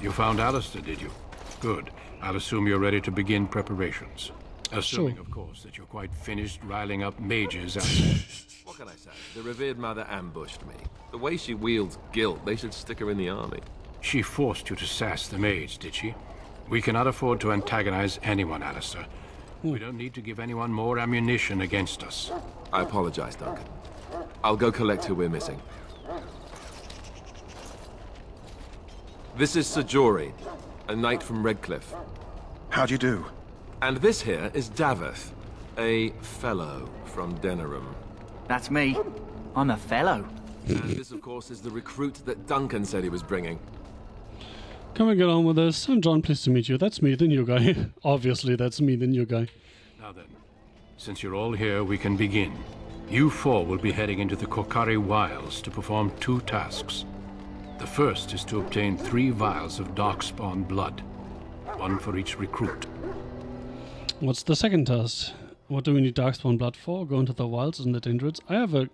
You found Alistair, did you? Good. I'll assume you're ready to begin preparations. Assuming, of course, that you're quite finished riling up mages out there. What can I say? The revered mother ambushed me. The way she wields guilt, they should stick her in the army. She forced you to sass the mage, did she? We cannot afford to antagonize anyone, Alistair. We don't need to give anyone more ammunition against us. I apologize, Duncan. I'll go collect who we're missing. This is Sir Jory, a knight from Redcliffe. How do you do? And this here is Daveth, a fellow from Denerim. That's me. I'm a fellow. And this, of course, is the recruit that Duncan said he was bringing. Can we get on with this? I'm John, pleased to meet you. That's me, the new guy. Obviously, that's me, the new guy. Now then, since you're all here, we can begin. You four will be heading into the Korcari Wilds to perform 2 tasks. The first is to obtain 3 vials of Darkspawn blood. 1 for each recruit. What's the second task? What do we need Darkspawn blood for? Go into the wilds, isn't that dangerous? I have a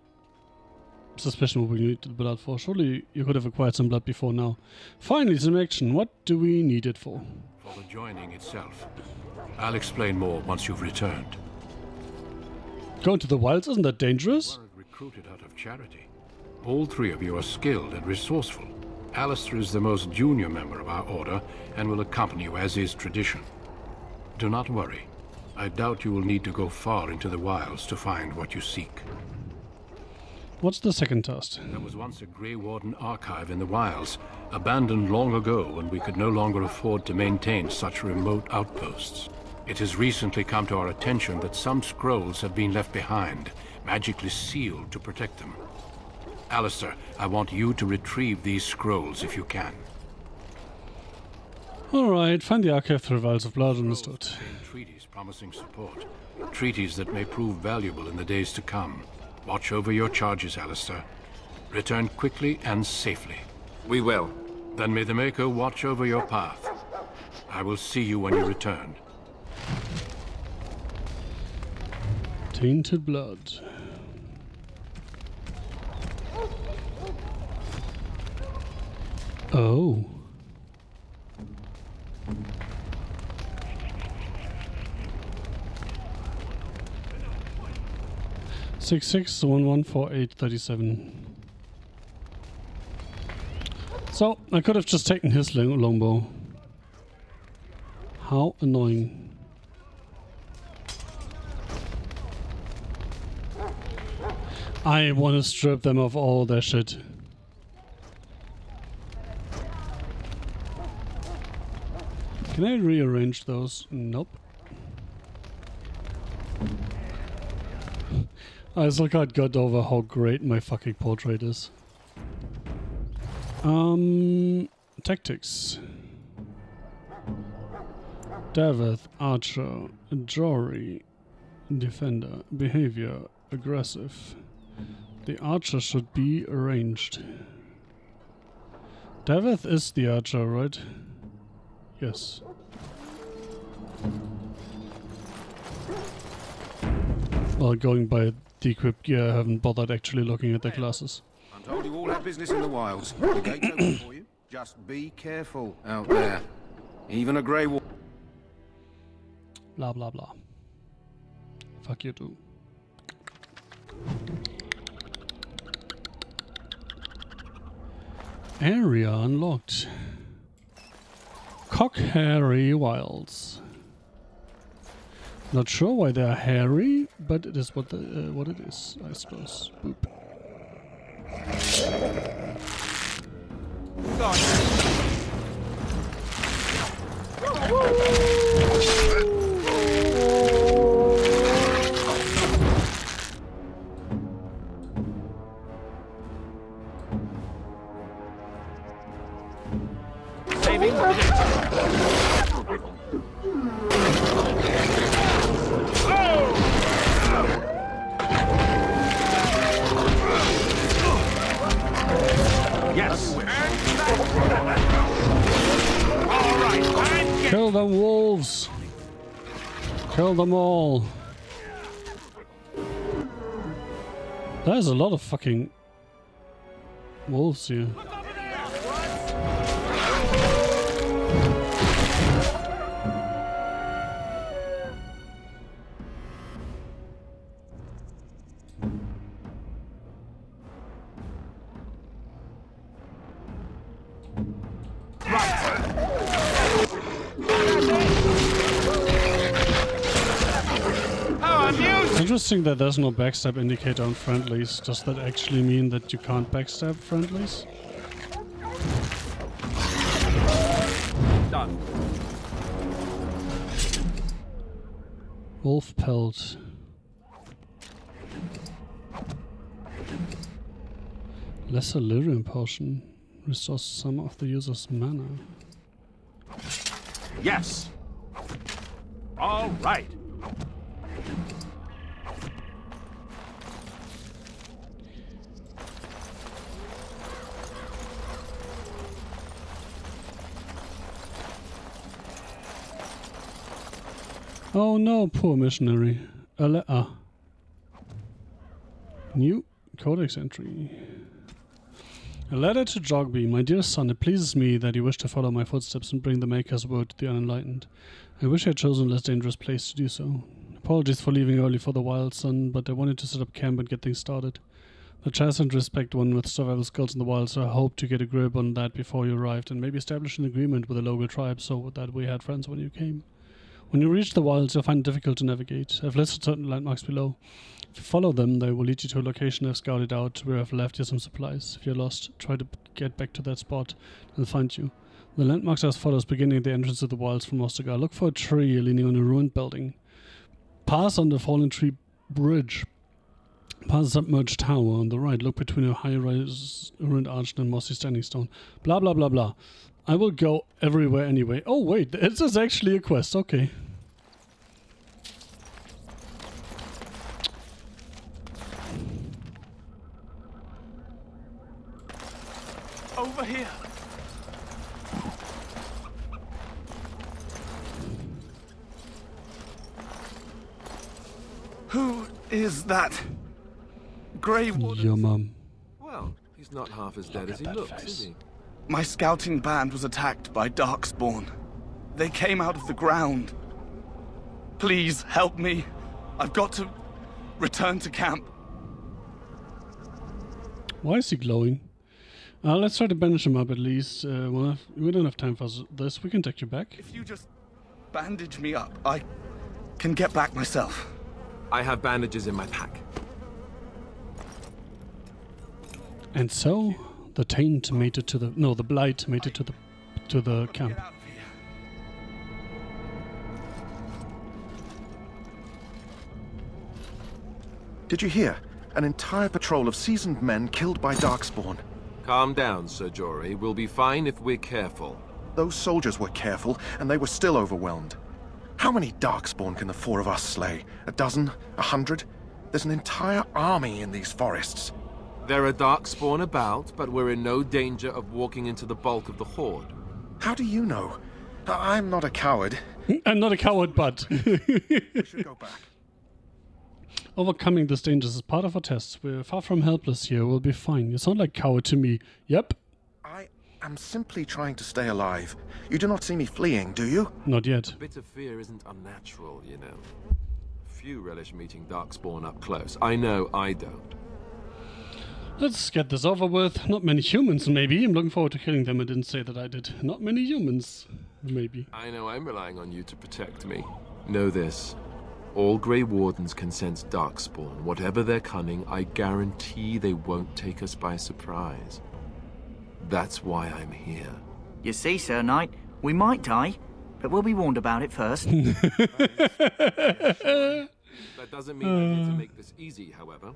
suspicion what we need the blood for. Surely you could have acquired some blood before now. Finally, some action. What do we need it for? For the joining itself. I'll explain more once you've returned. Go into the wilds, isn't that dangerous? You weren't recruited out of charity. All 3 of you are skilled and resourceful. Alistair is the most junior member of our order and will accompany you as is tradition. Do not worry. I doubt you will need to go far into the wilds to find what you seek. What's the second task? There was once a Grey Warden archive in the wilds, abandoned long ago when we could no longer afford to maintain such remote outposts. It has recently come to our attention that some scrolls have been left behind, magically sealed to protect them. Alistair, I want you to retrieve these scrolls if you can. Alright, find the archive through vials of blood, understood. Treaties promising support. Treaties that may prove valuable in the days to come. Watch over your charges, Alistair. Return quickly and safely. We will. Then may the Maker watch over your path. I will see you when you return. Tainted blood. Oh. Six 114837. So I could have just taken his longbow. How annoying. I want to strip them of all their shit. Can I rearrange those? Nope. I still can't get over how great my fucking portrait is. Tactics. Daveth, archer. Jory, defender. Behavior, aggressive. The archer should be arranged. Daveth is the archer, right? Yes. Well, going by the equipped gear, I haven't bothered actually looking at their classes. I'm told you all have business in the wilds. The gate's open for you. Just be careful out there. Even a Grey Warden. Blah blah blah. Fuck you too. Area unlocked. Cockhairy Wilds. Not sure why they're hairy, but it is what it is, I suppose. Boop. Saving the day. Yes. All right. Kill them wolves. Kill them all. There's a lot of fucking wolves here. Interesting that there's no backstab indicator on friendlies. Does that actually mean that you can't backstab friendlies? Done. Wolf pelt. Lesser lyrium potion restores some of the user's mana. Yes. All right. Oh no, poor missionary. New codex entry. A letter to Jogby. My dear son, it pleases me that you wish to follow my footsteps and bring the Maker's word to the unenlightened. I wish I had chosen a less dangerous place to do so. Apologies for leaving early for the wild, son, but I wanted to set up camp and get things started. The chance and respect one with survival skills in the wild, so I hope to get a grip on that before you arrived and maybe establish an agreement with the local tribe so that we had friends when you came. When you reach the wilds, you'll find it difficult to navigate. I've listed certain landmarks below. If you follow them, they will lead you to a location I've scouted out where I've left you some supplies. If you're lost, try to get back to that spot. They'll find you. The landmarks are as follows, beginning at the entrance of the wilds from Ostagar. Look for a tree leaning on a ruined building. Pass on the fallen tree bridge. Pass a submerged tower on the right. Look between a high-rise ruined arch and a mossy standing stone. Blah, blah, blah, blah. I will go everywhere anyway. Oh, wait. This is actually a quest. Okay. Over here. Who is that? Grey Warden? Your mum. Well, he's not half as dead as he looks, is he? My scouting band was attacked by Darkspawn. They came out of the ground. Please help me. I've got to return to camp. Why is he glowing? Let's try to bandage him up at least. We don't have time for this. We can take you back. If you just bandage me up, I can get back myself. I have bandages in my pack. And so, the taint made it to the... No, the blight made it to the camp. Did you hear? An entire patrol of seasoned men killed by Darkspawn. Calm down, Sir Jory. We'll be fine if we're careful. Those soldiers were careful, and they were still overwhelmed. How many Darkspawn can the four of us slay? A dozen? 100? There's an entire army in these forests. There are Darkspawn about, but we're in no danger of walking into the bulk of the Horde. How do you know? I'm not a coward. I'm not a coward, but... We should go back. Overcoming these dangers is part of our test. We're far from helpless here. We'll be fine. You sound like coward to me. Yep. I'm simply trying to stay alive. You do not see me fleeing, do you? Not yet. A bit of fear isn't unnatural, you know. Few relish meeting Darkspawn up close. I know I don't. Let's get this over with. Not many humans, maybe. I'm looking forward to killing them. I didn't say that I did. Not many humans, maybe. I know I'm relying on you to protect me. Know this. All Grey Wardens can sense Darkspawn. Whatever their cunning, I guarantee they won't take us by surprise. That's why I'm here. You see, Sir Knight, we might die, but we'll be warned about it first. That doesn't mean I need to make this easy, however.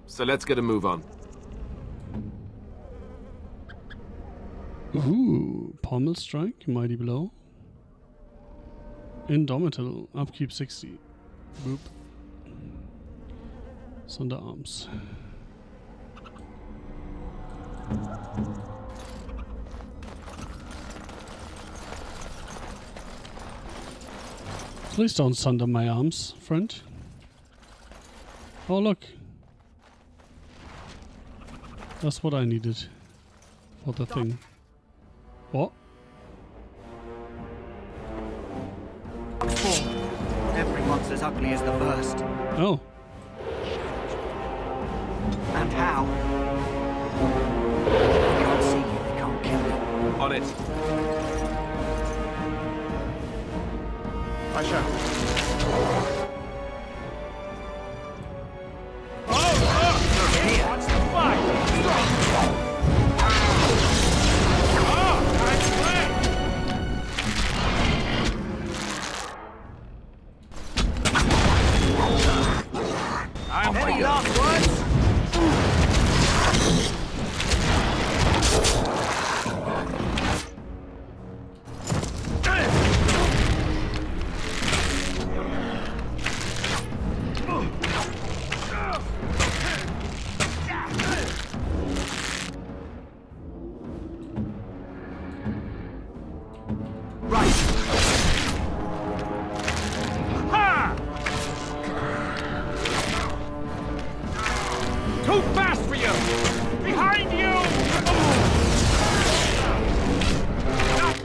So let's get a move on. Ooh, Pommel Strike, Mighty Blow. Indomitable, upkeep 60. Boop. Sunder Arms. Please don't sunder my arms, friend. Oh, look. That's what I needed for the thing. What? Every monster's ugly as the first. Oh. And how? They can't see you, they can't kill you. On it. I shall. Any last words? Too fast for you! Behind you! Not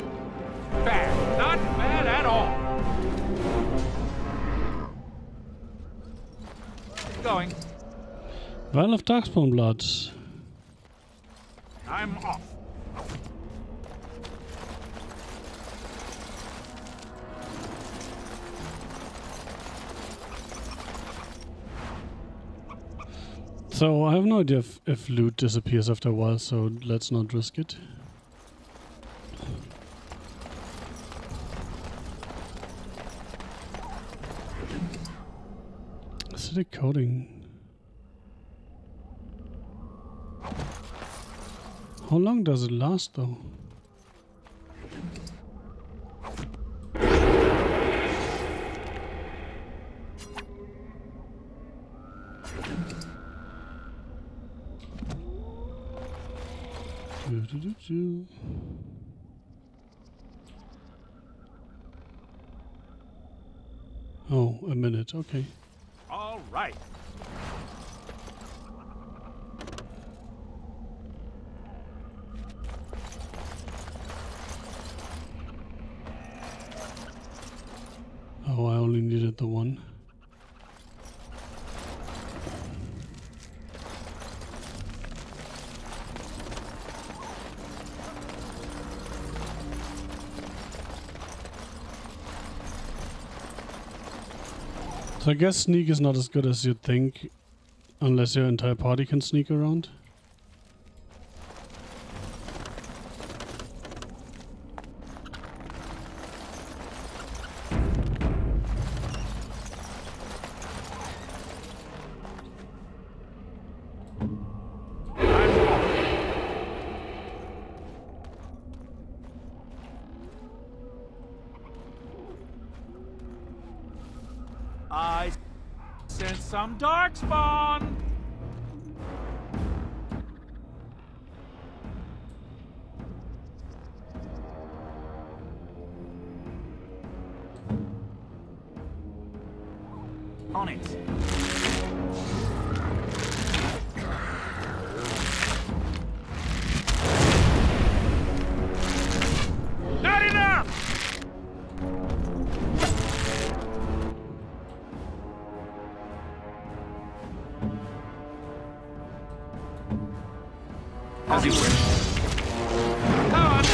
bad. Not bad at all. Keep going. Vial of Darkspawn blood. I'm off. So I have no idea if loot disappears after a while, so let's not risk it. Acidic coating. How long does it last though? Oh, a minute, okay. All right. Oh, I only needed the one. So I guess sneak is not as good as you'd think, unless your entire party can sneak around. I sense some darkspawn! On it. Not enough! As you wish. Come on,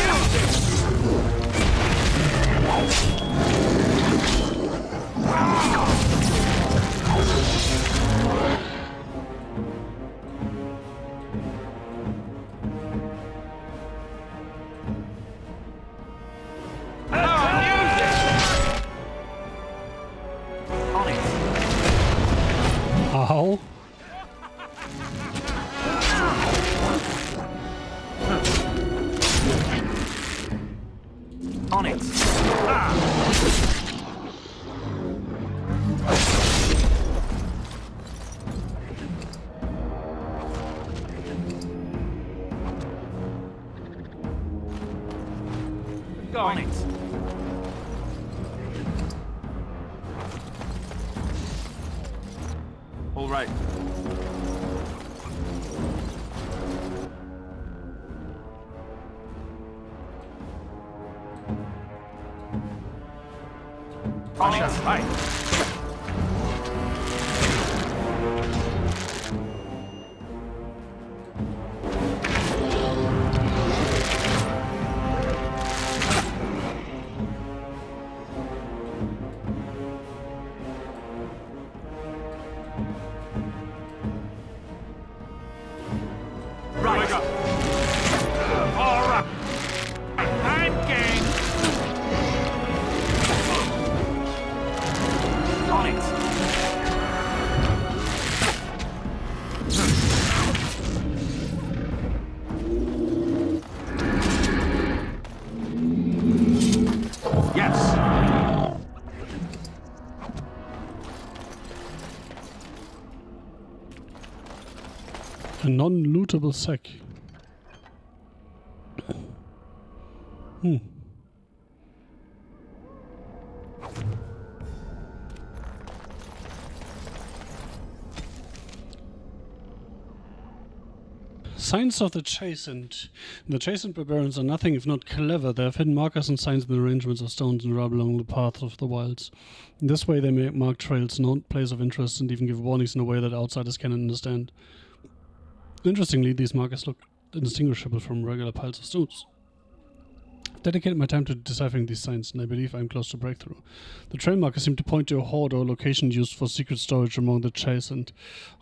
Ow. On it. On it. All right. On it. Right. Right. All right. I'm game. On it. Yes. A non-lootable sack. Signs of the Chastened. The Chastened barbarians are nothing if not clever. They have hidden markers and signs in the arrangements of stones and rubble along the path of the wilds. In this way they may mark trails, note places of interest, and even give warnings in a way that outsiders can understand. Interestingly, these markers look indistinguishable from regular piles of stones. I've dedicated my time to deciphering these signs, and I believe I'm close to breakthrough. The trail markers seem to point to a hoard or location used for secret storage among the Chastened.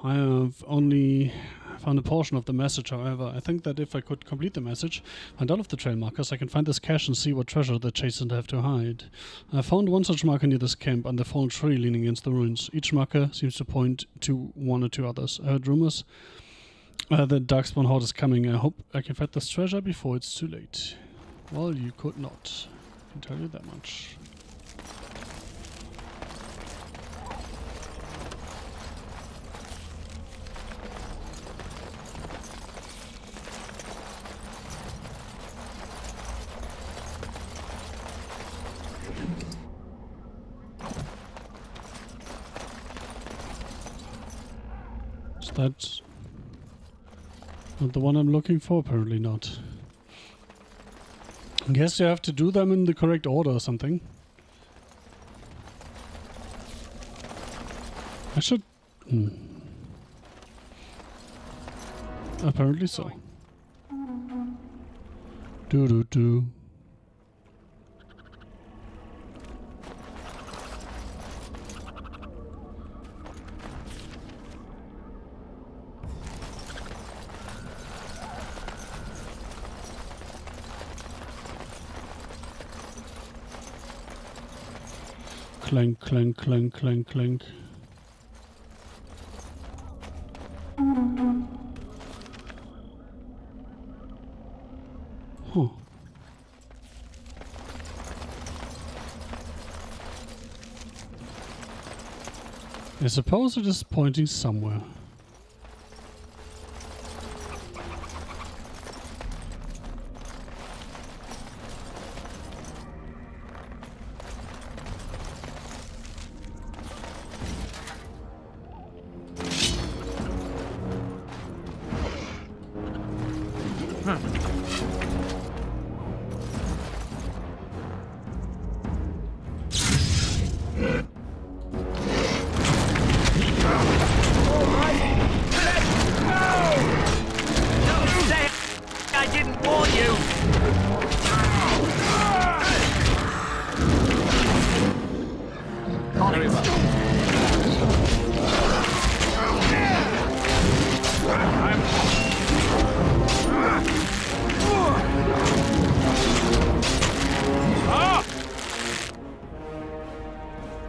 I have only found a portion of the message, however. I think that if I could complete the message, find all of the trail markers, I can find this cache and see what treasure the Chastened have to hide. I found one such marker near this camp, under the fallen tree leaning against the ruins. Each marker seems to point to one or two others. I heard rumors the Darkspawn horde is coming. I hope I can find this treasure before it's too late. Well, you could not. I can tell you that much. Is that not the one I'm looking for? Apparently not. I guess you have to do them in the correct order or something. I should... Apparently so. Do. Clank, clank, clank, clank, clank. Huh. I suppose it is pointing somewhere.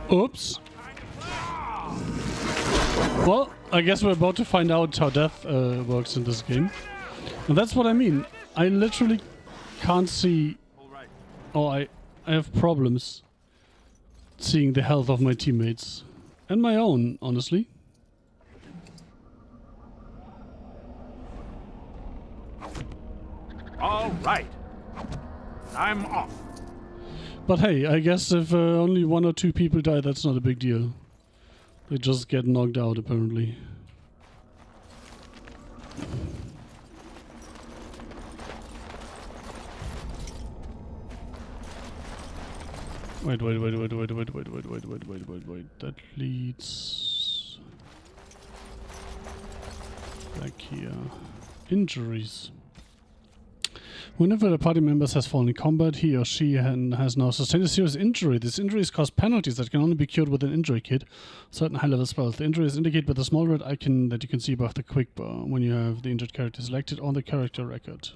Oops. Well, I guess we're about to find out how death works in this game. And that's what I mean. I literally can't see... Oh, I have problems seeing the health of my teammates. And my own, honestly. All right. I'm off. But hey, I guess if only 1 or 2 people die, that's not a big deal. They just get knocked out, apparently. Wait. That leads back here. Injuries. Whenever the party members has fallen in combat, he or she has now sustained a serious injury. These injuries cause penalties that can only be cured with an injury kit. Certain high-level spells. The injury is indicated by the small red icon that you can see above the quick bar when you have the injured character selected on the character record.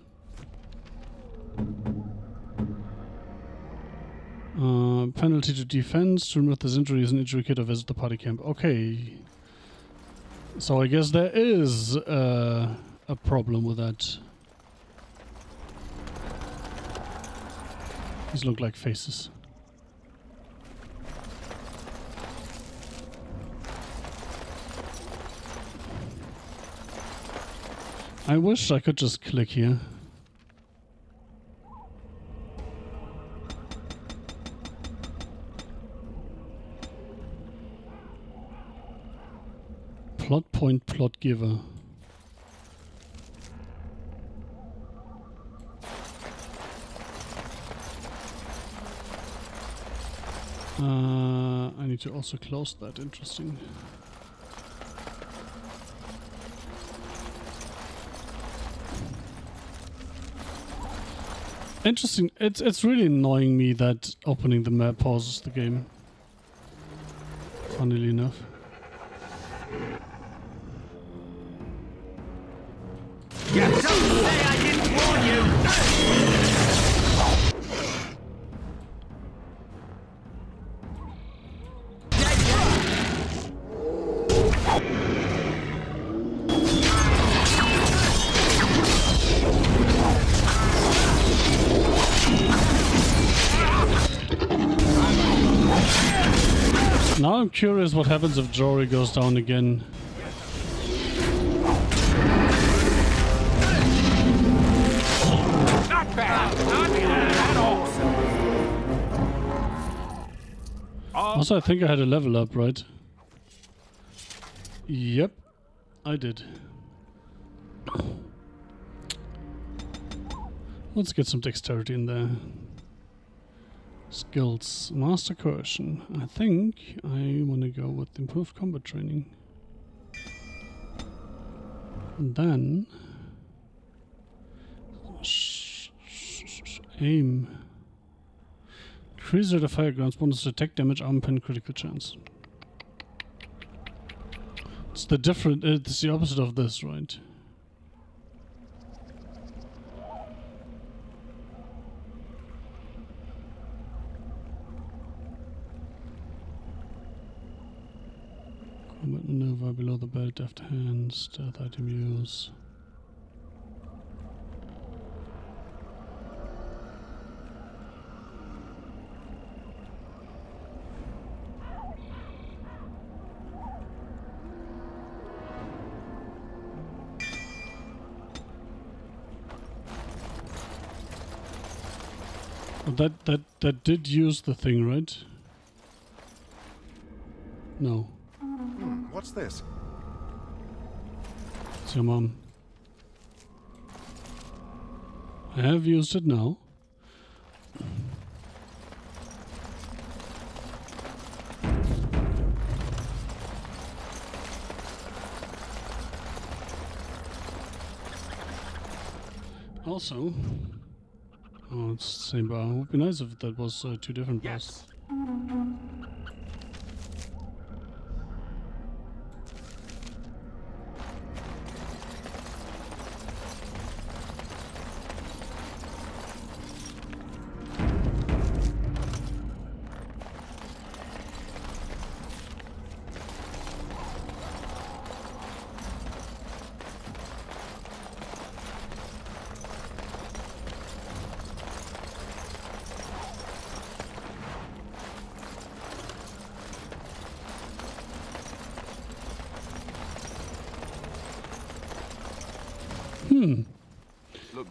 Penalty to defense. To remove this injury is an injury kit or visit the party camp. Okay. So I guess there is a problem with that. These look like faces. I wish I could just click here. Plot point, plot giver. I need to also close that. Interesting. Interesting. It's really annoying me that opening the map pauses the game. Funnily enough. Don't say I didn't warn you! Now I'm curious what happens if Jory goes down again. Not bad! Not bad at all! Also, I think I had a level up, right? Yep, I did. Let's get some dexterity in there. Skills. Master Coercion. I think I want to go with improved combat training. And then... aim. Increase rate of fire grounds bonus to attack damage, armor pen, critical chance. It's the different... it's the opposite of this, right? Combat maneuver below the belt, deft hands, stealth item use. That did use the thing, right? No. What's this? It's your mom. I have used it now. Also, oh, it's the same bar. It would be nice if that was 2 different bars.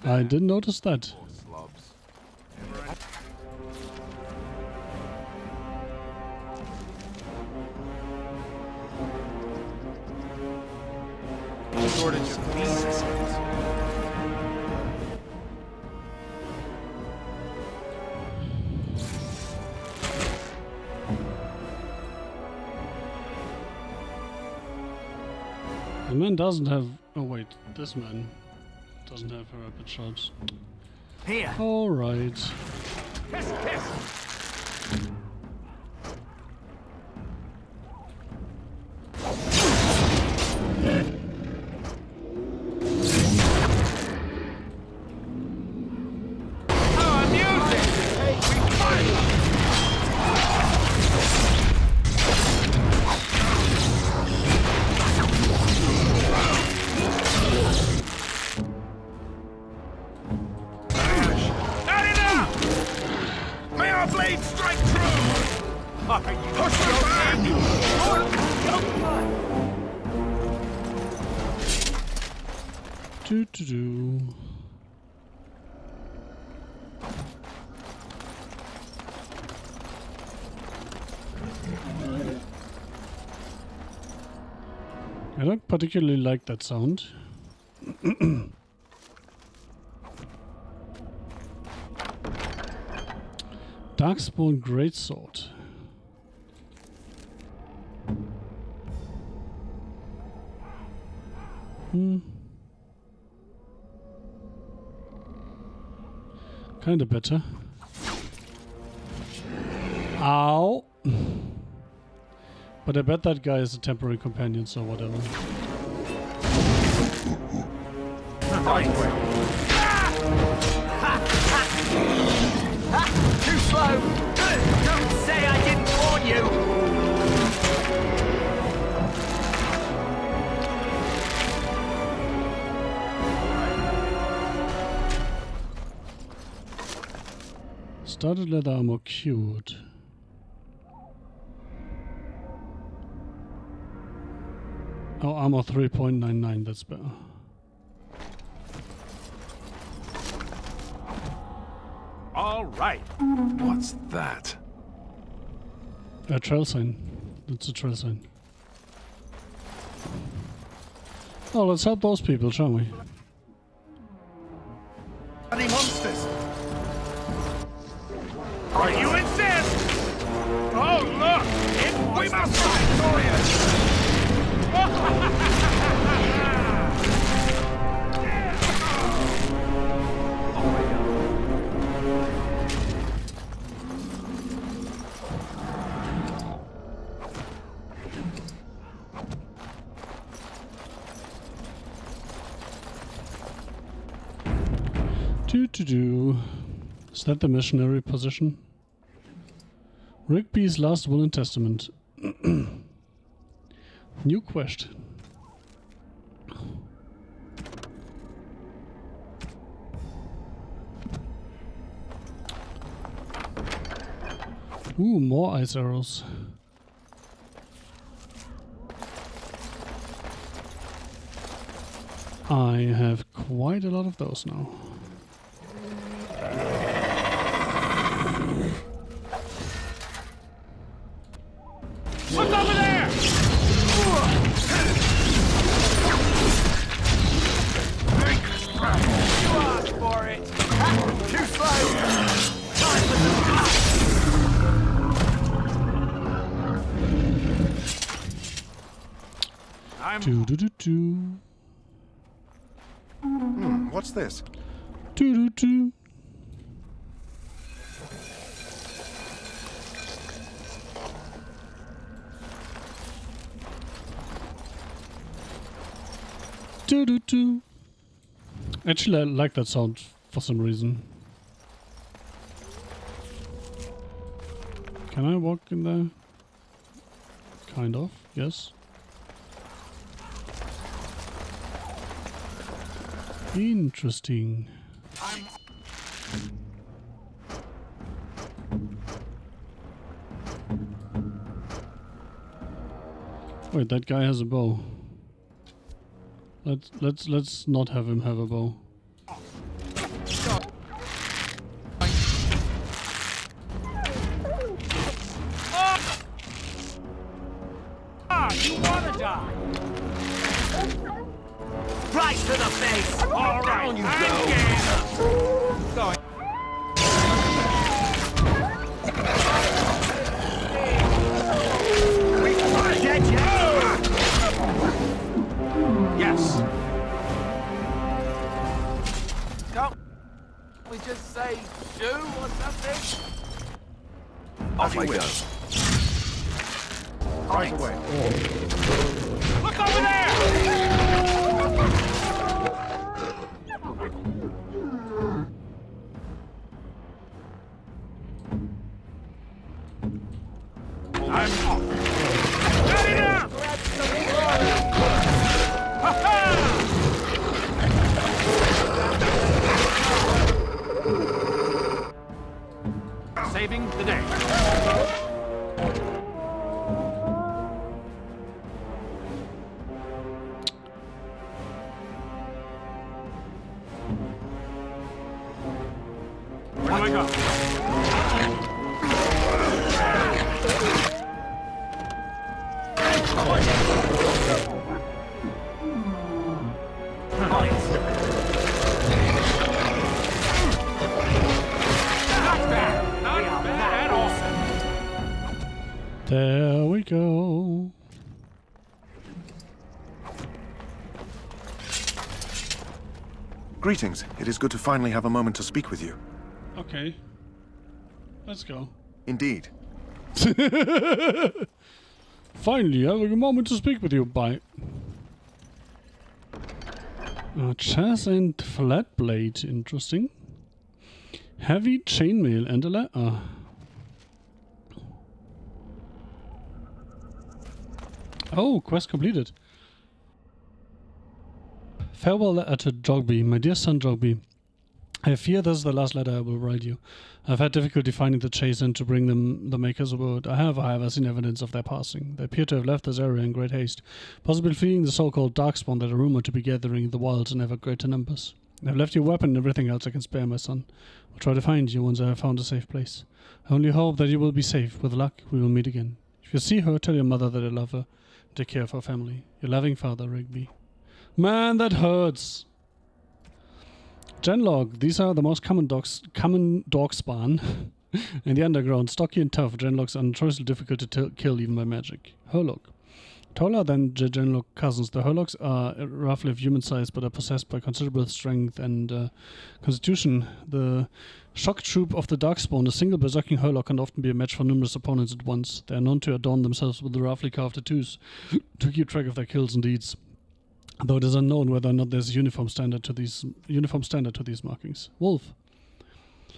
I didn't notice that. Shortage of pieces. The man doesn't have... Oh wait, this man doesn't have a rapid shot. Here. Alright. Kiss, kiss. Do. I don't particularly like that sound. Darkspawn Greatsword. Kinda better. Ow! But I bet that guy is a temporary companion, so whatever. Too slow! Don't say I didn't warn you! Started leather armor, cute. Oh, armor 3.99, that's better. All right. What's that? A trail sign. That's a trail sign. Oh, let's help those people, shall we? Bloody monsters! You insist! Oh, look! We must be victorious! Do. Is that the missionary position? Rigby's Last Will and Testament. New quest. Ooh, more ice arrows. I have quite a lot of those now. Do do do do. What's this? Do do do. Do do do. Actually, I like that sound for some reason. Can I walk in there? Kind of, yes. Interesting. Wait, that guy has a bow. Let's not have him have a bow. You wanna die? Right to the face! All right, down you go! Going. Dead yet? Yes. Can't we just say shoo or something? Off you go. Right away. Look over there! I'm off. Got it up! Saving the day. Where do I go? There we go. Greetings. It is good to finally have a moment to speak with you. Okay. Let's go. Indeed. Finally, having a moment to speak with you. Bye. Chess and flat blade. Interesting. Heavy chainmail and a letter. Oh, quest completed. Farewell letter to Jogby. My dear son Jogby, I fear this is the last letter I will write you. I've had difficulty finding the chase and to bring them the Maker's Abode. I have, however, seen evidence of their passing. They appear to have left this area in great haste, possibly fleeing the so-called Darkspawn that are rumored to be gathering in the wilds in ever greater numbers. I've left your weapon and everything else I can spare, my son. I'll try to find you once I have found a safe place. I only hope that you will be safe. With luck, we will meet again. If you see her, tell your mother that I love her. Take care of her family. Your loving father, Rigby. Man, that hurts! Genlog. These are the most common dog spawn in the underground. Stocky and tough, Genlogs are notoriously difficult to kill even by magic. Herlog. Taller than the Genlog cousins, the Herlogs are roughly of human size but are possessed by considerable strength and constitution. The shock troop of the Darkspawn, a single berserking Herlog, can often be a match for numerous opponents at once. They are known to adorn themselves with the roughly carved tattoos to keep track of their kills and deeds, though it is unknown whether or not there's a uniform standard to these markings. Wolf.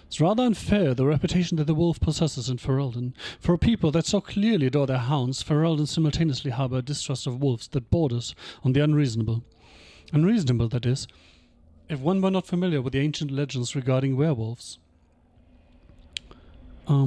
It's rather unfair, the reputation that the wolf possesses in Ferelden. For a people that so clearly adore their hounds, Ferelden simultaneously harbor a distrust of wolves that borders on the unreasonable. Unreasonable, that is, if one were not familiar with the ancient legends regarding werewolves. There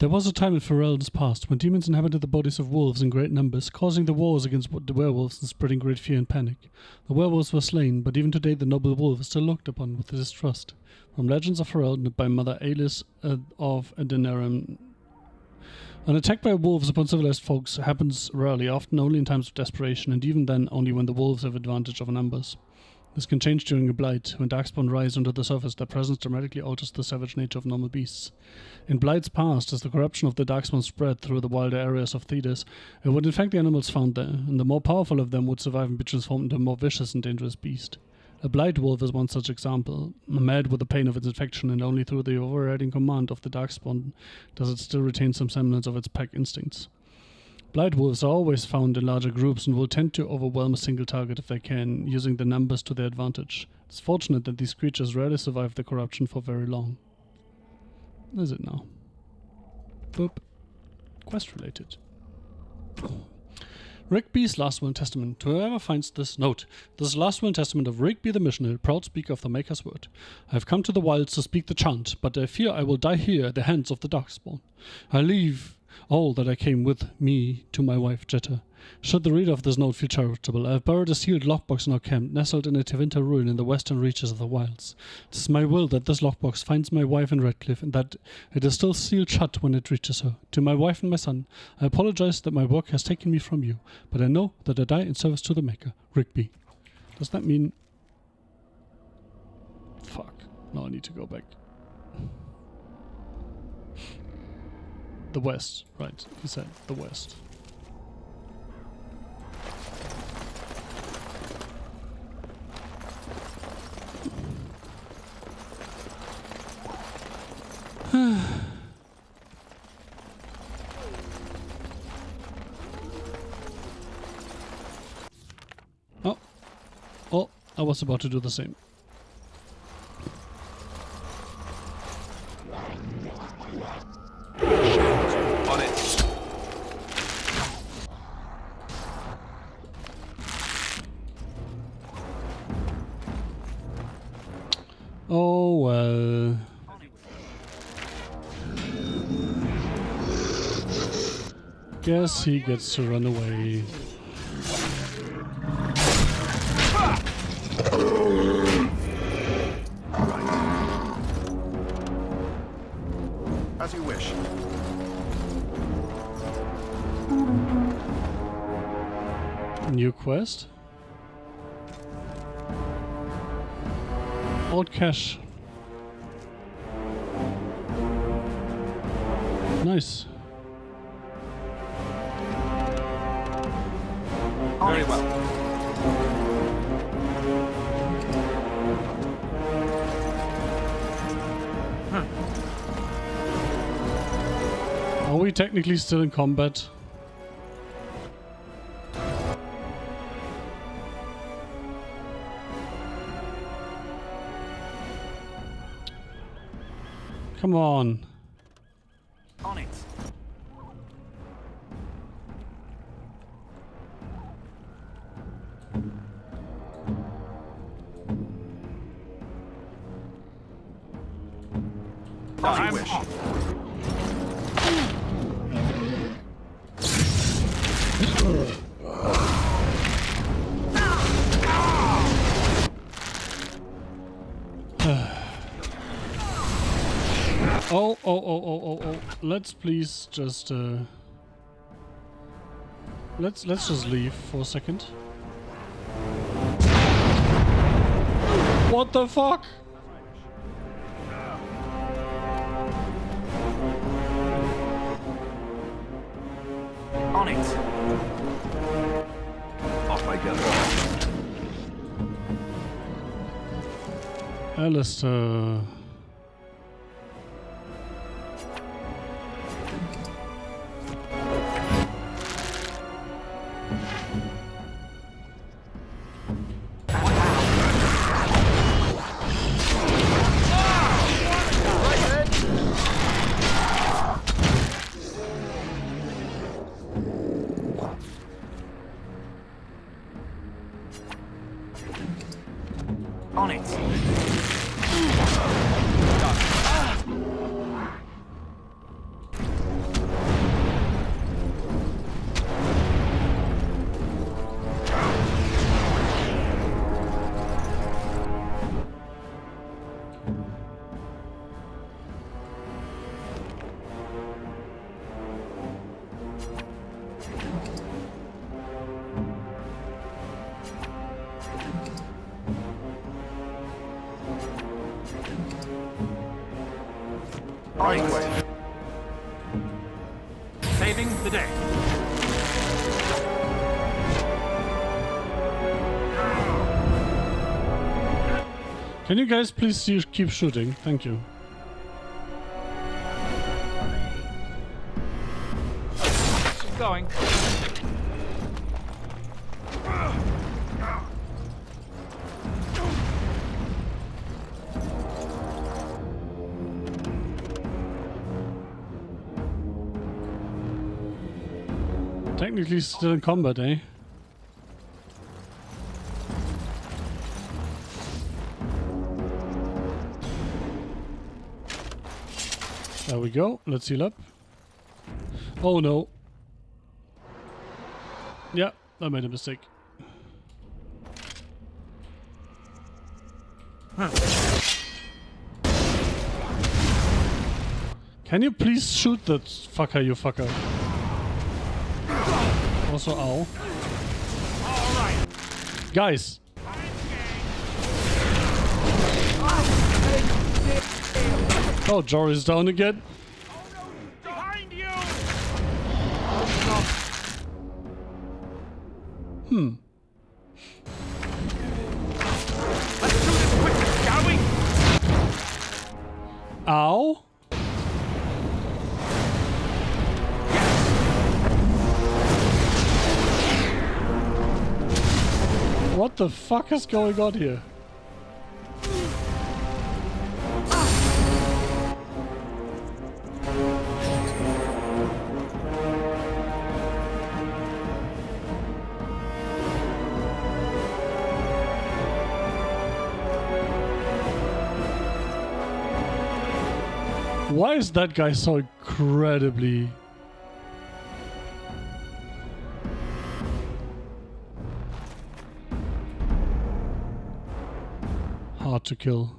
was a time in Ferelden's past when demons inhabited the bodies of wolves in great numbers, causing the wars against the werewolves and spreading great fear and panic. The werewolves were slain, but even today the noble wolf is still looked upon with distrust. From Legends of Ferelden by Mother Aelis of Denerim. An attack by wolves upon civilized folks happens rarely, often only in times of desperation, and even then only when the wolves have advantage of numbers. This can change during a blight. When darkspawn rise under the surface, their presence dramatically alters the savage nature of normal beasts. In blights past, as the corruption of the darkspawn spread through the wilder areas of Thedas, it would infect the animals found there, and the more powerful of them would survive and be transformed into a more vicious and dangerous beast. A blight wolf is one such example. Mad with the pain of its infection, and only through the overriding command of the darkspawn does it still retain some semblance of its pack instincts. Blight wolves are always found in larger groups and will tend to overwhelm a single target if they can, using the numbers to their advantage. It's fortunate that these creatures rarely survive the corruption for very long. Is it now? Boop. Quest related. Rigby's Last Will and Testament. To whoever finds this note, this is Last Will and Testament of Rigby the Missionary, proud speaker of the Maker's Word. I have come to the wilds to speak the chant, but I fear I will die here at the hands of the Darkspawn. I leave all that I came with me to my wife Jetta. Should the reader of this note feel charitable, I have buried a sealed lockbox in our camp, nestled in a Tevinter ruin in the western reaches of the wilds. It is my will that this lockbox finds my wife in Redcliffe, and that it is still sealed shut when it reaches her. To my wife and my son, I apologize that my work has taken me from you, but I know that I die in service to the Maker. Rigby. Does that mean... Fuck. Now I need to go back. The west. Right, he said the west. Oh, I was about to do the same. On it. Oh well. Guess he gets to run away. As you wish. New quest? Old cache. Nice. Very well. Are we technically still in combat? Come on. On it. As you wish. Oh. Let's please just let's just leave for a second. What the fuck? On it. Off I go. Alistair. On it. Right way. Saving the day. Can you guys please keep shooting? Thank you. Keep going. Technically still in combat, eh? There we go. Let's heal up. Oh no. Yeah, I made a mistake. Can you please shoot that fucker, you fucker? Also, ow. Guys! Oh, Jory's down again. Hmm. Let's do this quickly, shall we? Ow. What the fuck is going on here? Why is that guy so incredibly... hard to kill?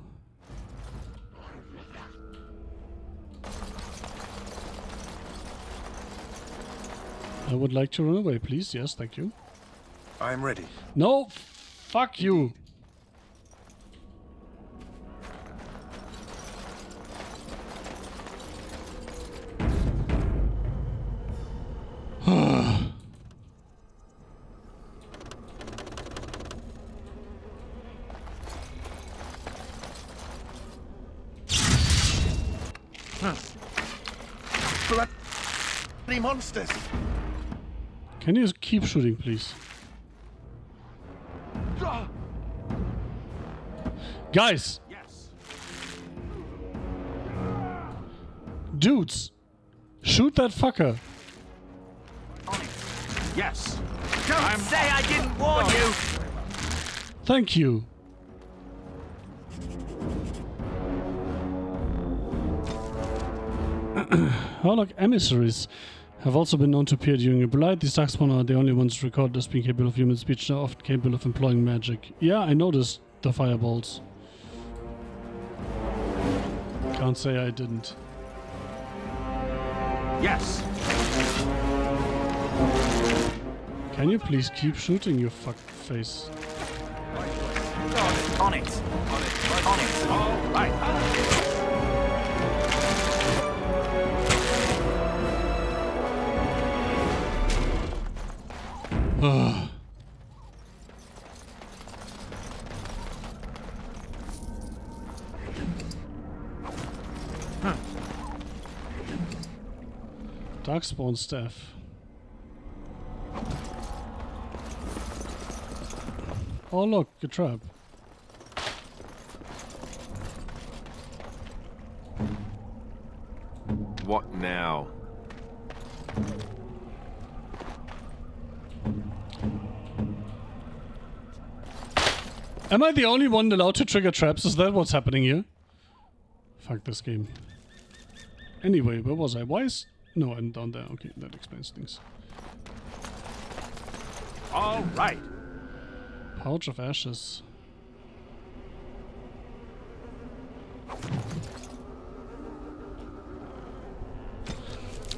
I would like to run away, please. Yes, thank you. I'm ready. No! Fuck you! Bloody monsters! Can you keep shooting, please? Guys! Yes. Dudes! Shoot that fucker! Yes. Don't say I didn't warn you! Thank you! Oh look, emissaries have also been known to appear during a blight. These darkspawn are the only ones recorded as being capable of human speech. They're often capable of employing magic. Yeah, I noticed the fireballs. Can't say I didn't. Yes. Can you please keep shooting, you fuck face? On it. On it. On it. All right. Darkspawn staff. Oh look, a trap. What now? Am I the only one allowed to trigger traps? Is that what's happening here? Fuck this game. Anyway, where was I? Why is... No, I'm down there. Okay, that explains things. All right. Pouch of ashes.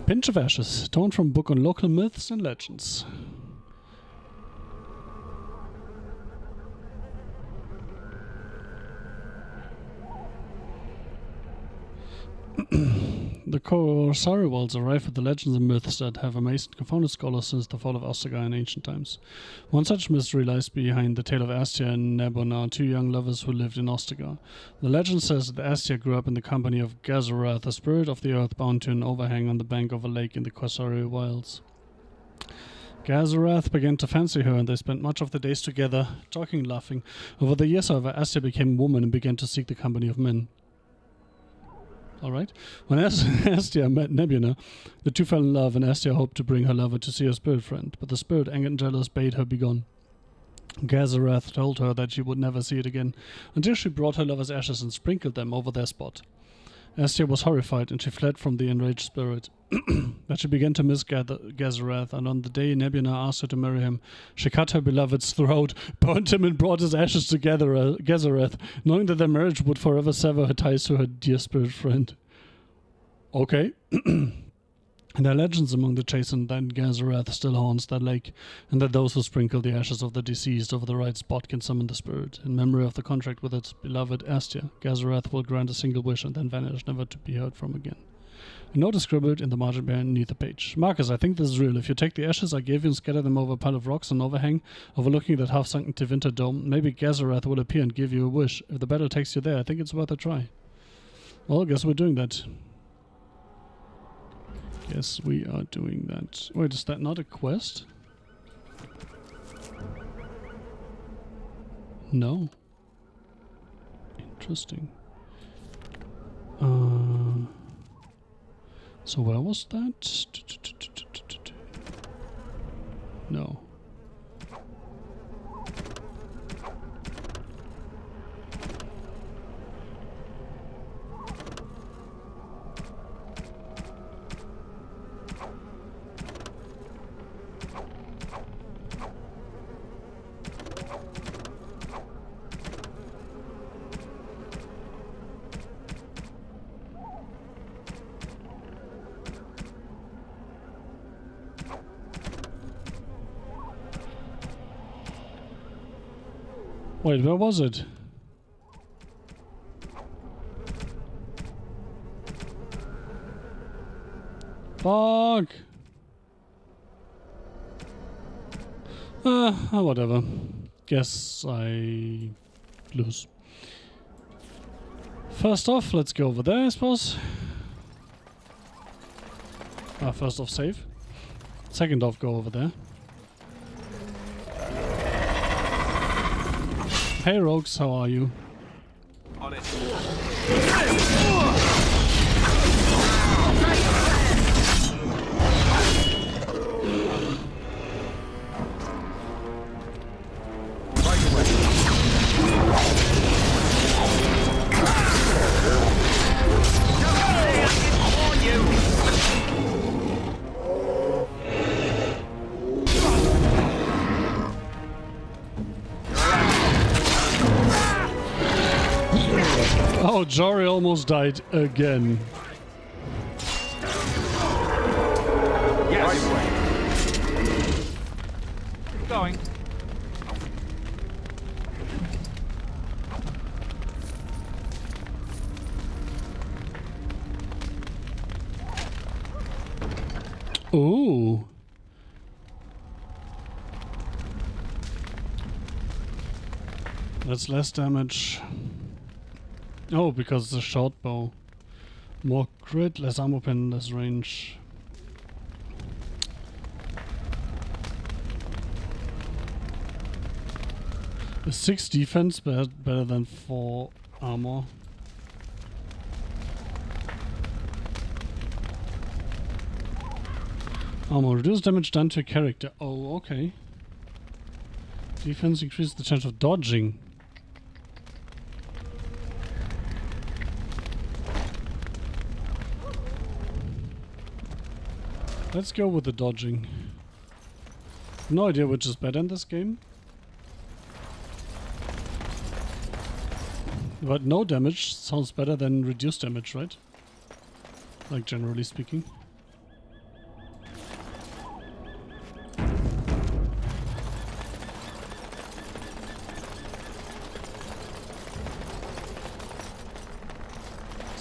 Pinch of ashes. Torn from book on local myths and legends. The Corsair Worlds are rife with the legends and myths that have amazed and confounded scholars since the fall of Ostagar in ancient times. One such mystery lies behind the tale of Astia and Nebona, two young lovers who lived in Ostagar. The legend says that Astia grew up in the company of Gazarath, a spirit of the earth bound to an overhang on the bank of a lake in the Corsair Wilds. Gazarath began to fancy her, and they spent much of the days together, talking and laughing. Over the years, however, Astia became a woman and began to seek the company of men. Alright. When Astia met Nebuna, the two fell in love, and Astia hoped to bring her lover to see her spirit friend, but the spirit, angered and jealous, bade her be gone. Gazarath told her that she would never see it again, until she brought her lover's ashes and sprinkled them over their spot. Astia was horrified, and she fled from the enraged spirit. But she began to miss Gazarath, and on the day Nebuna asked her to marry him, she cut her beloved's throat, burnt him, and brought his ashes to Gazarath, knowing that their marriage would forever sever her ties to her dear spirit friend. Okay. And there are legends among the chastened that Gazarath still haunts that lake, and that those who sprinkle the ashes of the deceased over the right spot can summon the spirit. In memory of the contract with its beloved Astia, Gazarath will grant a single wish and then vanish, never to be heard from again. A note is scribbled in the margin beneath the page. Marcus, I think this is real. If you take the ashes I gave you and scatter them over a pile of rocks on overhang, overlooking that half-sunken Tevinter dome, maybe Gazarath will appear and give you a wish. If the battle takes you there, I think it's worth a try. Well, I guess we're doing that. Yes, we are doing that. Wait, is that not a quest? No. Interesting. So where was that? No. Wait, where was it? Fuck! Whatever. Guess I lose. First off, let's go over there, I suppose. First off, save. Second off, go over there. Hey rogues, how are you? On it. Oh, Jory almost died again. Yes. Going. Ooh. That's less damage. Oh, because it's a short bow. More crit, less ammo pen, less range. A 6 defense, better than 4 armor. Armor, reduce damage done to a character. Oh, okay. Defense increases the chance of dodging. Let's go with the dodging. No idea which is better in this game. But no damage sounds better than reduced damage, right? Like generally speaking.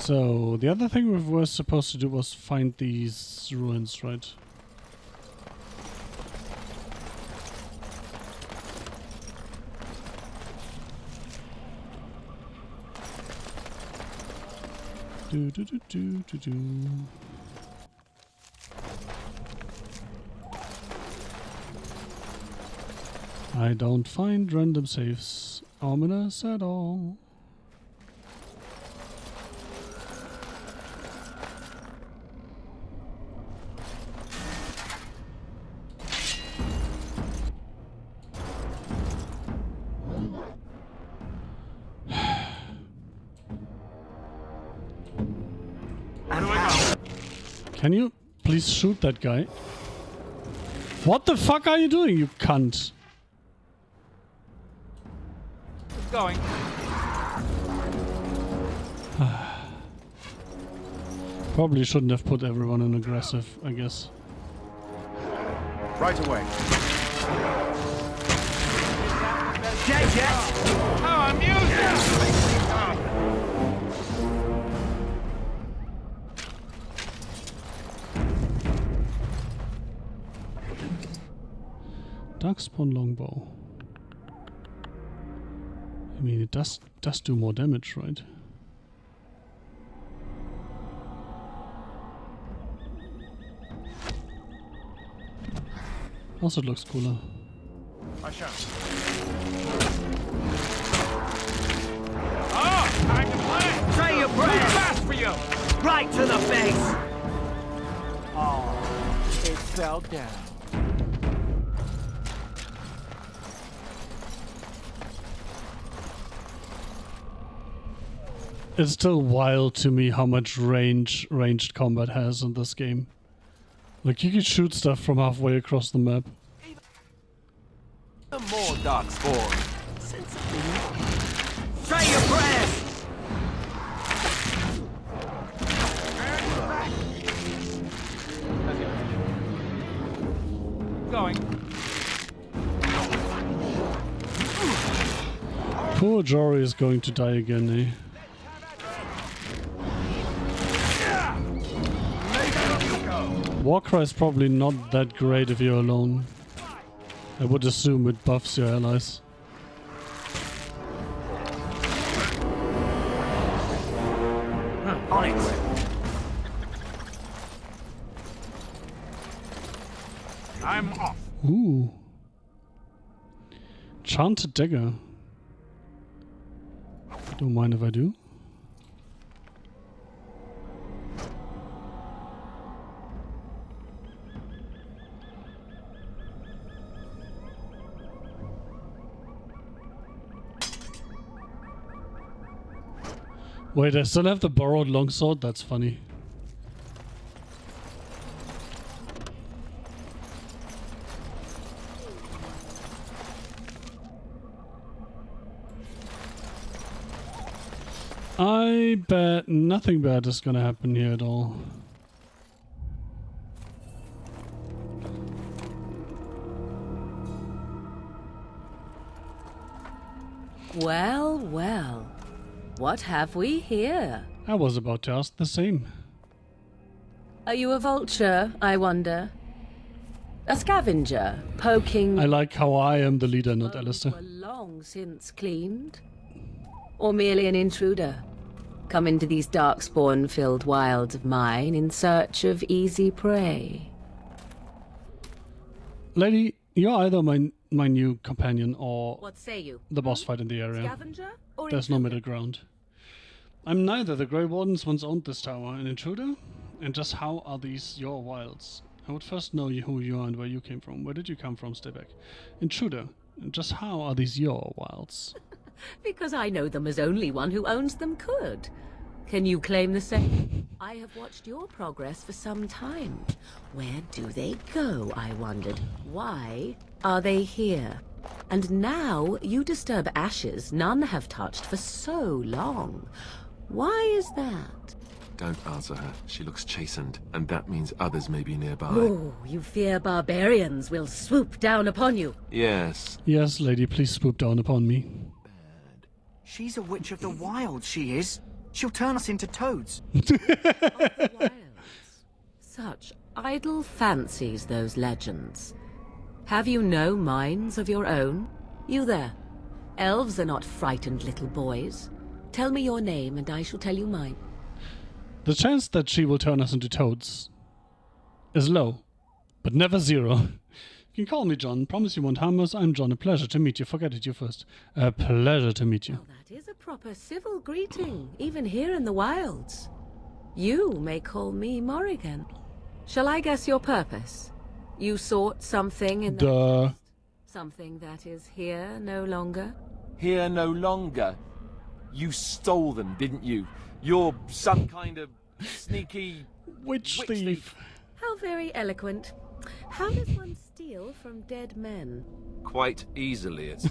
So, the other thing we were supposed to do was find these ruins, right? Do do do do do do. I don't find random saves ominous at all. Can you please shoot that guy? What the fuck are you doing, you cunt? Keep going. Probably shouldn't have put everyone in aggressive, I guess. Right away. How amusing! Darkspawn longbow. I mean, it does do more damage, right? Also, it looks cooler. I shall. Oh, time to play! Tray your Too breath! fast for you! Right to the face! Oh, it fell down. It's still wild to me how much ranged combat has in this game. Like, you can shoot stuff from halfway across the map. More Darkspawn. Tray your breath! Going. Poor Jory is going to die again, eh? Warcry is probably not that great if you're alone. I would assume it buffs your allies. On it! I'm off. Ooh. Chanted Dagger. Don't mind if I do. Wait, I still have the borrowed longsword? That's funny. I bet nothing bad is gonna happen here at all. Well, well. What have we here? I was about to ask the same. Are you a vulture, I wonder? A scavenger, poking... I like how I am the leader, not Alistair. ...were long since cleaned? Or merely an intruder? Come into these darkspawn-filled wilds of mine in search of easy prey? Lady, you're either my new companion or What say you? the boss fight in the area. Scavenger or There's no middle ground. I'm neither. The Grey Wardens once owned this tower. An intruder? And just how are these your wilds? I would first know who you are and where you came from. Where did you come from, stay back? Intruder? And just how are these your wilds? Because I know them as only one who owns them could. Can you claim the same? I have watched your progress for some time. Where do they go, I wondered? Why are they here? And now you disturb ashes none have touched for so long. Why is that? Don't answer her. She looks chastened, and that means others may be nearby. Oh, you fear barbarians will swoop down upon you. Yes. Yes, lady, please swoop down upon me. She's a witch of the wild, she is. She'll turn us into toads. Such idle fancies, those legends. Have you no minds of your own? You there. Elves are not frightened little boys. Tell me your name and I shall tell you mine. The chance that she will turn us into toads is low, but never zero. You can call me John. Promise you won't harm us. I'm John. A pleasure to meet you. Forget it, you first. A pleasure to meet you. Well, that is a proper civil greeting, even here in the wilds. You may call me Morrigan. Shall I guess your purpose? You sought something in the past? Something that is here no longer? Here no longer. You stole them, didn't you? You're some kind of sneaky... witch thief. How very eloquent. How does one steal from dead men? Quite easily, it's...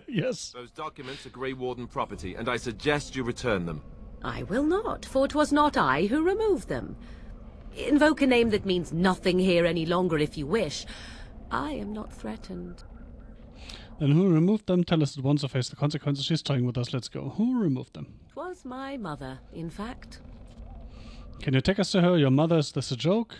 Yes. Those documents are Grey Warden property, and I suggest you return them. I will not, for 'twas not I who removed them. Invoke a name that means nothing here any longer if you wish. I am not threatened. Then who removed them? Tell us at once or face the consequences. She's toying with us. Let's go. Who removed them? 'Twas my mother, in fact. Can you take us to her? Your mother? Is this a joke?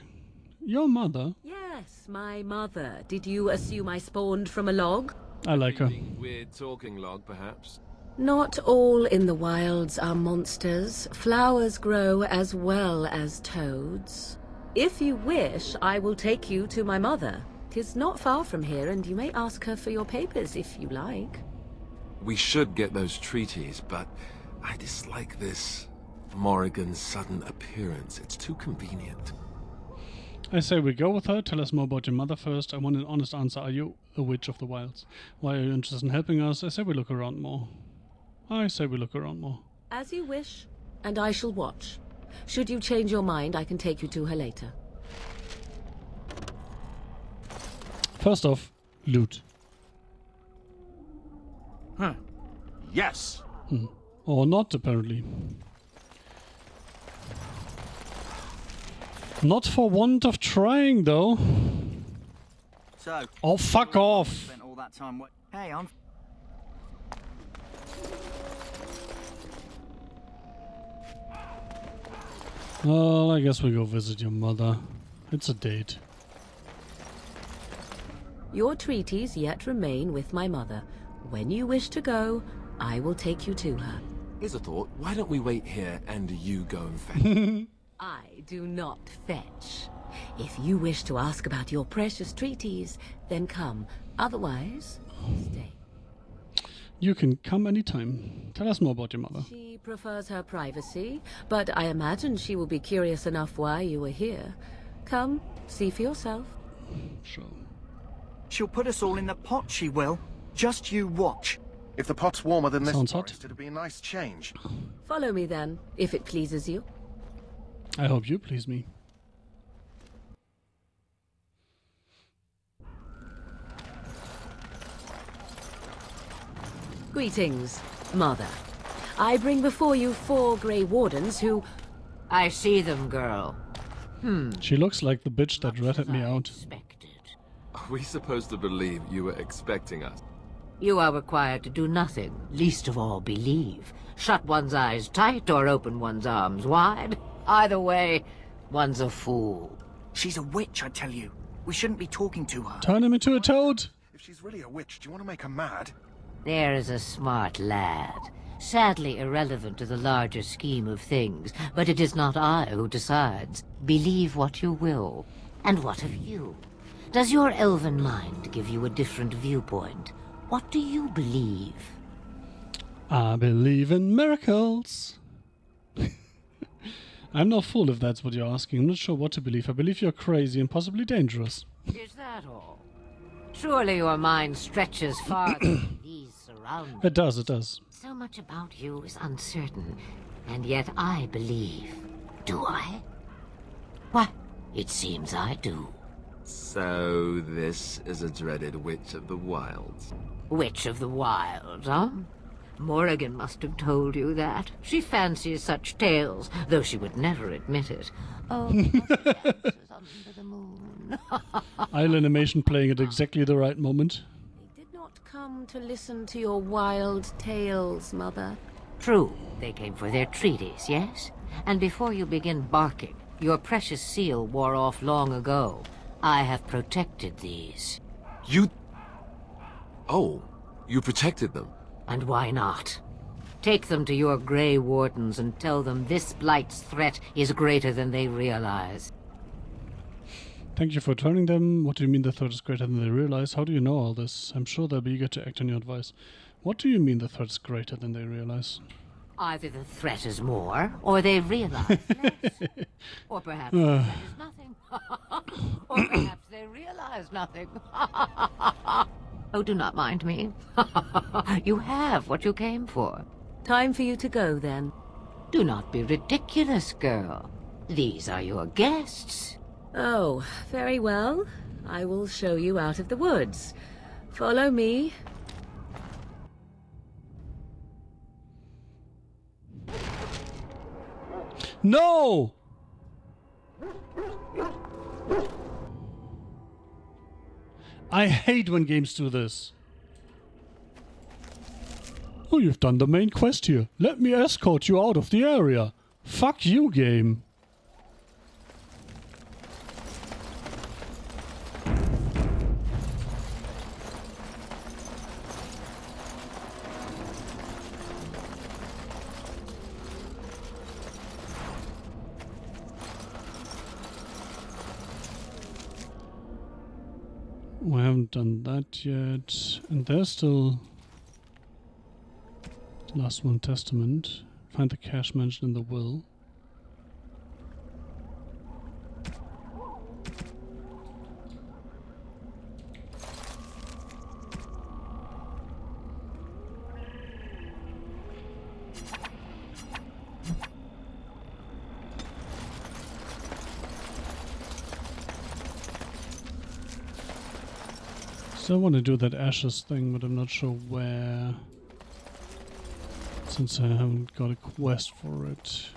Your mother? Yes, my mother. Did you assume I spawned from a log? I like her. Weird talking log, perhaps. Not all in the wilds are monsters. Flowers grow as well as toads. If you wish, I will take you to my mother. 'Tis not far from here, and you may ask her for your papers if you like. We should get those treaties, but I dislike this Morrigan's sudden appearance. It's too convenient. I say we go with her. Tell us more about your mother first. I want an honest answer. Are you a witch of the wilds? Why are you interested in helping us? I say we look around more. As you wish, and I shall watch. Should you change your mind, I can take you to her later. First off, loot. Huh. Yes. Or not, apparently. Not for want of trying, though. So. Oh, fuck off. Spent all that time. Hey, I'm. Well, I guess we go visit your mother. It's a date. Your treaties yet remain with my mother. When you wish to go, I will take you to her. Here's a thought. Why don't we wait here and you go and fetch? I do not fetch. If you wish to ask about your precious treaties, then come. Otherwise, stay. You can come anytime. Tell us more about your mother. She prefers her privacy, but I imagine she will be curious enough why you are here. Come, see for yourself. Sure. She'll put us all in the pot, she will. Just you watch. If the pot's warmer than this Sounds hot. forest, it'll be a nice change. Follow me then, if it pleases you. I hope you please me. Greetings, Mother. I bring before you 4 Grey Wardens who... I see them, girl. She looks like the bitch that ratted me out. Are we supposed to believe you were expecting us? You are required to do nothing, least of all believe. Shut one's eyes tight or open one's arms wide. Either way, one's a fool. She's a witch, I tell you. We shouldn't be talking to her. Turn him into a toad! If she's really a witch, do you want to make her mad? There is a smart lad. Sadly irrelevant to the larger scheme of things, but it is not I who decides. Believe what you will. And what of you? Does your elven mind give you a different viewpoint? What do you believe? I believe in miracles. I'm no fool if that's what you're asking. I'm not sure what to believe. I believe you're crazy and possibly dangerous. Is that all? Surely your mind stretches farther than these surroundings. It does, it does. So much about you is uncertain, and yet I believe. Do I? Why, it seems I do. So this is a dreaded Witch of the Wilds. Witch of the Wilds, huh? Morrigan must have told you that. She fancies such tales, though she would never admit it. Oh, under the moon. Isle animation playing at exactly the right moment. They did not come to listen to your wild tales, Mother. True, they came for their treaties, yes? And before you begin barking, your precious seal wore off long ago. I have protected these. You... Oh, you protected them? And why not? Take them to your Grey Wardens and tell them this Blight's threat is greater than they realize. Thank you for turning them. What do you mean the threat is greater than they realize? How do you know all this? I'm sure they'll be eager to act on your advice. What do you mean the threat is greater than they realize? Either the threat is more, or they realize less. Or perhaps the threat is nothing. Or perhaps they realize nothing. Oh, do not mind me. You have what you came for. Time for you to go, then. Do not be ridiculous, girl. These are your guests. Oh, very well. I will show you out of the woods. Follow me. No! I hate when games do this. Oh, you've done the main quest here. Let me escort you out of the area. Fuck you, game. We haven't done that yet. And there's still... Last one, Testament. Find the cash mentioned in the will. Still want to do that ashes thing, but I'm not sure where. Since I haven't got a quest for it.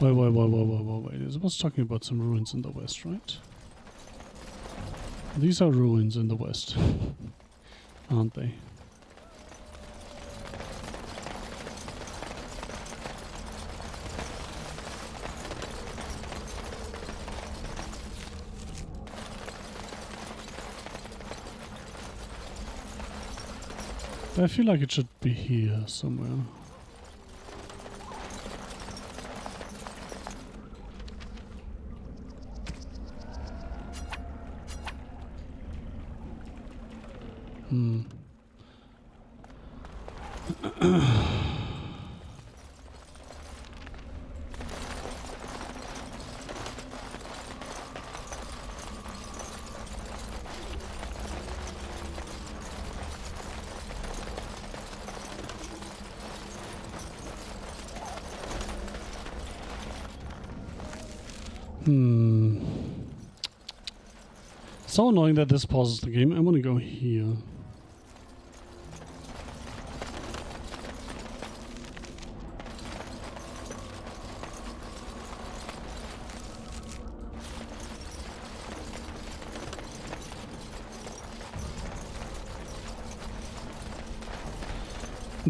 Wait. It was talking about some ruins in the west, right? These are ruins in the west, aren't they? I feel like it should be here somewhere. So annoying that this pauses the game. I want to go here.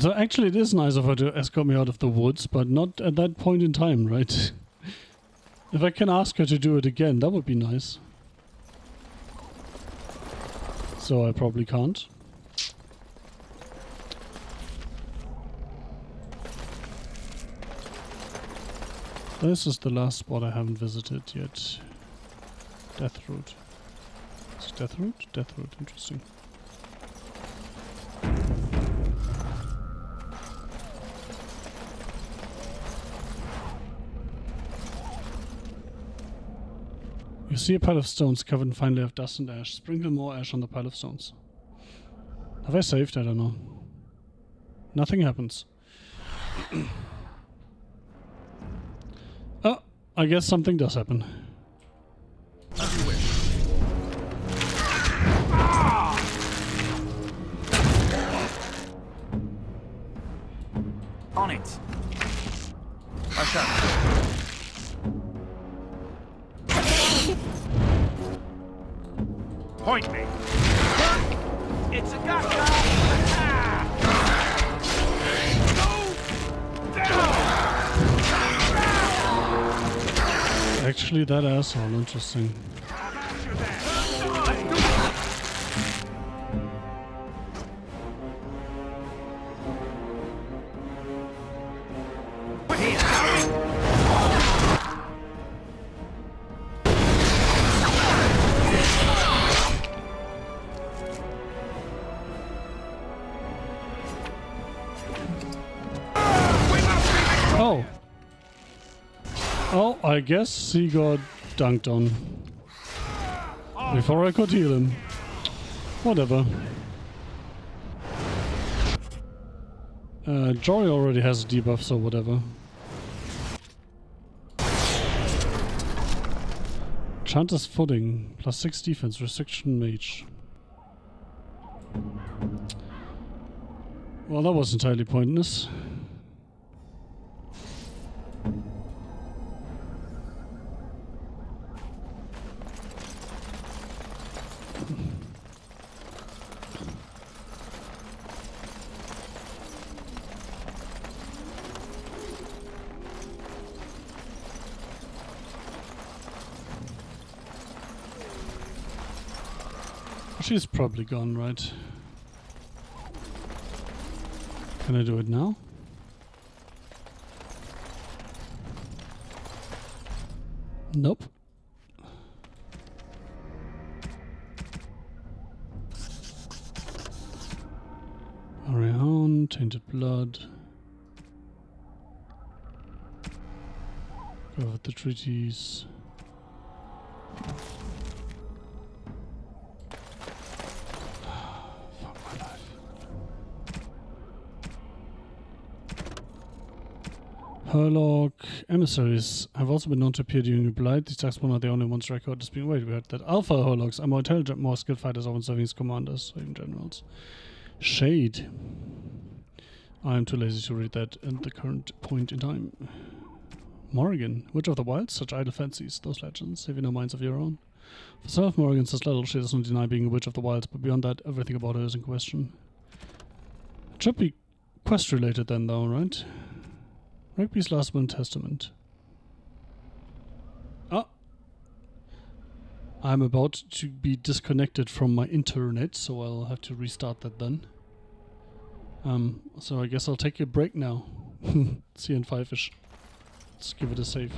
So actually it is nice of her to escort me out of the woods, but not at that point in time, right? If I can ask her to do it again, that would be nice. So I probably can't. This is the last spot I haven't visited yet. Deathroot. Is it Deathroot? Deathroot, interesting. You see a pile of stones covered in fine layer of dust and ash. Sprinkle more ash on the pile of stones. Have I saved? I don't know. Nothing happens. Oh, I guess something does happen. As you wish. On it. I shall. Point me. It's a gotcha! Actually, that asshole, interesting. Oh. Oh, I guess he got dunked on. Before I could heal him. Whatever. Jory already has a debuff, so whatever. Chanter's Footing. +6 defense. Restriction Mage. Well, that was entirely pointless. She's probably gone, right? Can I do it now? Nope. Ariane, Tainted Blood. Go with the treaties. Herlock. Emissaries have also been known to appear during a blight. These Darkspawn are the only ones recorded as being wait. We heard that Alpha Herlocks are more intelligent, more skilled fighters, often serving as commanders, or even generals. Shade. I am too lazy to read that at the current point in time. Morrigan. Witch of the Wilds? Such idle fancies. Those legends. Have you no minds of your own? For some of Morrigan says little, she doesn't deny being a Witch of the Wilds, but beyond that, everything about her is in question. It should be quest related then, though, right? Rigby's Last Will and Testament. Ah! I'm about to be disconnected from my internet, so I'll have to restart that then. So I guess I'll take a break now. See you in 5-ish. Let's give it a save.